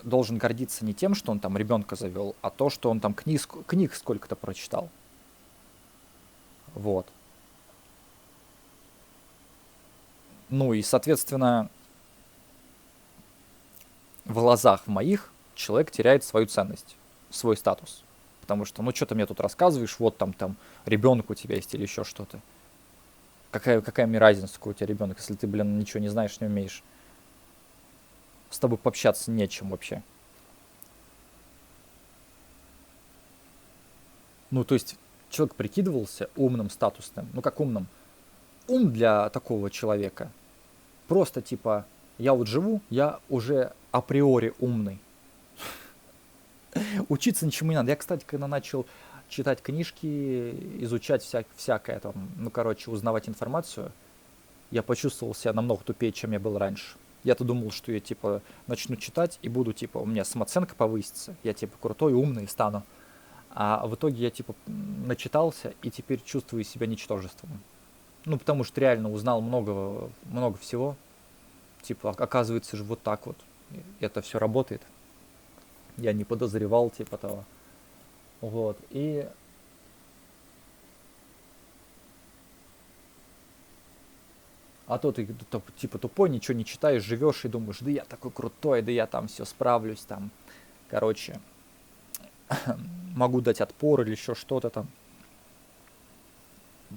должен гордиться не тем, что он там ребенка завел, а то, что он там книг сколько-то прочитал. Вот. Ну и, соответственно, в глазах моих человек теряет свою ценность, свой статус. Потому что, ну что ты мне тут рассказываешь, вот там ребенок у тебя есть или еще что-то. Какая мне разница, какой у тебя ребенок, если ты, блин, ничего не знаешь, не умеешь. С тобой пообщаться нечем вообще. Ну, то есть человек прикидывался умным, статусным. Ну, как умным? Ум для такого человека просто типа, я вот живу, я уже априори умный. Учиться ничему не надо. Я, кстати, когда начал читать книжки, изучать всякое там, ну, короче, узнавать информацию, я почувствовал себя намного тупее, чем я был раньше. Я-то думал, что я, типа, начну читать и буду, типа, у меня самооценка повысится, я, типа, крутой, умный стану. А в итоге я, типа, начитался и теперь чувствую себя ничтожеством. Ну, потому что реально узнал много всего. Типа, оказывается же вот так вот это все работает. Я не подозревал, типа того. Вот. И а то ты типа тупой, ничего не читаешь, живешь и думаешь, да я такой крутой, да я там все справлюсь, там, короче, могу дать отпор или еще что-то там.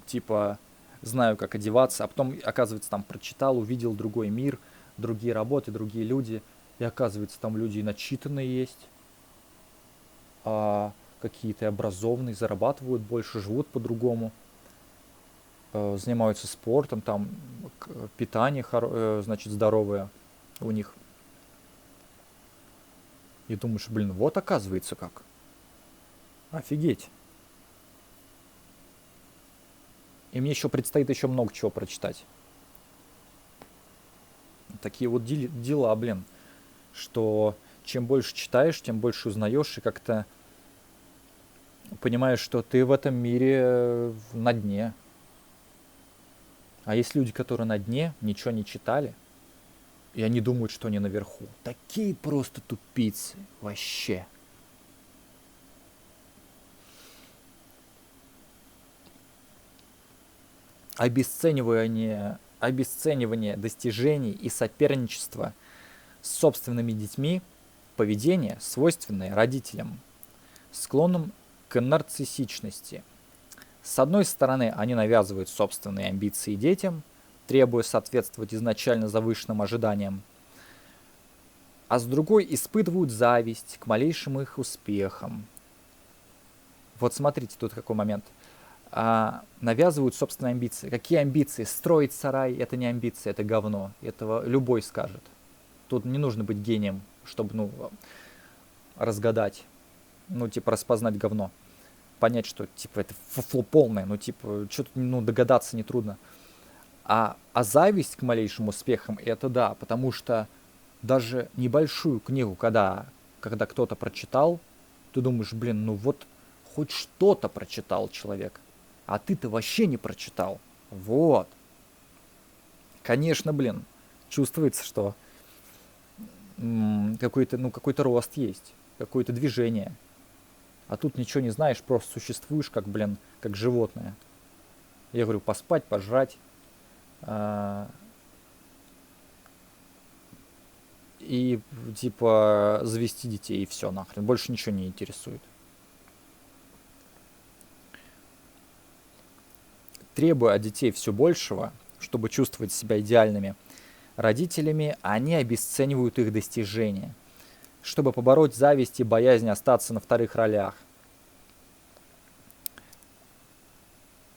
Типа, знаю, как одеваться, а потом, оказывается, там прочитал, увидел другой мир, другие работы, другие люди, и оказывается, там люди и начитанные есть, а какие-то образованные, зарабатывают больше, живут по-другому, занимаются спортом, там питание, значит, здоровое у них. И думаешь, блин, вот оказывается как. Офигеть. И мне еще предстоит еще много чего прочитать. Такие вот дела, блин, что чем больше читаешь, тем больше узнаешь и как-то понимаешь, что ты в этом мире на дне. А есть люди, которые на дне, ничего не читали, и они думают, что они наверху. Такие просто тупицы. Вообще. Обесценивание достижений и соперничество с собственными детьми, поведение, свойственное родителям, склонным к нарциссичности. С одной стороны, они навязывают собственные амбиции детям, требуя соответствовать изначально завышенным ожиданиям, а с другой испытывают зависть к малейшим их успехам. Вот смотрите, тут какой момент. Навязывают собственные амбиции. Какие амбиции? Строить сарай — это не амбиции, это говно. Этого любой скажет. Тут не нужно быть гением, чтобы, разгадать, типа распознать говно. понять, что, типа, это фуфло полное, ну, типа, что-то, ну, догадаться нетрудно. А зависть к малейшим успехам, это да, потому что даже небольшую книгу, когда кто-то прочитал, ты думаешь, блин, ну вот хоть что-то прочитал человек, а ты-то вообще не прочитал. Вот. Конечно, блин, чувствуется, что какой-то рост есть, какое-то движение. А тут ничего не знаешь, просто существуешь как, блин, как животное. Я говорю, поспать, пожрать. И типа завести детей, и все нахрен. Больше ничего не интересует. Требуя от детей все большего, чтобы чувствовать себя идеальными родителями, они обесценивают их достижения, чтобы побороть зависть и боязнь остаться на вторых ролях.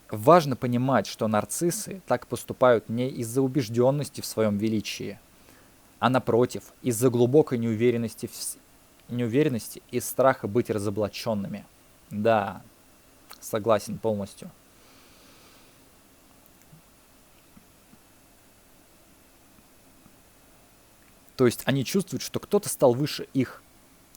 Важно понимать, что нарциссы так поступают не из-за убежденности в своем величии, а напротив, из-за глубокой неуверенности и страха быть разоблаченными. Да, согласен полностью. То есть они чувствуют, что кто-то стал выше их.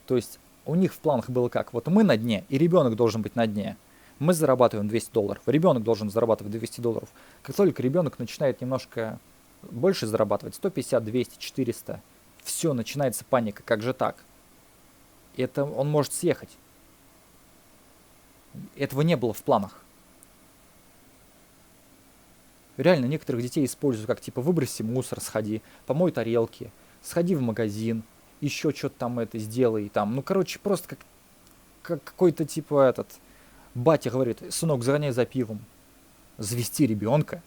То есть у них в планах было как? Вот мы на дне, и ребенок должен быть на дне. Мы зарабатываем $200, ребенок должен зарабатывать $200. Как только ребенок начинает немножко больше зарабатывать, 150, 200, 400, все, начинается паника. Как же так? Это он может съехать. Этого не было в планах. Реально некоторых детей используют как типа выброси мусор, сходи, помой тарелки, сходи в магазин, еще что-то там это сделай, там, ну короче, просто как какой-то типа батя говорит, сынок, загоняй за пивом. Завести ребенка,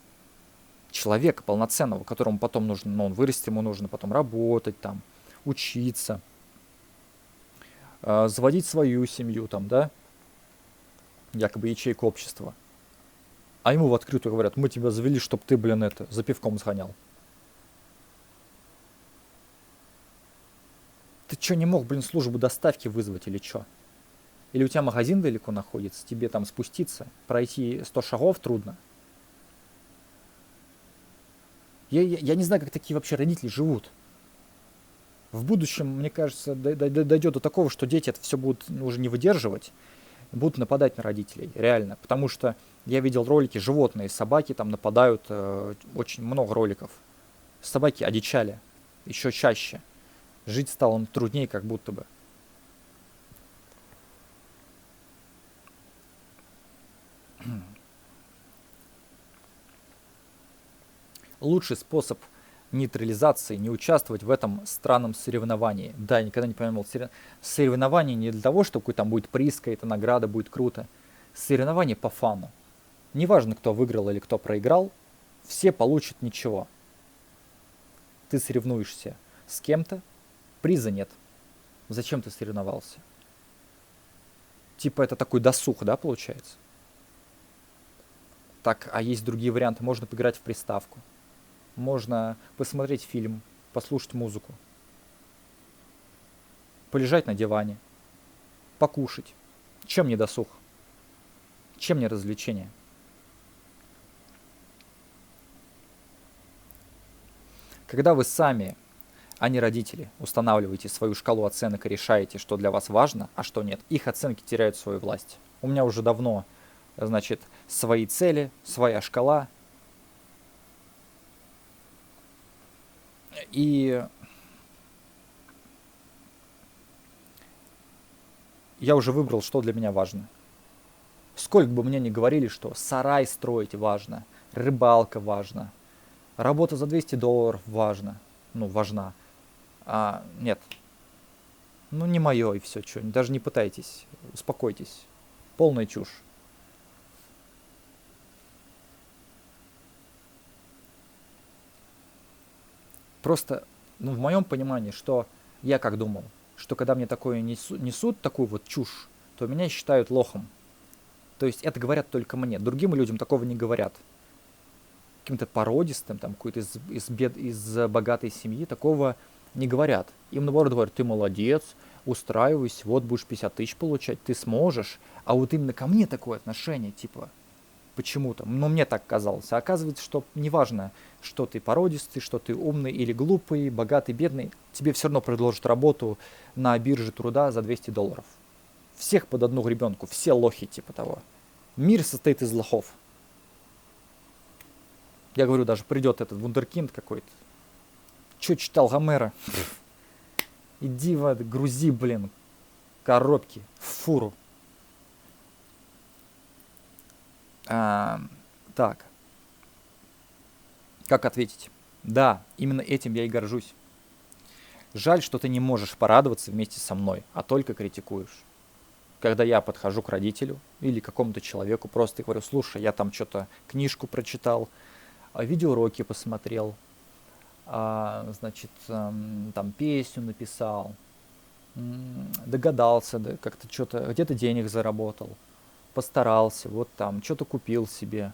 человека полноценного, которому потом нужно, ну он вырасти, ему нужно потом работать там, учиться, заводить свою семью там, да, якобы ячейку общества. А ему в открытую говорят, мы тебя завели, чтобы ты, блин, за пивком сгонял. Ты что, не мог, блин, службу доставки вызвать или что? Или у тебя магазин далеко находится, тебе там спуститься, пройти 100 шагов трудно? Я не знаю, как такие вообще родители живут. В будущем, мне кажется, дойдет до такого, что дети это все будут уже не выдерживать, будут нападать на родителей, реально. Потому что я видел ролики, животные, собаки там нападают, очень много роликов. Собаки одичали, еще чаще. Жить стало труднее, как будто бы. Лучший способ нейтрализации не участвовать в этом странном соревновании. Да, я никогда не понимал. Соревнование не для того, что какой там будет приз, какая-то награда, будет круто. Соревнование по фану. Неважно, кто выиграл или кто проиграл, все получат ничего. Ты соревнуешься с кем-то, приза нет. Зачем ты соревновался? Типа это такой досуг, да, получается? Так, а есть другие варианты. Можно поиграть в приставку. Можно посмотреть фильм, послушать музыку. Полежать на диване. Покушать. Чем не досуг? Чем не развлечение? Когда вы сами, а не родители, устанавливаете свою шкалу оценок и решаете, что для вас важно, а что нет, их оценки теряют свою власть. У меня уже давно, значит, свои цели, своя шкала. И я уже выбрал, что для меня важно. Сколько бы мне ни говорили, что сарай строить важно, рыбалка важна, работа за $200 важна, важна. Нет. Не мое и все, что, даже не пытайтесь, успокойтесь. Полная чушь. Просто, в моем понимании, что я как думал, что когда мне такое несут такую вот чушь, то меня считают лохом. То есть это говорят только мне. Другим людям такого не говорят. Каким-то породистым, там, какой-то из богатой семьи такого не говорят. Им наоборот говорят, ты молодец, устраиваюсь, вот будешь 50 тысяч получать, ты сможешь. А вот именно ко мне такое отношение, типа, почему-то. Но мне так казалось. А оказывается, что неважно, что ты породистый, что ты умный или глупый, богатый, бедный, тебе все равно предложат работу на бирже труда за $200. Всех под одну гребенку, все лохи типа того. Мир состоит из лохов. Я говорю, даже придет этот вундеркинд какой-то. Че читал Гомера? Иди грузи, блин, коробки в фуру. Так, как ответить? Да, именно этим я и горжусь. Жаль, что ты не можешь порадоваться вместе со мной, а только критикуешь. Когда я подхожу к родителю или какому-то человеку, просто говорю, слушай, я там что-то книжку прочитал, видеоуроки посмотрел, значит, там песню написал, догадался, да, как-то что-то, где-то денег заработал, постарался, вот там, что-то купил себе.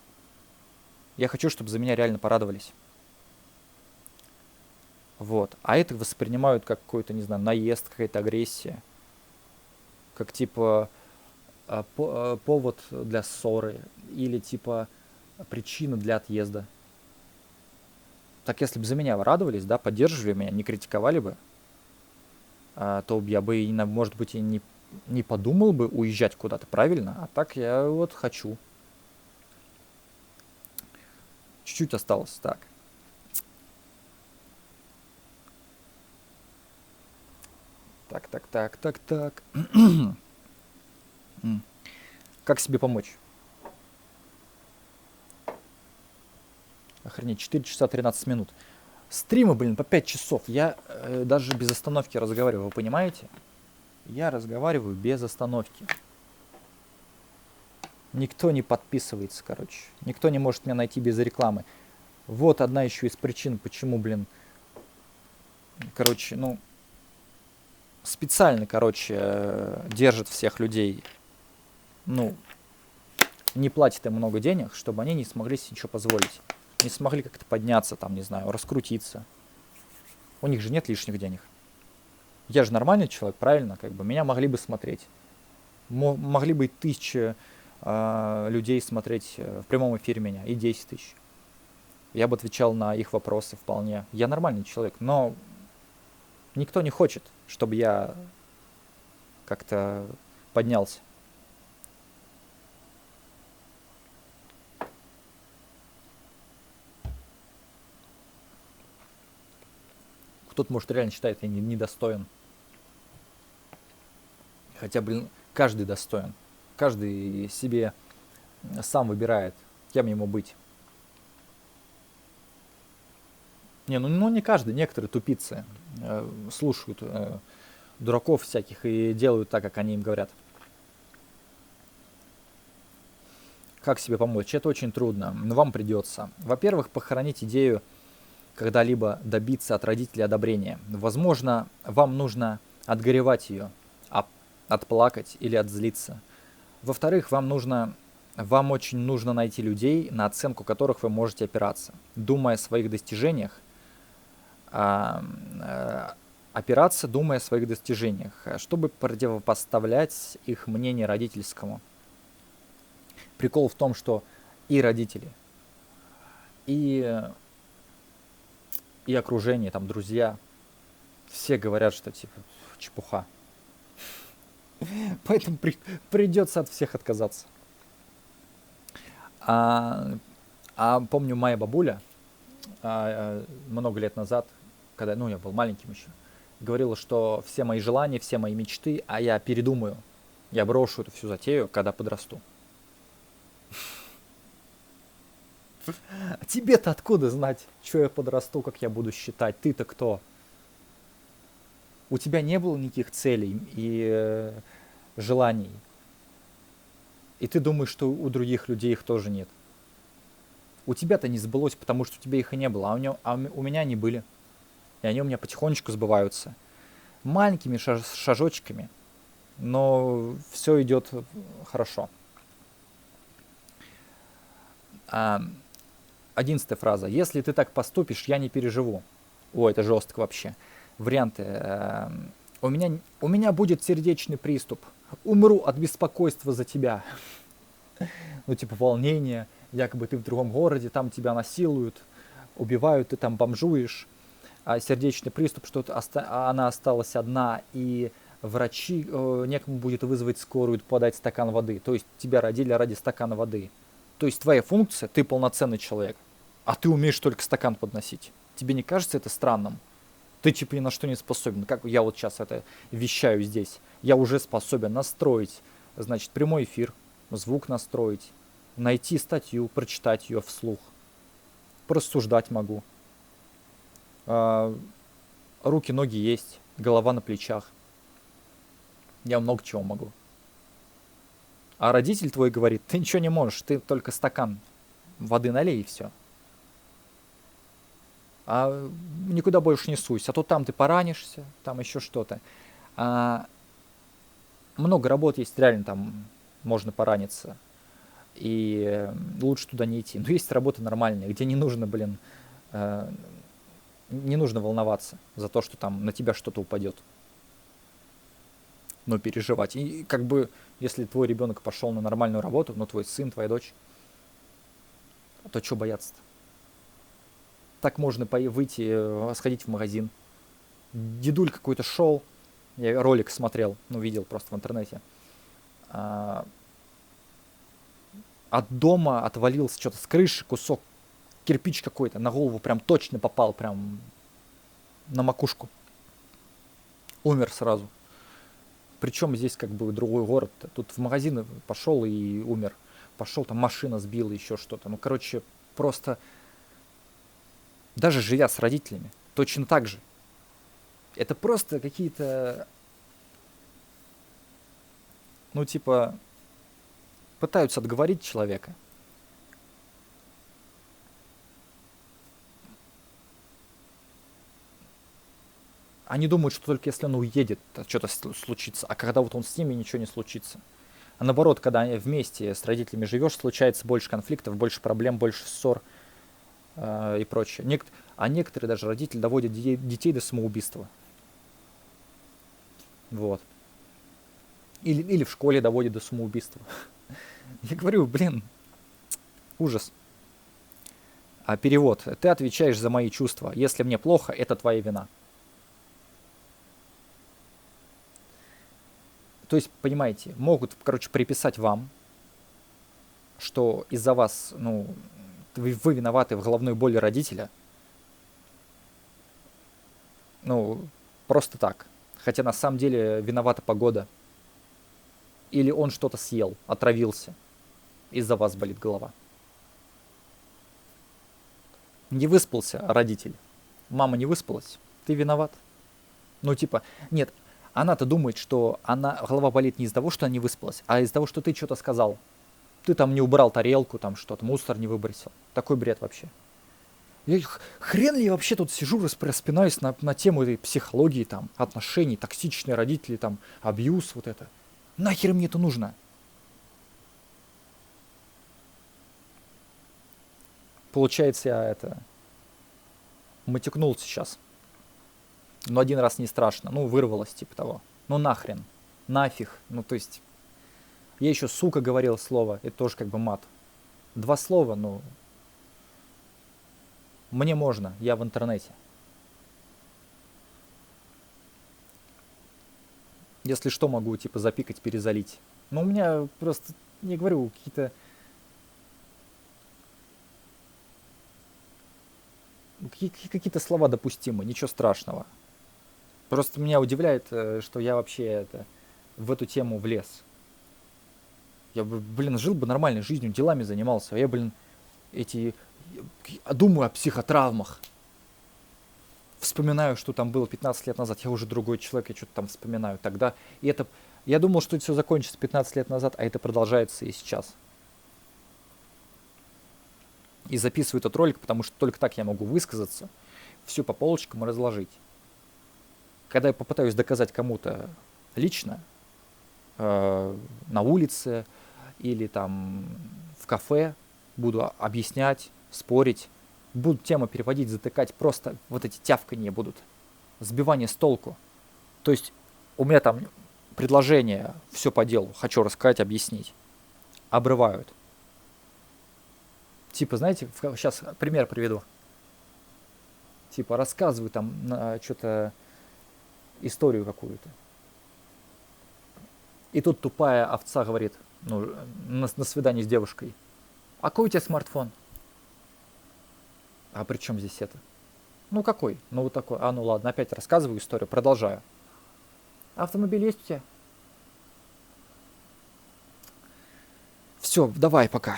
Я хочу, чтобы за меня реально порадовались. Вот. А это воспринимают как какой-то, не знаю, наезд, какая-то агрессия. Как типа повод для ссоры или типа причина для отъезда. Так если бы за меня радовались, да, поддерживали меня, не критиковали бы, то я бы, может быть, и не подумал бы уезжать куда-то, правильно? А так я вот хочу. Чуть-чуть осталось, так. Так. Как себе помочь? Охренеть, 4 часа 13 минут. Стримы, блин, по 5 часов. Я даже без остановки разговариваю, вы понимаете? Я разговариваю без остановки. Никто не подписывается, короче. Никто не может меня найти без рекламы. Вот одна еще из причин, почему, блин, короче, ну, специально, короче, держит всех людей, ну, не платит им много денег, чтобы они не смогли себе ничего позволить. Не смогли как-то подняться, там, не знаю, раскрутиться. У них же нет лишних денег. Я же нормальный человек, правильно? Как бы меня могли бы смотреть. Могли бы 1000 людей смотреть в прямом эфире меня, и 10 тысяч. Я бы отвечал на их вопросы вполне. Я нормальный человек, но никто не хочет, чтобы я как-то поднялся. Кто-то, может, реально считает, я недостоин. Хотя, блин, каждый достоин. Каждый себе сам выбирает, кем ему быть. Ну не каждый, некоторые тупицы слушают дураков всяких и делают так, как они им говорят. Как себе помочь? Это очень трудно, но вам придется. Во-первых, похоронить идею когда-либо добиться от родителей одобрения. Возможно, вам нужно отгоревать ее, отплакать или отзлиться. Во-вторых, вам очень нужно найти людей, на оценку которых вы можете опираться. Думая о своих достижениях, чтобы противопоставлять их мнение родительскому. Прикол в том, что и родители, и окружение, там, друзья, все говорят, что типа чепуха. Поэтому придется от всех отказаться. Помню, моя бабуля много лет назад, когда я был маленьким еще, говорила, что все мои желания, все мои мечты, а я передумаю. Я брошу эту всю затею, когда подрасту. А тебе-то откуда знать, что я подрасту, как я буду считать? Ты-то кто? У тебя не было никаких целей и желаний. И ты думаешь, что у других людей их тоже нет. У тебя-то не сбылось, потому что у тебя их и не было, а у меня они были. И они у меня потихонечку сбываются. Маленькими шажочками. Но все идет хорошо. 11 фраза. Если ты так поступишь, я не переживу. Ой, это жестко вообще. Варианты. У меня будет сердечный приступ. Умру от беспокойства за тебя. Ну, типа, волнение. Якобы ты в другом городе, там тебя насилуют, убивают, ты там бомжуешь. А сердечный приступ, что она осталась одна, и врачи, некому будет вызвать скорую, подать стакан воды. То есть тебя родили ради стакана воды. То есть твоя функция, ты полноценный человек, а ты умеешь только стакан подносить. Тебе не кажется это странным? Ты типа ни на что не способен. Как я вот сейчас это вещаю здесь. Я уже способен настроить, значит, прямой эфир, звук настроить, найти статью, прочитать ее вслух. Порассуждать могу. Руки, ноги есть, голова на плечах. Я много чего могу. А родитель твой говорит, ты ничего не можешь, ты только стакан воды налей и все. А никуда больше не суйся, а то там ты поранишься, там еще что-то. Много работ есть, реально там можно пораниться. И лучше туда не идти. Но есть работы нормальные, где не нужно, не нужно волноваться за то, что там на тебя что-то упадет. Но переживать. И как бы, если твой ребенок пошел на нормальную работу, ну твой сын, твоя дочь, то что бояться-то? Так можно выйти, сходить в магазин. Дедуль какой-то шел, я ролик смотрел, ну видел просто в интернете. От дома отвалился что-то с крыши, кусок, кирпич какой-то, на голову прям точно попал, прям на макушку. Умер сразу. Причем здесь как бы другой город. Тут в магазин пошел и умер. Пошел, там машина сбила, еще что-то. Ну, короче, просто даже живя с родителями, точно так же. Это просто какие-то, ну, типа, пытаются отговорить человека. Они думают, что только если он уедет, что-то случится, а когда вот он с ними, ничего не случится. А наоборот, когда вместе с родителями живешь, случается больше конфликтов, больше проблем, больше ссор и прочее. А некоторые даже родители доводят детей до самоубийства. Вот. Или в школе доводят до самоубийства. Я говорю, блин, ужас. А перевод. Ты отвечаешь за мои чувства. Если мне плохо, это твоя вина. То есть, понимаете, могут, короче, приписать вам, что из-за вас, ну, вы виноваты в головной боли родителя. Ну, просто так. Хотя на самом деле виновата погода. Или он что-то съел, отравился. Из-за вас болит голова. Не выспался родитель. Мама не выспалась. Ты виноват. Ну, типа, нет, она-то думает, что голова болит не из-за того, что она не выспалась, а из-за того, что ты что-то сказал. Ты там не убрал тарелку, там что-то, мусор не выбросил. Такой бред вообще. Хрен ли я вообще тут сижу, распинаюсь на тему этой психологии, там, отношений, токсичные родители, там, абьюз, вот это. Нахер мне это нужно? Получается, я матюкнул сейчас. Но один раз не страшно. Ну, вырвалось, типа того. Ну, нахрен. Нафиг. Ну, то есть... Я еще сука говорил слово. Это тоже как бы мат. 2 слова, ну... Мне можно. Я в интернете. Если что, могу, типа, запикать, перезалить. Но у меня просто... Я говорю, какие-то слова допустимы. Ничего страшного. Просто меня удивляет, что я вообще в эту тему влез. Я бы, жил бы нормальной жизнью, делами занимался. А я, думаю о психотравмах. Вспоминаю, что там было 15 лет назад. Я уже другой человек, я что-то там вспоминаю тогда. Я думал, что это все закончится 15 лет назад, а это продолжается и сейчас. И записываю этот ролик, потому что только так я могу высказаться, все по полочкам разложить. Когда я попытаюсь доказать кому-то лично, на улице или там в кафе, буду объяснять, спорить, буду тему переводить, затыкать, просто вот эти тявканье будут, сбивание с толку. То есть у меня там предложение, все по делу, хочу рассказать, объяснить. Обрывают. Типа, знаете, сейчас пример приведу. Типа, рассказываю там что-то историю какую-то. И тут тупая овца говорит, ну, на свидании с девушкой: а какой у тебя смартфон? А при чем здесь это? Ну какой? Ну вот такой. А ну ладно, опять рассказываю историю, продолжаю. Автомобиль есть у тебя? Все, давай пока.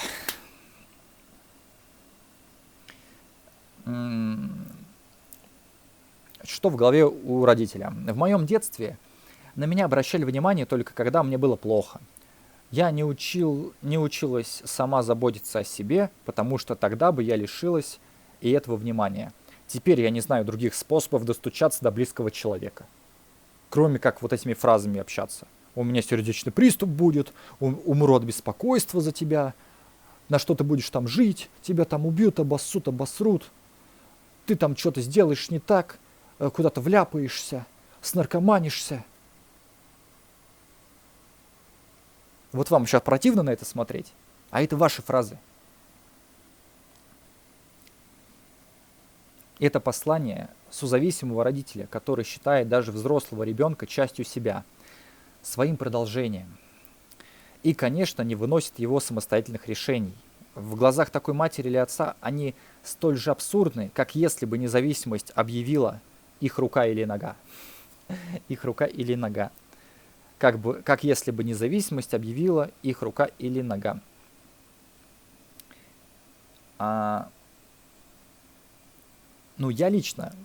Что в голове у родителя? В моем детстве на меня обращали внимание только когда мне было плохо. Я не училась сама заботиться о себе, потому что тогда бы я лишилась и этого внимания. Теперь я не знаю других способов достучаться до близкого человека, кроме как вот этими фразами общаться. У меня сердечный приступ будет, умру от беспокойства за тебя, на что ты будешь там жить, тебя там убьют, обосрут, ты там что-то сделаешь не так, куда-то вляпаешься, снаркоманишься. Вот вам сейчас противно на это смотреть, а это ваши фразы. Это послание созависимого родителя, который считает даже взрослого ребенка частью себя, своим продолжением. И, конечно, не выносит его самостоятельных решений. В глазах такой матери или отца они столь же абсурдны, как если бы независимость объявила их рука или нога. Их рука или нога. Как если бы независимость объявила их рука или нога. Ну, я лично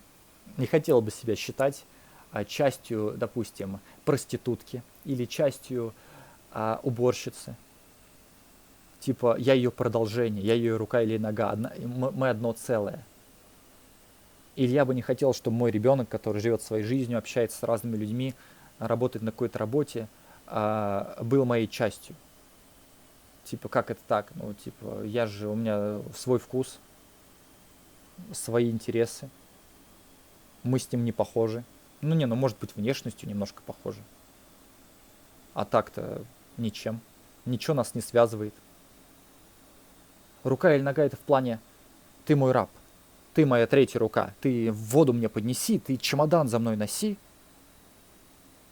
не хотел бы себя считать частью, допустим, проститутки или частью уборщицы. Типа, я ее продолжение, я ее рука или нога, мы одно целое. Или я бы не хотел, чтобы мой ребенок, который живет своей жизнью, общается с разными людьми, работает на какой-то работе, был моей частью. Типа, как это так? Ну, типа, у меня свой вкус, свои интересы. Мы с ним не похожи. Ну, может быть, внешностью немножко похожи. А так-то ничем. Ничего нас не связывает. Рука или нога — это в плане: ты мой раб, ты моя третья рука, ты воду мне поднеси, ты чемодан за мной носи,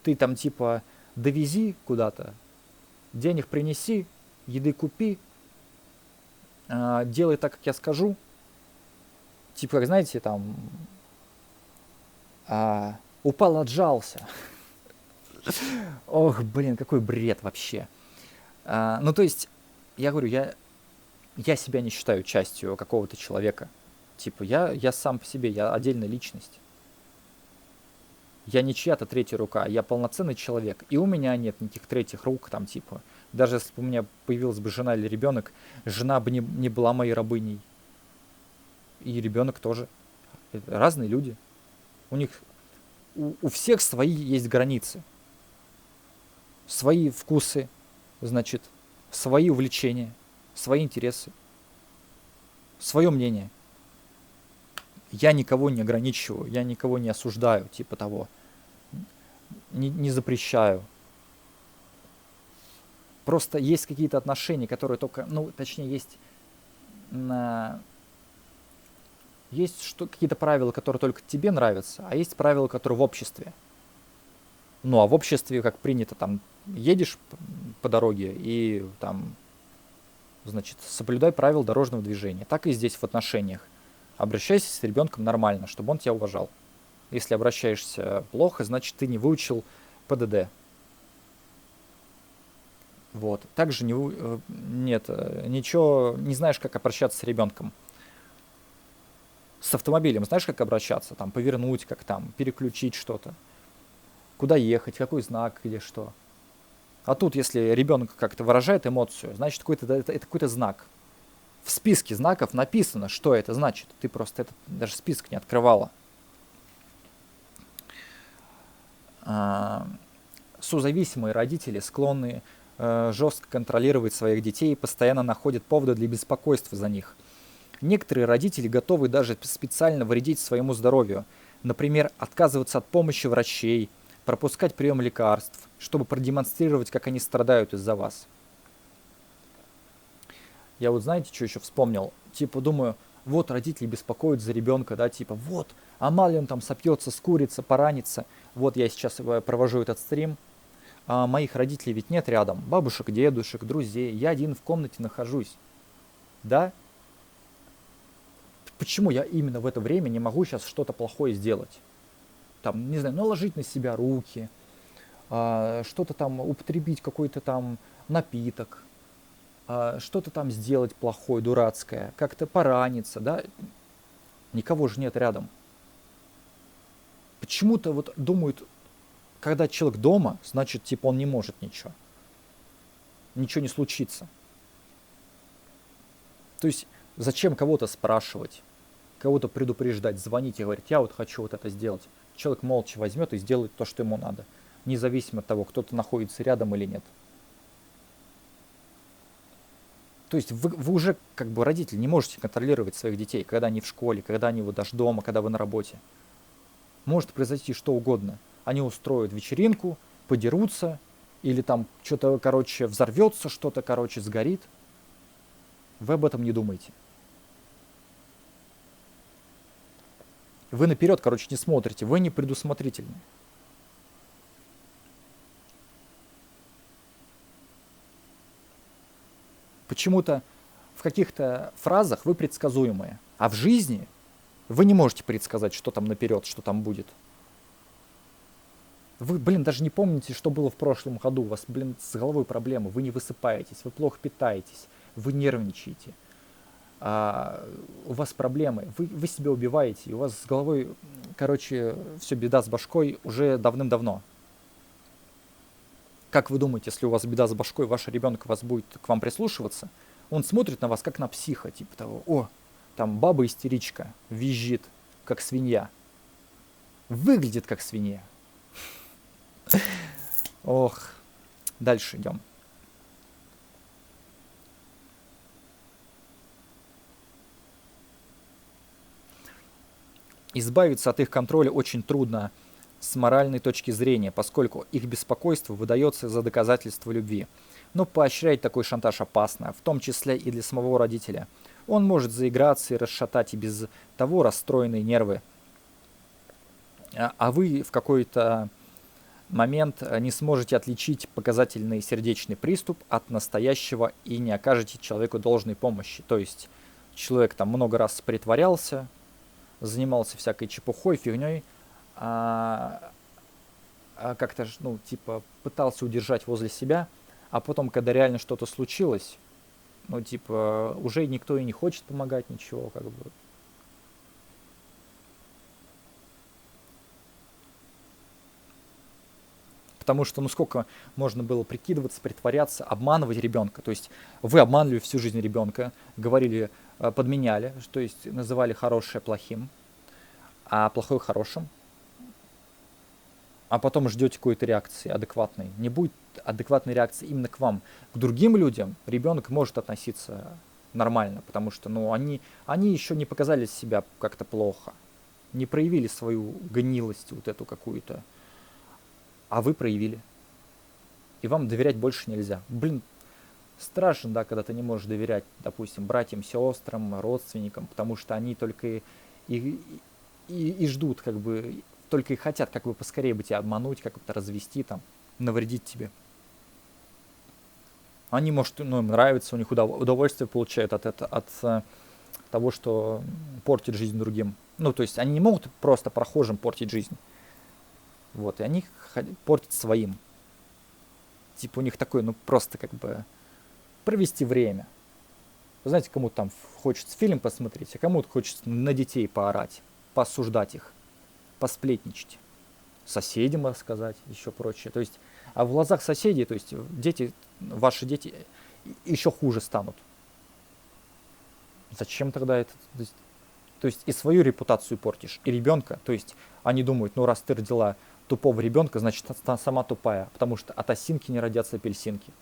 ты там типа довези куда-то, денег принеси, еды купи, делай так, как я скажу. Типа, как знаете, там упал, отжался. Ох, блин, какой бред вообще. Ну, то есть, я говорю, я себя не считаю частью какого-то человека. Типа, я сам по себе, я отдельная личность. Я не чья-то третья рука, я полноценный человек. И у меня нет никаких третьих рук, там, типа. Даже если бы у меня появилась бы жена или ребенок, жена бы не была моей рабыней. И ребенок тоже. Это разные люди. У всех свои есть границы. Свои вкусы, значит, свои увлечения, свои интересы, свое мнение. Я никого не ограничиваю, я никого не осуждаю, типа того. Не запрещаю. Просто есть какие-то отношения, которые только, есть какие-то правила, которые только тебе нравятся, а есть правила, которые в обществе. Ну, а в обществе, как принято, там, едешь по дороге и там, значит, соблюдай правила дорожного движения. Так и здесь в отношениях. Обращайся с ребенком нормально, чтобы он тебя уважал. Если обращаешься плохо, значит, ты не выучил ПДД. Вот. Также ничего не знаешь, как обращаться с ребенком. С автомобилем знаешь, как обращаться? Там, повернуть, как там, переключить что-то. Куда ехать, какой знак или что. А тут, если ребенок как-то выражает эмоцию, значит, это какой-то знак. В списке знаков написано, что это значит. Ты просто даже список не открывала. Созависимые родители склонны жестко контролировать своих детей и постоянно находят поводы для беспокойства за них. Некоторые родители готовы даже специально вредить своему здоровью. Например, отказываться от помощи врачей, пропускать прием лекарств, чтобы продемонстрировать, как они страдают из-за вас. Я вот знаете, что еще вспомнил? Типа думаю, вот родители беспокоят за ребенка, да, типа вот, а мало ли он там сопьется, скурится, поранится. Вот я сейчас провожу этот стрим, а моих родителей ведь нет рядом, бабушек, дедушек, друзей, я один в комнате нахожусь, да? Почему я именно в это время не могу сейчас что-то плохое сделать? Там, не знаю, наложить на себя руки, что-то там употребить, какой-то там напиток, что-то там сделать плохое, дурацкое, как-то пораниться, да? Никого же нет рядом. Почему-то вот думают, когда человек дома, значит, типа он не может ничего. Ничего не случится. То есть зачем кого-то спрашивать, кого-то предупреждать, звонить и говорить, я вот хочу вот это сделать. Человек молча возьмет и сделает то, что ему надо, независимо от того, кто-то находится рядом или нет. То есть вы уже как бы родители не можете контролировать своих детей, когда они в школе, когда они вот даже дома, когда вы на работе. Может произойти что угодно. Они устроят вечеринку, подерутся, или там что-то, короче, взорвется, что-то, короче, сгорит. Вы об этом не думаете. Вы наперед, короче, не смотрите, вы не предусмотрительны. Почему-то в каких-то фразах вы предсказуемые, а в жизни вы не можете предсказать, что там наперед, что там будет. Вы, даже не помните, что было в прошлом году. У вас, с головой проблемы. Вы не высыпаетесь, вы плохо питаетесь, вы нервничаете. У вас проблемы. Вы себя убиваете. И у вас с головой, короче, все беда с башкой уже давным-давно. Как вы думаете, если у вас беда с башкой, ваш ребенок вас будет к вам прислушиваться, он смотрит на вас как на психа, типа того, о, там баба истеричка, визжит, как свинья. Выглядит как свинья. Ох, дальше идем. Избавиться от их контроля очень трудно с моральной точки зрения, поскольку их беспокойство выдается за доказательство любви. Но поощрять такой шантаж опасно, в том числе и для самого родителя. Он может заиграться и расшатать и без того расстроенные нервы. А вы в какой-то момент не сможете отличить показательный сердечный приступ от настоящего и не окажете человеку должной помощи. То есть человек там много раз притворялся, занимался всякой чепухой, фигней, как-то, ну, типа, пытался удержать возле себя, а потом, когда реально что-то случилось, ну, типа, уже никто и не хочет помогать, ничего, как бы. Потому что, ну, сколько можно было прикидываться, притворяться, обманывать ребенка. То есть вы обманывали всю жизнь ребенка, говорили, подменяли, то есть называли хорошее плохим, а плохое хорошим. А потом ждете какой-то реакции адекватной. Не будет адекватной реакции именно к вам. К другим людям ребенок может относиться нормально, потому что, ну, они еще не показали себя как-то плохо, не проявили свою гнилость вот эту какую-то, а вы проявили. И вам доверять больше нельзя. Страшно, да, когда ты не можешь доверять, допустим, братьям, сестрам, родственникам, потому что они только и ждут, как бы, только и хотят, как бы поскорее бы тебя обмануть, как-то развести, там, навредить тебе. Они, может, ну, им нравится, у них удовольствие получают от того, что портит жизнь другим. Ну, то есть они не могут просто прохожим портить жизнь. Вот, и они портят своим. Типа у них такой, ну, просто как бы провести время. Вы знаете, кому-то там хочется фильм посмотреть, а кому-то хочется на детей поорать, поосуждать их, посплетничать, соседям рассказать, еще прочее. То есть, а в глазах соседей, то есть дети, ваши дети еще хуже станут. Зачем тогда это? То есть и свою репутацию портишь, и ребенка. То есть они думают, ну раз ты родила тупого ребенка, значит она сама тупая, потому что от осинки не родятся апельсинки.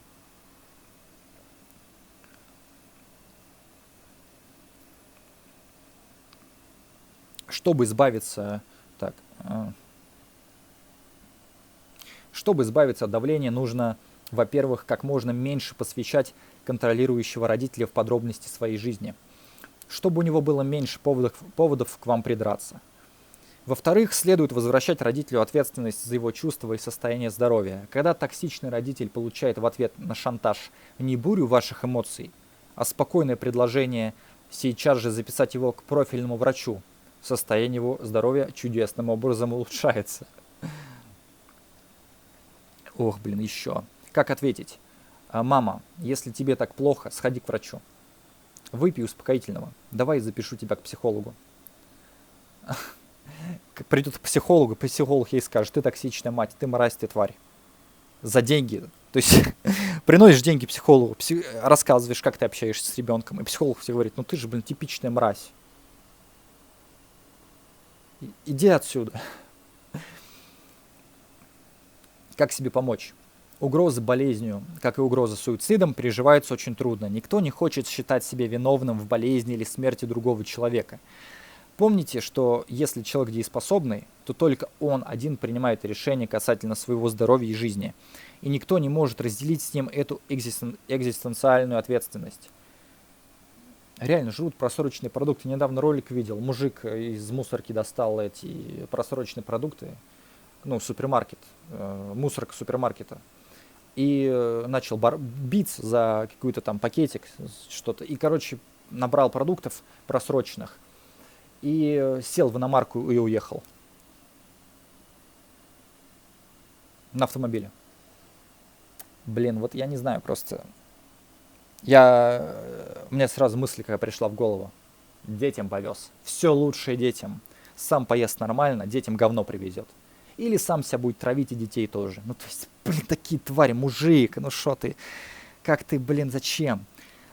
Чтобы избавиться, так, Чтобы избавиться от давления, нужно, во-первых, как можно меньше посвящать контролирующего родителя в подробности своей жизни, чтобы у него было меньше поводов к вам придраться. Во-вторых, следует возвращать родителю ответственность за его чувства и состояние здоровья. Когда токсичный родитель получает в ответ на шантаж не бурю ваших эмоций, а спокойное предложение сейчас же записать его к профильному врачу, состояние его здоровья чудесным образом улучшается. Ох, блин, еще. Как ответить? Мама, если тебе так плохо, сходи к врачу. Выпей успокоительного. Давай запишу тебя к психологу. Придет к психологу, психолог ей скажет: ты токсичная мать, ты мразь, ты тварь. За деньги. То есть приносишь деньги психологу, рассказываешь, как ты общаешься с ребенком, и психолог тебе говорит: ну ты же, блин, типичная мразь. Иди отсюда. Как себе помочь? Угроза болезнью, как и угроза суицидом, переживается очень трудно. Никто не хочет считать себя виновным в болезни или смерти другого человека. Помните, что если человек дееспособный, то только он один принимает решение касательно своего здоровья и жизни. И никто не может разделить с ним эту экзистенциальную ответственность. Реально жрут просроченные продукты. Недавно ролик видел. Мужик из мусорки достал эти просроченные продукты. Ну, супермаркет. Мусорка супермаркета. И начал биться за какой-то там пакетик, что-то. И, короче, набрал продуктов просроченных. И сел в иномарку и уехал. На автомобиле. Блин, вот я не знаю, просто... Мне сразу мысль какая пришла в голову. Детям повез. Все лучшее детям. Сам поест нормально, детям говно привезет. Или сам себя будет травить, и детей тоже. Ну, то есть, блин, такие твари, мужик, ну шо ты? Как ты, блин, зачем?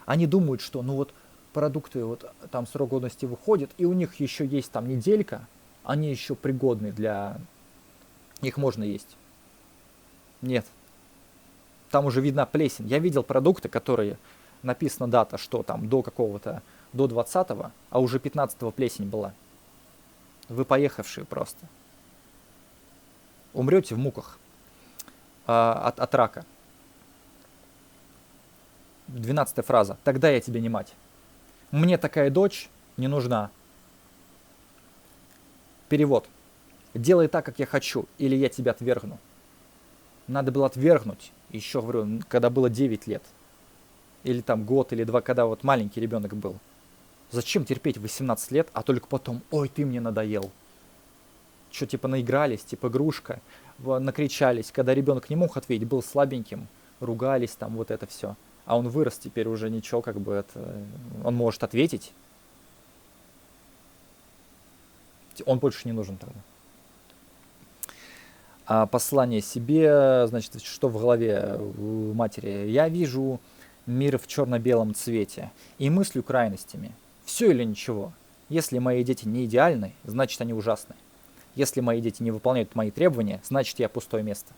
Они думают, что, ну вот, продукты, вот там срок годности выходит, и у них еще есть там неделька, они еще пригодны для... Их можно есть. Нет. Там уже видна плесень. Я видел продукты, которые написана дата, что там до какого-то, до 20-го, а уже 15-го плесень была. Вы поехавшие просто. Умрете в муках от рака. 12-я фраза. Тогда я тебе не мать. Мне такая дочь не нужна. Перевод. Делай так, как я хочу, или я тебя отвергну. Надо было отвергнуть, еще говорю, когда было 9 лет. Или там год, или 2, когда вот маленький ребенок был. Зачем терпеть 18 лет, а только потом: ой, ты мне надоел. Что, типа наигрались, типа игрушка, накричались. Когда ребенок не мог ответить, был слабеньким, ругались там, вот это все. А он вырос, теперь уже ничего, как бы это... Он может ответить. Он больше не нужен тогда. Послание себе, значит, что в голове у матери? Я вижу мир в черно-белом цвете и мыслю крайностями. Все или ничего. Если мои дети не идеальны, значит они ужасны. Если мои дети не выполняют мои требования, значит я пустое место.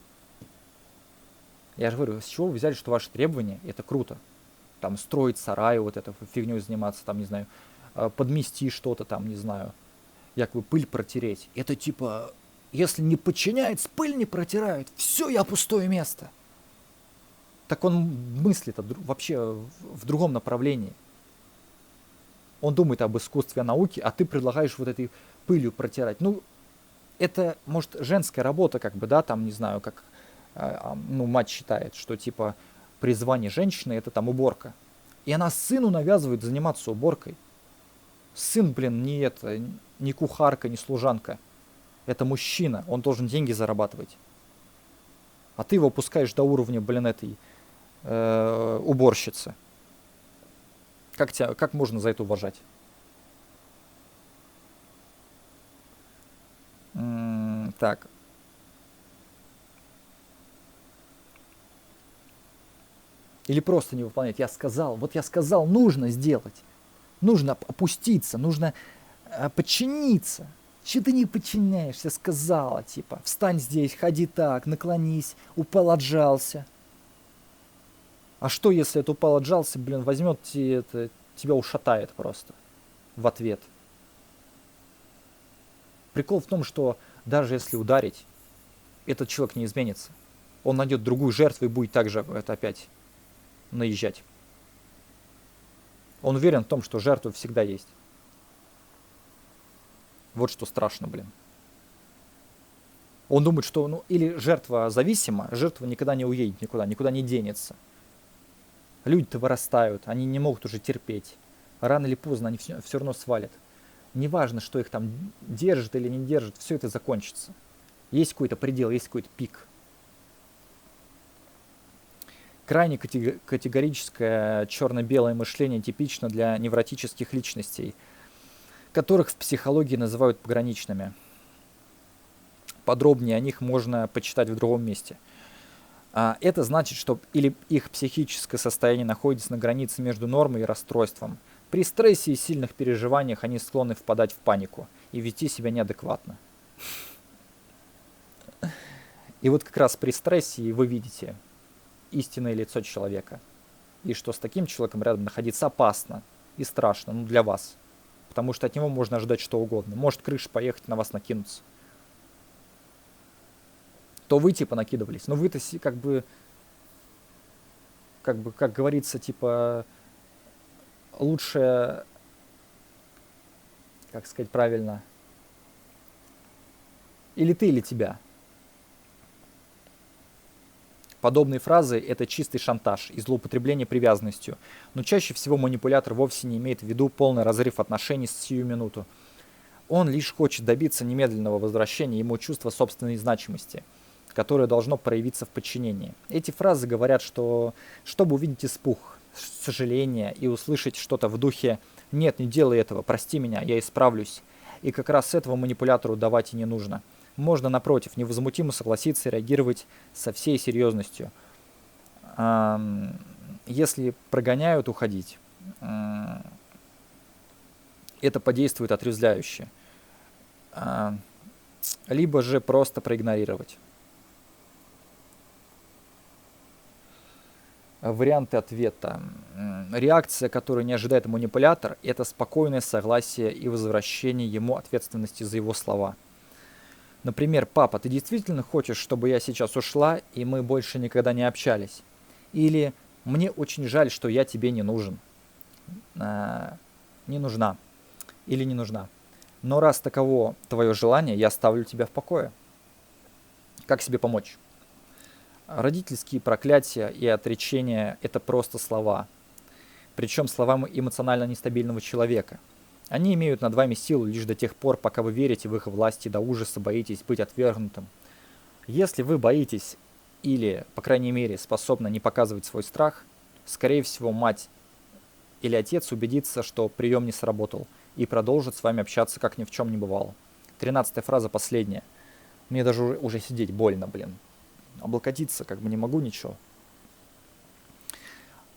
Я же говорю, с чего вы взяли, что ваши требования это круто? Там строить сарай, вот это фигней заниматься, там, не знаю, подмести что-то там, не знаю, якобы пыль протереть. Это типа... Если не подчиняется, пыль не протирают. Все, я пустое место. Так он мыслит вообще в другом направлении. Он думает об искусстве, о науке, а ты предлагаешь вот этой пылью протирать. Ну, это, может, женская работа, как бы, да, там, не знаю, как, ну, мать считает, что, типа, призвание женщины — это там уборка. И она сыну навязывает заниматься уборкой. Сын, блин, не кухарка, не служанка. Это мужчина, он должен деньги зарабатывать. А ты его пускаешь до уровня, блин, этой уборщицы. Как можно за это уважать? Так. Или просто не выполнять. Я сказал, нужно сделать. Нужно опуститься, нужно подчиниться. Че ты не подчиняешься? Сказала, типа, встань здесь, ходи так, наклонись, упал, отжался. А что, если это упал, отжался, блин, возьмет и тебя ушатает просто в ответ? Прикол в том, что даже если ударить, этот человек не изменится. Он найдет другую жертву и будет также это опять наезжать. Он уверен в том, что жертва всегда есть. Вот что страшно, блин. Он думает, что или жертва зависима, жертва никогда не уедет никуда, никуда не денется. Люди-то вырастают, они не могут уже терпеть. Рано или поздно они все равно свалят. Неважно, что их там держит или не держит, все это закончится. Есть какой-то предел, есть какой-то пик. Крайне категорическое черно-белое мышление типично для невротических личностей, которых в психологии называют пограничными. Подробнее о них можно почитать в другом месте. Это значит, что или их психическое состояние находится на границе между нормой и расстройством. При стрессе и сильных переживаниях они склонны впадать в панику и вести себя неадекватно. И вот как раз при стрессе вы видите истинное лицо человека. И что с таким человеком рядом находиться опасно и страшно, для вас. Потому что от него можно ожидать что угодно. Может крыша поехать, на вас накинуться. То вы типа накидывались. Но вы-то как говорится, типа лучше, как сказать правильно, или ты, или тебя. Подобные фразы – это чистый шантаж и злоупотребление привязанностью, но чаще всего манипулятор вовсе не имеет в виду полный разрыв отношений с сию минуту. Он лишь хочет добиться немедленного возвращения ему чувства собственной значимости, которое должно проявиться в подчинении. Эти фразы говорят, что чтобы увидеть испуг, сожаление и услышать что-то в духе «нет, не делай этого, прости меня, я исправлюсь». И как раз этого манипулятору давать и не нужно. Можно, напротив, невозмутимо согласиться и реагировать со всей серьезностью. Если прогоняют, уходить. Это подействует отрезвляюще. Либо же просто проигнорировать. Варианты ответа. Реакция, которую не ожидает манипулятор, это спокойное согласие и возвращение ему ответственности за его слова. Например, папа, ты действительно хочешь, чтобы я сейчас ушла, и мы больше никогда не общались? Или мне очень жаль, что я тебе не нужен. Не нужна. Или не нужна. Но раз таково твое желание, я оставлю тебя в покое. Как себе помочь? Родительские проклятия и отречения – это просто слова. Причем слова эмоционально нестабильного человека. Они имеют над вами силу лишь до тех пор, пока вы верите в их власть и до ужаса боитесь быть отвергнутым. Если вы боитесь или, по крайней мере, способны не показывать свой страх, скорее всего, мать или отец убедится, что прием не сработал, и продолжит с вами общаться, как ни в чем не бывало. 13-я фраза последняя. Мне даже уже сидеть больно, блин. Облокотиться как бы не могу ничего.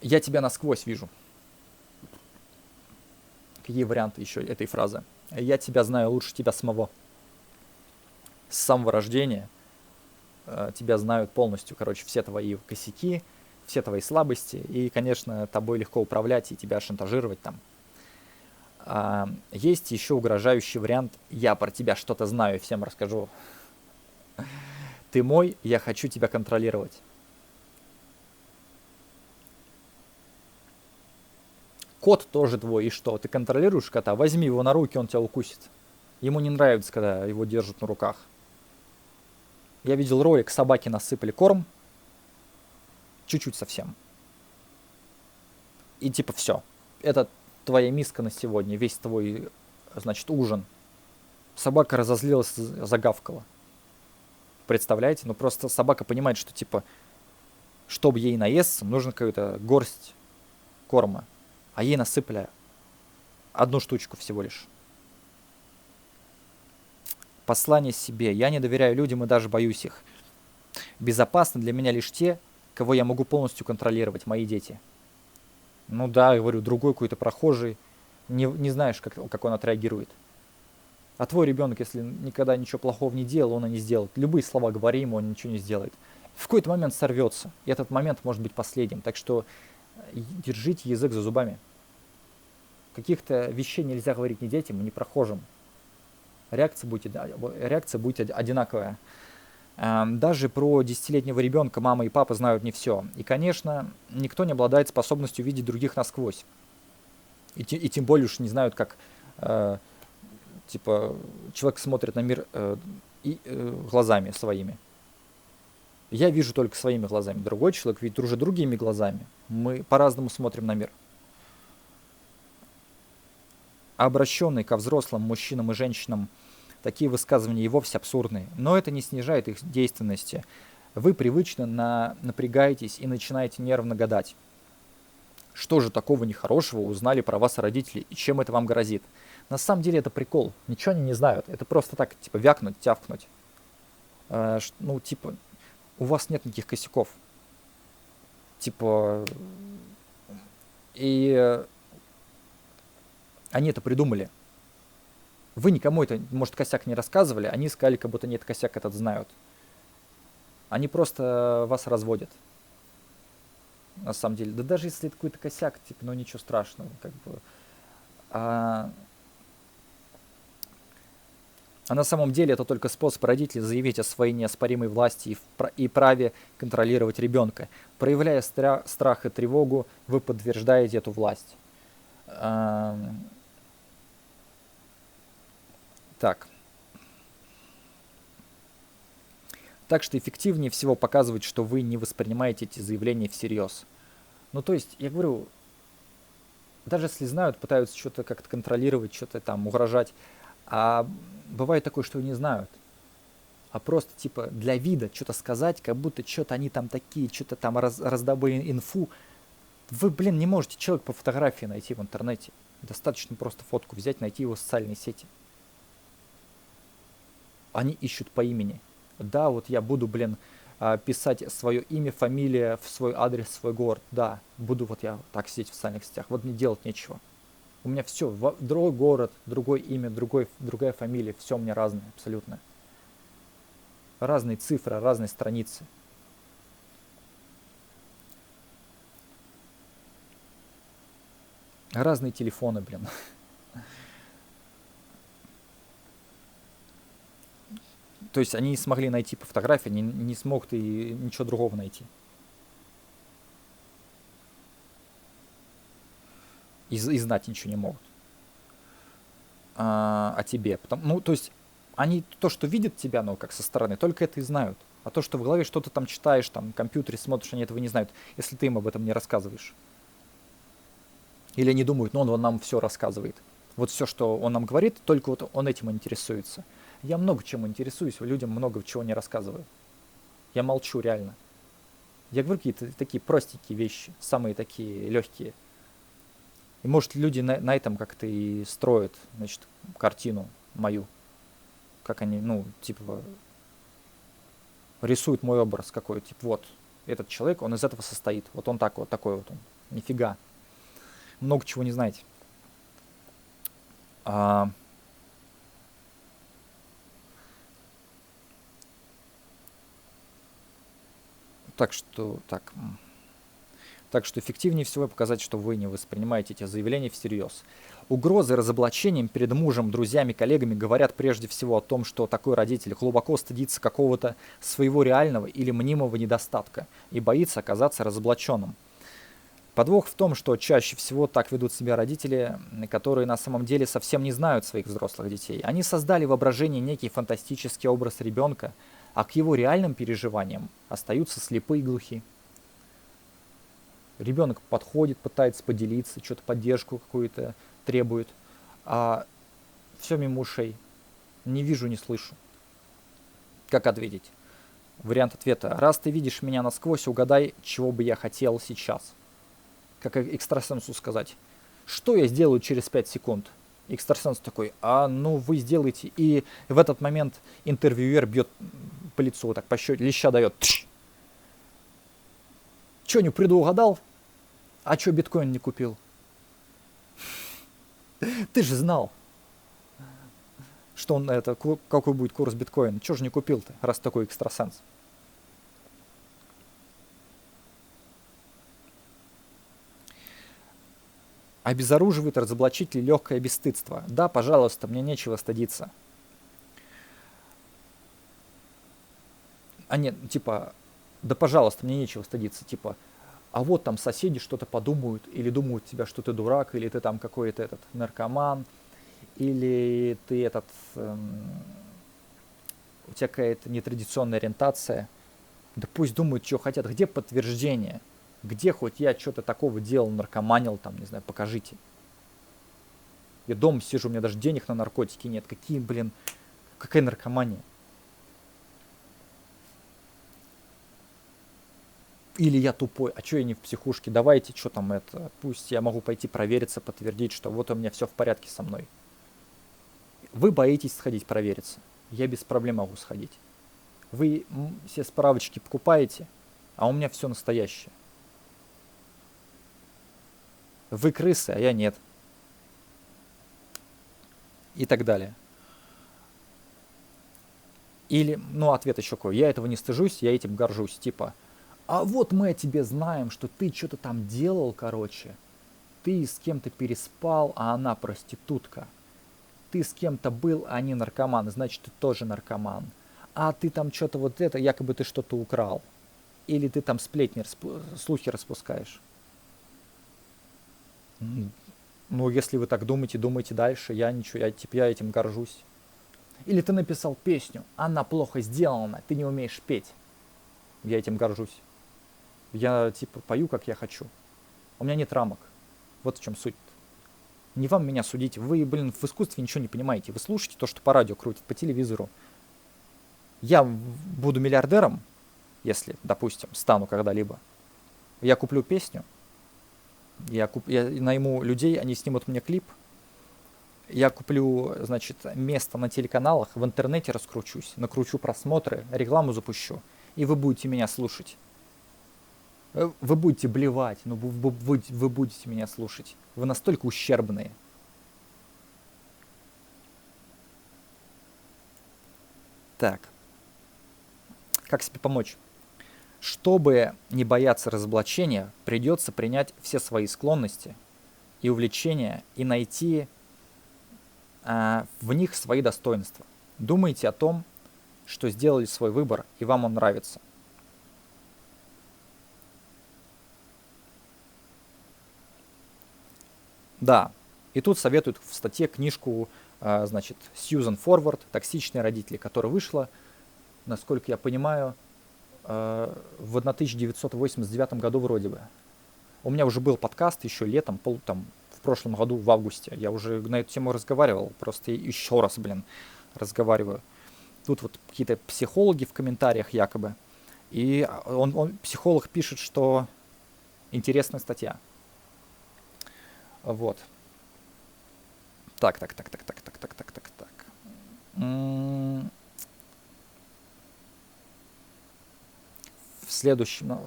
Я тебя насквозь вижу. Какие варианты еще этой фразы? Я тебя знаю лучше тебя самого. С самого рождения тебя знают полностью, короче, все твои косяки, все твои слабости. И, конечно, тобой легко управлять и тебя шантажировать там. Есть еще угрожающий вариант. Я про тебя что-то знаю и всем расскажу. Ты мой, я хочу тебя контролировать. Кот тоже твой, и что? Ты контролируешь кота? Возьми его на руки, он тебя укусит. Ему не нравится, когда его держат на руках. Я видел ролик, собаке насыпали корм. Чуть-чуть совсем. И типа все. Это твоя миска на сегодня, весь твой, значит, ужин. Собака разозлилась, загавкала. Представляете? Ну просто собака понимает, что типа, чтобы ей наесться, нужно какую-то горсть корма. А ей насыпали одну штучку всего лишь. Послание себе. Я не доверяю людям и даже боюсь их. Безопасны для меня лишь те, кого я могу полностью контролировать, мои дети. Ну да, я говорю, другой какой-то прохожий, не знаешь, как он отреагирует. А твой ребенок, если никогда ничего плохого не делал, он и не сделает. Любые слова говори ему, он ничего не сделает. В какой-то момент сорвется. И этот момент может быть последним. Так что держите язык за зубами. Каких-то вещей нельзя говорить ни детям, ни прохожим. Реакция будет одинаковая. Даже про 10-летнего ребенка мама и папа знают не все. И, конечно, никто не обладает способностью видеть других насквозь. И тем более уж не знают, как э, типа человек смотрит на мир глазами своими. Я вижу только своими глазами. Другой человек видит уже другими глазами. Мы по-разному смотрим на мир. А обращенные ко взрослым мужчинам и женщинам такие высказывания и вовсе абсурдные. Но это не снижает их действенности. Вы привычно напрягаетесь и начинаете нервно гадать. Что же такого нехорошего узнали про вас родители и чем это вам грозит? На самом деле это прикол. Ничего они не знают. Это просто так, типа, вякнуть, тявкнуть. Ну, типа, у вас нет никаких косяков. Типа, и они это придумали. Вы никому это, может, косяк не рассказывали, они сказали, как будто нет, косяк этот знают. Они просто вас разводят. На самом деле. Да даже если это какой-то косяк, типа, ну ничего страшного, как бы. А на самом деле это только способ родителей заявить о своей неоспоримой власти и праве контролировать ребенка. Проявляя страх и тревогу, вы подтверждаете эту власть. Так. Так что эффективнее всего показывать, что вы не воспринимаете эти заявления всерьез. Ну, то есть, я говорю, даже если знают, пытаются что-то как-то контролировать, что-то там угрожать, а бывает такое, что и не знают. А просто, типа, для вида что-то сказать, как будто что-то они там такие, что-то там раздобыли инфу. Вы, блин, не можете человека по фотографии найти в интернете. Достаточно просто фотку взять, найти его в социальной сети. Они ищут по имени. Да, вот я буду, блин, писать свое имя, фамилия, в свой адрес, в свой город. Да, буду вот я так сидеть в социальных сетях. Вот мне делать нечего. У меня все, другой город, другое имя, другая фамилия, все у меня разное абсолютно. Разные цифры, разные страницы. Разные телефоны, блин. То есть они не смогли найти по фотографии, не смогут и ничего другого найти. И знать ничего не могут. О тебе. Ну, то есть они то, что видят тебя, ну, как со стороны, только это и знают. А то, что в голове что-то там читаешь, там, в компьютере смотришь, они этого не знают, если ты им об этом не рассказываешь. Или они думают, ну, он нам все рассказывает. Вот все, что он нам говорит, только вот он этим интересуется. Я много чем интересуюсь, людям много чего не рассказываю. Я молчу реально. Я говорю какие-то такие простенькие вещи, самые такие легкие. И может люди на этом как-то и строят, значит, картину мою. Как они, ну, типа, рисуют мой образ какой, типа, вот, этот человек, он из этого состоит. Вот он так вот, такой вот он. Нифига. Много чего не знаете. Так что эффективнее всего показать, что вы не воспринимаете эти заявления всерьез. Угрозы разоблачением перед мужем, друзьями, коллегами говорят прежде всего о том, что такой родитель глубоко стыдится какого-то своего реального или мнимого недостатка и боится оказаться разоблаченным. Подвох в том, что чаще всего так ведут себя родители, которые на самом деле совсем не знают своих взрослых детей. Они создали в воображении некий фантастический образ ребенка, а к его реальным переживаниям остаются слепы и глухи. Ребенок подходит, пытается поделиться, что-то поддержку какую-то требует, а все мимо ушей. Не вижу, не слышу. Как ответить? Вариант ответа. Раз ты видишь меня насквозь, угадай, чего бы я хотел сейчас. Как экстрасенсу сказать. Что я сделаю через 5 секунд? Экстрасенс такой, ну вы сделаете. И в этот момент интервьюер бьет по лицу, вот так по щеке, леща дает. Че, не предугадал? А че биткоин не купил? Ты же знал, что он какой будет курс биткоина. Че же не купил-то, раз такой экстрасенс? Обезоруживает разоблачитель легкое бесстыдство. Да, пожалуйста, мне нечего стыдиться. А нет, типа, да пожалуйста, мне нечего стыдиться, типа, а вот там соседи что-то подумают, или думают тебя, что ты дурак, или ты там какой-то этот наркоман, или ты этот, у тебя какая-то нетрадиционная ориентация. Да пусть думают, что хотят. Где подтверждение? Где хоть я что-то такого делал, наркоманил, там, не знаю, покажите. Я дома сижу, у меня даже денег на наркотики нет. Какие, блин, какая наркомания? Или я тупой, а что я не в психушке? Давайте, что там это, пусть я могу пойти провериться, подтвердить, что вот у меня все в порядке со мной. Вы боитесь сходить провериться. Я без проблем могу сходить. Вы все справочки покупаете, а у меня все настоящее. Вы крысы, а я нет. И так далее. Или, ну, ответ еще какой. Я этого не стыжусь, я этим горжусь. Типа, а вот мы о тебе знаем, что ты что-то там делал, короче. Ты с кем-то переспал, а она проститутка. Ты с кем-то был, а они наркоманы, значит, ты тоже наркоман. А ты там что-то вот это, якобы ты что-то украл. Или ты там сплетни, слухи распускаешь. Ну, если вы так думаете, думайте дальше. Я ничего, я этим горжусь. Или ты написал песню, она плохо сделана, ты не умеешь петь. Я этим горжусь. Я типа пою, как я хочу. У меня нет рамок. Вот в чем суть. Не вам меня судить. Вы, блин, в искусстве ничего не понимаете. Вы слушаете то, что по радио крутят, по телевизору. Я буду миллиардером, если, допустим, стану когда-либо. Я куплю песню, я найму людей, они снимут мне клип. Я куплю, значит, место на телеканалах, в интернете раскручусь, накручу просмотры, рекламу запущу, и вы будете меня слушать. Вы будете блевать, но вы будете меня слушать. Вы настолько ущербные. Так. Как себе помочь? Чтобы не бояться разоблачения, придется принять все свои склонности и увлечения и найти в них свои достоинства. Думайте о том, что сделали свой выбор и вам он нравится. Да, и тут советуют в статье книжку, значит, Сьюзан Форвард «Токсичные родители», которая вышла, насколько я понимаю, в 1989 году вроде бы. У меня уже был подкаст еще летом, в прошлом году, в августе. Я уже на эту тему разговаривал, просто еще раз, разговариваю. Тут вот какие-то психологи в комментариях якобы. И психолог пишет, что интересная статья. Вот. Так. В следующем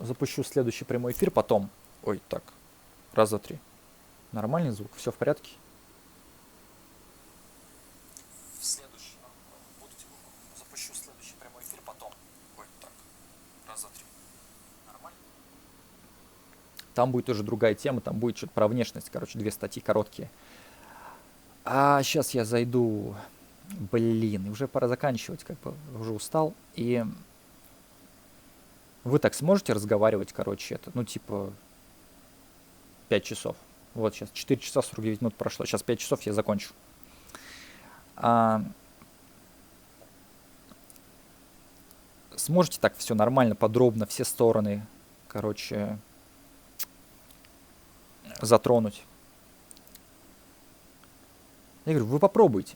запущу следующий прямой эфир потом. Ой, так. Раз, два, три. Нормальный звук, все в порядке. Запущу следующий прямой эфир потом. Ой, так. Раз, два, три. Нормально? Там будет уже другая тема, там будет что-то про внешность, короче, 2 статьи короткие. А сейчас я зайду. Блин, уже пора заканчивать, как бы уже устал. И вы так сможете разговаривать, короче, это, ну, типа, 5 часов. Вот сейчас 4 часа 49 минут прошло. Сейчас 5 часов я закончу. Сможете так все нормально, подробно, все стороны, короче, затронуть? Я говорю, вы попробуйте.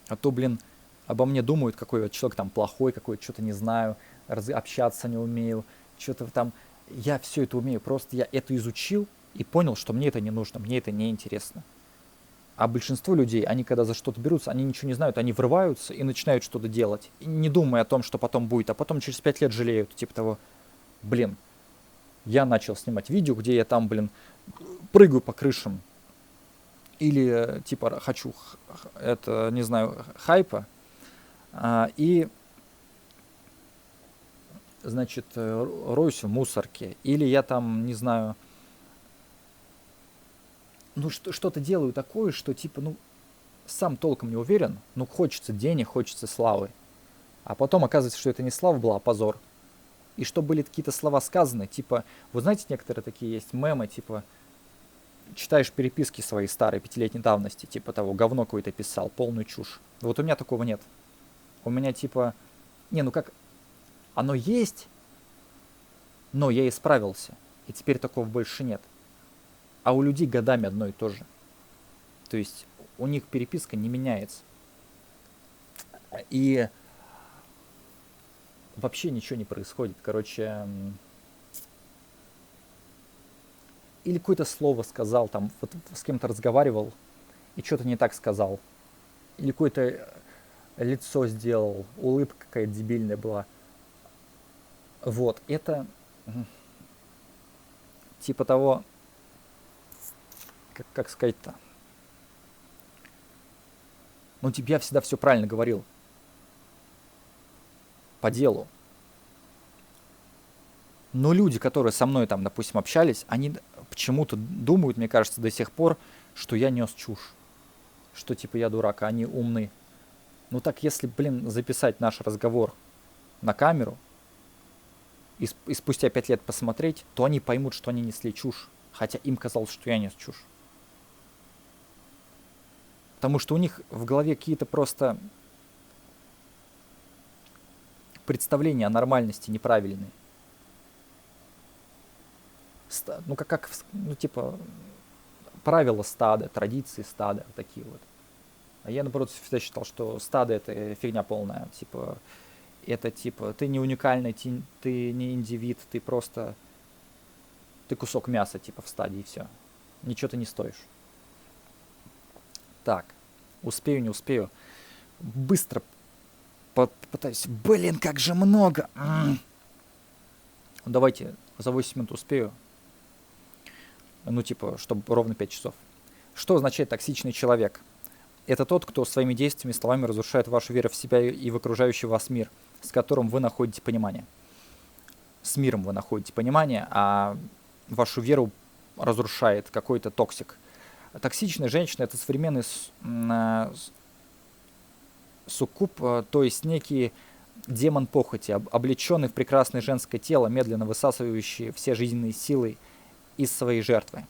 А то, блин, обо мне думают, какой вот человек там плохой, какой что-то не знаю, общаться не умею, что-то там. Я все это умею, просто я это изучил и понял, что мне это не нужно, мне это не интересно. А большинство людей, они когда за что-то берутся, они ничего не знают, они врываются и начинают что-то делать, и не думая о том, что потом будет, а потом через 5 лет жалеют, типа того, блин, я начал снимать видео, где я там, блин, прыгаю по крышам, или типа хочу, это, не знаю, хайпа, и, значит, роюсь в мусорке, или я там, не знаю, ну что-то делаю такое, что типа, ну, сам толком не уверен, но хочется денег, хочется славы. А потом оказывается, что это не слава была, а позор. И что были какие-то слова сказаны, типа, вы знаете, некоторые такие есть мемы, типа, читаешь переписки свои старые, 5-летней давности, типа того, говно какое-то писал, полную чушь. Вот у меня такого нет. У меня типа, не, ну как, оно есть, но я исправился. И теперь такого больше нет. А у людей годами одно и то же. То есть у них переписка не меняется. И вообще ничего не происходит. Короче, или какое-то слово сказал, там, вот с кем-то разговаривал и что-то не так сказал. Или какое-то лицо сделал, улыбка какая-то дебильная была. Вот, это типа того, как сказать-то. Ну, типа, я всегда все правильно говорил. По делу. Но люди, которые со мной там, допустим, общались, они почему-то думают, мне кажется, до сих пор, что я нес чушь. Что типа я дурак, а они умны. Ну так если, блин, записать наш разговор на камеру и спустя 5 лет посмотреть, то они поймут, что они несли чушь. Хотя им казалось, что я нес чушь. Потому что у них в голове какие-то просто представления о нормальности неправильные. Ну как ну типа правила стада, традиции стада, вот такие вот. А я, наоборот, всегда считал, что стадо это фигня полная. Типа, это типа, ты не уникальный, ты не индивид, ты просто, ты кусок мяса, типа, в стаде, и все. Ничего ты не стоишь. Так, успею, не успею. Быстро попытаюсь. Блин, как же много! Давайте за 8 минут успею. Ну, типа, чтобы ровно 5 часов. Что означает токсичный человек? Это тот, кто своими действиями и словами разрушает вашу веру в себя и в окружающий вас мир, с которым вы находите понимание. С миром вы находите понимание, а вашу веру разрушает какой-то токсик. Токсичная женщина – это современный суккуб, то есть некий демон похоти, облеченный в прекрасное женское тело, медленно высасывающий все жизненные силы из своей жертвы.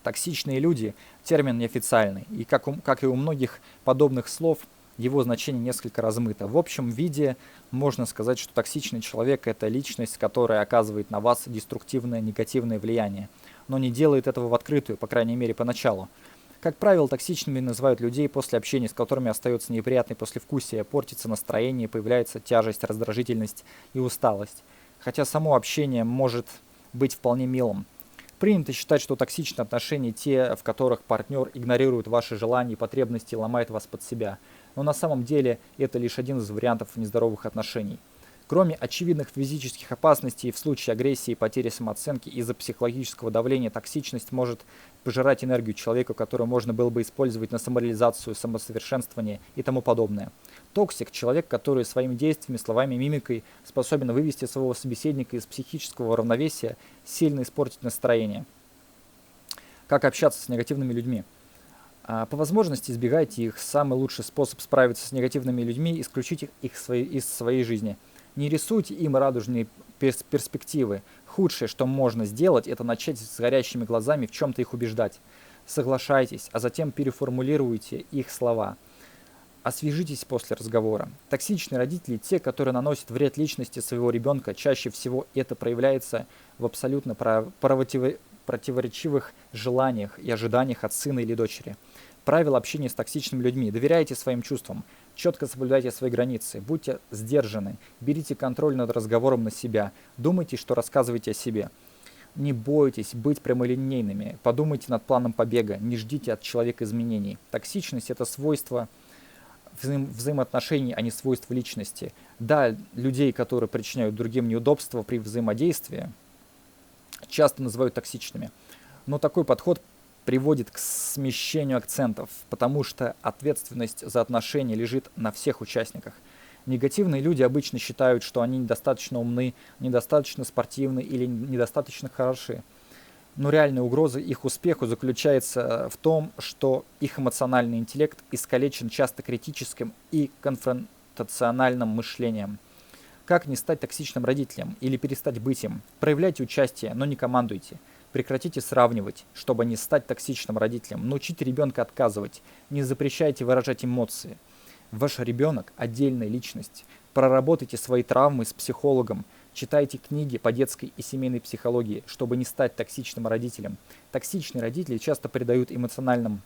Токсичные люди – термин неофициальный, и как и у многих подобных слов, его значение несколько размыто. В общем виде можно сказать, что токсичный человек – это личность, которая оказывает на вас деструктивное, негативное влияние, но не делает этого в открытую, по крайней мере, поначалу. Как правило, токсичными называют людей, после общения с которыми остается неприятное послевкусие, портится настроение, появляется тяжесть, раздражительность и усталость. Хотя само общение может быть вполне милым. Принято считать, что токсичные отношения те, в которых партнер игнорирует ваши желания и потребности и ломает вас под себя. Но на самом деле это лишь один из вариантов нездоровых отношений. Кроме очевидных физических опасностей в случае агрессии и потери самооценки из-за психологического давления, токсичность может пожирать энергию человека, которую можно было бы использовать на самореализацию, самосовершенствование и тому подобное. Токсик – человек, который своими действиями, словами, мимикой способен вывести своего собеседника из психического равновесия, сильно испортить настроение. Как общаться с негативными людьми? По возможности избегайте их. Самый лучший способ справиться с негативными людьми – исключить их из своей жизни. Не рисуйте им радужные перспективы. Худшее, что можно сделать, это начать с горящими глазами в чем-то их убеждать. Соглашайтесь, а затем переформулируйте их слова. Освежитесь после разговора. Токсичные родители – те, которые наносят вред личности своего ребенка. Чаще всего это проявляется в абсолютно противоречивых желаниях и ожиданиях от сына или дочери. Правила общения с токсичными людьми. Доверяйте своим чувствам. Четко соблюдайте свои границы. Будьте сдержаны. Берите контроль над разговором на себя. Думайте, что рассказываете о себе. Не бойтесь быть прямолинейными. Подумайте над планом побега. Не ждите от человека изменений. Токсичность – это свойство взаимоотношений, а не свойство личности. Да, людей, которые причиняют другим неудобства при взаимодействии, часто называют токсичными. Но такой подход приводит к смещению акцентов, потому что ответственность за отношения лежит на всех участниках. Негативные люди обычно считают, что они недостаточно умны, недостаточно спортивны или недостаточно хороши. Но реальная угроза их успеху заключается в том, что их эмоциональный интеллект искалечен часто критическим и конфронтациональным мышлением. Как не стать токсичным родителем или перестать быть им? Проявляйте участие, но не командуйте. Прекратите сравнивать, чтобы не стать токсичным родителем. Научите ребенка отказывать. Не запрещайте выражать эмоции. Ваш ребенок – отдельная личность. Проработайте свои травмы с психологом. Читайте книги по детской и семейной психологии, чтобы не стать токсичным родителем. Токсичные родители часто придают эмоциональным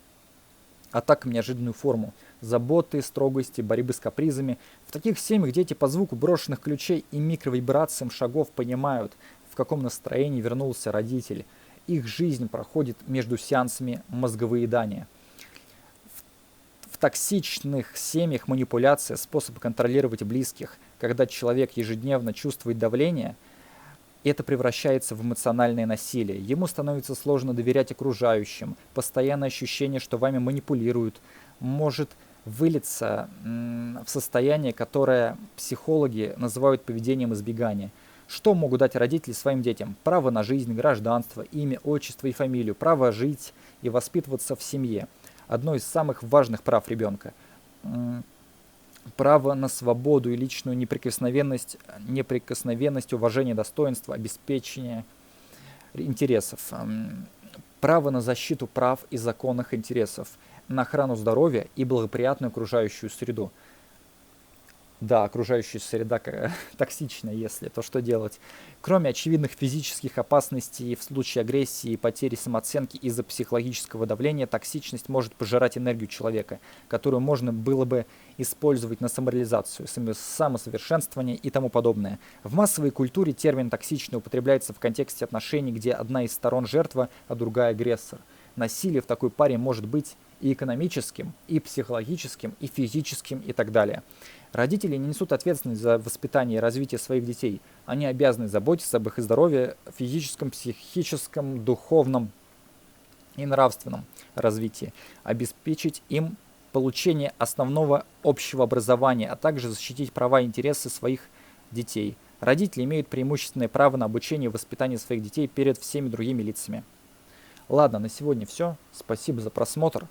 атакам неожиданную форму. Заботы, строгости, борьбы с капризами. В таких семьях дети по звуку брошенных ключей и микровибрациям шагов понимают, в каком настроении вернулся родитель. Их жизнь проходит между сеансами мозговыедания. В токсичных семьях манипуляция – способ контролировать близких. Когда человек ежедневно чувствует давление, это превращается в эмоциональное насилие. Ему становится сложно доверять окружающим. Постоянное ощущение, что вами манипулируют, может вылиться в состояние, которое психологи называют поведением избегания. Что могут дать родители своим детям? Право на жизнь, гражданство, имя, отчество и фамилию, право жить и воспитываться в семье. Одно из самых важных прав ребенка. Право на свободу и личную неприкосновенность, уважение достоинства, обеспечение интересов. Право на защиту прав и законных интересов, на охрану здоровья и благоприятную окружающую среду. Да, окружающая среда токсичная, если, то что делать? Кроме очевидных физических опасностей в случае агрессии и потери самооценки из-за психологического давления, токсичность может пожирать энергию человека, которую можно было бы использовать на самореализацию, самосовершенствование и тому подобное. В массовой культуре термин «токсичный» употребляется в контексте отношений, где одна из сторон жертва, а другая агрессор. Насилие в такой паре может быть и экономическим, и психологическим, и физическим, и так далее. Родители не несут ответственность за воспитание и развитие своих детей. Они обязаны заботиться об их здоровье, физическом, психическом, духовном и нравственном развитии, обеспечить им получение основного общего образования, а также защитить права и интересы своих детей. Родители имеют преимущественное право на обучение и воспитание своих детей перед всеми другими лицами. Ладно, на сегодня все. Спасибо за просмотр.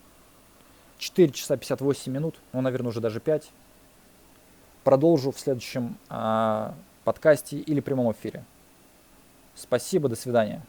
4 часа 58 минут, ну, наверное, уже даже 5. Продолжу в следующем подкасте или прямом эфире. Спасибо, до свидания.